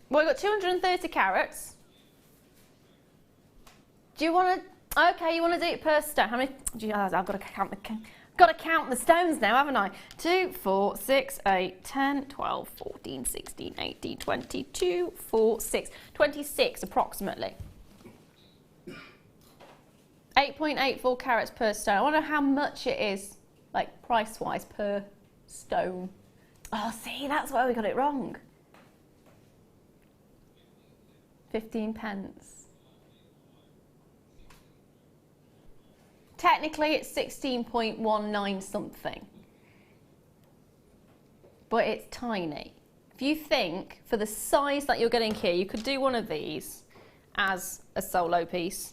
Well, we've got 230 carats. Do you want to, okay, you want to do it per stone. How many, I've got to count the stones now, haven't I? 2, 4, 6, 8, 10, 12, 14, 16, 18, 22, 4, 6, 26 approximately. 8.84 carats per stone. I wonder how much it is, like price-wise, per stone. Oh, see, that's why we got it wrong. 15 pence. Technically, it's 16.19 something. But it's tiny. If you think, for the size that you're getting here, you could do one of these as a solo piece.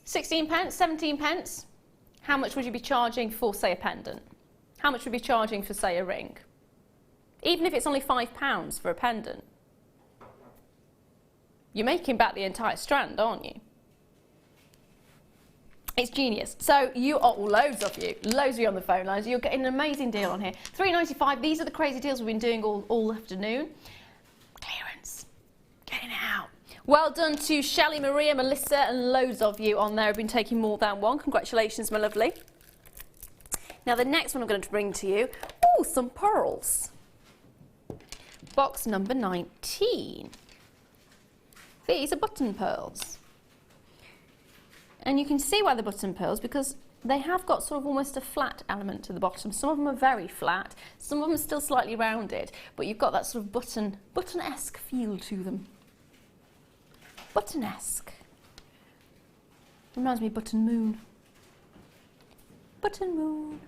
16 pence, 17 pence. How much would you be charging for, say, a pendant? How much would you be charging for, say, a ring? Even if it's only £5 for a pendant. You're making back the entire strand, aren't you? It's genius. So you are, loads of you on the phone lines. You're getting an amazing deal on here. £3.95. These are the crazy deals we've been doing all afternoon. Clearance. Getting it out. Well done to Shelley, Maria, Melissa, and loads of you on there have been taking more than one. Congratulations, my lovely. Now the next one I'm going to bring to you, oh, some pearls. Box number 19. These are button pearls. And you can see why they're button pearls, because they have got sort of almost a flat element to the bottom. Some of them are very flat, some of them are still slightly rounded, but you've got that sort of button-esque feel to them. Button-esque. Reminds me of Button Moon. Button Moon.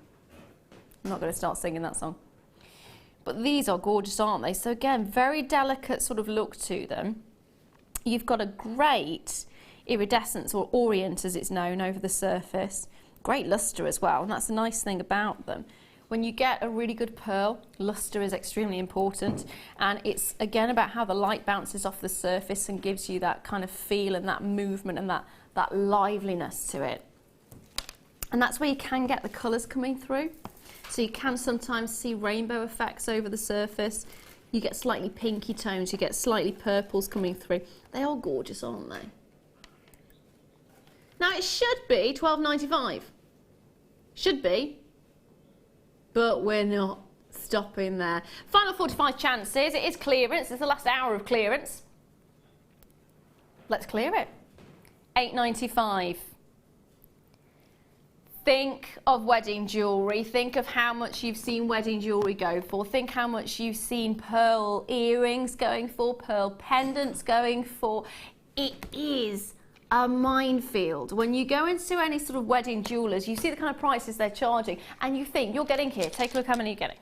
I'm not going to start singing that song. But these are gorgeous, aren't they? So again, very delicate sort of look to them. You've got a great iridescence, or orient as it's known, over the surface. Great lustre as well, and that's the nice thing about them. When you get a really good pearl, lustre is extremely important, and it's again about how the light bounces off the surface and gives you that kind of feel and that movement and that liveliness to it. And that's where you can get the colours coming through. So you can sometimes see rainbow effects over the surface. You get slightly pinky tones, you get slightly purples coming through. They are gorgeous, aren't they? Now it should be £12.95. Should be. But we're not stopping there. Final 45 chances. It is clearance. It's the last hour of clearance. Let's clear it. £8.95. Think of wedding jewellery. Think of how much you've seen wedding jewellery go for. Think how much you've seen pearl earrings going for, pearl pendants going for. It is a minefield. When you go into any sort of wedding jewellers, you see the kind of prices they're charging and you think, you're getting here, take a look how many you're getting.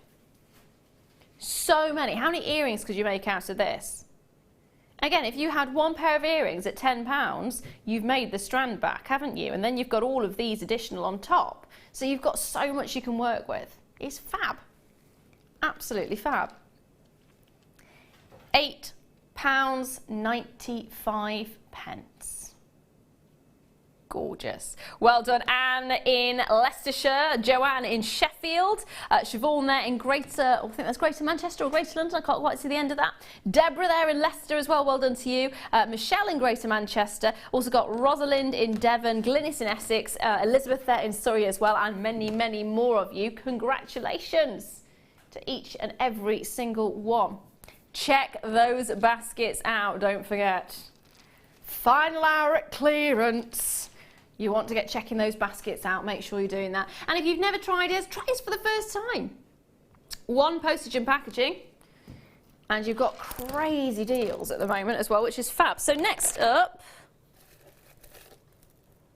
So many. How many earrings could you make out of this? Again, if you had one pair of earrings at £10, you've made the strand back, haven't you? And then you've got all of these additional on top. So you've got so much you can work with. It's fab. Absolutely fab. £8.95. Gorgeous. Well done, Anne in Leicestershire, Joanne in Sheffield, Siobhan there in Greater, I think that's Greater Manchester or Greater London, I can't quite see the end of that. Deborah there in Leicester as well done to you. Michelle in Greater Manchester, also got Rosalind in Devon, Glynis in Essex, Elizabeth there in Surrey as well, and many, many more of you. Congratulations to each and every single one. Check those baskets out, don't forget. Final hour at clearance. You want to get checking those baskets out, make sure you're doing that. And if you've never tried us, try us for the first time. 1 postage and packaging, and you've got crazy deals at the moment as well, which is fab. So next up,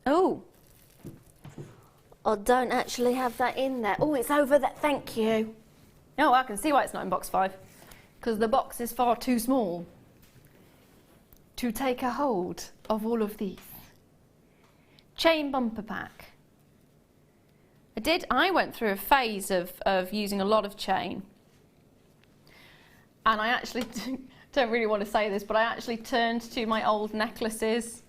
oh, I don't actually have that in there. Oh, it's over there, thank you. Oh, I can see why it's not in box 5, because the box is far too small to take a hold of all of these. Chain bumper pack. I went through a phase of using a lot of chain, and I actually don't really want to say this, but I actually turned to my old necklaces,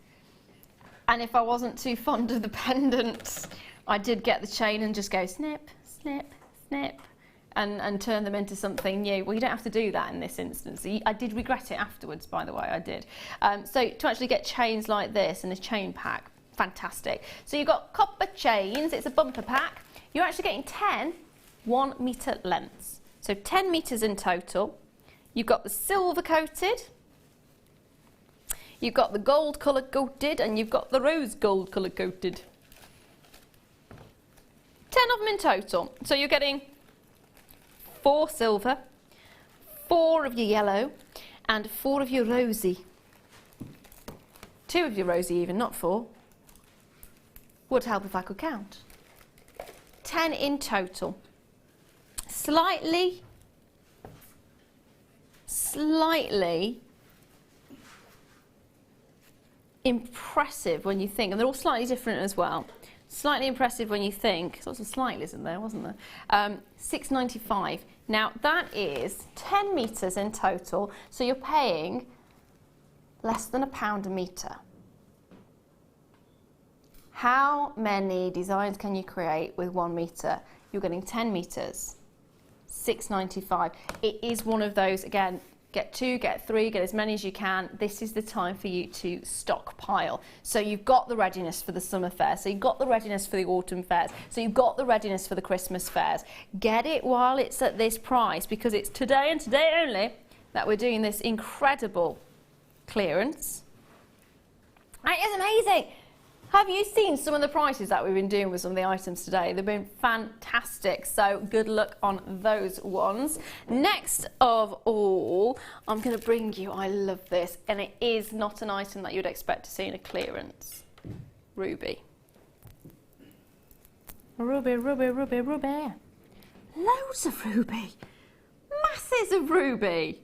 and if I wasn't too fond of the pendants, I did get the chain and just go snip, snip, snip, and turn them into something new. Well, you don't have to do that in this instance. I did regret it afterwards, by the way, I did. So to actually get chains like this in a chain pack, fantastic. So you've got copper chains, it's a bumper pack. You're actually getting 10 1 metre lengths. So 10 metres in total. You've got the silver coated, you've got the gold colour coated, and you've got the rose gold colour coated. 10 of them in total. So you're getting 4 silver, 4 of your yellow, and 4 of your rosy. 2 of your rosy even, not 4. Would help if I could count. 10 in total. Slightly impressive when you think, and they're all slightly different as well. Slightly impressive when you think, lots of slightlies in there, wasn't there? £6.95. Now that is 10 metres in total, so you're paying less than £1 a metre. How many designs can you create with 1 metre? You're getting 10 metres, £6.95. It is one of those, again, get 2, get 3, get as many as you can. This is the time for you to stockpile. So you've got the readiness for the summer fair, so you've got the readiness for the autumn fairs, so you've got the readiness for the Christmas fairs. Get it while it's at this price, because it's today and today only that we're doing this incredible clearance. It is amazing. Have you seen some of the prices that we've been doing with some of the items today? They've been fantastic, so good luck on those ones. Next of all, I'm going to bring you, I love this, and it is not an item that you'd expect to see in a clearance. Ruby. Ruby, ruby, ruby, ruby. Loads of ruby. Masses of ruby.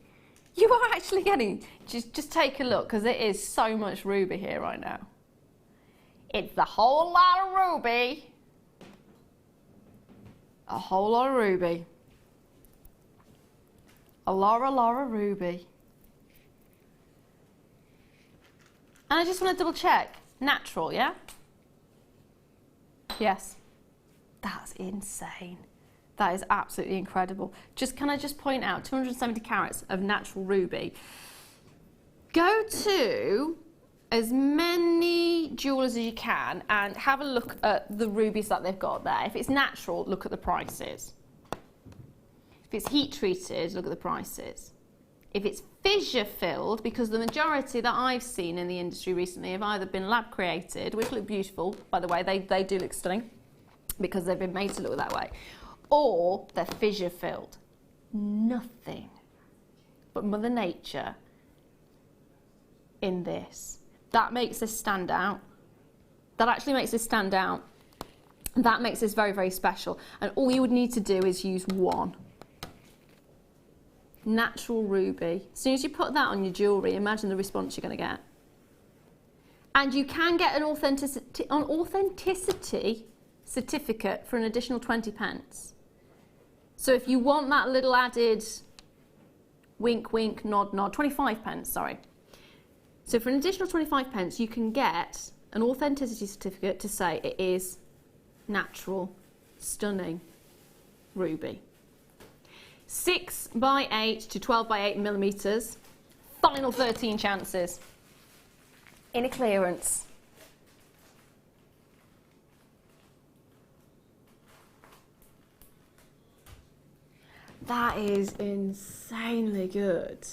You are actually getting, just take a look, because it is so much ruby here right now. It's a whole lot of ruby. A whole lot of ruby. A Lara ruby. And I just want to double check. Natural, yeah? Yes. That's insane. That is absolutely incredible. Can I just point out, 270 carats of natural ruby. Go to as many jewellers as you can and have a look at the rubies that they've got there. If it's natural, look at the prices. If it's heat treated, look at the prices. If it's fissure filled, because the majority that I've seen in the industry recently have either been lab created, which look beautiful, by the way, they do look stunning because they've been made to look that way, or they're fissure filled. Nothing but Mother Nature in this. That makes this stand out. That actually makes this stand out. That makes this very, very special. And all you would need to do is use 1. Natural ruby. As soon as you put that on your jewellery, imagine the response you're going to get. And you can get an authenticity certificate for an additional 20p. So if you want that little added wink, wink, nod, nod, 25p, sorry. So for an additional 25p, you can get an authenticity certificate to say it is natural, stunning ruby. 6x8 to 12x8 millimetres. Final 13 chances in a clearance. That is insanely good.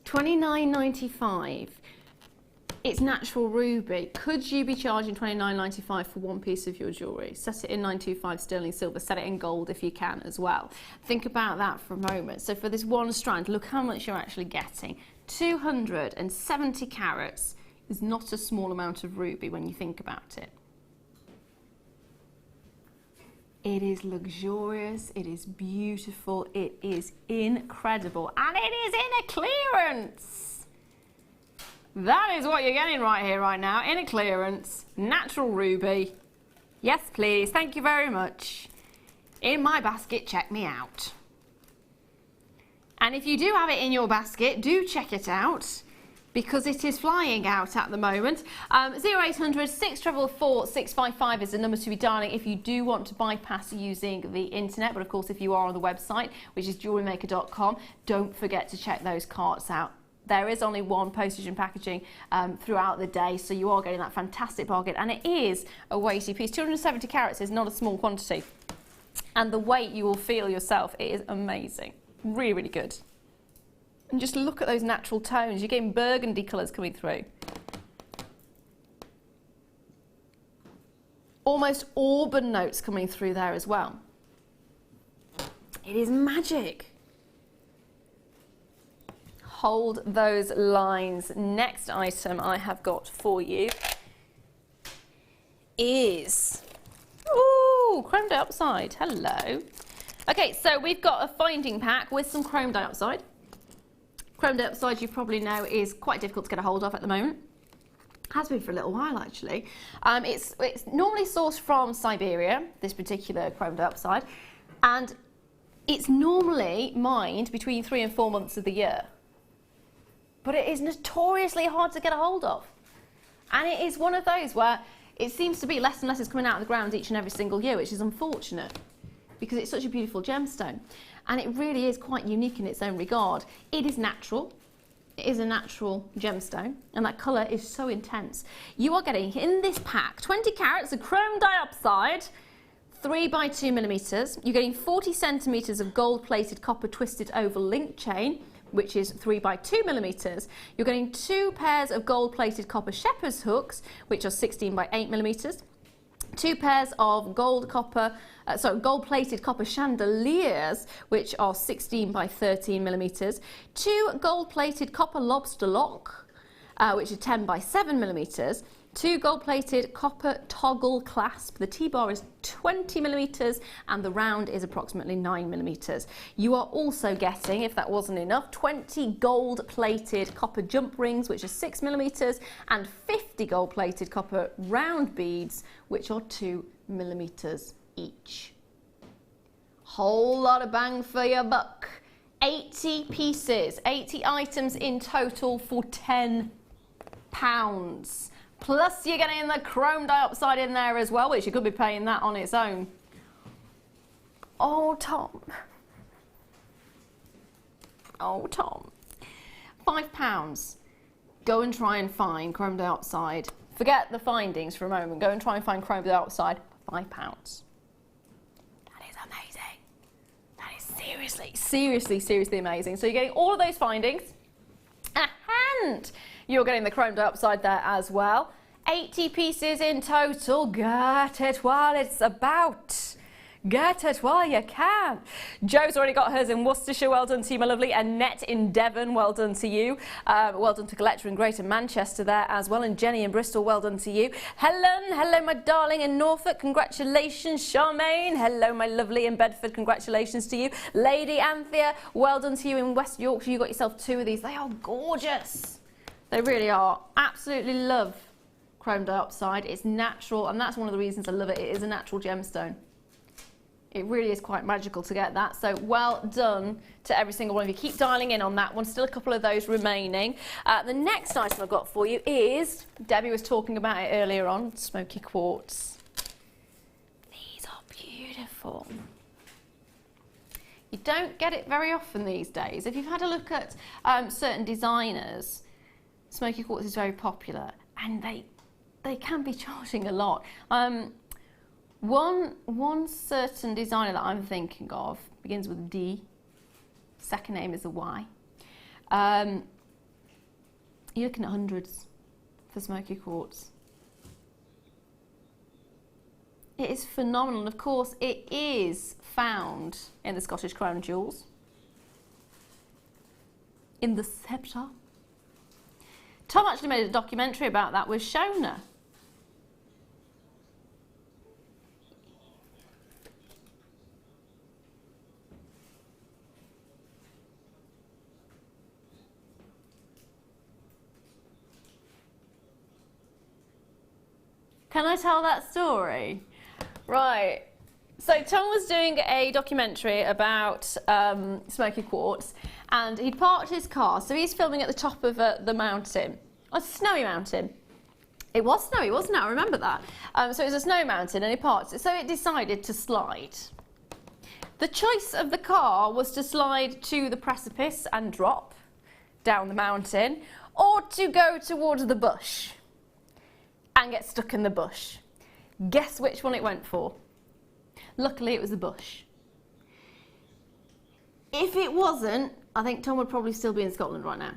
£29.95. It's natural ruby. Could you be charging $29.95 for one piece of your jewellery? Set it in 925 sterling silver, set it in gold if you can as well. Think about that for a moment. So for this one strand, look how much you're actually getting. 270 carats is not a small amount of ruby when you think about it. It is luxurious, it is beautiful, it is incredible, and it is in a clearance. That is what you're getting right here, right now, in a clearance, natural ruby. Yes, please, thank you very much. In my basket, check me out. And if you do have it in your basket, do check it out, because it is flying out at the moment. 0800 644 655 is the number to be dialing if you do want to bypass using the internet. But of course, if you are on the website, which is JewelleryMaker.com, don't forget to check those carts out. There is only one postage and packaging throughout the day, so you are getting that fantastic bargain. And it is a weighty piece. 270 carats is not a small quantity. And the weight you will feel yourself, it is amazing. Really, really good. And just look at those natural tones. You're getting burgundy colours coming through. Almost auburn notes coming through there as well. It is magic. Hold those lines. Next item I have got for you is, ooh, chrome dioxide. Hello. Okay, so we've got a finding pack with some chrome dioxide. Chrome dioxide, you probably know, is quite difficult to get a hold of at the moment. Has been for a little while, actually. It's normally sourced from Siberia, this particular chrome dioxide, and it's normally mined between 3 and 4 months of the year. But it is notoriously hard to get a hold of. And it is one of those where it seems to be less and less is coming out of the ground each and every single year, which is unfortunate, because it's such a beautiful gemstone. And it really is quite unique in its own regard. It is natural. It is a natural gemstone, and that colour is so intense. You are getting in this pack 20 carats of chrome dioxide, 3 by 2 millimetres. You're getting 40 centimetres of gold-plated copper twisted oval link chain, which is 3 by 2 millimetres. You're getting 2 pairs of gold-plated copper shepherd's hooks, which are 16 by 8 millimetres. 2 pairs of gold-plated copper chandeliers, which are 16 by 13 millimetres. 2 gold-plated copper lobster lock, which are 10 by 7 millimetres. 2 gold-plated copper toggle clasp. The T-bar is 20 millimetres and the round is approximately 9 millimetres. You are also getting, if that wasn't enough, 20 gold-plated copper jump rings, which are 6 millimetres, and 50 gold-plated copper round beads, which are 2 millimetres each. Whole lot of bang for your buck. 80 pieces, 80 items in total for £10. Plus you're getting the chrome dioxide in there as well, which you could be paying that on its own. Oh, Tom. Oh, Tom. £5. Go and try and find chrome dioxide. Forget the findings for a moment. Go and try and find chrome dioxide for £5. That is amazing. That is seriously amazing. So you're getting all of those findings, and you're getting the chrome dioxide there as well. 80 pieces in total. Get it while it's about. Get it while you can. Jo's already got hers in Worcestershire. Well done to you, my lovely. Annette in Devon. Well done to you. Well done to Collector in Greater Manchester there as well. And Jenny in Bristol. Well done to you. Helen. Hello, my darling in Norfolk. Congratulations. Charmaine. Hello, my lovely in Bedford. Congratulations to you. Lady Anthea. Well done to you in West Yorkshire. You got yourself 2 of these. They are gorgeous. They really are. Absolutely love chrome dioxide. It's natural, and that's one of the reasons I love it. It is a natural gemstone. It really is quite magical to get that. So well done to every single one of you. Keep dialing in on that one. Still a couple of those remaining. The next item I've got for you is, Debbie was talking about it earlier on, smoky quartz. These are beautiful. You don't get it very often these days. If you've had a look at certain designers, smoky quartz is very popular, and they can be charging a lot. One certain designer that I'm thinking of begins with a D, second name is a Y. You're looking at hundreds for smoky quartz. It is phenomenal, and of course it is found in the Scottish Crown Jewels, in the sceptre. Tom actually made a documentary about that with Shona. Can I tell that story? Right. So Tom was doing a documentary about smoky quartz, and he'd parked his car. So he's filming at the top of the mountain, a snowy mountain. It was snowy, wasn't it? I remember that. So it was a snow mountain, and he parked it. So it decided to slide. The choice of the car was to slide to the precipice and drop down the mountain, or to go towards the bush and get stuck in the bush. Guess which one it went for? Luckily it was the bush. If it wasn't, I think Tom would probably still be in Scotland right now,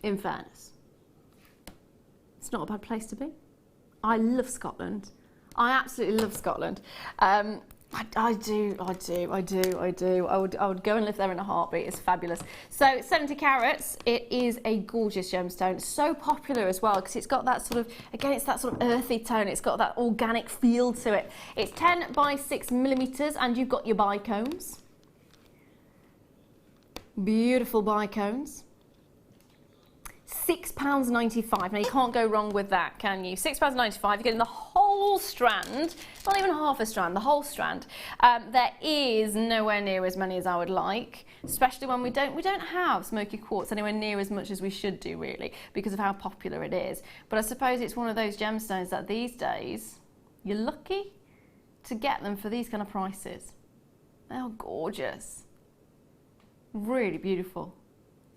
in fairness. It's not a bad place to be. I love Scotland. I absolutely love Scotland. I do. I would go and live there in a heartbeat. It's fabulous. So 70 carats, it is a gorgeous gemstone. It's so popular as well because it's got that sort of, again, it's that sort of earthy tone. It's got that organic feel to it. It's 10 by 6 millimeters, and you've got your bicones. Beautiful bicones. £6.95. Now you can't go wrong with that, can you? £6.95. You're getting the whole strand, not even half a strand, the whole strand. There is nowhere near as many as I would like, especially when we don't have smoky quartz anywhere near as much as we should do, really, because of how popular it is. But I suppose it's one of those gemstones that these days you're lucky to get them for these kind of prices. They are gorgeous, really beautiful.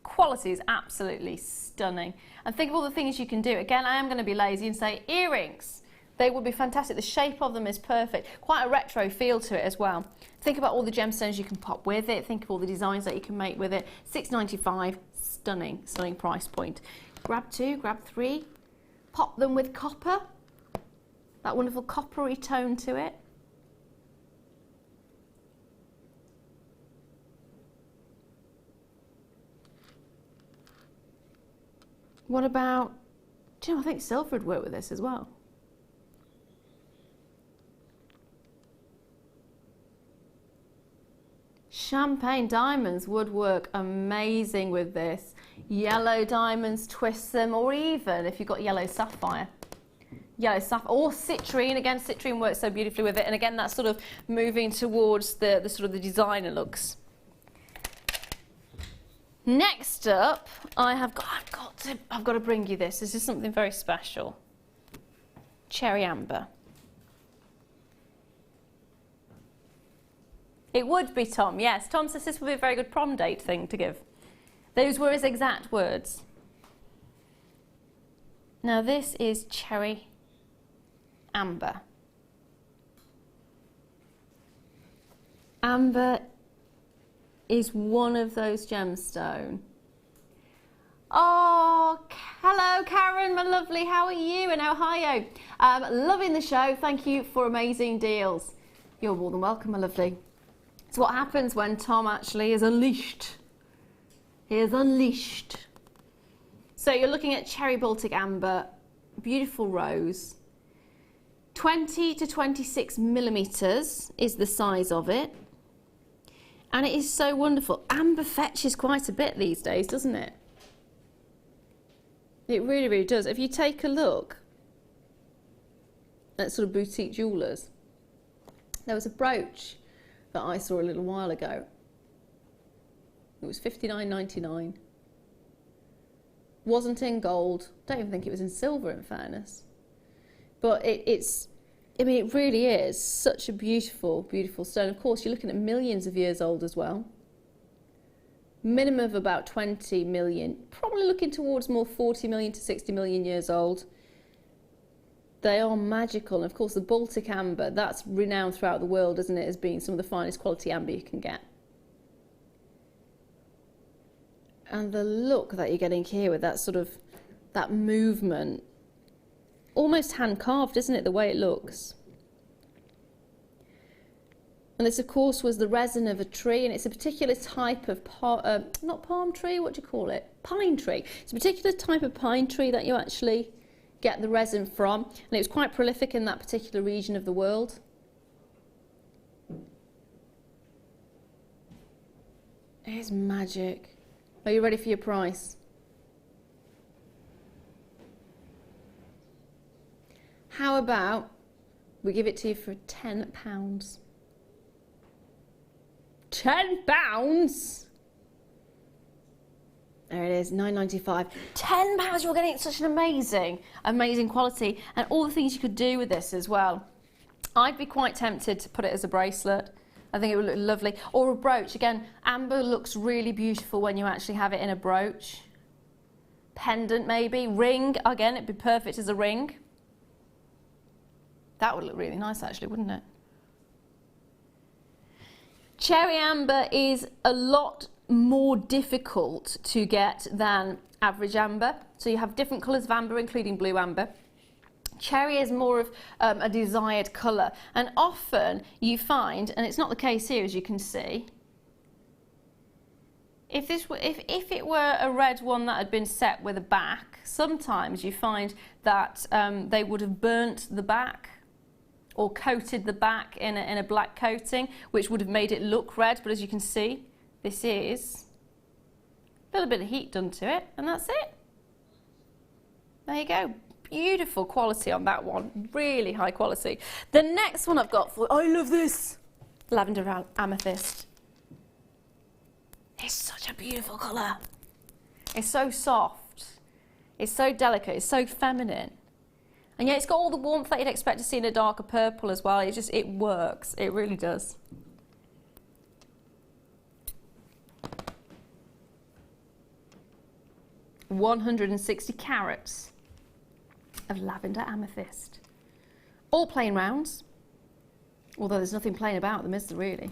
Quality is absolutely stunning. And think of all the things you can do. Again, I am going to be lazy and say earrings. They would be fantastic. The shape of them is perfect. Quite a retro feel to it as well. Think about all the gemstones you can pop with it. Think of all the designs that you can make with it. £6.95, stunning, stunning price point. Grab 2, grab 3, pop them with copper. That wonderful coppery tone to it. What about, do you know, I think silver would work with this as well. Champagne diamonds would work amazing with this. Yellow diamonds, twist them, or even if you've got yellow sapphire. Yellow sapphire, or citrine. Again, citrine works so beautifully with it. And again, that's sort of moving towards the sort of the designer looks. Next up, I've got to bring you this. This is something very special. Cherry amber. It would be, Tom. Yes, Tom says this would be a very good prom date thing to give. Those were his exact words. Now this is cherry amber. Amber is one of those gemstones. Oh, hello Karen, my lovely, how are you in Ohio? Loving the show, thank you for amazing deals. You're more than welcome, my lovely. It's what happens when Tom actually is unleashed. He is unleashed. So you're looking at cherry Baltic amber, beautiful rose. 20 to 26 millimeters is the size of it. And it is so wonderful. Amber fetches quite a bit these days, doesn't it? It really, really does. If you take a look at sort of boutique jewellers, there was a brooch that I saw a little while ago. It was $59.99. Wasn't in gold. Don't even think it was in silver, in fairness. But I mean, it really is such a beautiful, beautiful stone. Of course, you're looking at millions of years old as well. Minimum of about 20 million, probably looking towards more 40 million to 60 million years old. They are magical. And of course, the Baltic amber, that's renowned throughout the world, isn't it, as being some of the finest quality amber you can get. And the look that you're getting here with that sort of, that movement, almost hand carved, isn't it, the way it looks? And this, of course, was the resin of a tree, and it's a particular type of, not palm tree, what do you call it? Pine tree. It's a particular type of pine tree that you actually get the resin from, and it was quite prolific in that particular region of the world. It is magic. Are you ready for your price? How about we give it to you for £10? £10? There it is, £9.95. £10, you're getting such an amazing quality, and all the things you could do with this as well. I'd be quite tempted to put it as a bracelet. I think it would look lovely. Or a brooch. Again, amber looks really beautiful when you actually have it in a brooch. Pendant maybe. Ring, again, it'd be perfect as a ring. That would look really nice actually, wouldn't it? Cherry amber is a lot more difficult to get than average amber. So you have different colours of amber, including blue amber. Cherry is more of a desired colour, and often you find, and it's not the case here as you can see, if it were a red one that had been set with a back, sometimes you find that they would have burnt the back or coated the back in a black coating, which would have made it look red, but as you can see, this is a little bit of heat done to it, and that's it. There you go. Beautiful quality on that one, really high quality. The next one I've got for, I love this, lavender amethyst. It's such a beautiful colour. It's so soft, it's so delicate, it's so feminine. And yet it's got all the warmth that you'd expect to see in a darker purple as well. It works, it really does. $160 carats of lavender amethyst. All plain rounds, although there's nothing plain about them, is there really?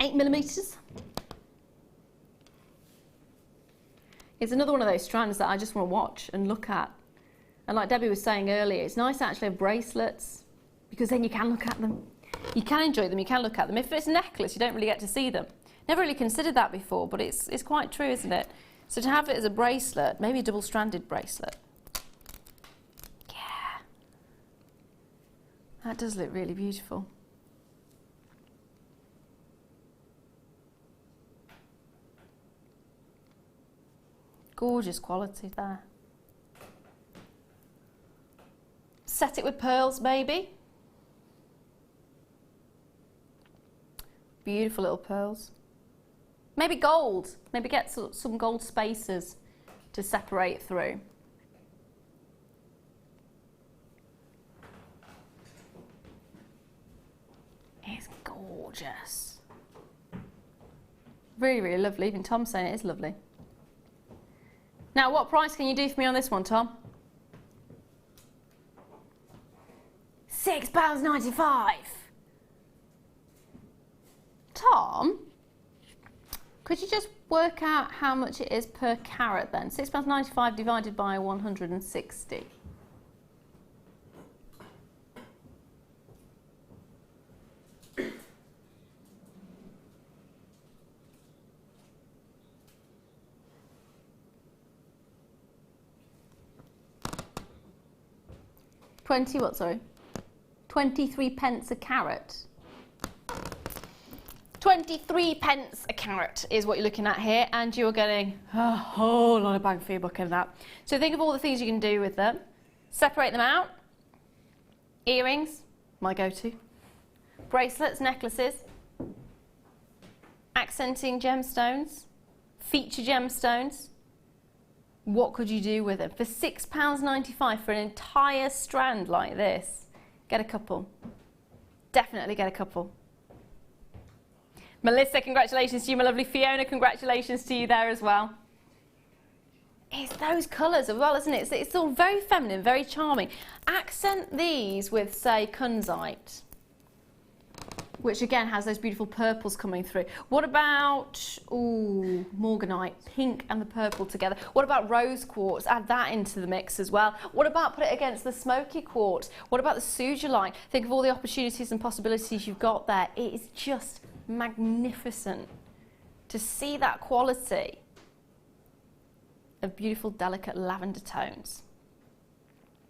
8mm. It's another one of those strands that I just want to watch and look at. And like Debbie was saying earlier, it's nice to actually have bracelets, because then you can look at them. You can enjoy them, you can look at them. If it's a necklace, you don't really get to see them. Never really considered that before, but it's quite true, isn't it? So to have it as a bracelet, maybe a double-stranded bracelet. Yeah. That does look really beautiful. Gorgeous quality there. Set it with pearls, maybe. Beautiful little pearls. Maybe gold. Maybe get some gold spacers to separate through. It's gorgeous. Really, really lovely. Even Tom's saying it is lovely. Now, what price can you do for me on this one, Tom? £6.95. Tom, could you just work out how much it is per carat then? £6.95 divided by 160. What, sorry? 23 pence a carat. 23 pence a carat is what you're looking at here, and you're getting a whole lot of bang for your buck in that. So think of all the things you can do with them. Separate them out. Earrings, my go-to. Bracelets, necklaces. Accenting gemstones. Feature gemstones. What could you do with it? For £6.95 for an entire strand like this, get a couple. Definitely get a couple. Melissa, congratulations to you. My lovely Fiona, congratulations to you there as well. It's those colours as well, isn't it? It's all very feminine, very charming. Accent these with, say, Tanzanite. which again has those beautiful purples coming through. What about, ooh, morganite, pink and the purple together. What about rose quartz? Add that into the mix as well. What about put it against the smoky quartz? What about the sugilite? Think of all the opportunities and possibilities you've got there. It is just magnificent to see that quality of beautiful, delicate lavender tones.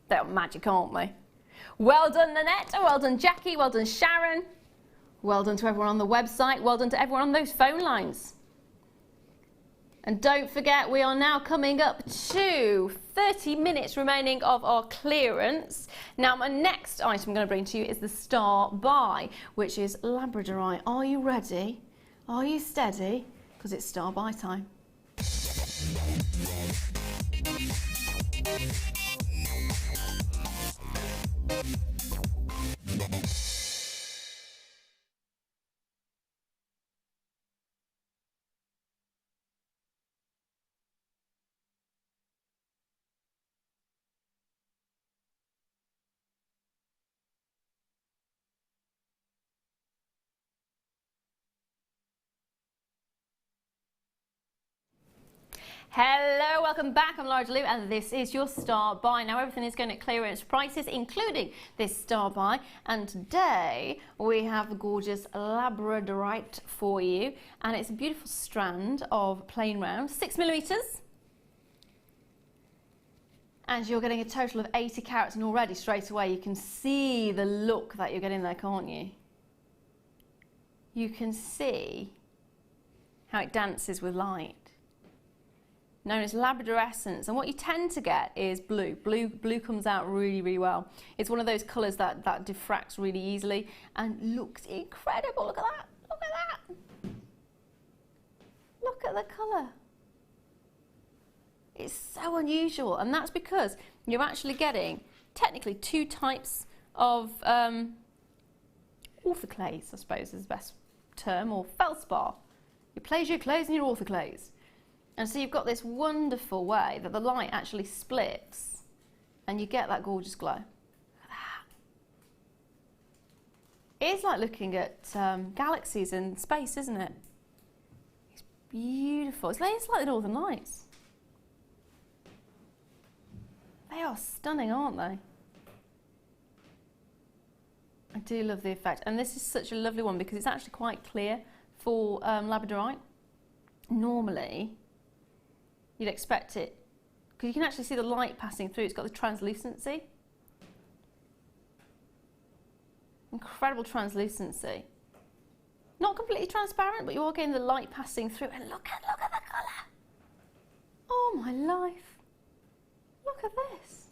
They're magic, aren't they? Well done, Nanette. Well done, Jackie. Well done, Sharon. Well done to everyone on the website. Well done to everyone on those phone lines. And don't forget, we are now coming up to 30 minutes remaining of our clearance. Now, my next item I'm going to bring to you is the Star Buy, which is Labradorite. Are you ready? Are you steady? Because it's Star Buy time. Hello, welcome back. I'm Lara, Leuw, and this is your Star Buy. Now everything is going at clearance prices, including this Star Buy. And today we have a gorgeous Labradorite for you, and it's a beautiful strand of plain round, 6mm. And you're getting a total of 80 carats, and already straight away you can see the look that you're getting there, can't you? You can see how it dances with light. Known as labradorescence, and what you tend to get is blue. Blue comes out really, really well. It's one of those colours that diffracts really easily and looks incredible. Look at that, look at that. Look at the colour. It's so unusual, and that's because you're actually getting technically two types of orthoclase, I suppose is the best term, or feldspar. Your plaisir clays and your orthoclase. And so you've got this wonderful way that the light actually splits and you get that gorgeous glow. Look at that. It's like looking at galaxies in space, isn't it? It's beautiful. It's like the Northern Lights. They are stunning, aren't they? I do love the effect. And this is such a lovely one because it's actually quite clear for Labradorite. Normally, you'd expect it, because you can actually see the light passing through. It's got the translucency. Incredible translucency. Not completely transparent, but you are getting the light passing through. And look at the colour. Oh my life. Look at this.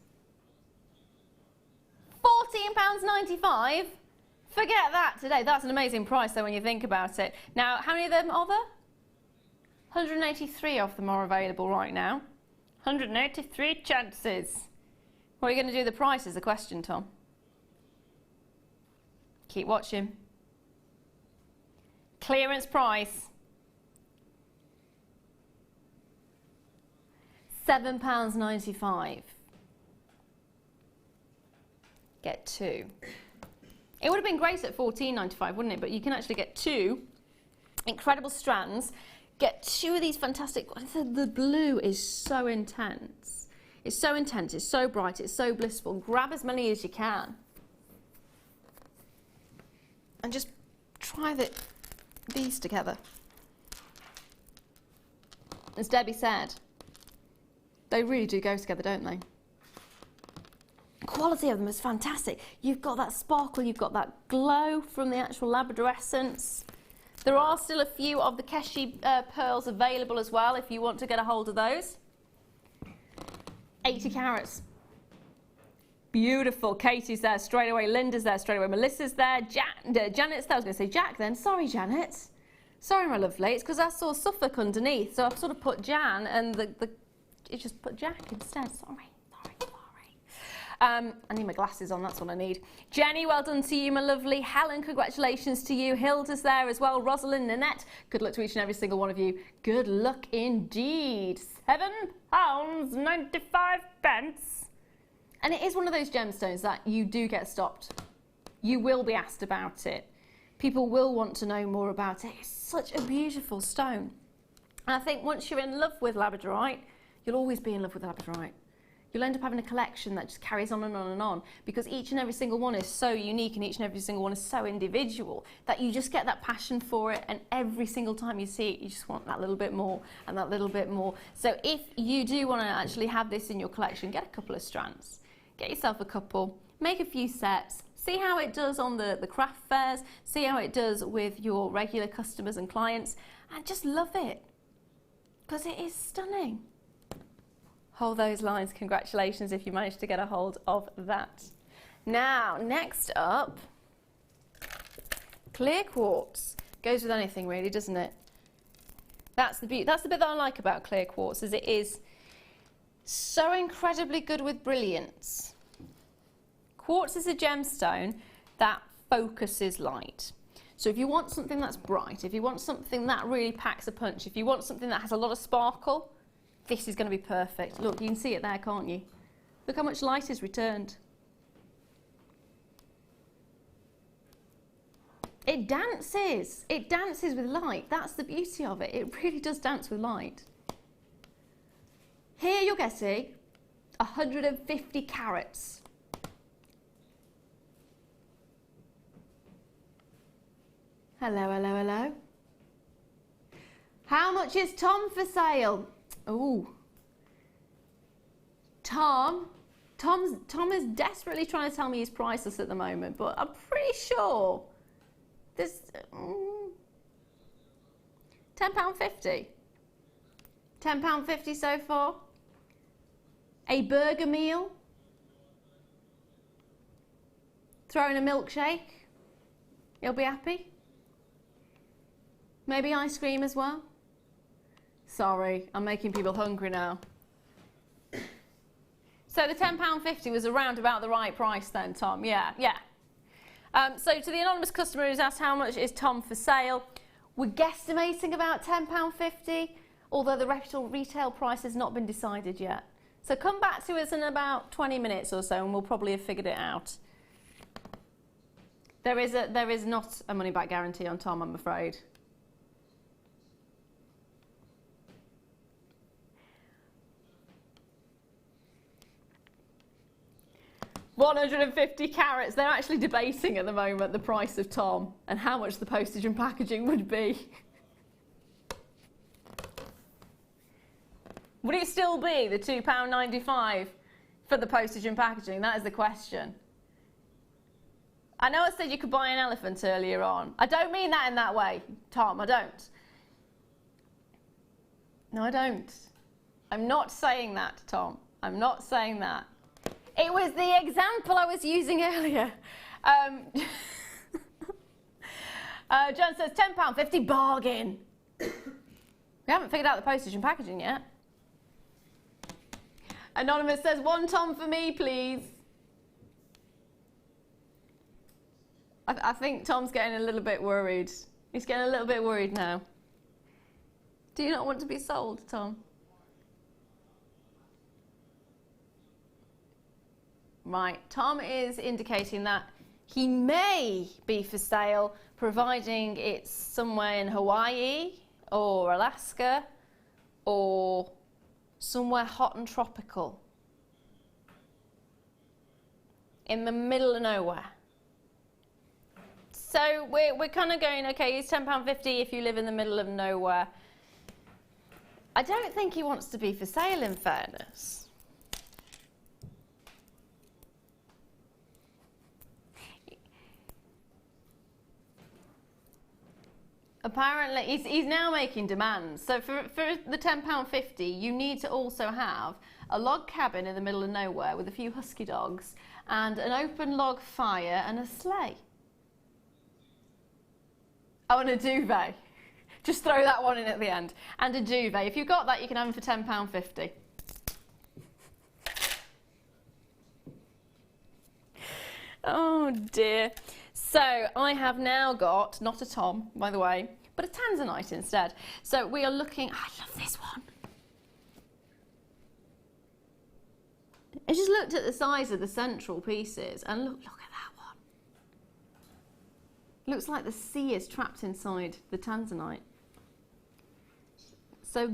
£14.95. Forget that today. That's an amazing price though when you think about it. Now, how many of them are there? 183 of them are available right now. 183 chances. What are you going to do with the price is the question, Tom. Keep watching. Clearance price. £7.95. Get two. It would have been great at £14.95, wouldn't it? But you can actually get two incredible strands. Get two of these fantastic. The blue is so intense. It's so intense, it's so bright, it's so blissful. Grab as many as you can. And just try these together. As Debbie said, they really do go together, don't they? The quality of them is fantastic. You've got that sparkle, you've got that glow from the actual labradorescence. There are still a few of the Keshi pearls available as well if you want to get a hold of those. 80 carats. Beautiful. Katie's there straight away. Linda's there straight away. Melissa's there. Janet's there. I was going to say Jack then. Sorry, Janet. Sorry, my lovely. It's because I saw Suffolk underneath, so I've sort of put Jan and it just put Jack instead. Sorry. I need my glasses on, that's what I need. Jenny, well done to you, my lovely. Helen, congratulations to you. Hilda's there as well. Rosalind, Nanette, good luck to each and every single one of you. Good luck indeed. £7.95. And it is one of those gemstones that you do get stopped. You will be asked about it. people will want to know more about it. It's such a beautiful stone. And I think once you're in love with labradorite, you'll always be in love with labradorite. You'll end up having a collection that just carries on and on and on, because each and every single one is so unique and each and every single one is so individual that you just get that passion for it, and every single time you see it you just want that little bit more and that little bit more. So if you do want to actually have this in your collection, get a couple of strands, get yourself a couple, make a few sets, see how it does on the craft fairs, see how it does with your regular customers and clients, and just love it, because it is stunning. Hold those lines. Congratulations if you managed to get a hold of that. Now, next up, clear quartz. Goes with anything really, doesn't it? That's the bit that I like about clear quartz, is it is so incredibly good with brilliance. Quartz is a gemstone that focuses light. So if you want something that's bright, if you want something that really packs a punch, if you want something that has a lot of sparkle, this is going to be perfect. Look, you can see it there, can't you? Look how much light is returned. It dances. It dances with light. That's the beauty of it. It really does dance with light. Here you're getting 150 carats. Hello, hello, hello. How much is Tom for sale? Ooh. Tom is desperately trying to tell me he's priceless at the moment, but I'm pretty sure this £10.50. £10.50 so far. A burger meal. Throw in a milkshake. You'll be happy. Maybe ice cream as well. Sorry, I'm making people hungry now. So the £10.50 was around about the right price then, Tom. Yeah. So to the anonymous customer who's asked how much is Tom for sale, we're guesstimating about £10.50, although the retail price has not been decided yet. So come back to us in about 20 minutes or so and we'll probably have figured it out. There is not a money back guarantee on Tom, I'm afraid. £150 carats. They're actually debating at the moment the price of Tom and how much the postage and packaging would be. Would it still be the £2.95 for the postage and packaging? That is the question. I know I said you could buy an elephant earlier on. I don't mean that in that way, Tom, I don't. No, I don't. I'm not saying that, Tom. I'm not saying that. It was the example I was using earlier. John says £10.50 bargain. We haven't figured out the postage and packaging yet. Anonymous says, one Tom for me, please. I think Tom's getting a little bit worried. He's getting a little bit worried now. Do you not want to be sold, Tom? Right, Tom is indicating that he may be for sale, providing it's somewhere in Hawaii or Alaska or somewhere hot and tropical. In the middle of nowhere. So we're kind of going, okay, it's £10.50 if you live in the middle of nowhere. I don't think he wants to be for sale, in fairness. Apparently, he's now making demands. So for the £10.50, you need to also have a log cabin in the middle of nowhere with a few husky dogs and an open log fire and a sleigh. Oh, and a duvet. Just throw that one in at the end. And a duvet. If you've got that, you can have them for £10.50. Oh dear. So I have now got, not a Tom, by the way, but a Tanzanite instead. So we are looking, I love this one. I just looked at the size of the central pieces and look at that one. Looks like the sea is trapped inside the Tanzanite. So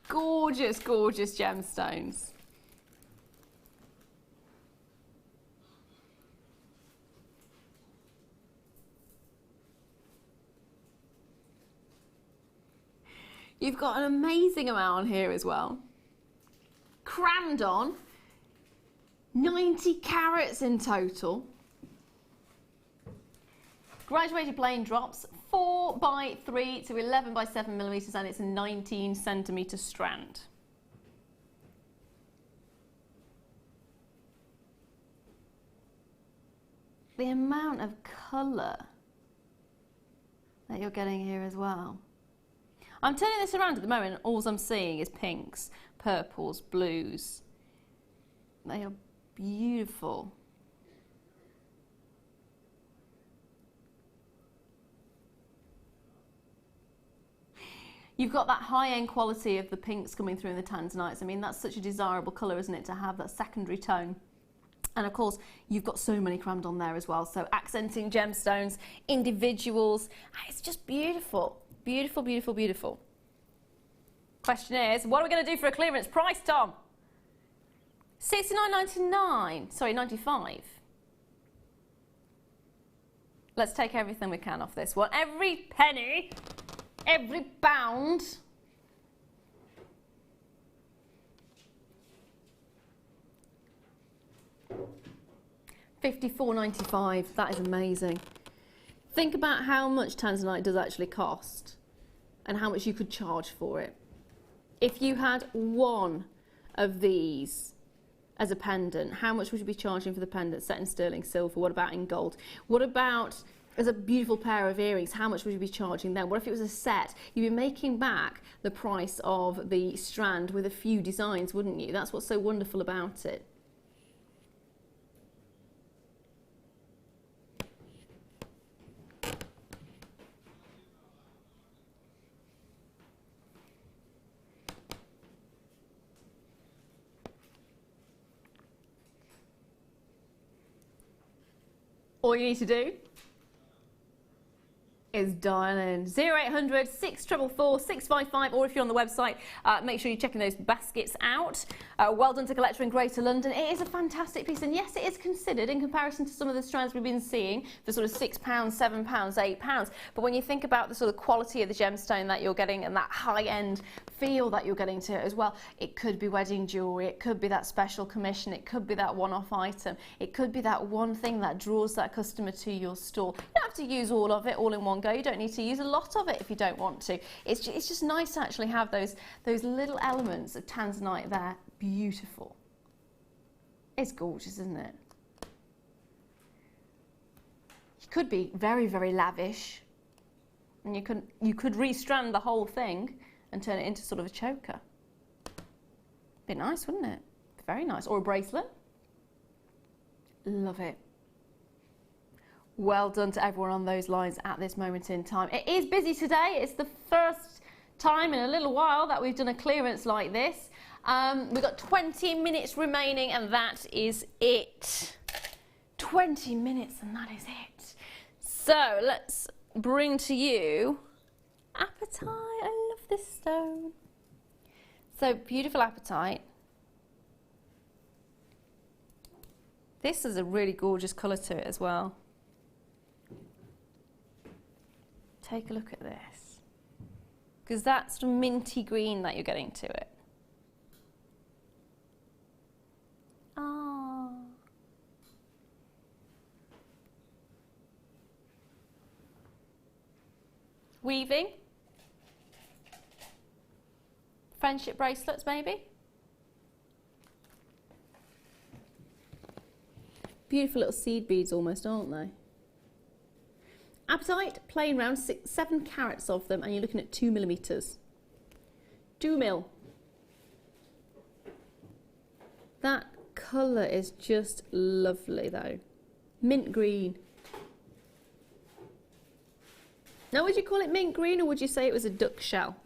gorgeous, gorgeous gemstones. You've got an amazing amount here as well. Crammed on, 90 carats in total. Graduated plain drops, 4 by 3 to 11 by 7 millimeters, and it's a 19 centimeter strand. The amount of colour that you're getting here as well. I'm turning this around at the moment and all I'm seeing is pinks, purples, blues. They are beautiful. You've got that high-end quality of the pinks coming through in the Tanzanites. I mean, that's such a desirable colour, isn't it, to have that secondary tone. And of course, you've got so many crammed on there as well. So accenting gemstones, individuals, it's just beautiful. Beautiful, beautiful, beautiful. Question is, what are we going to do for a clearance price, Tom? $69.99. Sorry, $95. Let's take everything we can off this one. Every penny, every pound. $54.95. That is amazing. Think about how much Tanzanite does actually cost and how much you could charge for it. If you had one of these as a pendant, how much would you be charging for the pendant set in sterling silver? What about in gold? What about as a beautiful pair of earrings? How much would you be charging then? What if it was a set? You'd be making back the price of the strand with a few designs, wouldn't you? That's what's so wonderful about it. All you need to do is dial in 0800 644 655, or if you're on the website, make sure you're checking those baskets out. Well done to Collector in Greater London. It is a fantastic piece, and yes, it is considered in comparison to some of the strands we've been seeing for sort of £6, £7, £8. But when you think about the sort of quality of the gemstone that you're getting and that high-end feel that you're getting to it as well, it could be wedding jewellery, it could be that special commission, it could be that one-off item, it could be that one thing that draws that customer to your store. You don't have to use all of it all in one go. You don't need to use a lot of it if you don't want to. It's just nice to actually have those little elements of Tanzanite there. Beautiful. It's gorgeous, isn't it? You could be very, very lavish, and you could restrand the whole thing and turn it into sort of a choker. Be nice, wouldn't it? Very nice. Or a bracelet. Love it. Well done to everyone on those lines at this moment in time. It is busy today. It's the first time in a little while that we've done a clearance like this. We've got 20 minutes remaining, and that is it. 20 minutes and that is it. So let's bring to you apatite. I love this stone. So beautiful apatite. This is a really gorgeous colour to it as well. Take a look at this, because that's sort of minty green that you're getting to it. Ah. Weaving. Friendship bracelets, maybe. Beautiful little seed beads almost, aren't they? Apatite, plain round, 7 carats of them, and you're looking at 2 millimeters. 2 mil. That colour is just lovely though. Mint green. Now, would you call it mint green, or would you say it was a duck shell?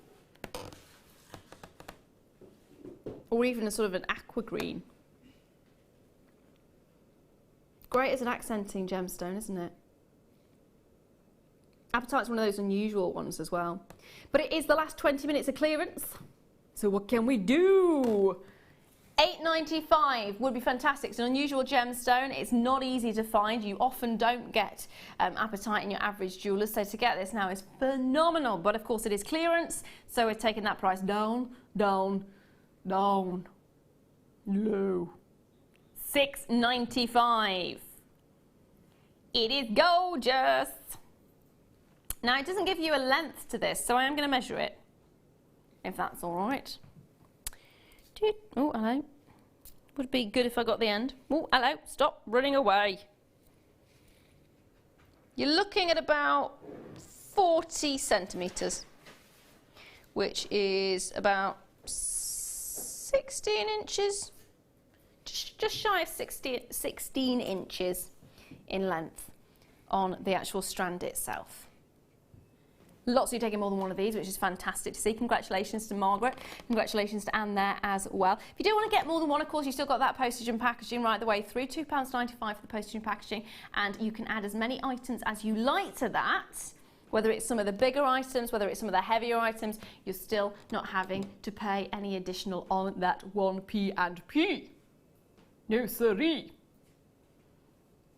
Or even a sort of an aqua green? Great as an accenting gemstone, isn't it? Apatite's one of those unusual ones as well. But it is the last 20 minutes of clearance. So what can we do? $8.95 would be fantastic. It's an unusual gemstone. It's not easy to find. You often don't get apatite in your average jewellers. So to get this now is phenomenal. But of course it is clearance. So we're taking that price down, down, down, low. $6.95. It is gorgeous. Now it doesn't give you a length to this, so I am going to measure it, if that's all right. Oh, hello. Would be good if I got the end. Oh, hello. Stop running away. You're looking at about 40 centimetres, which is about 16 inches, just shy of 16 inches in length on the actual strand itself. Lots of you taking more than one of these, which is fantastic to see. Congratulations to Margaret. Congratulations to Anne there as well. If you do want to get more than one, of course, you've still got that postage and packaging right the way through. £2.95 for the postage and packaging. And you can add as many items as you like to that. Whether it's some of the bigger items, whether it's some of the heavier items, you're still not having to pay any additional on that 1p and p. No siree.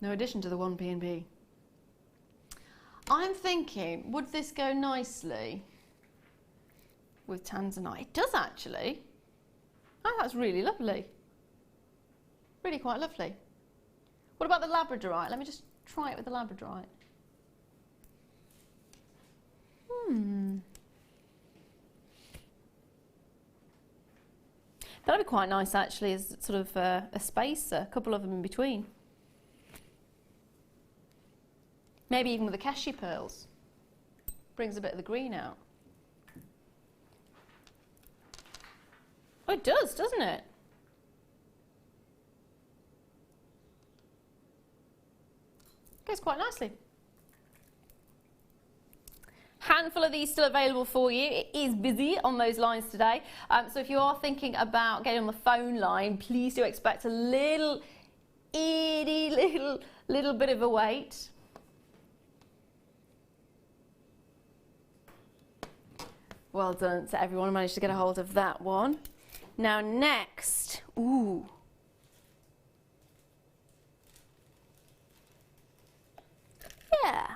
No addition to the 1p and p. I'm thinking, would this go nicely with Tanzanite? It does actually. Oh, that's really lovely. Really quite lovely. What about the labradorite? Let me just try it with the labradorite. That'd be quite nice actually, as sort of a spacer, a couple of them in between. Maybe even with the cashew pearls. Brings a bit of the green out. Oh, it does, doesn't it? Goes quite nicely. Handful of these still available for you. It is busy on those lines today. So if you are thinking about getting on the phone line, please do expect a little bit of a wait. Well done to everyone who managed to get a hold of that one. Now next, ooh. Yeah,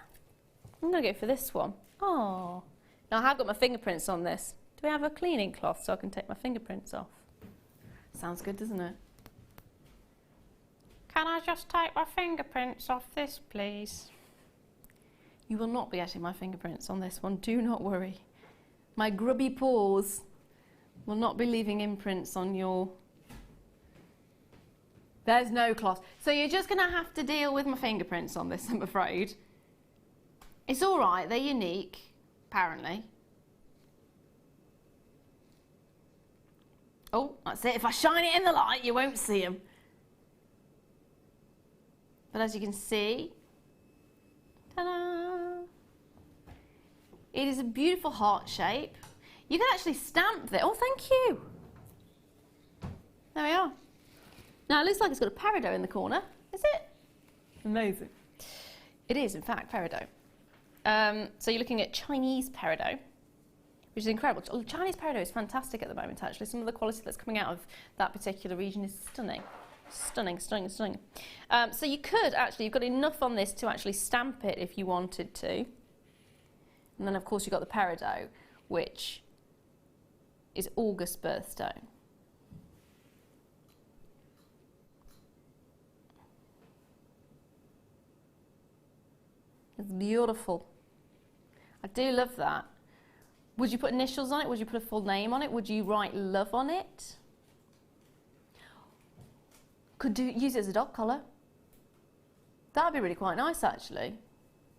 I'm gonna go for this one. Oh, now I have got my fingerprints on this. Do we have a cleaning cloth so I can take my fingerprints off? Sounds good, doesn't it? Can I just take my fingerprints off this, please? You will not be getting my fingerprints on this one, do not worry. My grubby paws will not be leaving imprints on your... There's no cloth. So you're just going to have to deal with my fingerprints on this, I'm afraid. It's all right, they're unique, apparently. Oh, that's it. If I shine it in the light, you won't see them. But as you can see, ta-da! It is a beautiful heart shape. You can actually stamp it. Oh, thank you. There we are. Now, it looks like it's got a peridot in the corner. Is it? Amazing. It is, in fact, peridot. So you're looking at Chinese peridot, which is incredible. Chinese peridot is fantastic at the moment, actually. Some of the quality that's coming out of that particular region is stunning. Stunning, stunning, stunning. So you could actually, you've got enough on this to actually stamp it if you wanted to. And then, of course, you've got the peridot, which is August birthstone. It's beautiful. I do love that. Would you put initials on it? Would you put a full name on it? Would you write love on it? Could use it as a dog collar. That would be really quite nice, actually.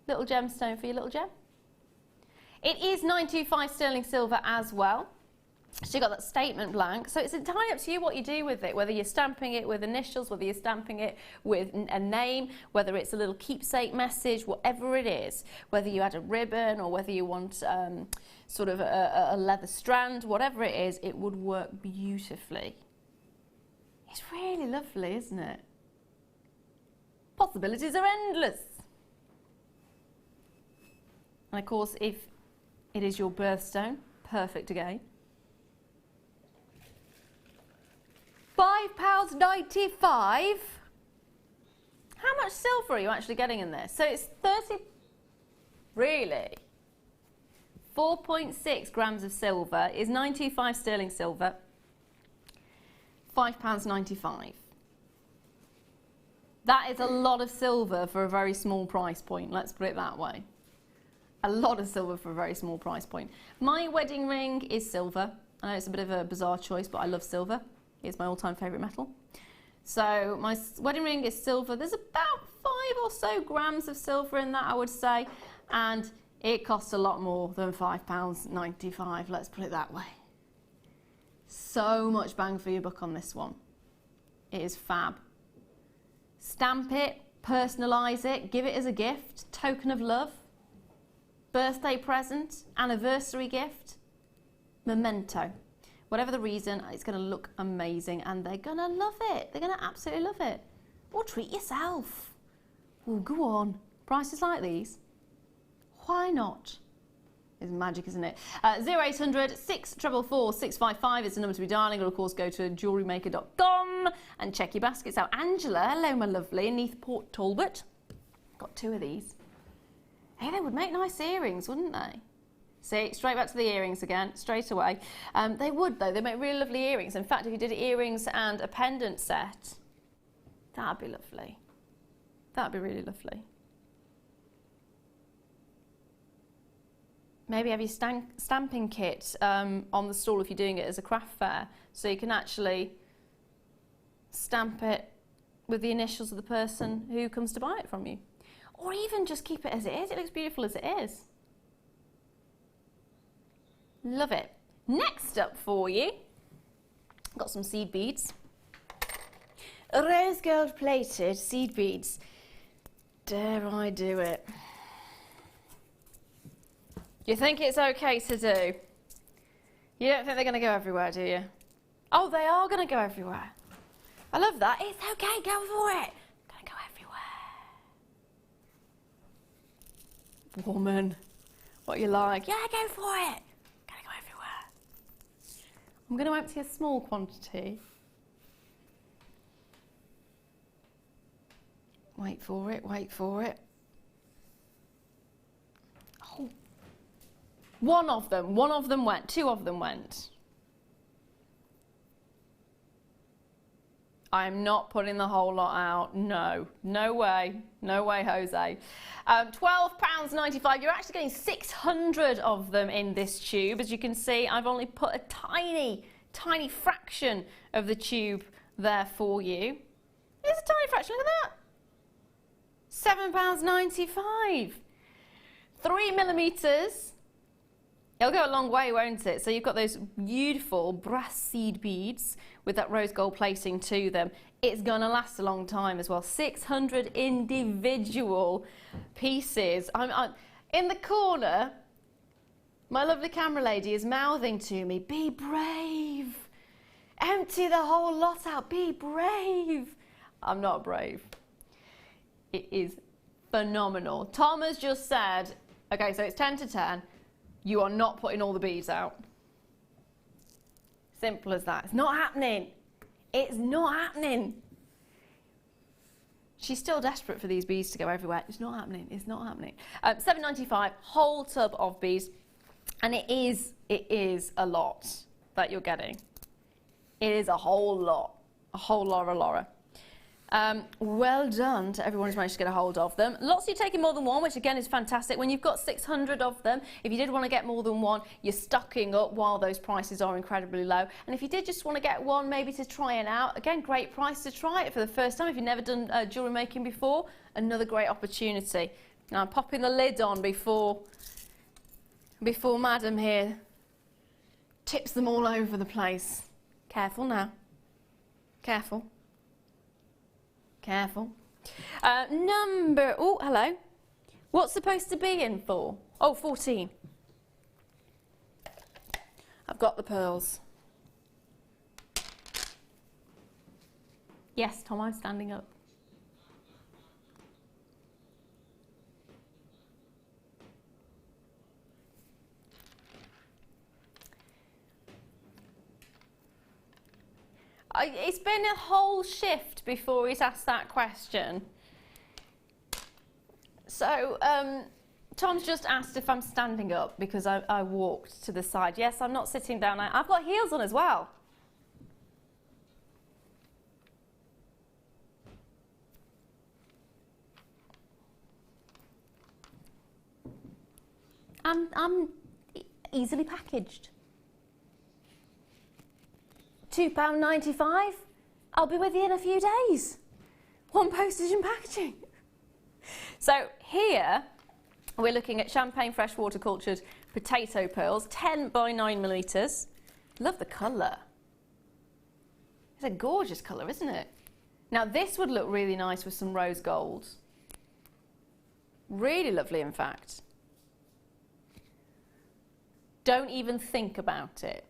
Little gemstone for your little gem. It is 925 sterling silver as well. So you've got that statement blank. So it's entirely up to you what you do with it, whether you're stamping it with initials, whether you're stamping it with a name, whether it's a little keepsake message, whatever it is, whether you add a ribbon or whether you want sort of a leather strand, whatever it is, it would work beautifully. It's really lovely, isn't it? Possibilities are endless. And of course, if it is your birthstone, perfect again. £5.95. How much silver are you actually getting in this? So it's 30, really? 4.6 grams of silver is 925 sterling silver, £5.95. That is a lot of silver for a very small price point, let's put it that way. A lot of silver for a very small price point. My wedding ring is silver. I know it's a bit of a bizarre choice, but I love silver. It's my all-time favourite metal. So my wedding ring is silver. There's about 5 or so grams of silver in that, I would say, and it costs a lot more than £5.95, let's put it that way. So much bang for your buck on this one. It is fab. Stamp it, personalise it, give it as a gift, token of love, birthday present, anniversary gift, memento. Whatever the reason, it's going to look amazing and they're going to love it. They're going to absolutely love it. Or treat yourself. Oh, go on. Prices like these, why not? It's magic, isn't it? 0800 644 655 is the number to be dialing. Or of course go to JewelleryMaker.com and check your baskets out. Angela, hello my lovely, Neath Port Talbot. Got 2 of these. Hey, they would make nice earrings, wouldn't they? See, straight back to the earrings again, straight away. They would though, they make really lovely earrings. In fact, if you did earrings and a pendant set, that'd be lovely. That'd be really lovely. Maybe have your stamping kit on the stall if you're doing it as a craft fair, so you can actually stamp it with the initials of the person who comes to buy it from you. Or even just keep it as it is. It looks beautiful as it is. Love it. Next up for you, got some seed beads. Rose gold plated seed beads. Dare I do it? You think it's okay to do? You don't think they're going to go everywhere, do you? Oh, they are going to go everywhere. I love that. It's okay, go for it. Going to go everywhere. Woman, what you like? Yeah, go for it. Going to go everywhere. I'm going to empty a small quantity. Wait for it, wait for it. Oh. One of them went, 2 of them went. I'm not putting the whole lot out, no. No way, Jose. £12.95, you're actually getting 600 of them in this tube. As you can see, I've only put a tiny, tiny fraction of the tube there for you. It's a tiny fraction, look at that. £7.95. 3mm. It'll go a long way, won't it? So you've got those beautiful brass seed beads with that rose gold plating to them. It's going to last a long time as well. 600 individual pieces. I'm in the corner, my lovely camera lady is mouthing to me, be brave. Empty the whole lot out, be brave. I'm not brave. It is phenomenal. Tom has just said, okay, so it's 10 to 10. You are not putting all the beads out. Simple as that. It's not happening. It's not happening. She's still desperate for these beads to go everywhere. It's not happening. It's not happening. £7.95, whole tub of beads. And it is a lot that you're getting. It is a whole lot. A whole Lara. Well done to everyone who's managed to get a hold of them. Lots of you taking more than one, which again is fantastic. When you've got 600 of them, if you did want to get more than one, you're stocking up while those prices are incredibly low. And if you did just want to get one, maybe to try it out, again, great price to try it for the first time. If you've never done jewellery making before, another great opportunity. Now I'm popping the lid on before Madam here tips them all over the place. Careful now. Careful. Careful. Oh, hello. What's supposed to be in for? Oh, 14. I've got the pearls. Yes, Tom, I'm standing up. been a whole shift before he's asked that question. So, Tom's just asked if I'm standing up because I walked to the side. Yes, I'm not sitting down. I've got heels on as well. I'm easily packaged. £2.95. I'll be with you in a few days. 1 postage and packaging. So here we're looking at champagne freshwater cultured potato pearls, 10 by 9 millimetres. Love the colour. It's a gorgeous colour, isn't it? Now this would look really nice with some rose gold. Really lovely, in fact. Don't even think about it.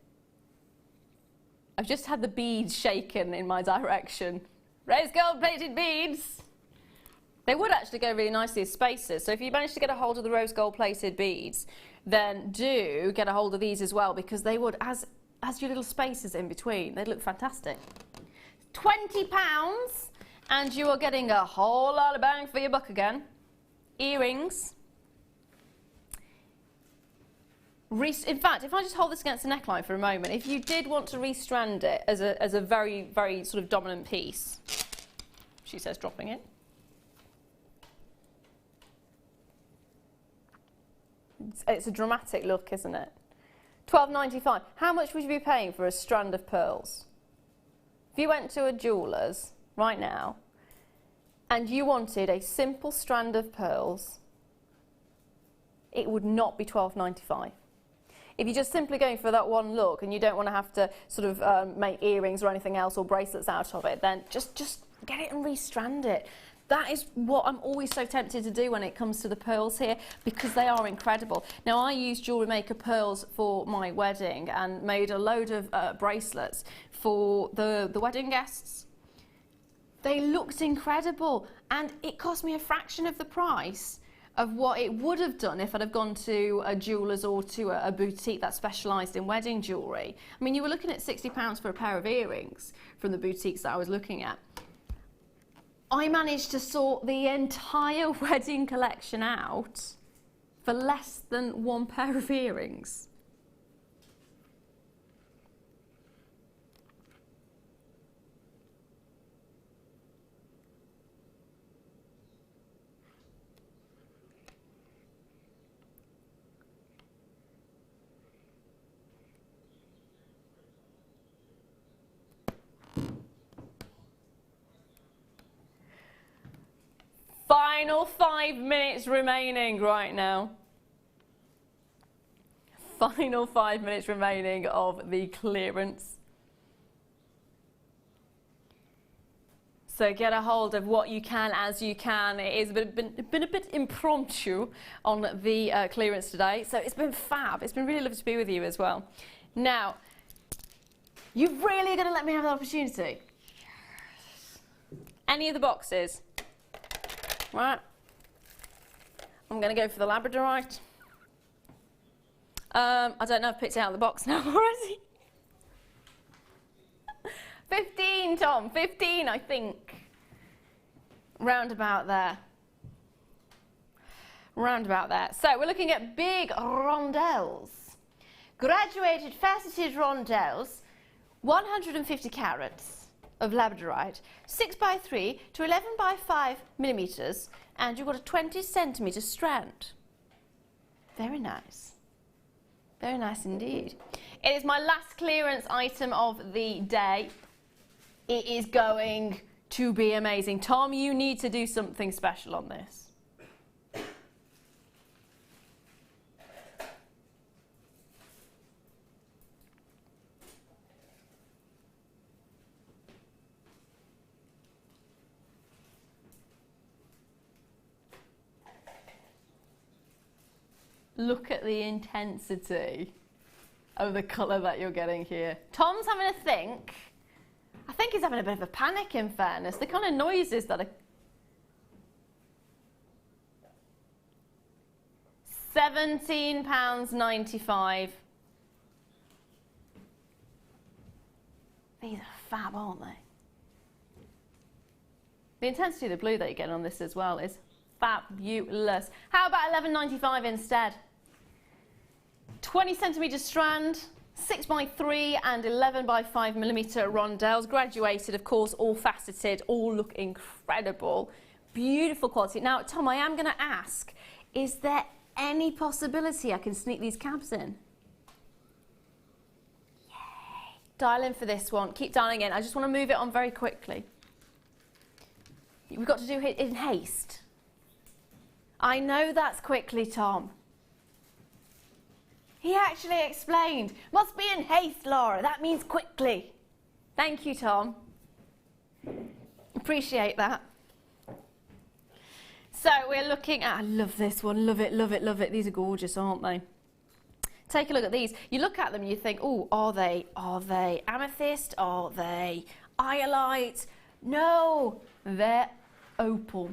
I've just had the beads shaken in my direction. Rose gold plated beads. They would actually go really nicely as spacers. So if you manage to get a hold of the rose gold plated beads, then do get a hold of these as well, because they would, as your little spacers in between, they'd look fantastic. £20, and you are getting a whole lot of bang for your buck again. Earrings. In fact, if I just hold this against the neckline for a moment, if you did want to restrand it as a very, very sort of dominant piece, she says, dropping it. It's a dramatic look, isn't it? £12.95. How much would you be paying for a strand of pearls? If you went to a jeweller's right now and you wanted a simple strand of pearls, it would not be £12.95. If you're just simply going for that one look and you don't want to have to sort of make earrings or anything else or bracelets out of it, then just get it and restrand it. That is what I'm always so tempted to do when it comes to the pearls here, because they are incredible. Now, I used Jewellery Maker pearls for my wedding and made a load of bracelets for the wedding guests. They looked incredible, and it cost me a fraction of the price of what it would have done if I'd have gone to a jeweller's or to a boutique that specialised in wedding jewellery. I mean, you were looking at £60 for a pair of earrings from the boutiques that I was looking at. I managed to sort the entire wedding collection out for less than one pair of earrings. Final 5 minutes remaining right now. Final 5 minutes remaining of the clearance. So get a hold of what you can as you can. It has been a bit impromptu on the clearance today, so it's been fab. It's been really lovely to be with you as well. Now, you really are going to let me have the opportunity? Any of the boxes? Right, I'm going to go for the labradorite. I don't know, I've picked it out of the box now already. 15, Tom, 15, I think. Round about there. Round about there. So we're looking at big rondelles. Graduated faceted rondelles, 150 carats. Of labradorite, 6x3 to 11x5 millimetres, and you've got a 20 centimetre strand. Very nice. Very nice indeed. It is my last clearance item of the day. It is going to be amazing. Tom, you need to do something special on this. Look at the intensity of the colour that you're getting here. Tom's having a think. I think he's having a bit of a panic, in fairness. The kind of noises that are... £17.95. These are fab, aren't they? The intensity of the blue that you get on this as well is fabulous. How about $11.95 instead? 20 centimetre strand, 6x3 and 11x5mm rondelles, graduated of course, all faceted, all look incredible. Beautiful quality. Now Tom, I am going to ask, is there any possibility I can sneak these cabs in? Yay! Dial in for this one, keep dialing in. I just want to move it on very quickly. We've got to do it in haste. I know that's quickly, Tom. He actually explained. Must be in haste, Lara. That means quickly. Thank you, Tom. Appreciate that. So we're looking at, I love this one, love it, love it, love it. These are gorgeous, aren't they? Take a look at these. You look at them and you think, oh, are they amethyst? Are they iolite? No, they're opal.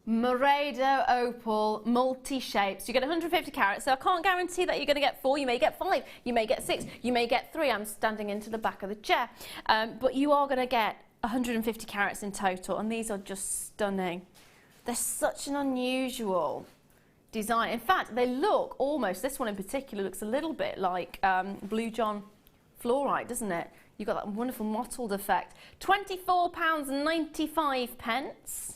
Moredo opal, multi-shapes. You get 150 carats, so I can't guarantee that you're going to get 4. You may get 5, you may get 6, you may get 3. I'm standing into the back of the chair. But you are going to get 150 carats in total, and these are just stunning. They're such an unusual design. In fact, they look almost, this one in particular looks a little bit like Blue John fluorite, doesn't it? You've got that wonderful mottled effect. £24.95.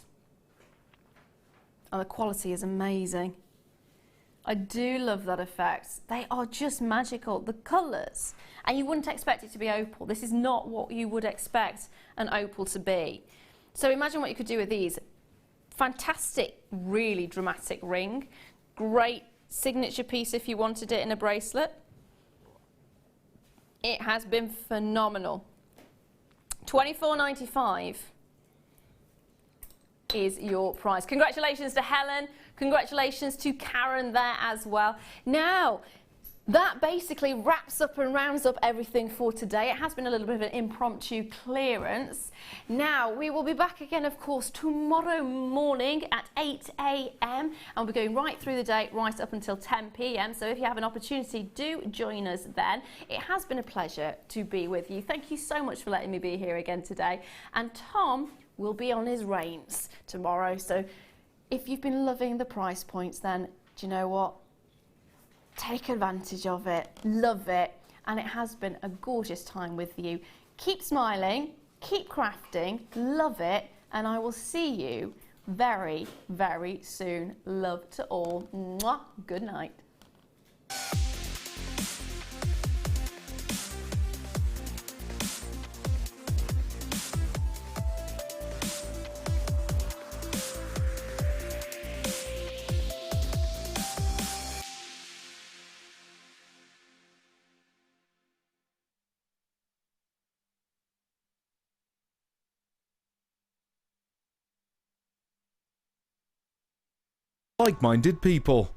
Oh, the quality is amazing. I do love that effect. They are just magical. The colours, and you wouldn't expect it to be opal. This is not what you would expect an opal to be. So imagine what you could do with these. Fantastic, really dramatic ring. Great signature piece if you wanted it in a bracelet. It has been phenomenal. $24.95 is your prize. Congratulations to Helen. Congratulations to Karen there as well. Now, that basically wraps up and rounds up everything for today. It has been a little bit of an impromptu clearance. Now, we will be back again, of course, tomorrow morning at 8 a.m. and we're going right through the day, right up until 10 p.m. So if you have an opportunity, do join us then. It has been a pleasure to be with you. Thank you so much for letting me be here again today. And Tom will be on his reins tomorrow. So if you've been loving the price points, then do you know what? Take advantage of it, love it, and it has been a gorgeous time with you. Keep smiling, keep crafting, love it, and I will see you very, very soon. Love to all. Mwah. Good night. Like-minded people.